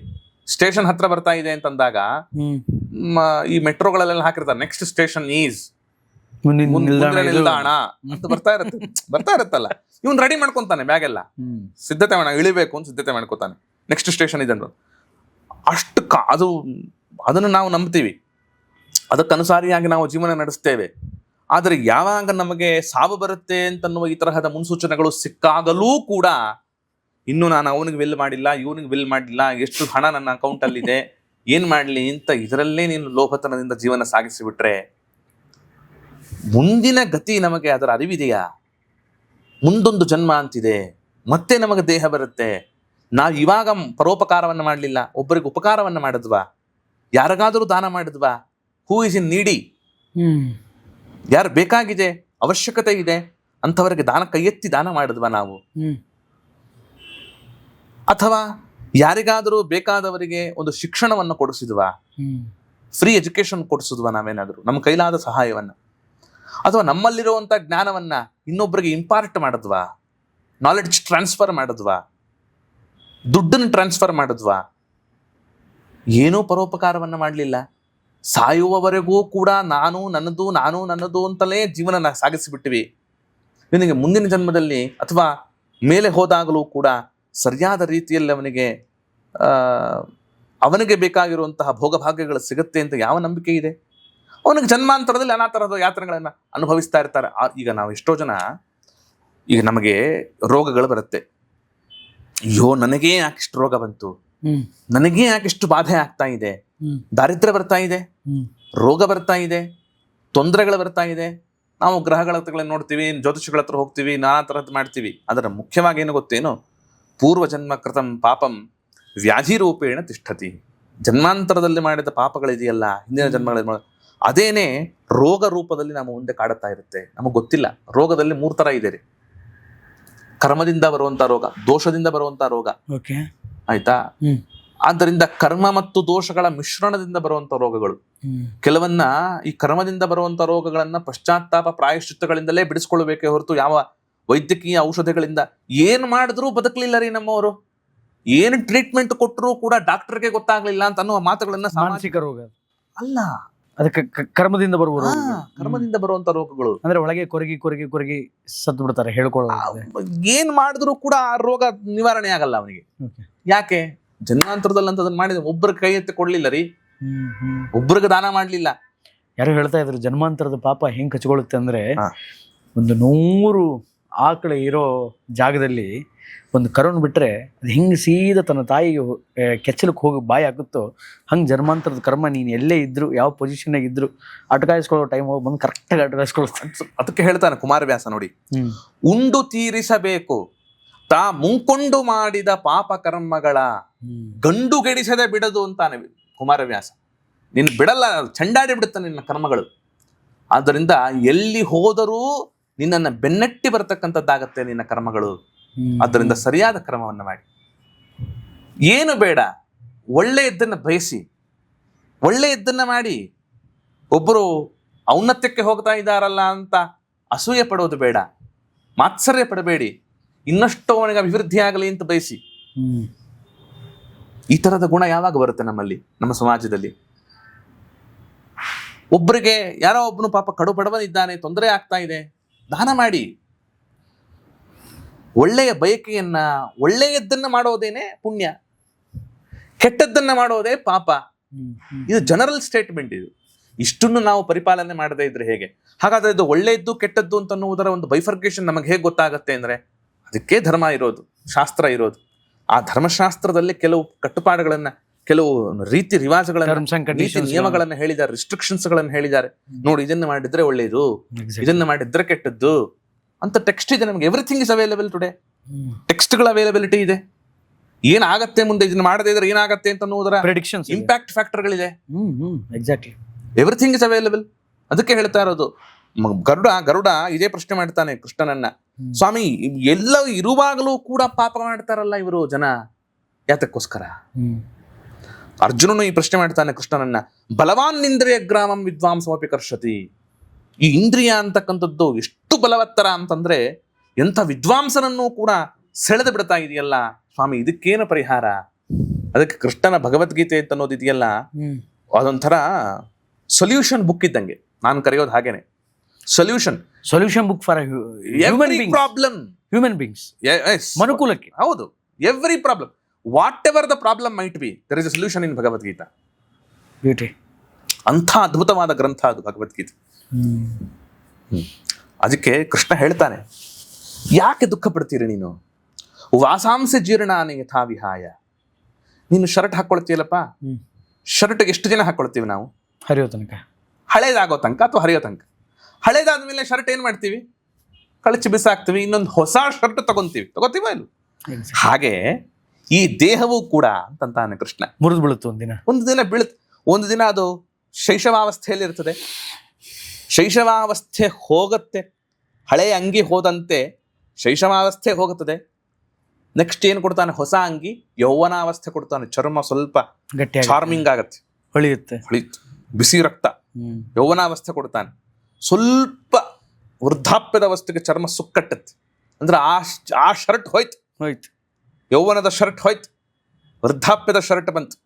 ಸ್ಟೇಷನ್ ಹತ್ರ ಬರ್ತಾ ಇದೆ ಅಂತಂದಾಗ ಈ ಮೆಟ್ರೋಗಳೆಲ್ಲ ಹಾಕಿರ್ತಾರೆ, ನೆಕ್ಸ್ಟ್ ಸ್ಟೇಷನ್ ಈಸ್ ನಿಲ್ದಾಣ ಅಂತ ಬರ್ತಾ ಇರುತ್ತಲ್ಲ. ಇವನ್ ರೆಡಿ ಮಾಡ್ಕೊಂತಾನೆ, ಬ್ಯಾಗ್ ಎಲ್ಲ ಸಿದ್ಧತೆ ಇಳಿಬೇಕು ಅಂತ ಸಿದ್ಧತೆ ಮಾಡ್ಕೊತಾನೆ, ನೆಕ್ಸ್ಟ್ ಸ್ಟೇಷನ್ ಇದೆ. ಅಷ್ಟು ಅದನ್ನು ನಾವು ನಂಬ್ತೀವಿ, ಅದಕ್ಕನುಸಾರಿಯಾಗಿ ನಾವು ಜೀವನ ನಡೆಸ್ತೇವೆ. ಆದರೆ ಯಾವಾಗ ನಮಗೆ ಸಾವು ಬರುತ್ತೆ ಅಂತನ್ನುವ ಈ ತರಹದ ಮುನ್ಸೂಚನೆಗಳು ಸಿಕ್ಕಾಗಲೂ ಕೂಡ ಇನ್ನು ನಾನು ಅವನಿಗೆ ವಿಲ್ ಮಾಡಿಲ್ಲ, ಇವನಿಗೆ ವಿಲ್ ಮಾಡಿಲ್ಲ, ಎಷ್ಟು ಹಣ ನನ್ನ ಅಕೌಂಟಲ್ಲಿದೆ, ಏನ್ ಮಾಡ್ಲಿ ಅಂತ ಇದರಲ್ಲೇ ನೀನು ಲೋಭತನದಿಂದ ಜೀವನ ಸಾಗಿಸಿಬಿಟ್ರೆ ಮುಂದಿನ ಗತಿ ನಮಗೆ ಅದರ ಅರಿವಿದೆಯಾ? ಮುಂದೊಂದು ಜನ್ಮ ಅಂತಿದೆ, ಮತ್ತೆ ನಮಗೆ ದೇಹ ಬರುತ್ತೆ. ನಾವು ಇವಾಗ ಪರೋಪಕಾರವನ್ನು ಮಾಡಲಿಲ್ಲ, ಒಬ್ಬರಿಗೆ ಉಪಕಾರವನ್ನು ಮಾಡಿದ್ವಾ, ಯಾರಿಗಾದರೂ ದಾನ ಮಾಡಿದ್ವಾ? ಹೂ ಇಸ್ ಇನ್ ನೀಡಿ, ಯಾರು ಬೇಕಾಗಿದೆ, ಅವಶ್ಯಕತೆ ಇದೆ ಅಂಥವರಿಗೆ ಕೈ ಎತ್ತಿ ದಾನ ಮಾಡಿದ್ವಾ ನಾವು? ಅಥವಾ ಯಾರಿಗಾದರೂ ಬೇಕಾದವರಿಗೆ ಒಂದು ಶಿಕ್ಷಣವನ್ನು ಕೊಡಿಸಿದ್ವಾ? ಫ್ರೀ ಎಜುಕೇಶನ್ ಕೊಡಿಸಿದ್ವಾ ನಾವೇನಾದರೂ ನಮ್ಮ ಕೈಲಾದ ಸಹಾಯವನ್ನ? ಅಥವಾ ನಮ್ಮಲ್ಲಿರುವಂಥ ಜ್ಞಾನವನ್ನ ಇನ್ನೊಬ್ಬರಿಗೆ ಇಂಪಾರ್ಟ್ ಮಾಡಿದ್ವಾ, ನಾಲೆಡ್ಜ್ ಟ್ರಾನ್ಸ್ಫರ್ ಮಾಡಿದ್ವಾ, ದುಡ್ಡನ್ನು ಟ್ರಾನ್ಸ್ಫರ್ ಮಾಡಿದ್ವಾ? ಏನೂ ಪರೋಪಕಾರವನ್ನ ಮಾಡಲಿಲ್ಲ. ಸಾಯುವವರೆಗೂ ಕೂಡ ನಾನು ನನ್ನದು ಅಂತಲೇ ಜೀವನ ಸಾಗಿಸಿಬಿಟ್ಟಿವಿ. ಇವನಿಗೆ ಮುಂದಿನ ಜನ್ಮದಲ್ಲಿ ಅಥವಾ ಮೇಲೆ ಹೋದಾಗಲೂ ಕೂಡ ಸರಿಯಾದ ರೀತಿಯಲ್ಲಿ ಅವನಿಗೆ ಬೇಕಾಗಿರುವಂತಹ ಭೋಗಭಾಗ್ಯಗಳು ಸಿಗುತ್ತೆ ಅಂತ ಯಾವ ನಂಬಿಕೆ ಇದೆ? ಅವನಿಗೆ ಜನ್ಮಾಂತರದಲ್ಲಿ ನಾನಾ ತರಹದ ಯಾತನೆಗಳನ್ನು ಅನುಭವಿಸ್ತಾ ಇರ್ತಾರೆ. ಈಗ ನಾವು ಎಷ್ಟೋ ಜನ, ಈಗ ನಮಗೆ ರೋಗಗಳು ಬರುತ್ತೆ. ಅಯ್ಯೋ, ನನಗೇ ಯಾಕಿಷ್ಟು ರೋಗ ಬಂತು, ನನಗೇ ಯಾಕಿಷ್ಟು ಬಾಧೆ ಆಗ್ತಾ ಇದೆ, ದಾರಿದ್ರ್ಯ ಬರ್ತಾ ಇದೆ, ರೋಗ ಬರ್ತಾ ಇದೆ, ತೊಂದರೆಗಳು ಬರ್ತಾ ಇದೆ. ನಾವು ಗ್ರಹಗಳ ಹತ್ರ ನೋಡ್ತೀವಿ, ಜ್ಯೋತಿಷಿಗಳ ಹತ್ರ ಹೋಗ್ತೀವಿ, ನಾನಾ ತರಹದ್ದು ಮಾಡ್ತೀವಿ. ಅದರ ಮುಖ್ಯವಾಗಿ ಏನು ಗೊತ್ತೇನು? ಪೂರ್ವ ಜನ್ಮ ಕೃತಂ ಪಾಪಂ ವ್ಯಾಧಿ ರೂಪೇಣ ತಿಷ್ಠತಿ. ಜನ್ಮಾಂತರದಲ್ಲಿ ಮಾಡಿದ ಪಾಪಗಳಿದೆಯಲ್ಲ, ಹಿಂದಿನ ಜನ್ಮಗಳಲ್ಲಿ ಅದೇನೇ ರೋಗ ರೂಪದಲ್ಲಿ ನಮ್ಮ ಮುಂದೆ ಕಾಡುತ್ತಾ ಇರುತ್ತೆ. ನಮಗೆ ಗೊತ್ತಿಲ್ಲ. ರೋಗದಲ್ಲಿ 3 ತರ ಇದೆ ರೀ. ಕರ್ಮದಿಂದ ಬರುವಂತ ರೋಗ, ದೋಷದಿಂದ ಬರುವಂತ ರೋಗ, ಆಯ್ತಾ? ಆದ್ದರಿಂದ ಕರ್ಮ ಮತ್ತು ದೋಷಗಳ ಮಿಶ್ರಣದಿಂದ ಬರುವಂತ ರೋಗಗಳು. ಕೆಲವನ್ನ ಈ ಕರ್ಮದಿಂದ ಬರುವಂತ ರೋಗಗಳನ್ನ ಪಶ್ಚಾತ್ತಾಪ ಪ್ರಾಯಶ್ಚಿತ್ತಗಳಿಂದಲೇ ಬಿಡಿಸ್ಕೊಳ್ಬೇಕೇ ಹೊರತು ಯಾವ ವೈದ್ಯಕೀಯ ಔಷಧಿಗಳಿಂದ ಏನ್ ಮಾಡಿದ್ರೂ ಬದುಕಲಿಲ್ಲ ರೀ ನಮ್ಮವರು. ಏನು ಟ್ರೀಟ್ಮೆಂಟ್ ಕೊಟ್ಟರು ಕೂಡ ಡಾಕ್ಟರ್ಗೆ ಗೊತ್ತಾಗ್ಲಿಲ್ಲ ಅಂತ ಅನ್ನುವ ಮಾತುಗಳನ್ನ ಮಾನಸಿಕ ರೋಗ ಅಲ್ಲ, ಅದಕ್ಕೆ ಕರ್ಮದಿಂದ ಬರುವ ಕರ್ಮದಿಂದ ಬರುವಂತ ರೋಗಗಳು. ಅಂದ್ರೆ ಒಳಗೆ ಕೊರಗಿ ಸತ್ತು ಬಿಡ್ತಾರೆ ಹೇಳ್ಕೊಳ್ಳೋದು. ಏನ್ ಮಾಡಿದ್ರು ಕೂಡ ಆ ರೋಗ ನಿವಾರಣೆ ಆಗಲ್ಲ ಅವನಿಗೆ. ಯಾಕೆ? ಜನ್ಮಾಂತರದಲ್ಲಿ ಅಂತ ಅದನ್ನ ಮಾಡಿದ ಒಬ್ಬರ ಕೈ ಎತ್ತಿ ಕೊಡ್ಲಿಲ್ಲ ರೀ, ಒಬ್ಬರಿಗೆ ದಾನ ಮಾಡ್ಲಿಲ್ಲ. ಯಾರು ಹೇಳ್ತಾ ಇದ್ರು ಜನ್ಮಾಂತರದ ಪಾಪ ಹೆಂಗ್ ಕಚ್ಕೊಳ್ಳುತ್ತೆ ಅಂದ್ರೆ, ಒಂದು 100 ಆಕಳು ಇರೋ ಜಾಗದಲ್ಲಿ ಒಂದು ಕರುಣ್ ಬಿಟ್ರೆ ಅದು ಹಿಂಗೆ ಸೀದಾ ತನ್ನ ತಾಯಿಗೆ ಕೆಚ್ಚಲಕ್ಕೆ ಹೋಗಿ ಬಾಯಿ ಹಾಕುತ್ತೋ ಹಂಗೆ ಜನ್ಮಾಂತರದ ಕರ್ಮ ನೀನು ಎಲ್ಲೇ ಇದ್ರು, ಯಾವ ಪೊಸಿಷನ್ನಾಗ ಇದ್ರು, ಅಟಕಾಯಿಸ್ಕೊಳ್ಳೋ ಟೈಮ್ ಹೋಗಿ ಬಂದು ಕರೆಕ್ಟಾಗಿ ಅಟಕಾಯಿಸ್ಕೊಳ್ಳೋ. ಅದಕ್ಕೆ ಹೇಳ್ತಾನೆ ಕುಮಾರವ್ಯಾಸ ನೋಡಿ, ಉಂಡು ತೀರಿಸಬೇಕು ತಾ ಮುಂಕೊಂಡು ಮಾಡಿದ ಪಾಪ ಕರ್ಮಗಳ ಗಂಡು ಗೆಡಿಸದೆ ಬಿಡದು ಅಂತಾನೆ ಕುಮಾರವ್ಯಾಸ. ನಿನ್ ಬಿಡಲ್ಲ, ಚಂಡಾಡಿ ಬಿಡುತ್ತೆ ನಿನ್ನ ಕರ್ಮಗಳು. ಆದ್ದರಿಂದ ಎಲ್ಲಿ ಹೋದರೂ ನಿನ್ನನ್ನು ಬೆನ್ನಟ್ಟಿ ಬರತಕ್ಕಂಥದ್ದಾಗತ್ತೆ ನಿನ್ನ ಕರ್ಮಗಳು. ಆದ್ದರಿಂದ ಸರಿಯಾದ ಕ್ರಮವನ್ನು ಮಾಡಿ. ಏನು ಬೇಡ, ಒಳ್ಳೆಯದನ್ನ ಬಯಸಿ, ಒಳ್ಳೆಯದನ್ನ ಮಾಡಿ. ಒಬ್ಬರು ಔನ್ನತ್ಯಕ್ಕೆ ಹೋಗ್ತಾ ಇದ್ದಾರಲ್ಲ ಅಂತ ಅಸೂಯೆ ಪಡೋದು ಬೇಡ, ಮಾತ್ಸರ್ಯ ಪಡಬೇಡಿ. ಇನ್ನಷ್ಟು ಅವನಿಗೆ ಅಭಿವೃದ್ಧಿ ಆಗಲಿ ಅಂತ ಬಯಸಿ. ಈ ತರದ ಗುಣ ಯಾವಾಗ ಬರುತ್ತೆ ನಮ್ಮಲ್ಲಿ, ನಮ್ಮ ಸಮಾಜದಲ್ಲಿ? ಒಬ್ಬರಿಗೆ ಯಾರೋ ಒಬ್ಬನು ಪಾಪ ಕಡು ಬಡವನಿದ್ದಾನೆ, ತೊಂದರೆ ಆಗ್ತಾ ಇದೆ, ದಾನ ಮಾಡಿ. ಒಳ್ಳೆಯ ಬಯಕೆಯನ್ನ, ಒಳ್ಳೆಯದನ್ನ ಮಾಡೋದೇನೆ ಪುಣ್ಯ, ಕೆಟ್ಟದ್ದನ್ನ ಮಾಡೋದೇ ಪಾಪ. ಇದು ಜನರಲ್ ಸ್ಟೇಟ್ಮೆಂಟ್. ಇದು ಇಷ್ಟನ್ನು ನಾವು ಪರಿಪಾಲನೆ ಮಾಡದೇ ಇದ್ರೆ ಹೇಗೆ? ಹಾಗಾದ್ರೆ ಇದು ಒಳ್ಳೆಯದ್ದು ಕೆಟ್ಟದ್ದು ಅಂತನ್ನುವುದರ ಒಂದು ಬೈಫರ್ಕೇಶನ್ ನಮಗೆ ಹೇಗೆ ಗೊತ್ತಾಗತ್ತೆ ಅಂದ್ರೆ, ಅದಕ್ಕೆ ಧರ್ಮ ಇರೋದು, ಶಾಸ್ತ್ರ ಇರೋದು. ಆ ಧರ್ಮಶಾಸ್ತ್ರದಲ್ಲಿ ಕೆಲವು ಕಟ್ಟುಪಾಡುಗಳನ್ನ, ಕೆಲವು ರೀತಿ ರಿವಾಜಗಳನ್ನ, ನೀತಿ ನಿಯಮಗಳನ್ನ ಹೇಳಿದ್ದಾರೆ, ರಿಸ್ಟ್ರಿಕ್ಷನ್ಸ್ ಗಳನ್ನ ಹೇಳಿದ್ದಾರೆ. ನೋಡಿ, ಇದನ್ನ ಮಾಡಿದ್ರೆ ಒಳ್ಳೇದು, ಇದನ್ನ ಮಾಡಿದ್ರೆ ಕೆಟ್ಟದ್ದು ಅಂತ ಟೆಕ್ಸ್ಟ್ ಇದೆ ನಮ್ಗೆ. Everything is available today. ಟೆಕ್ಸ್ಟ್ಗಳ ಅವೈಲಬಿಲಿಟಿ ಇದೆ. ಏನಾಗತ್ತೆ ಮುಂದೆ, ಇದನ್ನ ಮಾಡದೇ ಇದ್ರೆ ಏನಾಗತ್ತೆ ಅಂತ ಅನ್ನೋದರ ಪ್ರೆಡಿಕ್ಷನ್ಸ್, ಇಂಪ್ಯಾಕ್ಟ್ ಫ್ಯಾಕ್ಟರ್ಗಳಿದೆ. Exactly, everything is available. ಅದಕ್ಕೆ ಹೇಳ್ತಾ ಇರೋದು. ಗರುಡ ಇದೇ ಪ್ರಶ್ನೆ ಮಾಡ್ತಾನೆ ಕೃಷ್ಣನನ್ನ, ಸ್ವಾಮಿ ಎಲ್ಲ ಇರುವಾಗಲೂ ಕೂಡ ಪಾಪ ಮಾಡ್ತಾರಲ್ಲ ಇವರು ಜನ, ಯಾತಕ್ಕೋಸ್ಕರ? ಅರ್ಜುನನು ಈ ಪ್ರಶ್ನೆ ಮಾಡ್ತಾನೆ ಕೃಷ್ಣನನ್ನ, ಬಲವಾನ್ ಇಂದ್ರಿಯ ಗ್ರಾಮಂ ವಿದ್ವಾಂಸಮಪಿ ಕರ್ಷತಿ. ಈ ಇಂದ್ರಿಯ ಅಂತಕ್ಕಂಥದ್ದು ಎಷ್ಟು ಬಲವತ್ತರ ಅಂತಂದ್ರೆ ಎಂಥ ವಿದ್ವಾಂಸನನ್ನು ಕೂಡ ಸೆಳೆದು ಬಿಡ್ತಾ ಇದೆಯಲ್ಲ ಸ್ವಾಮಿ, ಇದಕ್ಕೇನು ಪರಿಹಾರ? ಅದಕ್ಕೆ ಕೃಷ್ಣನ ಭಗವದ್ಗೀತೆ ಅಂತ ಅನ್ನೋದು ಇದೆಯಲ್ಲ, ಅದೊಂಥರ ಸೊಲ್ಯೂಷನ್ ಬುಕ್ ಇದ್ದಂಗೆ. ನಾನು ಕರೆಯೋದು ಹಾಗೇನೆ, solution book for every problem, human beings, ಮನುಕುಲಕ್ಕೆ. ಹೌದು, every problem, what the problem might be, there is a solution in Bhagavad Gita. Beauty. ಅಂಥ ಅದ್ಭುತವಾದ ಗ್ರಂಥ ಅದು ಭಗವದ್ಗೀತೆ. ಅದಕ್ಕೆ ಕೃಷ್ಣ ಹೇಳ್ತಾನೆ, ಯಾಕೆ ದುಃಖ ಪಡ್ತೀರಿ ನೀನು? ವಾಸಾಂಸ ಜೀರ್ಣಾನಿ ಯಥಾ ವಿಹಾಯ. ನೀನು ಶರ್ಟ್ ಹಾಕೊಳ್ತೀಯಲ್ಲಪ್ಪ, ಶರ್ಟ್ಗೆ ಎಷ್ಟು ದಿನ ಹಾಕೊಳ್ತೀವಿ ನಾವು? ಹರಿಯೋ ತನಕ, ಹಳೇದಾಗೋ ತನಕ ಅಥವಾ ಹರಿಯೋ ತನಕ. ಹಳೇದಾದ್ಮೇಲೆ ಶರ್ಟ್ ಏನ್ ಮಾಡ್ತೀವಿ? ಕಳಚಿ ಬಿಸಾಕ್ತಿವಿ, ಇನ್ನೊಂದು ಹೊಸ ಶರ್ಟ್ ತಗೋತೀವ ಇಲ್ಲ? ಹಾಗೆ ಈ ದೇಹವೂ ಕೂಡ ಅಂತಂತಾನೆ ಕೃಷ್ಣ. ಮುರಿದು ಬೀಳುತ್ತೆ ಒಂದು ದಿನ ಅದು ಶೈಶವಾವಸ್ಥೆಯಲ್ಲಿ ಇರ್ತದೆ. ಶೈಶವಾವಸ್ಥೆ ಹೋಗುತ್ತೆ, ಹಳೆಯ ಅಂಗಿ ಹೋದಂತೆ ಶೈಶವಾವಸ್ಥೆ ಹೋಗುತ್ತದೆ. ನೆಕ್ಸ್ಟ್ ಏನು ಕೊಡ್ತಾನೆ? ಹೊಸ ಅಂಗಿ, ಯೌವನಾವಸ್ಥೆ ಕೊಡ್ತಾನೆ. ಚರ್ಮ ಸ್ವಲ್ಪ ಗಟ್ಟಿ, ಚಾರ್ಮಿಂಗ್ ಆಗತ್ತೆ, ಹೊಳಿಯುತ್ತೆ, ಬಿಸಿ ರಕ್ತ, ಯೌವನಾವಸ್ಥೆ ಕೊಡ್ತಾನೆ. ಸ್ವಲ್ಪ ವೃದ್ಧಾಪ್ಯದ ವಸ್ತುಗೆ ಚರ್ಮ ಸುಕ್ಕಟ್ಟತ್ತೆ. ಅಂದ್ರೆ ಆ ಶರ್ಟ್ ಹೋಯ್ತು, ಯೌವನದ ಶರ್ಟ್ ಹೋಯ್ತು, ವೃದ್ಧಾಪ್ಯದ ಶರ್ಟ್ ಬಂತು.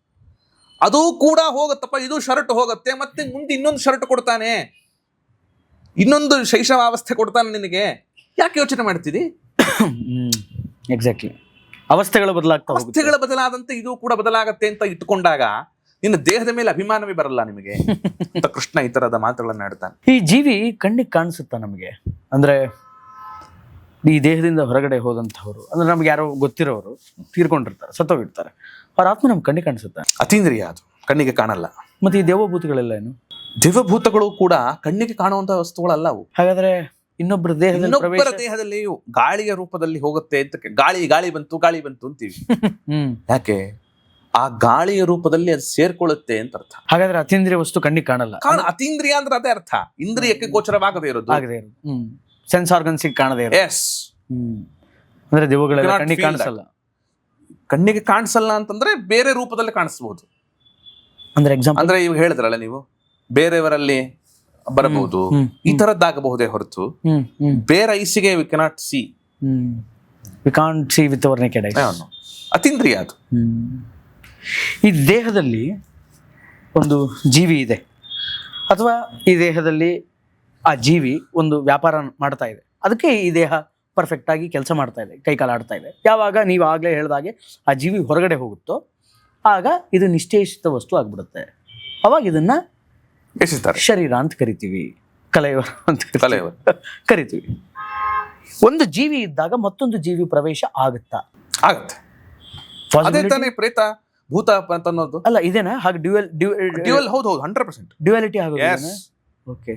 ಅದು ಕೂಡ ಹೋಗುತ್ತಪ್ಪ, ಇದು ಶರ್ಟ್ ಹೋಗುತ್ತೆ, ಮತ್ತೆ ಮುಂದೆ ಇನ್ನೊಂದು ಶರ್ಟ್ ಕೊಡ್ತಾನೆ, ಇನ್ನೊಂದು ಶೈಶವಾವಸ್ಥೆ ಕೊಡ್ತಾನೆ ನಿನಗೆ. ಯಾಕೆ ಯೋಚನೆ ಮಾಡ್ತಿದಿ? ಎಕ್ಸಾಕ್ಟ್ಲಿ. ಅವಸ್ಥೆಗಳು ಬದಲಾದಂತೆ ಇದು ಕೂಡ ಬದಲಾಗತ್ತೆ ಅಂತ ಇಟ್ಕೊಂಡಾಗ ನಿನ್ನ ದೇಹದ ಮೇಲೆ ಅಭಿಮಾನವೇ ಬರಲ್ಲ ನಿಮಗೆ ಅಂತ ಕೃಷ್ಣ ಈ ತರದ ಮಾತುಗಳನ್ನ ಆಡ್ತಾನೆ. ಈ ಜೀವಿ ಕಣ್ಣಿಗೆ ಕಾಣಿಸುತ್ತಾ ನಮಗೆ? ಅಂದ್ರೆ ಈ ದೇಹದಿಂದ ಹೊರಗಡೆ ಹೋದಂಥವ್ರು, ಅಂದ್ರೆ ನಮ್ಗೆ ಯಾರೋ ಗೊತ್ತಿರೋರು ತೀರ್ಕೊಂಡಿರ್ತಾರೆ, ಸತ್ತೋಗಿರ್ತಾರೆ, ಅವ್ರ ಆತ್ಮ ನಮ್ಗೆ ಕಣ್ಣಿಗೆ ಕಾಣಿಸುತ್ತೆ. ಅತೀಂದ್ರಿಯ, ಅದು ಕಣ್ಣಿಗೆ ಕಾಣಲ್ಲ. ಮತ್ತೆ ಈ ದೇವಭೂತಗಳೆಲ್ಲ ಏನು? ದೇವಭೂತಗಳು ಕೂಡ ಕಣ್ಣಿಗೆ ಕಾಣುವಂತಹ ವಸ್ತುಗಳಲ್ಲ ಅವು. ಹಾಗಾದ್ರೆ ಇನ್ನೊಬ್ಬರ ದೇಹದಲ್ಲಿ ಗಾಳಿಯ ರೂಪದಲ್ಲಿ ಹೋಗುತ್ತೆ ಅಂತ, ಗಾಳಿ ಬಂತು ಅಂತೀವಿ. ಯಾಕೆ? ಆ ಗಾಳಿಯ ರೂಪದಲ್ಲಿ ಅದು ಸೇರ್ಕೊಳ್ಳುತ್ತೆ ಅಂತ ಅರ್ಥ. ಹಾಗಾದ್ರೆ ಅತೀಂದ್ರಿಯ ವಸ್ತು ಕಣ್ಣಿಗೆ ಕಾಣಲ್ಲ. ಅತೀಂದ್ರಿಯ ಅಂದ್ರೆ ಅದೇ ಅರ್ಥ, ಇಂದ್ರಿಯಕ್ಕೆ ಗೋಚರವಾಗದೇ ಇರೋದು, ಸೆನ್ಸ್ ಆರ್ಗನ್ಸಿಗೆ ಕಾಣದೇ ಇರೋದು. ಅಂದ್ರೆ ದೆವ್ವಗಳೆಲ್ಲ ಕಣ್ಣಿಗೆ ಕಾಣಿಸಲ್ಲ. ಕಣ್ಣಿಗೆ ಕಾಣಿಸಲ್ಲ ಅಂತಂದ್ರೆ ಬೇರೆ ರೂಪದಲ್ಲಿ ಕಾಣಿಸಬಹುದು. ಅಂದ್ರೆ ಎಕ್ಸಾಂಪಲ್, ಅಂದ್ರೆ ಇವಾಗ ಹೇಳಿದ್ರಲ್ಲ ನೀವು, ಬೇರೆಯವರಲ್ಲಿ ಬರಬಹುದು, ಈ ತರದ್ದಾಗಬಹುದೇ ಹೊರತು ಬೇರೆ ಐಸಿಗೆ we cannot see. We can't see with our naked eyes. ಅತೀಂದ್ರಿಯ ಅದು. ಈ ದೇಹದಲ್ಲಿ ಒಂದು ಜೀವಿ ಇದೆ, ಅಥವಾ ಈ ದೇಹದಲ್ಲಿ ಆ ಜೀವಿ ಒಂದು ವ್ಯಾಪಾರ ಮಾಡ್ತಾ ಇದೆ, ಅದಕ್ಕೆ ಈ ದೇಹ ಪರ್ಫೆಕ್ಟ್ ಆಗಿ ಕೆಲಸ ಮಾಡ್ತಾ ಇದೆ, ಕೈಕಾಲ ಆಡ್ತಾ ಇದೆ. ಯಾವಾಗ ನೀವು ಆಗ್ಲೇ ಹೇಳ್ದಾಗೆ ಆ ಜೀವಿ ಹೊರಗಡೆ ಹೋಗುತ್ತೋ ಆಗ ಇದು ನಿಶ್ಚೇಷಿತ ವಸ್ತು ಆಗ್ಬಿಡುತ್ತೆ. ಅವಾಗ ಇದನ್ನ ಶರೀರ ಅಂತ ಕರಿತೀವಿ, ಕಲೆಯವರ ಅಂತ ಕರಿತೀವಿ. ಒಂದು ಜೀವಿ ಇದ್ದಾಗ ಮತ್ತೊಂದು ಜೀವಿ ಪ್ರವೇಶ ಆಗುತ್ತಾ? ಆಗತ್ತೆ. ಪ್ರೇತ ಭೂತ ಅಂತ ಅನ್ನೋದು ಅಲ್ಲ, ಇದೇನಾ? ಹಾಗೆ ಡ್ಯುಯಲ್ ಹೌದು 100% ಡ್ಯುಯಾಲಿಟಿ ಆಗೋದು. ಓಕೆ,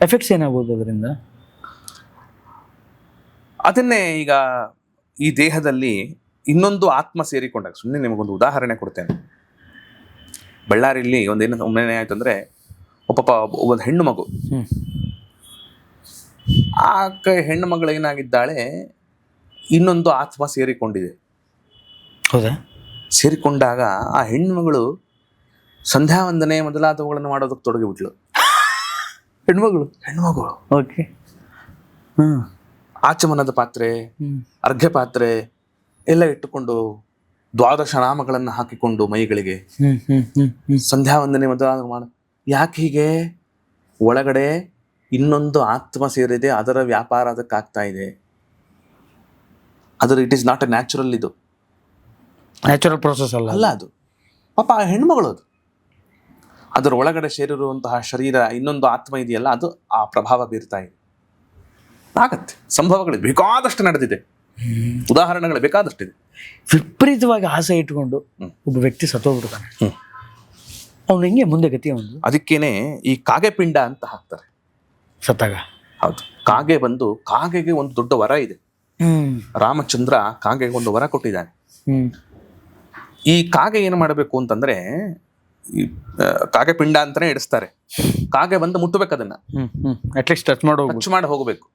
ಎಫೆಕ್ಟ್ಸ್ ಏನಾಗ್ಬೋದು ಅದರಿಂದ? ಅದನ್ನೇ ಈಗ ಈ ದೇಹದಲ್ಲಿ ಇನ್ನೊಂದು ಆತ್ಮ ಸೇರಿಕೊಂಡಾಗ, ಸುಮ್ಮನೆ ನಿಮಗೊಂದು ಉದಾಹರಣೆ ಕೊಡ್ತೇನೆ. ಬಳ್ಳಾರಿಯಲ್ಲಿ ಒಮ್ಮೆ ಆಯ್ತು ಅಂದ್ರೆ, ಒಂದು ಹೆಣ್ಣು ಮಗು, ಆ ಹೆಣ್ಣು ಮಗಳು ಏನಾಗಿದ್ದಾಳೆ, ಇನ್ನೊಂದು ಆತ್ಮ ಸೇರಿಕೊಂಡಿದೆ. ಹೌದಾ? ಸೇರಿಕೊಂಡಾಗ ಆ ಹೆಣ್ಮಗಳು ಸಂಧ್ಯಾ ವಂದನೆ ಮೊದಲಾದವುಗಳನ್ನು ಮಾಡೋದಕ್ಕೆ ತೊಡಗಿಬಿಟ್ಲು. ಹೆಣ್ಮಗಳು ಓಕೆ. ಆಚಮನದ ಪಾತ್ರೆ, ಅರ್ಘ್ಯ ಪಾತ್ರೆ ಎಲ್ಲ ಇಟ್ಟುಕೊಂಡು ದ್ವಾದಶ ನಾಮಗಳನ್ನು ಹಾಕಿಕೊಂಡು ಮೈಗಳಿಗೆ ಸಂಧ್ಯಾ ವಂದನೆ ಮೊದಲಾದ ಮಾಡ. ಯಾಕೆ ಹೀಗೆ? ಒಳಗಡೆ ಇನ್ನೊಂದು ಆತ್ಮ ಸೇರಿದೆ, ಅದರ ವ್ಯಾಪಾರ ಅದಕ್ಕಾಗ್ತಾ ಇದೆ. It is not A natural, ಇದು ನ್ಯಾಚುರಲ್ ಪ್ರೋಸೆಸ್ ಅಲ್ಲ ಅದು. ಪಾಪ ಆ ಹೆಣ್ಮಗಳು, ಅದರ ಒಳಗಡೆ ಸೇರಿರುವಂತಹ ಶರೀರ ಇನ್ನೊಂದು ಆತ್ಮ ಇದೆಯಲ್ಲ, ಅದು ಆ ಪ್ರಭಾವ ಬೀರ್ತಾ ಇದೆ. ಆಗತ್ತೆ. ಸಂಭವಗಳು ಬೇಕಾದಷ್ಟು ನಡೆದಿದೆ, ಉದಾಹರಣೆಗಳು ಬೇಕಾದಷ್ಟಿದೆ. ವಿಪರೀತವಾಗಿ ಆಸೆ ಇಟ್ಕೊಂಡು ಒಬ್ಬ ವ್ಯಕ್ತಿ ಸತ್ತೋಗ್ಬಿಡ್ತಾನೆ, ಅವ್ನು ಹೆಂಗೆ ಮುಂದೆ ಗತಿ? ಅವನು ಅದಕ್ಕೇನೆ ಈ ಕಾಗೆ ಪಿಂಡ ಅಂತ ಹಾಕ್ತಾರೆ ಸತ್ತಾಗ. ಹೌದು, ಕಾಗೆ ಬಂದು, ಕಾಗೆಗೆ ಒಂದು ದೊಡ್ಡ ವರ ಇದೆ. ರಾಮಚಂದ್ರ ಕಾಗೆಗೆ ಒಂದು ವರ ಕೊಟ್ಟಿದ್ದಾನೆ. ಈ ಕಾಗೆ ಏನು ಮಾಡಬೇಕು ಅಂತಂದ್ರೆ, ಈ ಕಾಗೆ ಪಿಂಡ ಅಂತಾನೆ ಇಡಿಸ್ತಾರೆ. ಕಾಗೆ ಬಂದು ಮುಟ್ಟಬೇಕು, ಅದನ್ನ ಅಟ್ಲೀಸ್ಟ್ ಟಚ್ ಮಾಡಿ ಹೋಗ್ಬೇಕು.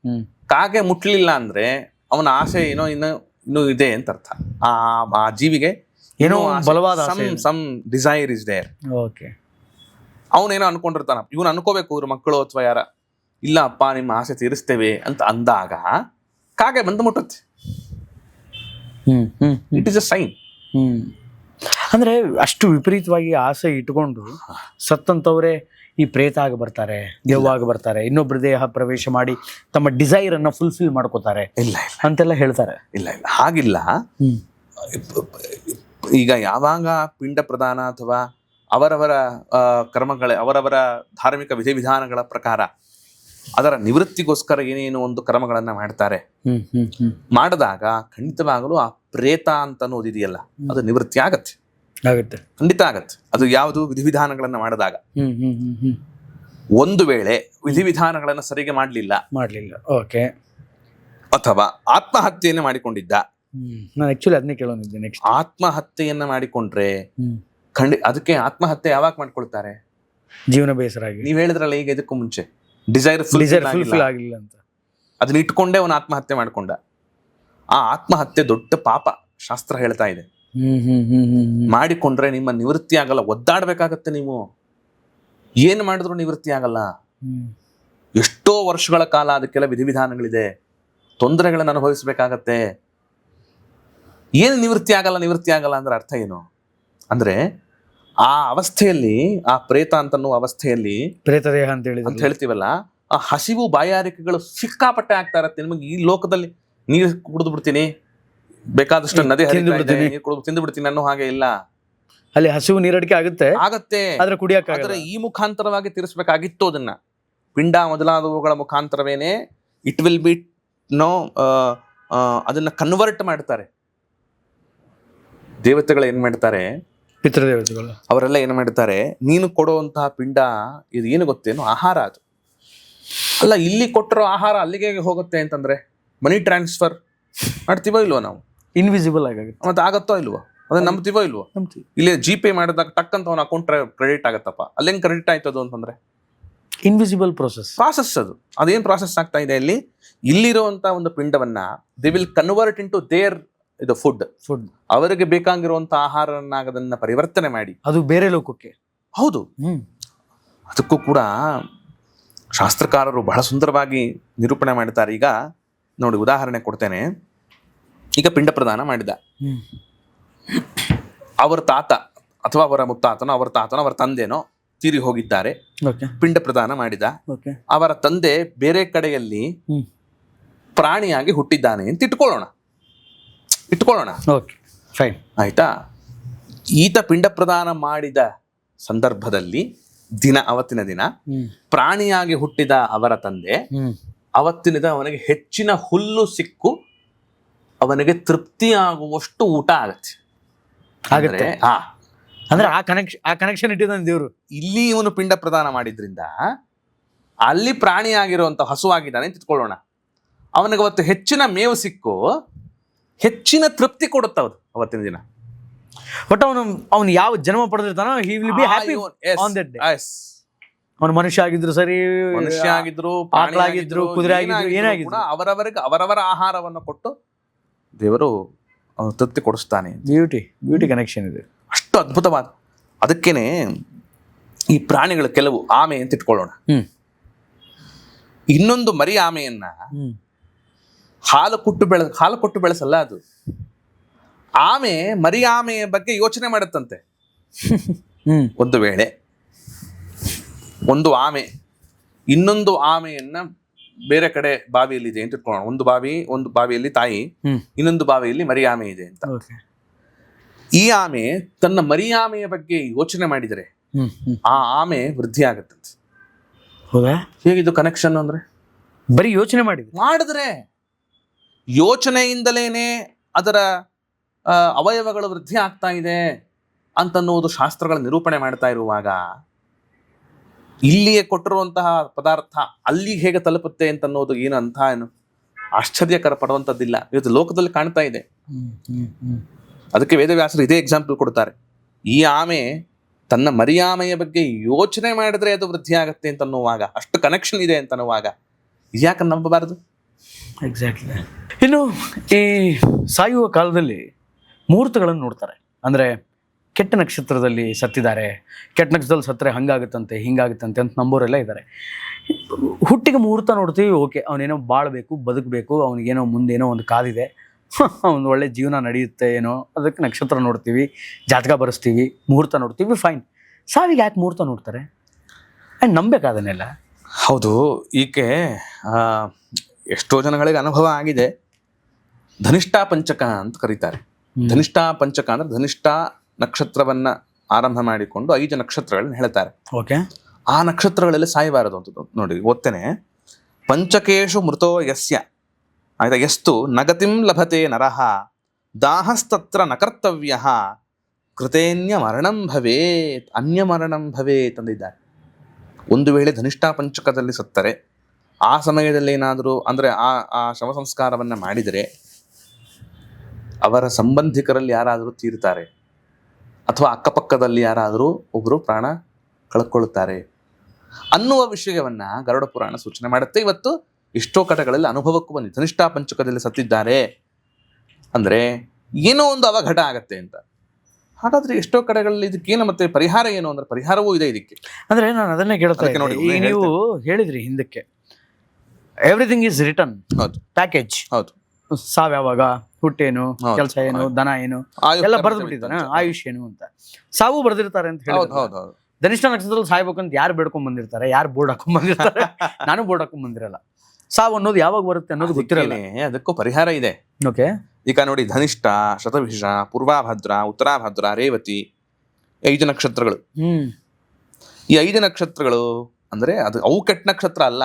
ಕಾಗೆ ಮುಟ್ಲಿಲ್ಲ ಅಂದ್ರೆ ಅವನ ಆಸೆ ಇನ್ನೂ ಇದೆ ಅಂತ ಅರ್ಥ. ಆ ಜೀವಿಗೆ ಏನೋ ಬಲವಾದ some desire is there. Okay, ಅವನೇನೋ ಅನ್ಕೊಂಡಿರ್ತಾನ, ಇವನು ಅನ್ಕೋಬೇಕು ಇವ್ರ ಮಕ್ಕಳು ಅಥವಾ ಯಾರ, ಇಲ್ಲ ಅಪ್ಪ ನಿಮ್ಮ ಆಸೆ ತೀರಿಸ್ತೇವೆ ಅಂತ ಅಂದಾಗ ಕಾಗೆ ಬಂದು ಮುಟ್ಟುತ್ತೆ. It is a sign. ಅಂದ್ರೆ ಅಷ್ಟು ವಿಪರೀತವಾಗಿ ಆಸೆ ಇಟ್ಕೊಂಡು ಸತ್ತಂತವ್ರೆ ಈ ಪ್ರೇತ ಆಗಿ ಬರ್ತಾರೆ, ದೆವ್ವ ಆಗಿ ಬರ್ತಾರೆ, ಇನ್ನೊಬ್ಬರ ದೇಹ ಪ್ರವೇಶ ಮಾಡಿ ತಮ್ಮ ಡಿಸೈರ್ ಅನ್ನ ಫುಲ್ಫಿಲ್ ಮಾಡ್ಕೋತಾರೆ ಇಲ್ಲ ಅಂತೆಲ್ಲ ಹೇಳ್ತಾರೆ. ಇಲ್ಲ ಹಾಗಿಲ್ಲ. ಈಗ ಯಾವಾಗ ಪಿಂಡ ಪ್ರದಾನ ಅಥವಾ ಅವರವರ ಅವರವರ ಧಾರ್ಮಿಕ ವಿಧಿವಿಧಾನಗಳ ಪ್ರಕಾರ ಅದರ ನಿವೃತ್ತಿಗೋಸ್ಕರ ಏನೇನು ಒಂದು ಕರ್ಮಗಳನ್ನ ಮಾಡ್ತಾರೆ, ಮಾಡಿದಾಗ ಖಂಡಿತವಾಗಲೂ ಆ ಪ್ರೇತ ಅಂತ ಅನ್ನೋದಿದೆಯಲ್ಲ, ಅದು ನಿವೃತ್ತಿ ಆಗತ್ತೆ, ಖಂಡಿತ ಆಗತ್ತೆ. ಅದು ಯಾವುದು? ವಿಧಿವಿಧಾನಗಳನ್ನ ಮಾಡಿದಾಗ. ಒಂದು ವೇಳೆ ವಿಧಿವಿಧಾನಗಳನ್ನ ಸರಿಗೆ ಮಾಡಲಿಲ್ಲ, ಓಕೆ, ಅಥವಾ ಆತ್ಮಹತ್ಯೆಯನ್ನು ಮಾಡಿಕೊಂಡಿದ್ದ, ನಾನು ಆಕ್ಚುಲಿ ಅದನ್ನೇ ಕೇಳೋನಿದ್ದೆ ನೆಕ್ಸ್ಟ್. ಆತ್ಮಹತ್ಯೆಯನ್ನ ಮಾಡಿಕೊಂಡ್ರೆ ಅದಕ್ಕೆ ಆತ್ಮಹತ್ಯೆ ಯಾವಾಗ ಮಾಡ್ಕೊಳ್ತಾರೆ? ಜೀವನ ಬೇಸರ ಆಗಿ. ನೀವ್ ಹೇಳಿದ್ರಲ್ಲ ಈಗ ಇದಕ್ಕೂ ಮುಂಚೆ, ಡಿಸೈರ್ ಫುಲ್ಫಿಲ್ ಆಗಿಲ್ಲ ಅಂತ, ಅದನ್ನ ಇಟ್ಕೊಂಡೇ ಅವನು ಆತ್ಮಹತ್ಯೆ ಮಾಡ್ಕೊಂಡ. ಆ ಆತ್ಮಹತ್ಯೆ ದೊಡ್ಡ ಪಾಪ, ಶಾಸ್ತ್ರ ಹೇಳ್ತಾ ಇದೆ. ಮಾಡಿಕೊಂಡ್ರೆ ನಿಮ್ಮ ನಿವೃತ್ತಿ ಆಗಲ್ಲ, ಒದ್ದಾಡ್ಬೇಕಾಗತ್ತೆ. ನೀವು ಏನ್ ಮಾಡಿದ್ರು ನಿವೃತ್ತಿ ಆಗಲ್ಲ. ಎಷ್ಟೋ ವರ್ಷಗಳ ಕಾಲ ಅದಕ್ಕೆಲ್ಲ ವಿಧಿವಿಧಾನಗಳಿದೆ, ತೊಂದರೆಗಳನ್ನು ಅನುಭವಿಸಬೇಕಾಗತ್ತೆ. ಏನು ನಿವೃತ್ತಿ ಆಗಲ್ಲ ಅಂದ್ರೆ ಅರ್ಥ ಏನು ಅಂದ್ರೆ, ಆ ಅವಸ್ಥೆಯಲ್ಲಿ, ಆ ಪ್ರೇತ ಅಂತನ್ನುವ ಅವಸ್ಥೆಯಲ್ಲಿ, ಪ್ರೇತದೇಹ ಅಂತ ಹೇಳ್ತೀವಲ್ಲ, ಆ ಹಸಿವು ಬಾಯಾರಿಕೆಗಳು ಸಿಕ್ಕಾಪಟ್ಟೆ ಆಗ್ತಾ ಇರತ್ತೆ. ನಿಮಗೆ ಈ ಲೋಕದಲ್ಲಿ ನೀರು ಕುಡಿದು ಬಿಡ್ತೀನಿ, ಬೇಕಾದಷ್ಟು ನದಿ ಹರಿತಾ ಇದೆ, ನೀರು ಕುಡಿದು ತಿಂದು ಬಿಡ್ತೀನಿ ಅನ್ನೋ ಹಾಗೆ ಇಲ್ಲ. ಅಲ್ಲಿ ಹಸಿವು ನೀರಡಿಕೆ ಆಗತ್ತೆ, ಆದ್ರೆ ಕುಡಿಯಕ್ಕಾಗಲ್ಲ. ಈ ಮುಖಾಂತರವಾಗಿ ತೀರಿಸಬೇಕಾಗಿತ್ತು ಅದನ್ನ. ಪಿಂಡ ಮೊದಲಾದವುಗಳ ಮುಖಾಂತರವೇನೆ ಇಟ್ ವಿಲ್ ಬಿ ಅದನ್ನ ಕನ್ವರ್ಟ್ ಮಾಡ್ತಾರೆ. ದೇವತೆಗಳು ಏನ್ ಮಾಡ್ತಾರೆ, ಪಿತೃದೇವತೆಗಳು ಅವರೆಲ್ಲ ಏನ್ ಮಾಡ್ತಾರೆ, ನೀನು ಕೊಡುವಂತಹ ಪಿಂಡ ಇದು ಏನು ಗೊತ್ತೇನು, ಆಹಾರ. ಅದು ಅಲ್ಲ, ಇಲ್ಲಿ ಕೊಟ್ಟಿರೋ ಆಹಾರ ಅಲ್ಲಿಗೆ ಹೋಗುತ್ತೆ ಅಂತಂದ್ರೆ ಮನಿ ಟ್ರಾನ್ಸ್ಫರ್ ಮಾಡ್ತೀವೋ ಇಲ್ವೋ ನಾವು? ಇನ್ವಿಸಿಬಲ್ ಆಗುತ್ತೆ. ಮತ್ತೆ ಆಗತ್ತೋ ಇಲ್ವೋ? ಅದನ್ನ ನಂಬ್ತೀವೋ ಇಲ್ವೋ? ಇಲ್ಲಿ G-Pay ಮಾಡಿದಾಗ ಟಕ್ ಅಂತ ಅವನ ಅಕೌಂಟ್ ಕ್ರೆಡಿಟ್ ಆಗತ್ತಪ್ಪ, ಅಲ್ಲೇನ್ ಕ್ರೆಡಿಟ್ ಆಯ್ತದು ಅಂತಂದ್ರೆ ಇನ್ವಿಸಿಬಲ್ ಪ್ರಾಸೆಸ್ ಅದು. ಅದೇನ್ ಪ್ರಾಸೆಸ್ ಆಗ್ತಾ ಇದೆ ಇಲ್ಲಿ? ಇಲ್ಲಿರುವಂತ ಒಂದು ಪಿಂಡವನ್ನ they will convert into their ಇದು ಫುಡ್. ಅವರಿಗೆ ಬೇಕಾಗಿರುವಂತ ಆಹಾರವನ್ನಾಗದನ್ನ ಪರಿವರ್ತನೆ ಮಾಡಿ ಅದು ಬೇರೆ ಲೋಕಕ್ಕೆ. ಹೌದು. ಅದಕ್ಕೂ ಕೂಡ ಶಾಸ್ತ್ರಕಾರರು ಬಹಳ ಸುಂದರವಾಗಿ ನಿರೂಪಣೆ ಮಾಡ್ತಾರೆ. ಈಗ ನೋಡಿ, ಉದಾಹರಣೆ ಕೊಡ್ತೇನೆ. ಈಗ ಪಿಂಡ ಪ್ರದಾನ ಮಾಡಿದ, ಅವರ ತಾತ ಅಥವಾ ಅವರ ಮುತ್ತಾತನೋ ಅವರ ತಂದೆನೋ ತೀರಿ ಹೋಗಿದ್ದಾರೆ, ಪಿಂಡ ಪ್ರದಾನ ಮಾಡಿದ. ಅವರ ತಂದೆ ಬೇರೆ ಕಡೆಯಲ್ಲಿ ಪ್ರಾಣಿಯಾಗಿ ಹುಟ್ಟಿದ್ದಾನೆ ಅಂತ ಇಟ್ಕೊಳ್ಳೋಣ. ಆಯ್ತಾ? ಈತ ಪಿಂಡ ಪ್ರದಾನ ಮಾಡಿದ ಸಂದರ್ಭದಲ್ಲಿ ಅವತ್ತಿನ ದಿನ ಪ್ರಾಣಿಯಾಗಿ ಹುಟ್ಟಿದ ಅವರ ತಂದೆ ಅವತ್ತಿನ ದಿನ ಅವನಿಗೆ ಹೆಚ್ಚಿನ ಹುಲ್ಲು ಸಿಕ್ಕು ಅವನಿಗೆ ತೃಪ್ತಿಯಾಗುವಷ್ಟು ಊಟ ಆಗತ್ತೆ. ಅಂದ್ರೆ ಆ ಕನೆಕ್ಷನ್ ಇಟ್ಟಿದ್ದಾನೆ ದೇವರು. ಇಲ್ಲಿ ಇವನು ಪಿಂಡ ಪ್ರದಾನ ಮಾಡಿದ್ರಿಂದ ಅಲ್ಲಿ ಪ್ರಾಣಿಯಾಗಿರುವಂತ ಹಸುವಾಗಿದ್ದಾನೆ ಅಂತ ಇಟ್ಕೊಳ್ಳೋಣ. ಅವನಿಗೆ ಅವತ್ತು ಹೆಚ್ಚಿನ ಮೇವು ಸಿಕ್ಕು ಹೆಚ್ಚಿನ ತೃಪ್ತಿ ಕೊಡುತ್ತವದು ಅವತ್ತಿನ ದಿನ. ಬಟ್ ಅವನು ಯಾವ ಜನ್ಮ ಪಡೆದಿರ್ತಾನೋ he will be happy on that day. ಅವನು ಮನುಷ್ಯ ಆಗಿದ್ರು ಸರಿ, ಮನುಷ್ಯ ಆಗಿದ್ರು, ಆಕಳಾಗಿದ್ರು, ಕುದುರೆ ಆಗಿದ್ರು, ಏನಾಗಿದ್ರು, ಅವರವರಿಗೆ ಅವರವರ ಆಹಾರವನ್ನು ಕೊಟ್ಟು ದೇವರು ಅವನು ತೃಪ್ತಿ ಕೊಡಿಸ್ತಾನೆ. ಬ್ಯೂಟಿ ಕನೆಕ್ಷನ್ ಇದೆ, ಅಷ್ಟು ಅದ್ಭುತವಾದ. ಅದಕ್ಕೇನೆ ಈ ಪ್ರಾಣಿಗಳು ಕೆಲವು, ಆಮೆ ಅಂತ ಇಟ್ಕೊಳ್ಳೋಣ, ಇನ್ನೊಂದು ಮರಿ ಆಮೆಯನ್ನ ಹಾಲು ಕೊಟ್ಟು ಬೆಳೆಸಲ್ಲ ಅದು. ಆಮೆ ಮರಿ ಆಮೆಯ ಬಗ್ಗೆ ಯೋಚನೆ ಮಾಡುತ್ತಂತೆ. ಒಂದು ವೇಳೆ ಒಂದು ಆಮೆ ಇನ್ನೊಂದು ಆಮೆಯನ್ನ ಬೇರೆ ಕಡೆ ಬಾವಿಯಲ್ಲಿ ಇದೆ ಅಂತ ಇಟ್ಕೊಳ್ಳೋಣ. ಒಂದು ಬಾವಿಯಲ್ಲಿ ತಾಯಿ, ಇನ್ನೊಂದು ಬಾವಿಯಲ್ಲಿ ಮರಿ ಆಮೆ ಇದೆ ಅಂತ. ಈ ಆಮೆ ತನ್ನ ಮರಿ ಆಮೆಯ ಬಗ್ಗೆ ಯೋಚನೆ ಮಾಡಿದರೆ ಆ ಆಮೆ ವೃದ್ಧಿ ಆಗತ್ತಂತೆ. ಹೇಗಿದು ಕನೆಕ್ಷನ್ ಅಂದ್ರೆ, ಬರೀ ಯೋಚನೆ ಮಾಡಿದ್ರೆ ಯೋಚನೆಯಿಂದಲೇನೆ ಅದರ ಅವಯವಗಳು ವೃದ್ಧಿ ಆಗ್ತಾ ಇದೆ ಅಂತನ್ನುವುದು ಶಾಸ್ತ್ರಗಳ ನಿರೂಪಣೆ ಮಾಡ್ತಾ ಇರುವಾಗ, ಇಲ್ಲಿಯೇ ಕೊಟ್ಟಿರುವಂತಹ ಪದಾರ್ಥ ಅಲ್ಲಿ ಹೇಗೆ ತಲುಪುತ್ತೆ ಅಂತನ್ನೋದು ಏನು ಆಶ್ಚರ್ಯಕರ ಪಡುವಂಥದ್ದಿಲ್ಲ. ಇವತ್ತು ಲೋಕದಲ್ಲಿ ಕಾಣ್ತಾ ಇದೆ. ಅದಕ್ಕೆ ವೇದವ್ಯಾಸರು ಇದೇ ಎಕ್ಸಾಂಪಲ್ ಕೊಡ್ತಾರೆ. ಈ ಆಮೆ ತನ್ನ ಮರಿಯಾಮೆಯ ಬಗ್ಗೆ ಯೋಚನೆ ಮಾಡಿದ್ರೆ ಅದು ವೃದ್ಧಿ ಆಗತ್ತೆ ಅಂತನ್ನುವಾಗ, ಅಷ್ಟು ಕನೆಕ್ಷನ್ ಇದೆ ಅಂತನ್ನುವಾಗ ಯಾಕೆ ನಂಬಬಾರದು? ಎಕ್ಸಾಕ್ಟ್ಲಿ. ಇನ್ನು ಈ ಸಾಯುವ ಕಾಲದಲ್ಲಿ ಮುಹೂರ್ತಗಳನ್ನು ನೋಡ್ತಾರೆ. ಅಂದರೆ ಕೆಟ್ಟ ನಕ್ಷತ್ರದಲ್ಲಿ ಸತ್ತಿದ್ದಾರೆ, ಕೆಟ್ಟ ನಕ್ಷತ್ರದಲ್ಲಿ ಸತ್ತರೆ ಹಂಗಾಗುತ್ತಂತೆ ಹಿಂಗಾಗುತ್ತಂತೆ ಅಂತ ನಂಬೋರೆಲ್ಲ ಇದ್ದಾರೆ. ಹುಟ್ಟಿಗೆ ಮುಹೂರ್ತ ನೋಡ್ತೀವಿ, ಓಕೆ, ಅವನೇನೋ ಬಾಳಬೇಕು, ಬದುಕಬೇಕು, ಅವನಿಗೇನೋ ಮುಂದೇನೋ ಒಂದು ಕಾದಿದೆ, ಒಂದು ಒಳ್ಳೆ ಜೀವನ ನಡೆಯುತ್ತೆ ಏನೋ, ಅದಕ್ಕೆ ನಕ್ಷತ್ರ ನೋಡ್ತೀವಿ, ಜಾತಕ ಬರೆಸ್ತೀವಿ, ಮುಹೂರ್ತ ನೋಡ್ತೀವಿ, ಫೈನ್. ಸಾವಿಗೆ ಯಾಕೆ ಮುಹೂರ್ತ ನೋಡ್ತಾರೆ? ಆ್ಯಂಡ್ ನಂಬೇಕಾದನ್ನೆಲ್ಲ. ಹೌದು, ಈಕೆ ಎಷ್ಟೋ ಜನಗಳಿಗೆ ಅನುಭವ ಆಗಿದೆ. ಧನಿಷ್ಠಾ ಪಂಚಕ ಅಂತ ಕರೀತಾರೆ. ಧನಿಷ್ಠಾ ಪಂಚಕ ಅಂದ್ರೆ ಧನಿಷ್ಠಾ ನಕ್ಷತ್ರವನ್ನ ಆರಂಭ ಮಾಡಿಕೊಂಡು 5 ನಕ್ಷತ್ರಗಳನ್ನ ಹೇಳ್ತಾರೆ. ಓಕೆ, ಆ ನಕ್ಷತ್ರಗಳಲ್ಲಿ ಸಾಯಬಾರದು ಅಂತ ನೋಡಿ ಓದ್ತೇನೆ. ಪಂಚಕೇಶು ಮೃತೋ ಯಸ್ಯ, ಆಯ್ತಾ, ಯಸ್ತು ನಗತಿಂ ಲಭತೆ ನರಃ ದಾಹಸ್ತತ್ರ ನಕರ್ತವ್ಯ ಕೃತೇನ್ಯ ಮರಣಂ ಭವೇತ್ ಅನ್ಯ ಮರಣಂ ಭವೇತ್ ಅಂದಿದ್ದಾರೆ. ಒಂದು ವೇಳೆ ಧನಿಷ್ಠಾ ಪಂಚಕದಲ್ಲಿ ಸತ್ತರೆ, ಆ ಸಮಯದಲ್ಲಿ ಏನಾದರೂ ಅಂದರೆ ಆ ಶವ ಸಂಸ್ಕಾರವನ್ನು ಮಾಡಿದರೆ ಅವರ ಸಂಬಂಧಿಕರಲ್ಲಿ ಯಾರಾದರೂ ತೀರ್ತಾರೆ, ಅಥವಾ ಅಕ್ಕಪಕ್ಕದಲ್ಲಿ ಯಾರಾದರೂ ಒಬ್ಬರು ಪ್ರಾಣ ಕಳ್ಕೊಳ್ಳುತ್ತಾರೆ ಅನ್ನುವ ವಿಷಯವನ್ನ ಗರುಡ ಪುರಾಣ ಸೂಚನೆ ಮಾಡುತ್ತೆ. ಇವತ್ತು ಎಷ್ಟೋ ಕಡೆಗಳಲ್ಲಿ ಅನುಭವಕ್ಕೂ ಬಂದಿದೆ. ಧನಿಷ್ಠಾ ಪಂಚಕದಲ್ಲಿ ಸತ್ತಿದ್ದಾರೆ ಅಂದ್ರೆ ಏನೋ ಒಂದು ಅವಘಡ ಆಗತ್ತೆ ಅಂತ. ಹಾಗಾದ್ರೆ ಎಷ್ಟೋ ಕಡೆಗಳಲ್ಲಿ ಇದಕ್ಕೇನು ಮತ್ತೆ ಪರಿಹಾರ ಏನು ಅಂದ್ರೆ ಪರಿಹಾರವೂ ಇದೆ ಇದಕ್ಕೆ. ಅಂದ್ರೆ ನಾನು ಅದನ್ನೇ ಕೇಳ್ತಾ ಇದ್ದೀನಿ. ನೀವು ಹೇಳಿದ್ರಿ ಹಿಂದಕ್ಕೆ ಎವ್ರಿಥಿಂಗ್ ಈಸ್ ರಿಟರ್ನ್, ಹೌದು ಪ್ಯಾಕೇಜ್. ಹೌದು. ಸಾವ್ ಯಾವಾಗ, ಹುಟ್ಟೇನು, ಹೌದು, ಕೆಲಸ ಏನು, ದನ ಏನು, ಆಯುಷ್ಯ ಎಲ್ಲ ಅಂತ ಬರೆದು ಬಿಟ್ಟಿದ್ದಾನೆ. ಆಯುಷ್ ಏನು ಅಂತ ಸಾವು ಬರ್ದಿರ್ತಾರೆ ಅಂತ ಹೌದು ಹೇಳಿ. ಹೌದು ಹೌದು. ಧನಿಷ್ಠ ನಕ್ಷತ್ರದಲ್ಲಿ ಸಾಯ್ಬೇಕಂತ ಯಾರು ಬೇಡ್ಕೊಂಡ್ ಬಂದಿರ್ತಾರೆ, ಯಾರು ಬೋರ್ಡ್ ಹಾಕೊಂಡ್ ಬಂದಿರ್ತಾರೆ. ನಾನು ಬೋರ್ಡ್ ಹಾಕೊಂಡ್ ಬಂದಿರಲ್ಲ. ಸಾವು ಅನ್ನೋದು ಯಾವಾಗ ಬರುತ್ತೆ ಅನ್ನೋದು ಗೊತ್ತಿರಲ್ಲ. ಅದಕ್ಕೇನೆ ಅದಕ್ಕೂ ಪರಿಹಾರ ಇದೆ. ಓಕೆ. ಈಗ ನೋಡಿ, ಧನಿಷ್ಠ, ಶತಭಿಷ, ಪೂರ್ವಾಭದ್ರ, ಉತ್ತರಾಭದ್ರ, ರೇವತಿ 5 ನಕ್ಷತ್ರಗಳು. ಈ 5 ನಕ್ಷತ್ರಗಳು ಅಂದ್ರೆ ಅದು ಅವು ಕೆಟ್ಟ ನಕ್ಷತ್ರ ಅಲ್ಲ.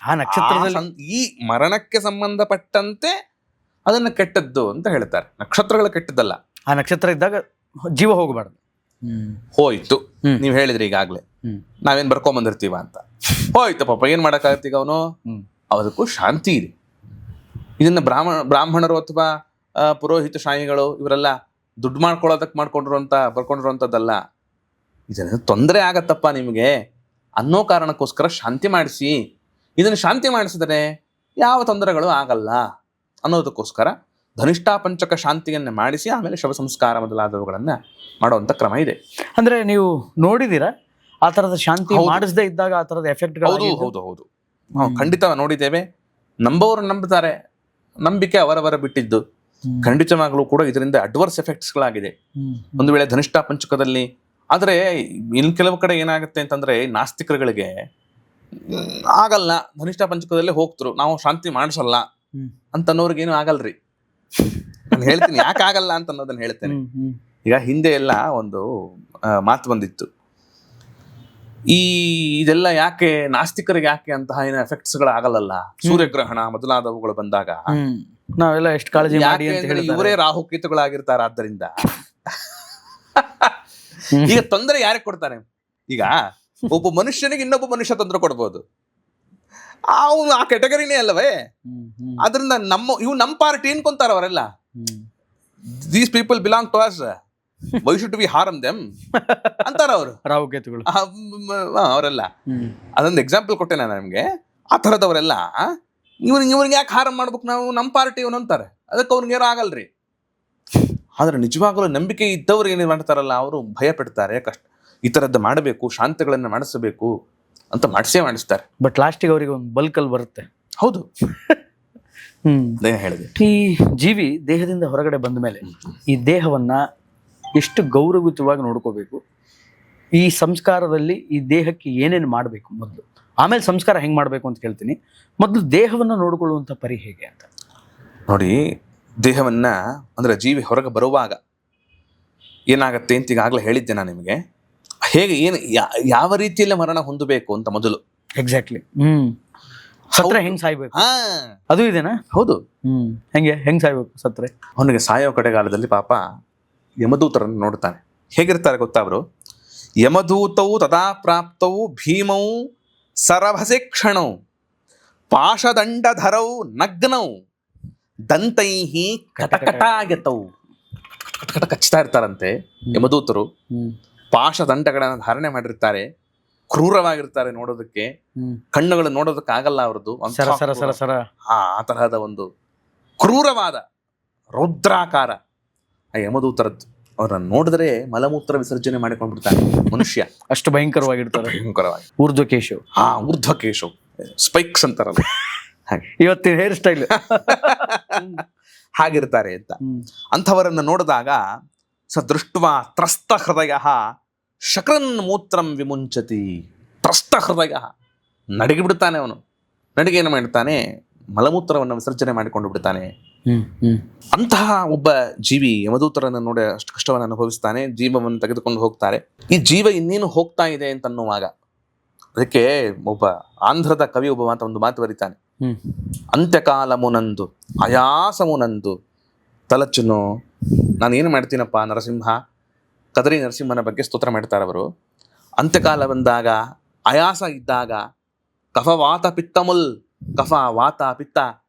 ಆ ನಕ್ಷತ್ರದಲ್ಲಿ ಈ ಮರಣಕ್ಕೆ ಸಂಬಂಧಪಟ್ಟಂತೆ ಅದನ್ನ ಕೆಟ್ಟದ್ದು ಅಂತ ಹೇಳ್ತಾರೆ. ನಕ್ಷತ್ರಗಳು ಕೆಟ್ಟದ್ದಲ್ಲ. ಆ ನಕ್ಷತ್ರ ಇದ್ದಾಗ ಜೀವ ಹೋಗಬಾರ್ದು. ಹೋಯ್ತು, ನೀವ್ ಹೇಳಿದ್ರಿ ಈಗಾಗ್ಲೇ ನಾವೇನ್ ಬರ್ಕೊಂಡ್ ಬಂದಿರ್ತೀವ ಅಂತ. ಹೋಯ್ತು ಪಾಪ, ಏನ್ ಮಾಡಕ್ಕಾಗತ್ತೀಗ ಅವನು. ಅದಕ್ಕೂ ಶಾಂತಿ ಇದೆ. ಇದನ್ನ ಬ್ರಾಹ್ಮಣರು ಅಥವಾ ಪುರೋಹಿತ ಶಾಹಿಗಳು ಇವರೆಲ್ಲ ದುಡ್ಡು ಬರ್ಕೊಂಡಿರುವಂತದ್ದಲ್ಲ. ಇದನ್ನ ತೊಂದರೆ ಆಗತ್ತಪ್ಪ ನಿಮಗೆ ಅನ್ನೋ ಕಾರಣಕ್ಕೋಸ್ಕರ ಶಾಂತಿ ಮಾಡಿಸಿ. ಇದನ್ನು ಶಾಂತಿ ಮಾಡಿಸಿದರೆ ಯಾವ ತೊಂದರೆಗಳು ಆಗಲ್ಲ ಅನ್ನೋದಕ್ಕೋಸ್ಕರ ಧನಿಷ್ಠಾ ಪಂಚಕ ಶಾಂತಿಯನ್ನ ಮಾಡಿಸಿ ಆಮೇಲೆ ಶವ ಸಂಸ್ಕಾರ ಮೊದಲಾದವುಗಳನ್ನ ಮಾಡುವಂತ ಕ್ರಮ ಇದೆ. ಅಂದ್ರೆ ನೀವು ನೋಡಿದೀರಾ ಆ ತರದ ಶಾಂತಿ ಮಾಡಿಸದೇ ಇದ್ದಾಗ ಆ ತರದ ಎಫೆಕ್ಟ್? ಹೌದು ಹೌದು ಹೌದು, ನಾವು ಖಂಡಿತ ನೋಡಿದ್ದೇವೆ. ನಂಬುವವರು ನಂಬುತ್ತಾರೆ, ನಂಬಿಕೆ ಅವರವರ ಬಿಟ್ಟಿದ್ದು. ಖಂಡಿತವಾಗ್ಲೂ ಕೂಡ ಇದರಿಂದ ಅಡ್ವರ್ಸ್ ಎಫೆಕ್ಟ್ಸ್ ಗಳಾಗಿದೆ ಒಂದು ವೇಳೆ ಧನಿಷ್ಠಾ ಪಂಚಕದಲ್ಲಿ. ಆದ್ರೆ ಇನ್ ಕೆಲವು ಕಡೆ ಏನಾಗುತ್ತೆ ಅಂತಂದ್ರೆ, ನಾಸ್ತಿಕರುಗಳಿಗೆ ಆಗಲ್ಲ, ಧನಿಷ್ಠಾ ಪಂಚಕದಲ್ಲೇ ಹೋಗ್ತರು, ನಾವು ಶಾಂತಿ ಮಾಡಿಸಲ್ಲ ಅಂತನ್ನೋರ್ಗೇನು ಆಗಲ್ರಿ. ನಾನು ಹೇಳ್ತೀನಿ ಯಾಕೆ ಆಗಲ್ಲ ಅಂತ ಅನ್ನೋದನ್ನ ಹೇಳ್ತೇನೆ. ಈಗ ಹಿಂದೆ ಎಲ್ಲ ಒಂದು ಮಾತು ಬಂದಿತ್ತು, ಇದೆಲ್ಲ ಯಾಕೆ ನಾಸ್ತಿಕರಿಗೆ ಯಾಕೆ ಅಂತಹ ಏನೋ ಎಫೆಕ್ಟ್ಸ್ ಗಳಾಗಲ್ಲ, ಸೂರ್ಯಗ್ರಹಣ ಮೊದಲಾದವುಗಳು ಬಂದಾಗ ನಾವೆಲ್ಲ ಎಷ್ಟು ಕಾಳಜಿ ಮಾಡಿ ಅಂತ ಹೇಳಿ ಇವರೇ ರಾಹುಕೇತುಗಳಾಗಿರ್ತಾರೆ. ಆದ್ದರಿಂದ ಈಗ ತೊಂದರೆ ಯಾರಿಗೆ ಕೊಡ್ತಾರೆ? ಈಗ ಒಬ್ಬ ಮನುಷ್ಯನಿಗೆ ಇನ್ನೊಬ್ಬ ಮನುಷ್ಯ ತೊಂದರೆ ಕೊಡ್ಬೋದು, ಅವನು ಆ ಕೆಟಗರಿನೇ ಅಲ್ಲವೇ. ಅದರಿಂದ ನಮ್ಮ ಪಾರ್ಟಿ ಅನ್ಕೊಂತಾರ ಅವರೆಲ್ಲ. These people belong to us, why should we harm them ಅಂತಾರ ಅವರು, ರಾಹುಕೇತುಗಳು ಅವರೆಲ್ಲ. ಅದೊಂದು ಎಕ್ಸಾಂಪಲ್ ಕೊಟ್ಟೆ ನಾನು ನಿಮ್ಗೆ. ಆ ಥರದವರೆಲ್ಲ ಇವ್ರಿಗೆ ಯಾಕೆ ಹಾರಂ ಮಾಡ್ಬೇಕು, ನಾವು ನಮ್ಮ ಪಾರ್ಟಿ ಇವನು ಅಂತಾರೆ. ಅದಕ್ಕೆ ಅವ್ನಿಗೇನೋ ಆಗಲ್ರಿ. ಆದ್ರೆ ನಿಜವಾಗಲೂ ನಂಬಿಕೆ ಇದ್ದವ್ರು ಏನೇನು ಮಾಡ್ತಾರಲ್ಲ, ಅವರು ಭಯ ಪಡ್ತಾರೆ. ಈ ಥರದ್ದು ಮಾಡಬೇಕು, ಶಾಂತಿಗಳನ್ನ ಮಾಡಿಸಬೇಕು ಅಂತ ಮಾಡಿಸ್ತಾರೆ. ಬಟ್ ಲಾಸ್ಟಿಗೆ ಅವರಿಗೆ ಒಂದು ಬಲ್ಕಲ್ ಬರುತ್ತೆ. ಹೌದು, ಹೇಳಿದೆ. ಈ ಜೀವಿ ದೇಹದಿಂದ ಹೊರಗಡೆ ಬಂದ ಮೇಲೆ ಈ ದೇಹವನ್ನ ಎಷ್ಟು ಗೌರವಯುತವಾಗಿ ನೋಡ್ಕೋಬೇಕು, ಈ ಸಂಸ್ಕಾರದಲ್ಲಿ ಈ ದೇಹಕ್ಕೆ ಏನೇನು ಮಾಡಬೇಕು ಮೊದಲು, ಆಮೇಲೆ ಸಂಸ್ಕಾರ ಹೆಂಗೆ ಮಾಡಬೇಕು ಅಂತ ಕೇಳ್ತೀನಿ. ಮೊದಲು ದೇಹವನ್ನ ನೋಡ್ಕೊಳ್ಳುವಂಥ ಪರಿ ಹೇಗೆ ಅಂತ ನೋಡಿ. ದೇಹವನ್ನ ಅಂದ್ರೆ ಜೀವಿ ಹೊರಗೆ ಬರುವಾಗ ಏನಾಗತ್ತೆ ಅಂತ ಈಗಾಗಲೇ ಹೇಳಿದ್ದೆ ನಾನು ನಿಮಗೆ. ಹೇಗೆ ಯಾವ ರೀತಿಯಲ್ಲಿ ಮರಣ ಹೊಂದಬೇಕು ಅಂತ ಮೊದಲು. ಎಕ್ಸಾಕ್ಟ್ಲಿ. ಸತ್ರೆ ಹೆಂಗ್ ಸಾಯ್ಬೇಕು ಅದು ಇದೆನಾ? ಹೌದು. ಹೆಂಗ್ ಸಾಯ್ಬೇಕು ಸತ್ರೆ? ಅವನಿಗೆ ಸಾಯೋ ಕಡೆಗಾಲದಲ್ಲಿ ಪಾಪ ಯಮದೂತರನ್ನು ನೋಡ್ತಾನೆ. ಹೇಗಿರ್ತಾರೆ ಗೊತ್ತಾ ಅವರು? ಯಮದೂತವು ತದಾ ಪ್ರಾಪ್ತವು ಭೀಮೌ ಸರಭಸೆ ಪಾಶದಂಡಧರೌ ನಗ್ನೌ ದಂತೈಹಿ ಕಟಕಟಾಗೆತವು. ಕಟಕಟ ಕಚ್ತಾ ಇರ್ತಾರಂತೆ ಯಮದೂತರು. ಪಾಶದಂಡಗಳನ್ನು ಧಾರಣೆ ಮಾಡಿರ್ತಾರೆ, ಕ್ರೂರವಾಗಿರ್ತಾರೆ ನೋಡೋದಕ್ಕೆ, ಕಣ್ಣುಗಳು ನೋಡೋದಕ್ಕೆ ಆಗಲ್ಲ ಅವ್ರದ್ದು. ಆ ತರಹದ ಒಂದು ಕ್ರೂರವಾದ ರೌದ್ರಾಕಾರ ಆ ಯಮದೂತರದ್ದು. ಅವ್ರನ್ನ ನೋಡಿದ್ರೆ ಮಲಮೂತ್ರ ವಿಸರ್ಜನೆ ಮಾಡಿಕೊಂಡ್ಬಿಡ್ತಾನೆ ಮನುಷ್ಯ. ಅಷ್ಟು ಭಯಂಕರವಾಗಿರ್ತಾರೆ. ಭಯಂಕರವಾಗಿ. ಊರ್ಧ್ವಕೇಶವ್. ಊರ್ಧ್ವಕೇಶವ್, ಸ್ಪೈಕ್ಸ್ ಅಂತಾರಲ್ಲ ಹಾಗೆ. ಇವತ್ತಿನ ಹೇರ್ ಸ್ಟೈಲ್ ಹಾಗಿರ್ತಾರೆ ಅಂತ. ಅಂಥವರನ್ನು ನೋಡಿದಾಗ ಸದೃಷ್ಟ್ವಾ ತ್ರಸ್ತ ಹೃದಯ ಶಕ್ರನ್ ಮೂತ್ರಂ ವಿಮುಂಚತಿ. ತ್ರಸ್ತ ಹೃದಯ, ನಡಗಿಬಿಡ್ತಾನೆ ಅವನು. ನಡಿಗೆ ಏನು ಮಾಡ್ತಾನೆ, ಮಲಮೂತ್ರವನ್ನು ವಿಸರ್ಜನೆ ಮಾಡಿಕೊಂಡು ಬಿಡ್ತಾನೆ. ಅಂತಹ ಒಬ್ಬ ಜೀವಿ ಯಮದೂತರನ್ನು ನೋಡಿ ಅಷ್ಟು ಕಷ್ಟವನ್ನು ಅನುಭವಿಸ್ತಾನೆ. ಜೀವವನ್ನು ತೆಗೆದುಕೊಂಡು ಹೋಗ್ತಾರೆ. ಈ ಜೀವ ಇನ್ನೇನು ಹೋಗ್ತಾ ಇದೆ ಅಂತನ್ನುವಾಗ ಅದಕ್ಕೆ ಒಬ್ಬ ಆಂಧ್ರದ ಕವಿ ಒಬ್ಬ ಒಂದು ಮಾತು ಬರೀತಾನೆ. ಅಂತ್ಯಕಾಲ ಮುನಂದು ಆಯಾಸ ಮುನಂದು ತಲಚುನು. ನಾನು ಏನು ಮಾಡ್ತೀನಪ್ಪ ನರಸಿಂಹ, ಕದರಿ ನರಸಿಂಹನ ಬಗ್ಗೆ ಸ್ತೋತ್ರ ಮಾಡ್ತಾರೆ ಅವರು. ಅಂತ್ಯಕಾಲ ಬಂದಾಗ, ಆಯಾಸ ಇದ್ದಾಗ, ಕಫ ವಾತ ಪಿತ್ತಮುಲ್, ಕಫ ವಾತ ಪಿತ್ತ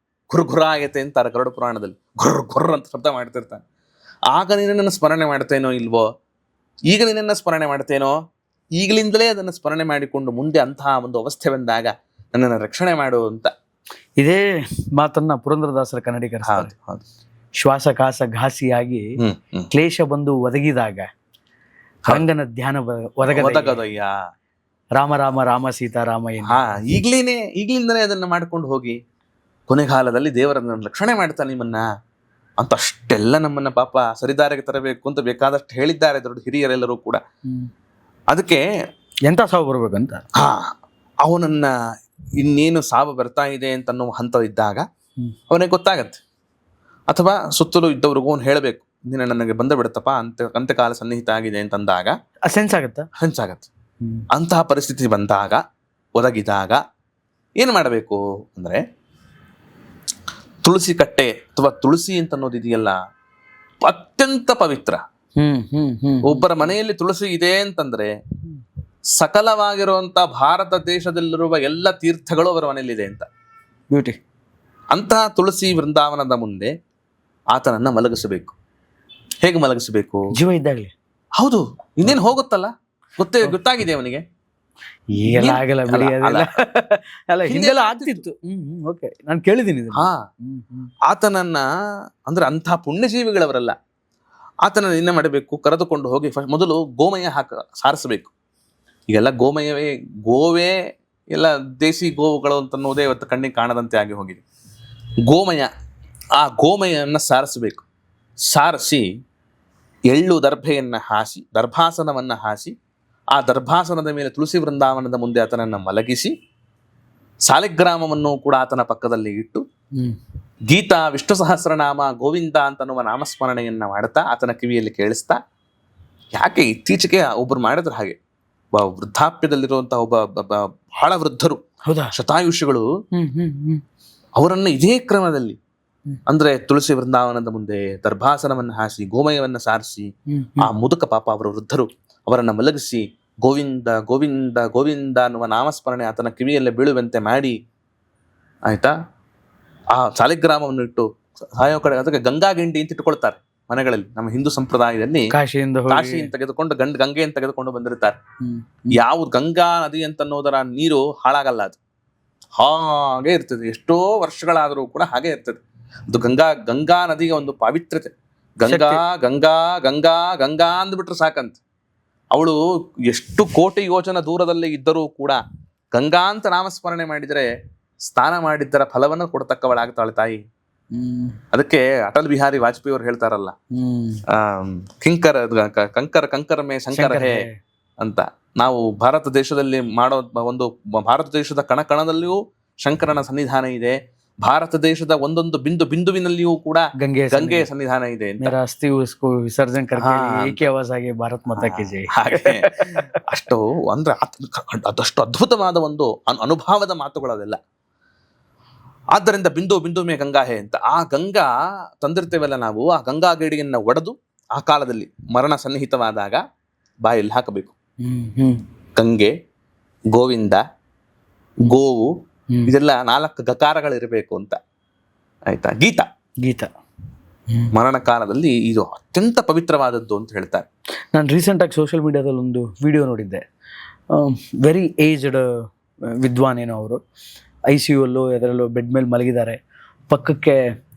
ಘುರ್ಘುರಾಯತೆ ಅಂತಾರೆ ಗರುಡ ಪುರಾಣದಲ್ಲಿ. ಘುರ್ ಅಂತ ಶಬ್ದ ಮಾಡ್ತಿರ್ತಾನೆ. ಆಗ ನಿನ್ನನ್ನು ಸ್ಮರಣೆ ಮಾಡ್ತೇನೋ ಇಲ್ವೋ, ಈಗ ನಿನ್ನನ್ನು ಸ್ಮರಣೆ ಮಾಡ್ತೇನೋ, ಈಗಲಿಂದಲೇ ಅದನ್ನು ಸ್ಮರಣೆ ಮಾಡಿಕೊಂಡು ಮುಂದೆ ಅಂತಹ ಒಂದು ಅವಸ್ಥೆ ಬಂದಾಗ ನನ್ನನ್ನು ರಕ್ಷಣೆ ಮಾಡು ಅಂತ. ಇದೇ ಮಾತನ್ನ ಪುರಂದರದಾಸರ ಕನ್ನಡಿಗರು. ಶ್ವಾಸ ಕಾಸ ಘಾಸಿಯಾಗಿ ಕ್ಲೇಶ ಬಂದು ಒದಗಿದಾಗ ರಂಗನ ಧ್ಯಾನ ಒದಗದಯ್ಯ. ರಾಮ ರಾಮ ರಾಮ ಸೀತಾರಾಮ ಏನು. ಈಗ್ಲಿಂದನೇ ಅದನ್ನ ಮಾಡ್ಕೊಂಡು ಹೋಗಿ ಕೊನೆಗಾಲದಲ್ಲಿ ದೇವರನ್ನ ರಕ್ಷಣೆ ಮಾಡ್ತಾನೆ ನಿಮ್ಮನ್ನ ಅಂತ ಅಷ್ಟೆಲ್ಲ ನಮ್ಮನ್ನ ಪಾಪ ಸರಿದಾರಿಗೆ ತರಬೇಕು ಅಂತ ಬೇಕಾದಷ್ಟು ಹೇಳಿದ್ದಾರೆ ದೊಡ್ಡ ಹಿರಿಯರೆಲ್ಲರೂ ಕೂಡ. ಅದಕ್ಕೆ ಎಂತ ಸಾವು ಬರ್ಬೇಕಂತ ಅವನನ್ನ ಇನ್ನೇನು ಸಾವು ಬರ್ತಾ ಇದೆ ಅಂತ ಅನ್ನೋ ಹಂತ ಇದ್ದಾಗ ಅವನಿಗೆ ಗೊತ್ತಾಗತ್ತೆ, ಅಥವಾ ಸುತ್ತಲೂ ಇದ್ದವ್ರಿಗೂ ಅವನು ಹೇಳಬೇಕು, ನೀನು ನನಗೆ ಬಂದ ಬಿಡುತ್ತಪ್ಪ ಅಂತ್ಯಕಾಲ ಸನ್ನಿಹಿತ ಆಗಿದೆ ಅಂತಂದಾಗ ಸೆನ್ಸ್ ಆಗತ್ತ. ಅಂತಹ ಪರಿಸ್ಥಿತಿ ಬಂದಾಗ ಒದಗಿದಾಗ ಏನು ಮಾಡಬೇಕು ಅಂದ್ರೆ, ತುಳಸಿ ಕಟ್ಟೆ ಅಥವಾ ತುಳಸಿ ಅಂತ ಅನ್ನೋದಿದೆಯಲ್ಲ ಅತ್ಯಂತ ಪವಿತ್ರ. ಒಬ್ಬರ ಮನೆಯಲ್ಲಿ ತುಳಸಿ ಇದೆ ಅಂತಂದ್ರೆ ಸಕಲವಾಗಿರುವಂತ ಭಾರತ ದೇಶದಲ್ಲಿರುವ ಎಲ್ಲ ತೀರ್ಥಗಳು ಅವರ ಮನೆಯಲ್ಲಿದೆ ಅಂತ. ಬ್ಯೂಟಿ. ಅಂತಹ ತುಳಸಿ ವೃಂದಾವನದ ಮುಂದೆ ಆತನನ್ನ ಮಲಗಿಸಬೇಕು. ಹೇಗೆ ಮಲಗಿಸಬೇಕು? ಜೀವ ಇದ್ದಾಗಲೇ. ಹೌದು, ಇನ್ನೇನು ಹೋಗುತ್ತಲ್ಲ, ಗೊತ್ತಾಗಿದೆ ಅವನಿಗೆ. ಈಗೆಲ್ಲ ಆಗಲ್ಲ ಬಿಡಿ, ಅದೆಲ್ಲ ಅಲ್ಲ ಹಿಂದೆಲ್ಲ ಆಗ್ತಿತ್ತು. ಓಕೆ, ನಾನು ಕೇಳಿದ್ದೀನಿ. ಆತನನ್ನ ಅಂದ್ರೆ ಅಂತಹ ಪುಣ್ಯಜೀವಿಗಳವರಲ್ಲ, ಆತನ ಏನ ಮಾಡಬೇಕು, ಕರೆದುಕೊಂಡು ಹೋಗಿ ಮೊದಲು ಗೋಮಯ ಸಾರಿಸಬೇಕು. ಈಗೆಲ್ಲ ಗೋವೇ ಎಲ್ಲ ದೇಸಿ ಗೋವುಗಳು ಅಂತನ್ನುವುದೇ ಇವತ್ತು ಕಣ್ಣಿಗೆ ಕಾಣದಂತೆ ಆಗಿ ಹೋಗಿದೆ. ಗೋಮಯ, ಆ ಗೋಮಯನ್ನ ಸಾರಿಸಬೇಕು. ಸಾರಿಸಿ ಎಳ್ಳು ದರ್ಭೆಯನ್ನು ಹಾಸಿ, ದರ್ಭಾಸನವನ್ನು ಹಾಸಿ, ಆ ದರ್ಭಾಸನದ ಮೇಲೆ ತುಳಸಿ ವೃಂದಾವನದ ಮುಂದೆ ಆತನನ್ನು ಮಲಗಿಸಿ, ಸಾಲಿಗ್ರಾಮವನ್ನು ಕೂಡ ಆತನ ಪಕ್ಕದಲ್ಲಿ ಇಟ್ಟು, ಗೀತಾ, ವಿಷ್ಣು ಸಹಸ್ರನಾಮ, ಗೋವಿಂದ ಅಂತನ್ನುವ ನಾಮಸ್ಮರಣೆಯನ್ನ ಮಾಡ್ತಾ ಆತನ ಕಿವಿಯಲ್ಲಿ ಕೇಳಿಸ್ತಾ, ಯಾಕೆ ಇತ್ತೀಚೆಗೆ ಒಬ್ಬರು ಮಾಡಿದ್ರು ಹಾಗೆ, ವೃದ್ಧಾಪ್ಯದಲ್ಲಿರುವಂತಹ ಒಬ್ಬ ಬಹಳ ವೃದ್ಧರು, ಶತಾಯುಷಿಗಳು, ಅವರನ್ನು ಇದೇ ಕ್ರಮದಲ್ಲಿ ಅಂದ್ರೆ ತುಳಸಿ ವೃಂದಾವನದ ಮುಂದೆ ದರ್ಭಾಸನವನ್ನು ಹಾಸಿ ಗೋಮಯವನ್ನು ಸಾರಿಸಿ, ಆ ಮುದುಕ ಪಾಪ ಅವರ ವೃದ್ಧರು ಅವರನ್ನ ಮಲಗಿಸಿ ಗೋವಿಂದ ಗೋವಿಂದ ಗೋವಿಂದ ಅನ್ನುವ ನಾಮಸ್ಮರಣೆ ಆತನ ಕಿವಿಯಲ್ಲೇ ಬೀಳುವಂತೆ ಮಾಡಿ, ಆಯ್ತಾ, ಆ ಸಾಲಿಗ್ರಾಮವನ್ನು ಇಟ್ಟು ಸಾಯೋ ಕಡೆ ಅದಕ್ಕೆ ಗಂಗಾ ಗಿಂಡಿ ಅಂತ ಇಟ್ಟುಕೊಳ್ತಾರೆ ಮನೆಗಳಲ್ಲಿ. ನಮ್ಮ ಹಿಂದೂ ಸಂಪ್ರದಾಯದಲ್ಲಿ ಕಾಶಿಯನ್ನು ತೆಗೆದುಕೊಂಡು ಗಂಗೆಯನ್ನು ತೆಗೆದುಕೊಂಡು ಬಂದಿರ್ತಾರೆ. ಯಾವ್ದು ಗಂಗಾ ನದಿ ಅಂತ ಅನ್ನೋದರ ನೀರು ಹಾಳಾಗಲ್ಲ, ಅದು ಹಾಗೆ ಇರ್ತದೆ, ಎಷ್ಟೋ ವರ್ಷಗಳಾದರೂ ಕೂಡ ಹಾಗೆ ಇರ್ತದೆ. ಅದು ಗಂಗಾ ನದಿಗೆ ಒಂದು ಪಾವಿತ್ರ್ಯತೆ. ಗಂಗಾ ಗಂಗಾ ಗಂಗಾ ಗಂಗಾ ಅಂದ್ಬಿಟ್ರೆ ಸಾಕಂತ. ಅವಳು ಎಷ್ಟು ಕೋಟಿ ಯೋಜನ ದೂರದಲ್ಲಿ ಇದ್ದರೂ ಕೂಡ ಗಂಗಾ ಅಂತ ನಾಮಸ್ಮರಣೆ ಮಾಡಿದರೆ ಸ್ನಾನ ಮಾಡಿದ್ದರ ಫಲವನ್ನು ಕೊಡ್ತಕ್ಕವಳಾಗ್ತಾಳೆ ತಾಯಿ. ಅದಕ್ಕೆ ಅಟಲ್ ಬಿಹಾರಿ ವಾಜಪೇಯಿ ಅವರು ಹೇಳ್ತಾರಲ್ಲ, ಕಂಕರ ಮೇ ಶಂಕರ ಹೇ ಅಂತ. ನಾವು ಭಾರತ ದೇಶದಲ್ಲಿ ಮಾಡೋ ಒಂದು ಭಾರತ ದೇಶದ ಕಣಕಣದಲ್ಲಿಯೂ ಶಂಕರನ ಸನ್ನಿಧಾನ ಇದೆ. ಭಾರತ ದೇಶದ ಒಂದೊಂದು ಬಿಂದುವಿನಲ್ಲಿಯೂ ಕೂಡ ಗಂಗೆಯ ಸನ್ನಿಧಾನ ಇದೆ ಅಂತ. ವಿಸರ್ಜನೆ ಭಾರತ್ ಮಾತಾ ಕಿ ಜೈ. ಹಾಗೆ ಅಷ್ಟು ಅಂದ್ರೆ ಅದಷ್ಟು ಅದ್ಭುತವಾದ ಒಂದು ಅನುಭವದ ಮಾತುಗಳವೆಲ್ಲ. ಆದ್ದರಿಂದ ಬಿಂದು ಮೇ ಗಂಗಾ ಹೇ ಅಂತ ಆ ಗಂಗಾ ತಂದಿರ್ತೇವಲ್ಲ ನಾವು, ಆ ಗಂಗಾ ಗೇಡಿಯನ್ನ ಒಡೆದು ಆ ಕಾಲದಲ್ಲಿ ಮರಣ ಸನ್ನಿಹಿತವಾದಾಗ ಬಾಯಲ್ಲಿ ಹಾಕಬೇಕು. ಗಂಗೆ, ಗೋವಿಂದ, ಗೋವು, ಇದೆಲ್ಲ 4 ಗಕಾರಗಳಿರಬೇಕು ಅಂತ, ಆಯ್ತಾ. ಗೀತ ಮರಣ ಕಾಲದಲ್ಲಿ ಇದು ಅತ್ಯಂತ ಪವಿತ್ರವಾದದ್ದು ಅಂತ ಹೇಳ್ತಾರೆ. ನಾನು ರೀಸೆಂಟ್ ಆಗಿ ಸೋಷಿಯಲ್ ಮೀಡಿಯಾದಲ್ಲಿ ಒಂದು ವಿಡಿಯೋ ನೋಡಿದ್ದೆ. ವೆರಿ ಏಜ್ಡ್ ವಿದ್ವಾನ್ ಏನೋ ಅವರು ICU ಅಲ್ಲೋ ಅದರಲ್ಲೋ ಬೆಡ್ ಮೇಲೆ ಮಲಗಿದ್ದಾರೆ. ಪಕ್ಕಕ್ಕೆ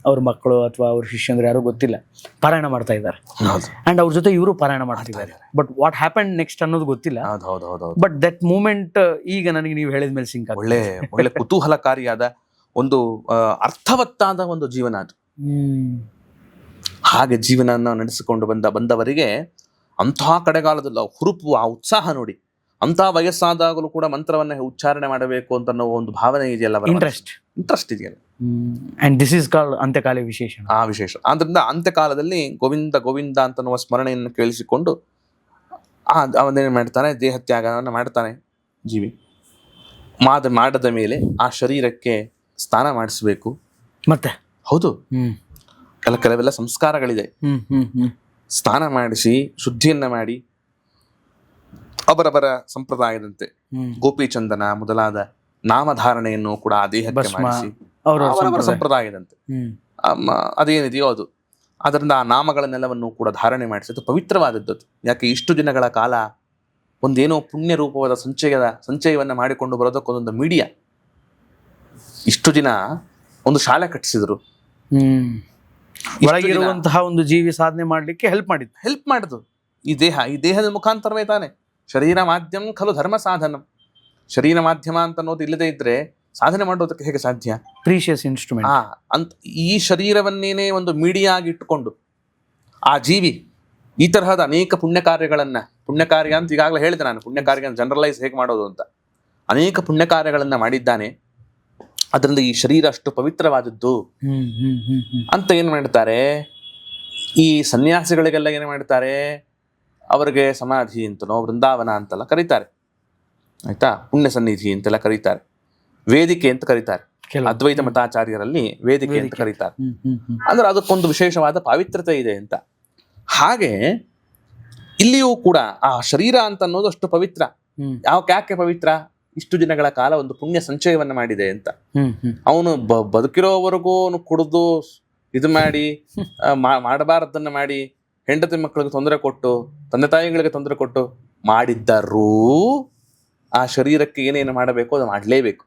ಅವ್ರ ಮಕ್ಕಳು ಅಥವಾ ಅವ್ರ ಶಿಷ್ಯಂದ್ರೆ ಯಾರೋ ಗೊತ್ತಿಲ್ಲ ಪಾರಾಯಣ ಮಾಡ್ತಾ ಇದ್ದಾರೆ. ಅಂಡ್ ಅವ್ರ ಜೊತೆ ಇವರು ಪಾರಾಯಣ ಮಾಡ್ತಿದ್ದಾರೆ. ಬಟ್ ವಾಟ್ ಹ್ಯಾಪನ್ ನೆಕ್ಸ್ಟ್ ಅನ್ನೋದು ಗೊತ್ತಿಲ್ಲ. ಬಟ್ ದಟ್ ಮೂಮೆಂಟ್ ಈಗ ನನಗೆ ನೀವು ಹೇಳಿದ ಮೇಲೆ ಸಿಂಕ್ ಒಳ್ಳೆ ಕುತೂಹಲಕಾರಿಯಾದ ಒಂದು ಅರ್ಥವತ್ತಾದ ಒಂದು ಜೀವನ ಅದು. ಹಾಗೆ ಜೀವನ ನಡೆಸಿಕೊಂಡು ಬಂದವರಿಗೆ ಅಂತಹ ಕಡೆಗಾಲದಲ್ಲಿ ಹುರುಪು, ಆ ಉತ್ಸಾಹ ನೋಡಿ, ಅಂತಹ ವಯಸ್ಸಾದಾಗಲೂ ಕೂಡ ಮಂತ್ರವನ್ನ ಉಚ್ಚಾರಣೆ ಮಾಡಬೇಕು ಅಂತ ಅನ್ನೋ ಒಂದು ಭಾವನೆ ಇದೆಯಲ್ಲ, ಇಂಟ್ರೆಸ್ಟ್ ಇದೆಯಲ್ಲ. ಅಂಡ್ ದಿಸ್ ಇಸ್ ಕಾಲ್ಡ್ ಅಂತ್ಯಕಾಲ ವಿಶೇಷ. ಆ ವಿಶೇಷ ಆದ್ರಿಂದ ಅಂತ್ಯಕಾಲದಲ್ಲಿ ಗೋವಿಂದ ಗೋವಿಂದ ಅಂತನ್ನುವ ಸ್ಮರಣೆಯನ್ನು ಕೇಳಿಸಿಕೊಂಡು ಅವನೇನು ಮಾಡ್ತಾನೆ, ದೇಹ ತ್ಯಾಗವನ್ನು ಮಾಡ್ತಾನೆ ಜೀವಿ. ಮಾಡದ ಮೇಲೆ ಆ ಶರೀರಕ್ಕೆ ಸ್ನಾನ ಮಾಡಿಸ್ಬೇಕು. ಮತ್ತೆ ಹೌದು, ಕೆಲವೆಲ್ಲ ಸಂಸ್ಕಾರಗಳಿದೆ. ಸ್ನಾನ ಮಾಡಿಸಿ ಶುದ್ಧಿಯನ್ನ ಮಾಡಿ ಅವರವರ ಸಂಪ್ರದಾಯದಂತೆ ಗೋಪಿಚಂದನ ಮೊದಲಾದ ನಾಮಧಾರಣೆಯನ್ನು ಕೂಡ ಆ ದೇಹಕ್ಕೆ ಮಾಡಿಸಿ ಅವರವರ ಸಂಪ್ರದಾಯದಂತೆ ಅದೇನಿದೆಯೋ ಅದು, ಅದರಿಂದ ಆ ನಾಮಗಳನ್ನೆಲ್ಲವನ್ನು ಕೂಡ ಧಾರಣೆ ಮಾಡಿಸಿ ಅದು ಪವಿತ್ರವಾದದ್ದು. ಯಾಕೆ ಇಷ್ಟು ದಿನಗಳ ಕಾಲ ಒಂದೇನೋ ಪುಣ್ಯ ರೂಪವಾದ ಸಂಚಯವನ್ನ ಮಾಡಿಕೊಂಡು ಬರೋದಕ್ಕೊಂದೊಂದು ಮೀಡಿಯಾ. ಇಷ್ಟು ದಿನ ಒಂದು ಶಾಲೆ ಕಟ್ಟಿಸಿದ್ರು, ಒಳಗಿರುವಂತಹ ಒಂದು ಜೀವಿ ಸಾಧನೆ ಮಾಡ್ಲಿಕ್ಕೆ ಹೆಲ್ಪ್ ಮಾಡಿದ್ದು ಈ ದೇಹದ ಮುಖಾಂತರವೇ ತಾನೆ. ಶರೀರ ಮಾಧ್ಯಮ ಖಲು ಧರ್ಮ ಸಾಧನ. ಶರೀರ ಮಾಧ್ಯಮ ಅಂತ ಅನ್ನೋದು ಇಲ್ಲದೆ ಇದ್ರೆ ಸಾಧನೆ ಮಾಡೋದಕ್ಕೆ ಹೇಗೆ ಸಾಧ್ಯ? Precious instrument. ಅಂತ ಈ ಶರೀರವನ್ನೇನೆ ಒಂದು ಮೀಡಿಯಾ ಆಗಿ ಇಟ್ಟುಕೊಂಡು ಆ ಜೀವಿ ಈ ತರಹದ ಅನೇಕ ಪುಣ್ಯ ಕಾರ್ಯ ಅಂತ ಈಗಾಗಲೇ ಹೇಳಿದೆ ನಾನು, ಪುಣ್ಯ ಕಾರ್ಯ ಜನರಲೈಸ್ ಹೇಗೆ ಮಾಡೋದು ಅಂತ. ಅನೇಕ ಪುಣ್ಯ ಕಾರ್ಯಗಳನ್ನ ಮಾಡಿದ್ದಾನೆ, ಅದರಿಂದ ಈ ಶರೀರ ಅಷ್ಟು ಪವಿತ್ರವಾದದ್ದು ಅಂತ ಏನ್ ಮಾಡ್ತಾರೆ ಈ ಸನ್ಯಾಸಿಗಳಿಗೆಲ್ಲ ಏನ್ ಮಾಡ್ತಾರೆ, ಅವರಿಗೆ ಸಮಾಧಿ ಅಂತನೋ ವೃಂದಾವನ ಅಂತೆಲ್ಲ ಕರೀತಾರೆ, ಆಯ್ತಾ, ಪುಣ್ಯ ಸನ್ನಿಧಿ ಅಂತೆಲ್ಲ ಕರೀತಾರೆ, ವೇದಿಕೆ ಅಂತ ಕರೀತಾರೆ. ಅದ್ವೈತ ಮತಾಚಾರ್ಯರಲ್ಲಿ ವೇದಿಕೆ ಅಂತ ಕರೀತಾರೆ. ಅಂದ್ರೆ ಅದಕ್ಕೊಂದು ವಿಶೇಷವಾದ ಪಾವಿತ್ರತೆ ಇದೆ ಅಂತ. ಹಾಗೆ ಇಲ್ಲಿಯೂ ಕೂಡ ಆ ಶರೀರ ಅಂತ ಅನ್ನೋದು ಅಷ್ಟು ಪವಿತ್ರ. ಯಾಕೆ ಪವಿತ್ರ? ಇಷ್ಟು ದಿನಗಳ ಕಾಲ ಒಂದು ಪುಣ್ಯ ಸಂಚಯವನ್ನ ಮಾಡಿದೆ ಅಂತ. ಅವನು ಬದುಕಿರೋವರೆಗೂ ಕುಡಿದು ಇದು ಮಾಡಿ ಮಾಡಬಾರದನ್ನ ಮಾಡಿ ಹೆಂಡತಿ ಮಕ್ಕಳಿಗೆ ತೊಂದರೆ ಕೊಟ್ಟು ತಂದೆ ತಾಯಿಗಳಿಗೆ ತೊಂದರೆ ಕೊಟ್ಟು ಮಾಡಿದ್ದರೂ ಆ ಶರೀರಕ್ಕೆ ಏನೇನು ಮಾಡಬೇಕು ಅದು ಮಾಡಲೇಬೇಕು.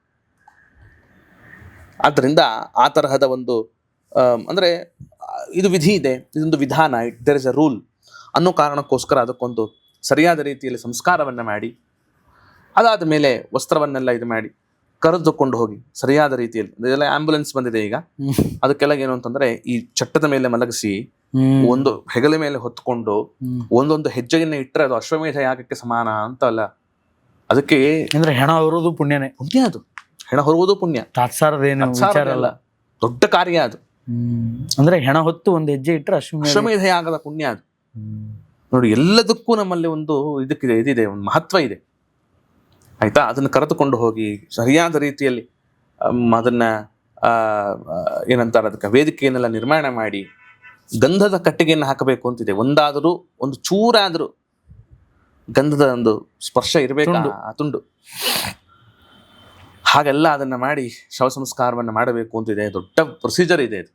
ಆದ್ದರಿಂದ ಆ ತರಹದ ಒಂದು ಅಂದ್ರೆ ಇದು ವಿಧಿ ಇದೆ, ಇದೊಂದು ವಿಧಾನ, ದೇರ್ ಇಸ್ ಅ ರೂಲ್ ಅನ್ನೋ ಕಾರಣಕ್ಕೋಸ್ಕರ ಅದಕ್ಕೊಂದು ಸರಿಯಾದ ರೀತಿಯಲ್ಲಿ ಸಂಸ್ಕಾರವನ್ನ ಮಾಡಿ, ಅದಾದ ಮೇಲೆ ವಸ್ತ್ರವನ್ನೆಲ್ಲ ಇದು ಮಾಡಿ ಕರೆದುಕೊಂಡು ಹೋಗಿ ಸರಿಯಾದ ರೀತಿಯಲ್ಲಿ, ಇದೆಲ್ಲ ಆಂಬ್ಯುಲೆನ್ಸ್ ಬಂದಿದೆ ಈಗ, ಅದಕ್ಕೆಲ್ಲ ಏನು ಅಂತಂದ್ರೆ ಈ ಚಟ್ಟದ ಮೇಲೆ ಮಲಗಿಸಿ ಒಂದು ಹೆಗಲ ಮೇಲೆ ಹೊತ್ಕೊಂಡು ಒಂದೊಂದು ಹೆಜ್ಜೆಯನ್ನ ಇಟ್ಟರೆ ಅದು ಅಶ್ವಮೇಧ ಯಾಗಕ್ಕೆ ಸಮಾನ ಅಂತ ಅಲ್ಲ. ಅದಕ್ಕೆ ಅಂದ್ರೆ ಹೆಣ ಹೊರುವುದು ಪುಣ್ಯನೇ. ಪುಣ್ಯ ಅದು, ಹೆಣ ಹೊರುವುದು ಪುಣ್ಯ, ತಾತ್ಸಾರದೇನು ವಿಚಾರ ಅಲ್ಲ, ದೊಡ್ಡ ಕಾರ್ಯ ಅದು. ಅಂದ್ರೆ ಹೆಣ ಹೊತ್ತು ಒಂದು ಹೆಜ್ಜೆ ಇಟ್ಟರೆ ಅಶ್ವಮೇಧ ಯಾಗದ ಪುಣ್ಯ ಅದು. ನೋಡಿ, ಎಲ್ಲದಕ್ಕೂ ನಮ್ಮಲ್ಲಿ ಒಂದು ಇದಿದೆ, ಒಂದು ಮಹತ್ವ ಇದೆ, ಆಯ್ತಾ. ಅದನ್ನು ಕರೆದುಕೊಂಡು ಹೋಗಿ ಸರಿಯಾದ ರೀತಿಯಲ್ಲಿ ಅದನ್ನ ಏನಂತಾರೆ ಅದಕ್ಕೆ ವೇದಿಕೆಯನ್ನೆಲ್ಲ ನಿರ್ಮಾಣ ಮಾಡಿ ಗಂಧದ ಕಟ್ಟಿಗೆಯನ್ನು ಹಾಕಬೇಕು ಅಂತಿದೆ. ಒಂದಾದರೂ ಒಂದು ಚೂರಾದರೂ ಗಂಧದ ಒಂದು ಸ್ಪರ್ಶ ಇರಬೇಕು ಆ ತುಂಡು. ಹಾಗೆಲ್ಲ ಅದನ್ನ ಮಾಡಿ ಶವ ಸಂಸ್ಕಾರವನ್ನು ಮಾಡಬೇಕು ಅಂತಿದೆ. ದೊಡ್ಡ ಪ್ರೊಸೀಜರ್ ಇದೆ ಇದು.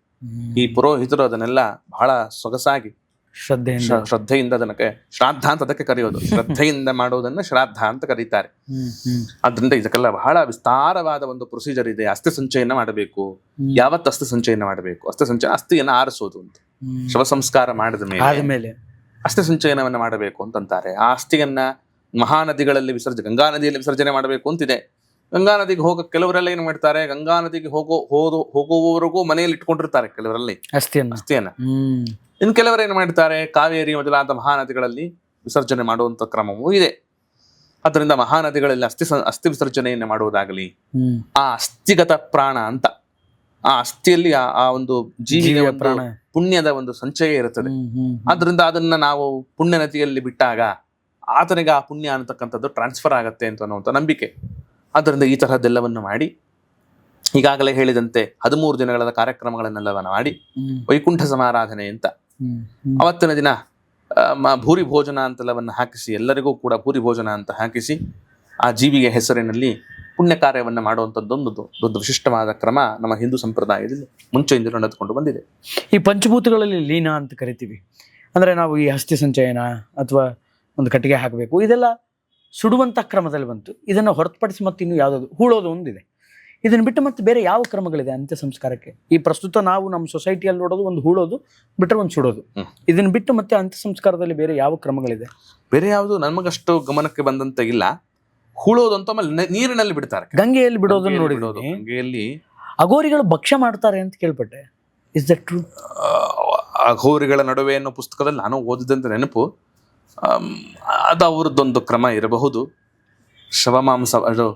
ಈ ಪುರೋಹಿತರು ಅದನ್ನೆಲ್ಲ ಬಹಳ ಸೊಗಸಾಗಿ ಶ್ರದ್ಧೆಯಿಂದ ಅದಕ್ಕೆ ಶ್ರಾದ್ದ ಅಂತ ಅದಕ್ಕೆ ಕರೆಯೋದು. ಶ್ರದ್ಧೆಯಿಂದ ಮಾಡೋದನ್ನ ಶ್ರಾದ್ದ ಅಂತ ಕರೀತಾರೆ. ಆದ್ರಿಂದ ಇದಕ್ಕೆಲ್ಲ ಬಹಳ ವಿಸ್ತಾರವಾದ ಒಂದು ಪ್ರೊಸೀಜರ್ ಇದೆ. ಅಸ್ಥಿ ಸಂಚಯನ ಮಾಡಬೇಕು. ಯಾವತ್ತು ಅಸ್ಥಿ ಸಂಚಯನ ಮಾಡಬೇಕು? ಅಸ್ಥಿಯನ್ನು ಆರಿಸೋದು ಅಂತ. ಶವ ಸಂಸ್ಕಾರ ಮಾಡಿದ ಮೇಲೆ ಅಸ್ಥಿ ಸಂಚಯನವನ್ನ ಮಾಡಬೇಕು ಅಂತಂತಾರೆ. ಆ ಅಸ್ಥಿಯನ್ನ ಮಹಾನದಿಗಳಲ್ಲಿ ಗಂಗಾ ನದಿಯಲ್ಲಿ ವಿಸರ್ಜನೆ ಮಾಡಬೇಕು ಅಂತಿದೆ. ಗಂಗಾ ನದಿಗೆ ಕೆಲವರೆಲ್ಲ ಏನ್ ಮಾಡ್ತಾರೆ, ಗಂಗಾ ನದಿಗೆ ಹೋಗುವವರೆಗೂ ಮನೆಯಲ್ಲಿ ಇಟ್ಕೊಂಡಿರ್ತಾರೆ ಕೆಲವರಲ್ಲಿ ಅಸ್ಥಿಯನ್ನ. ಇನ್ನು ಕೆಲವರು ಏನ್ ಮಾಡ್ತಾರೆ, ಕಾವೇರಿ ಮೊದಲಾದ ಮಹಾನದಿಗಳಲ್ಲಿ ವಿಸರ್ಜನೆ ಮಾಡುವಂತ ಕ್ರಮವೂ ಇದೆ. ಅದರಿಂದ ಮಹಾನದಿಗಳಲ್ಲಿ ಅಸ್ಥಿ ವಿಸರ್ಜನೆಯನ್ನು ಮಾಡುವುದಾಗಲಿ, ಆ ಅಸ್ಥಿಗತ ಪ್ರಾಣ ಅಂತ, ಆ ಅಸ್ಥಿಯಲ್ಲಿ ಆ ಒಂದು ಜೀವಿಗೆ ಒಂದು ಪುಣ್ಯದ ಒಂದು ಸಂಚಯ ಇರುತ್ತದೆ. ಆದ್ರಿಂದ ಅದನ್ನ ನಾವು ಪುಣ್ಯ ನದಿಯಲ್ಲಿ ಬಿಟ್ಟಾಗ ಆತನಿಗೆ ಆ ಪುಣ್ಯ ಅನ್ನತಕ್ಕಂಥದ್ದು ಟ್ರಾನ್ಸ್ಫರ್ ಆಗತ್ತೆ ಅಂತ ಅನ್ನುವಂಥ ನಂಬಿಕೆ. ಆದ್ದರಿಂದ ಈ ತರಹದ್ದೆಲ್ಲವನ್ನು ಮಾಡಿ, ಈಗಾಗಲೇ ಹೇಳಿದಂತೆ 13 ದಿನಗಳ ಕಾರ್ಯಕ್ರಮಗಳನ್ನೆಲ್ಲವನ್ನ ಮಾಡಿ ವೈಕುಂಠ ಸಮಾರಾಧನೆ ಅಂತ ಅವತ್ತಿನ ದಿನ ಭೂರಿ ಭೋಜನ ಅಂತೆಲ್ಲವನ್ನು ಹಾಕಿಸಿ, ಎಲ್ಲರಿಗೂ ಕೂಡ ಭೂರಿ ಭೋಜನ ಅಂತ ಹಾಕಿಸಿ ಆ ಜೀವಿಗೆ ಹೆಸರಿನಲ್ಲಿ ಪುಣ್ಯ ಕಾರ್ಯವನ್ನು ಮಾಡುವಂಥದ್ದೊಂದು ದೊಡ್ಡ ವಿಶಿಷ್ಟವಾದ ಕ್ರಮ ನಮ್ಮ ಹಿಂದೂ ಸಂಪ್ರದಾಯದಲ್ಲಿ ಮುಂಚೆಯಿಂದ ನಡೆದುಕೊಂಡು ಬಂದಿದೆ. ಈ ಪಂಚಭೂತಗಳಲ್ಲಿ ಲೀನ ಅಂತ ಕರಿತೀವಿ. ಅಂದ್ರೆ ನಾವು ಈ ಅಸ್ಥಿ ಸಂಚಯನ ಅಥವಾ ಒಂದು ಕಟ್ಟಿಗೆ ಹಾಕಬೇಕು, ಇದೆಲ್ಲ ಸುಡುವಂಥ ಕ್ರಮದಲ್ಲಿ ಬಂತು. ಇದನ್ನು ಹೊರತುಪಡಿಸಿ ಮತ್ತೆ ಇನ್ನು ಯಾವುದಾದ್ರು ಹೂಳೋದು ಒಂದಿದೆ. ಇದನ್ನು ಬಿಟ್ಟು ಮತ್ತೆ ಬೇರೆ ಯಾವ ಕ್ರಮಗಳಿದೆ ಅಂತ್ಯ ಸಂಸ್ಕಾರಕ್ಕೆ? ಈ ಪ್ರಸ್ತುತ ನಾವು ನಮ್ಮ ಸೊಸೈಟಿಯಲ್ಲಿ ನೋಡೋದು ಒಂದು ಹೂಳೋದು ಬಿಟ್ಟರೆ ಒಂದು ಸುಡೋದು. ಇದನ್ನು ಬಿಟ್ಟು ಮತ್ತೆ ಅಂತ್ಯ ಸಂಸ್ಕಾರದಲ್ಲಿ ಬೇರೆ ಯಾವ ಕ್ರಮಗಳಿದೆ? ಬೇರೆ ಯಾವುದು ನಮಗಷ್ಟು ಗಮನಕ್ಕೆ ಬಂದಂತ ಇಲ್ಲ. ಹೂಳೋದು ಅಂತ ನೀರಿನಲ್ಲಿ ಬಿಡ್ತಾರೆ, ಗಂಗೆಯಲ್ಲಿ ಬಿಡೋದನ್ನು ನೋಡಿರೋದು. ಗಂಗೆಯಲ್ಲಿ ಅಘೋರಿಗಳು ಭಕ್ಷ್ಯ ಮಾಡ್ತಾರೆ ಅಂತ ಕೇಳ್ಪಟ್ಟೆ. Is that true? ಅಘೋರಿಗಳ ನಡುವೆ ಅನ್ನೋ ಪುಸ್ತಕದಲ್ಲಿ ನಾನು ಓದಿದಂತ ನೆನಪು. ಅದು ಅವರದ್ದೊಂದು ಕ್ರಮ ಇರಬಹುದು. ಶವಮಾಂಸ, ಅದು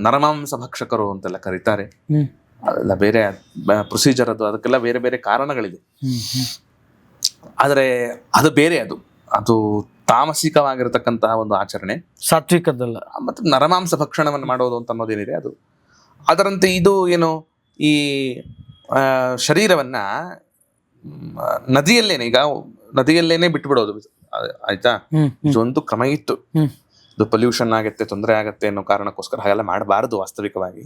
ನರಮಾಂಸ ಭಕ್ಷಕರು ಅಂತೆಲ್ಲ ಕರೀತಾರೆ. ಅದೆಲ್ಲ ಬೇರೆ ಪ್ರೊಸೀಜರ್, ಅದಕ್ಕೆಲ್ಲ ಬೇರೆ ಬೇರೆ ಕಾರಣಗಳಿದೆ. ಆದರೆ ಅದು ಬೇರೆ, ಅದು ತಾಮಸಿಕವಾಗಿರತಕ್ಕಂತಹ ಒಂದು ಆಚರಣೆ, ಸಾತ್ವಿಕದಲ್ಲ. ಮತ್ತು ನರಮಾಂಸ ಭಕ್ಷಣವನ್ನು ಮಾಡೋದು ಅಂತ ಅನ್ನೋದೇನಿದೆ ಅದು. ಅದರಂತೆ ಇದು ಏನು, ಈ ಶರೀರವನ್ನ ನದಿಯಲ್ಲೇನೆ ಬಿಟ್ಬಿಡೋದು, ಆಯ್ತಾ. ಇದೊಂದು ಕ್ರಮ ಇತ್ತು. ಇದು ಪೊಲ್ಯೂಷನ್ ಆಗತ್ತೆ, ತೊಂದರೆ ಆಗತ್ತೆ ಅನ್ನೋ ಕಾರಣಕ್ಕೋಸ್ಕರ ಹಾಗೆಲ್ಲ ಮಾಡಬಾರದು ವಾಸ್ತವಿಕವಾಗಿ.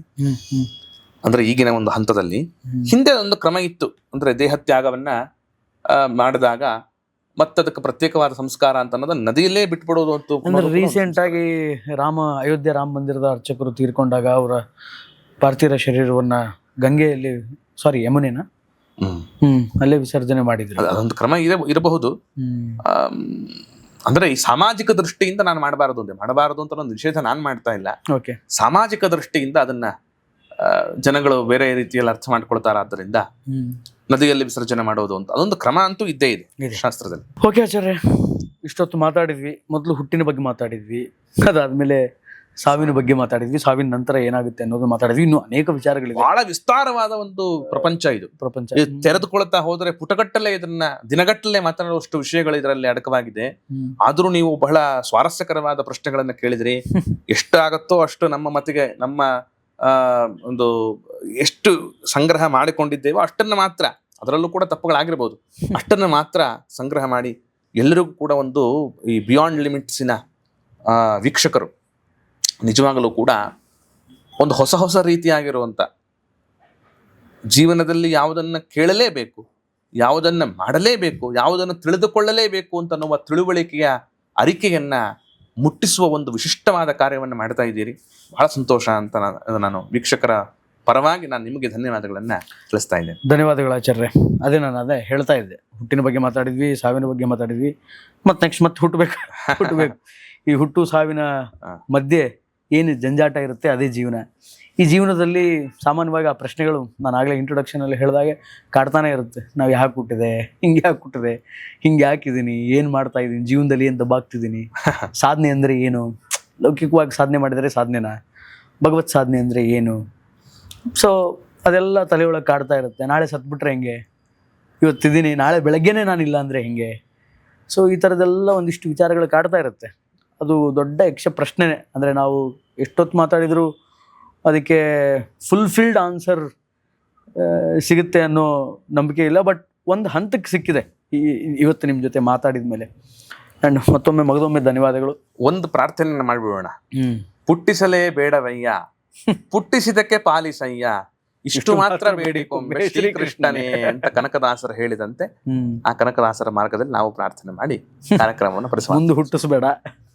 ಅಂದ್ರೆ ಈಗಿನ ಒಂದು ಹಂತದಲ್ಲಿ. ಹಿಂದೆ ಒಂದು ಕ್ರಮ ಇತ್ತು, ಅಂದ್ರೆ ದೇಹತ್ಯಾಗವನ್ನ ಮಾಡಿದಾಗ ಮತ್ತದಕ್ಕೆ ಪ್ರತ್ಯೇಕವಾದ ಸಂಸ್ಕಾರ ಅಂತ ಅನ್ನೋದು ನದಿಯಲ್ಲೇ ಬಿಟ್ಬಿಡೋದು ಅಂತ. ಅಂದ್ರೆ ರೀಸೆಂಟ್ ಆಗಿ ಅಯೋಧ್ಯೆ ರಾಮ ಮಂದಿರದ ಅರ್ಚಕರು ತೀರ್ಕೊಂಡಾಗ ಅವರ ಪಾರ್ಥಿವ ಶರೀರವನ್ನ ಗಂಗೆಯಲ್ಲಿ, ಯಮುನೆನಾ, ಅಲ್ಲೇ ವಿಸರ್ಜನೆ ಮಾಡಿದ್ರು. ಅದೊಂದು ಕ್ರಮ ಇರಬಹುದು. ಅಂದ್ರೆ ಈ ಸಾಮಾಜಿಕ ದೃಷ್ಟಿಯಿಂದ ನಾನು ಮಾಡಬಾರದು ಅಂತ ಒಂದು ನಿಷೇಧ ನಾನು ಮಾಡ್ತಾ ಇಲ್ಲ. ಓಕೆ. ಸಾಮಾಜಿಕ ದೃಷ್ಟಿಯಿಂದ ಅದನ್ನ ಜನಗಳು ಬೇರೆ ರೀತಿಯಲ್ಲಿ ಅರ್ಥ ಮಾಡ್ಕೊಳ್ತಾರಾದ್ದರಿಂದ ನದಿಯಲ್ಲಿ ವಿಸರ್ಜನೆ ಮಾಡೋದು ಅಂತ ಅದೊಂದು ಕ್ರಮ ಅಂತೂ ಇದ್ದೇ ಇದೆ ಶಾಸ್ತ್ರದಲ್ಲಿ. ಓಕೆ ಆಚಾರ್ಯ, ಇಷ್ಟೊತ್ತು ಮಾತಾಡಿದ್ವಿ. ಮೊದಲು ಹುಟ್ಟಿನ ಬಗ್ಗೆ ಮಾತಾಡಿದ್ವಿ, ಅದಾದ್ಮೇಲೆ ಸಾವಿನ ಬಗ್ಗೆ ಮಾತಾಡಿದ್ವಿ, ಸಾವಿನ ನಂತರ ಏನಾಗುತ್ತೆ ಅನ್ನೋದು ಮಾತಾಡಿದ್ವಿ. ಇನ್ನು ಅನೇಕ ವಿಚಾರಗಳಿವೆ. ಬಹಳ ವಿಸ್ತಾರವಾದ ಒಂದು ಪ್ರಪಂಚ ಇದು. ಇದು ತೆರೆದುಕೊಳ್ತಾ ಹೋದ್ರೆ ಪುಟಗಟ್ಟಲೆ ಇದನ್ನ ದಿನಗಟ್ಟಲೆ ಮಾತನಾಡುವಷ್ಟು ವಿಷಯಗಳು ಇದರಲ್ಲಿ ಅಡಕವಾಗಿದೆ. ಆದ್ರೂ ನೀವು ಬಹಳ ಸ್ವಾರಸ್ಯಕರವಾದ ಪ್ರಶ್ನೆಗಳನ್ನ ಕೇಳಿದ್ರಿ. ಎಷ್ಟಾಗತ್ತೋ ಅಷ್ಟು ನಮ್ಮ ಮತಿಗೆ ನಮ್ಮ ಒಂದು ಎಷ್ಟು ಸಂಗ್ರಹ ಮಾಡಿಕೊಂಡಿದ್ದೇವೋ ಅಷ್ಟನ್ನ ಮಾತ್ರ, ಅದರಲ್ಲೂ ಕೂಡ ತಪ್ಪುಗಳಾಗಿರ್ಬೋದು, ಅಷ್ಟನ್ನ ಮಾತ್ರ ಸಂಗ್ರಹ ಮಾಡಿ ಎಲ್ಲರಿಗೂ ಕೂಡ ಒಂದು ಈ ಬಿಯಾಂಡ್ ಲಿಮಿಟ್ಸಿನ ವೀಕ್ಷಕರು ನಿಜವಾಗಲೂ ಕೂಡ ಒಂದು ಹೊಸ ಹೊಸ ರೀತಿಯಾಗಿರುವಂಥ ಜೀವನದಲ್ಲಿ ಯಾವುದನ್ನು ಕೇಳಲೇಬೇಕು, ಯಾವುದನ್ನು ಮಾಡಲೇಬೇಕು, ಯಾವುದನ್ನು ತಿಳಿದುಕೊಳ್ಳಲೇಬೇಕು ಅಂತ ಅನ್ನುವ ತಿಳುವಳಿಕೆಯ ಅರಿಕೆಯನ್ನ ಮುಟ್ಟಿಸುವ ಒಂದು ವಿಶಿಷ್ಟವಾದ ಕಾರ್ಯವನ್ನು ಮಾಡ್ತಾ ಇದ್ದೀರಿ. ಬಹಳ ಸಂತೋಷ ಅಂತ ನಾನು ವೀಕ್ಷಕರ ಪರವಾಗಿ ನಾನು ನಿಮಗೆ ಧನ್ಯವಾದಗಳನ್ನ ತಿಳಿಸ್ತಾ ಇದ್ದೇನೆ. ಧನ್ಯವಾದಗಳು ಆಚಾರ್ಯ. ನಾನು ಅದೇ ಹೇಳ್ತಾ ಇದ್ದೆ, ಹುಟ್ಟಿನ ಬಗ್ಗೆ ಮಾತಾಡಿದ್ವಿ, ಸಾವಿನ ಬಗ್ಗೆ ಮಾತಾಡಿದ್ವಿ, ನೆಕ್ಸ್ಟ್ ಮತ್ತೆ ಹುಟ್ಟಬೇಕು. ಈ ಹುಟ್ಟು ಸಾವಿನ ಮಧ್ಯೆ ಏನು ಜಂಜಾಟ ಇರುತ್ತೆ ಅದೇ ಜೀವನ. ಈ ಜೀವನದಲ್ಲಿ ಸಾಮಾನ್ಯವಾಗಿ ಆ ಪ್ರಶ್ನೆಗಳು ನಾನು ಆಗಲೇ ಇಂಟ್ರೊಡಕ್ಷನಲ್ಲಿ ಹೇಳಿದಾಗೆ ಕಾಡ್ತಾನೆ ಇರುತ್ತೆ. ನಾವು ಯಾಕೆ ಹುಟ್ಟಿದೆ, ಹಿಂಗೆ ಯಾಕಿದ್ದೀನಿ, ಏನು ಮಾಡ್ತಾ ಇದ್ದೀನಿ ಜೀವನದಲ್ಲಿ, ಏನು ದಬ್ಬಾಗ್ತಿದ್ದೀನಿ, ಸಾಧನೆ ಅಂದರೆ ಏನು, ಲೌಕಿಕವಾಗಿ ಸಾಧನೆ ಮಾಡಿದರೆ ಸಾಧನೆನಾ, ಭಗವತ್ ಸಾಧನೆ ಅಂದರೆ ಏನು. ಸೊ ಅದೆಲ್ಲ ತಲೆಯೊಳಗೆ ಕಾಡ್ತಾ ಇರುತ್ತೆ. ನಾಳೆ ಸತ್ಬಿಟ್ರೆ ಹೆಂಗೆ, ಇವತ್ತಿದ್ದೀನಿ ನಾಳೆ ಬೆಳಗ್ಗೆನೇ ನಾನಿಲ್ಲ ಅಂದರೆ ಹೆಂಗೆ. ಸೊ ಈ ಥರದ್ದೆಲ್ಲ ಒಂದಿಷ್ಟು ವಿಚಾರಗಳು ಕಾಡ್ತಾ ಇರುತ್ತೆ. ಅದು ದೊಡ್ಡ ಯಕ್ಷ ಪ್ರಶ್ನೆನೇ. ಅಂದರೆ ನಾವು ಎಷ್ಟೊತ್ತು ಮಾತಾಡಿದರೂ ಅದಕ್ಕೆ ಫುಲ್ಫಿಲ್ಡ್ ಆನ್ಸರ್ ಸಿಗುತ್ತೆ ಅನ್ನೋ ನಂಬಿಕೆ ಇಲ್ಲ. ಬಟ್ ಒಂದು ಹಂತಕ್ಕೆ ಸಿಕ್ಕಿದೆ ಇವತ್ತು ನಿಮ್ಮ ಜೊತೆ ಮಾತಾಡಿದ ಮೇಲೆ. ಆ್ಯಂಡ್ ಮಗದೊಮ್ಮೆ ಧನ್ಯವಾದಗಳು. ಒಂದು ಪ್ರಾರ್ಥನೆಯನ್ನು ಮಾಡಿಬಿಡೋಣ. ಪುಟ್ಟಿಸಲೇ ಬೇಡವಯ್ಯ, ಪುಟ್ಟಿಸಿದಕ್ಕೆ ಪಾಲಿಸಯ್ಯ, ಇಷ್ಟು ಮಾತ್ರ ಬೇಡಿಕೊಂಬೆ ಶ್ರೀಕೃಷ್ಣನೇ ಅಂತ ಕನಕದಾಸರು ಹೇಳಿದಂತೆ ಆ ಕನಕದಾಸರ ಮಾರ್ಗದಲ್ಲಿ ನಾವು ಪ್ರಾರ್ಥನೆ ಮಾಡಿ ಕಾರ್ಯಕ್ರಮವನ್ನು ಪರಿಸರ. ಮುಂದೆ ಹುಟ್ಟಿಸ್ಬೇಡ,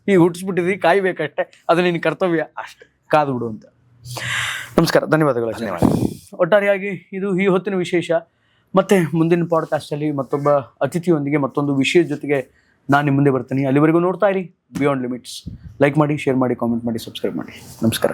ಈ ಹುಟ್ಟಿಸ್ಬಿಟ್ಟಿದ್ವಿ, ಕಾಯ್ಬೇಕಷ್ಟೆ, ಅದು ನಿನ್ನ ಕರ್ತವ್ಯ ಅಷ್ಟೆ, ಕಾದು ಬಿಡು ಅಂತ. ನಮಸ್ಕಾರ, ಧನ್ಯವಾದಗಳು. ಒಟ್ಟಾರೆಯಾಗಿ ಇದು ಈ ಹೊತ್ತಿನ ವಿಶೇಷ. ಮತ್ತೆ ಮುಂದಿನ ಪಾಡ್ಕಾಸ್ಟಲ್ಲಿ ಮತ್ತೊಬ್ಬ ಅತಿಥಿಯೊಂದಿಗೆ ಮತ್ತೊಂದು ವಿಷಯದ ಜೊತೆಗೆ ನಾನು ನಿಮ್ಮ ಮುಂದೆ ಬರ್ತೀನಿ. ಅಲ್ಲಿವರೆಗೂ ನೋಡ್ತಾ ಇರಿ ಬಿಯಾಂಡ್ ಲಿಮಿಟ್ಸ್. ಲೈಕ್ ಮಾಡಿ, ಶೇರ್ ಮಾಡಿ, ಕಾಮೆಂಟ್ ಮಾಡಿ, ಸಬ್ಸ್ಕ್ರೈಬ್ ಮಾಡಿ. ನಮಸ್ಕಾರ.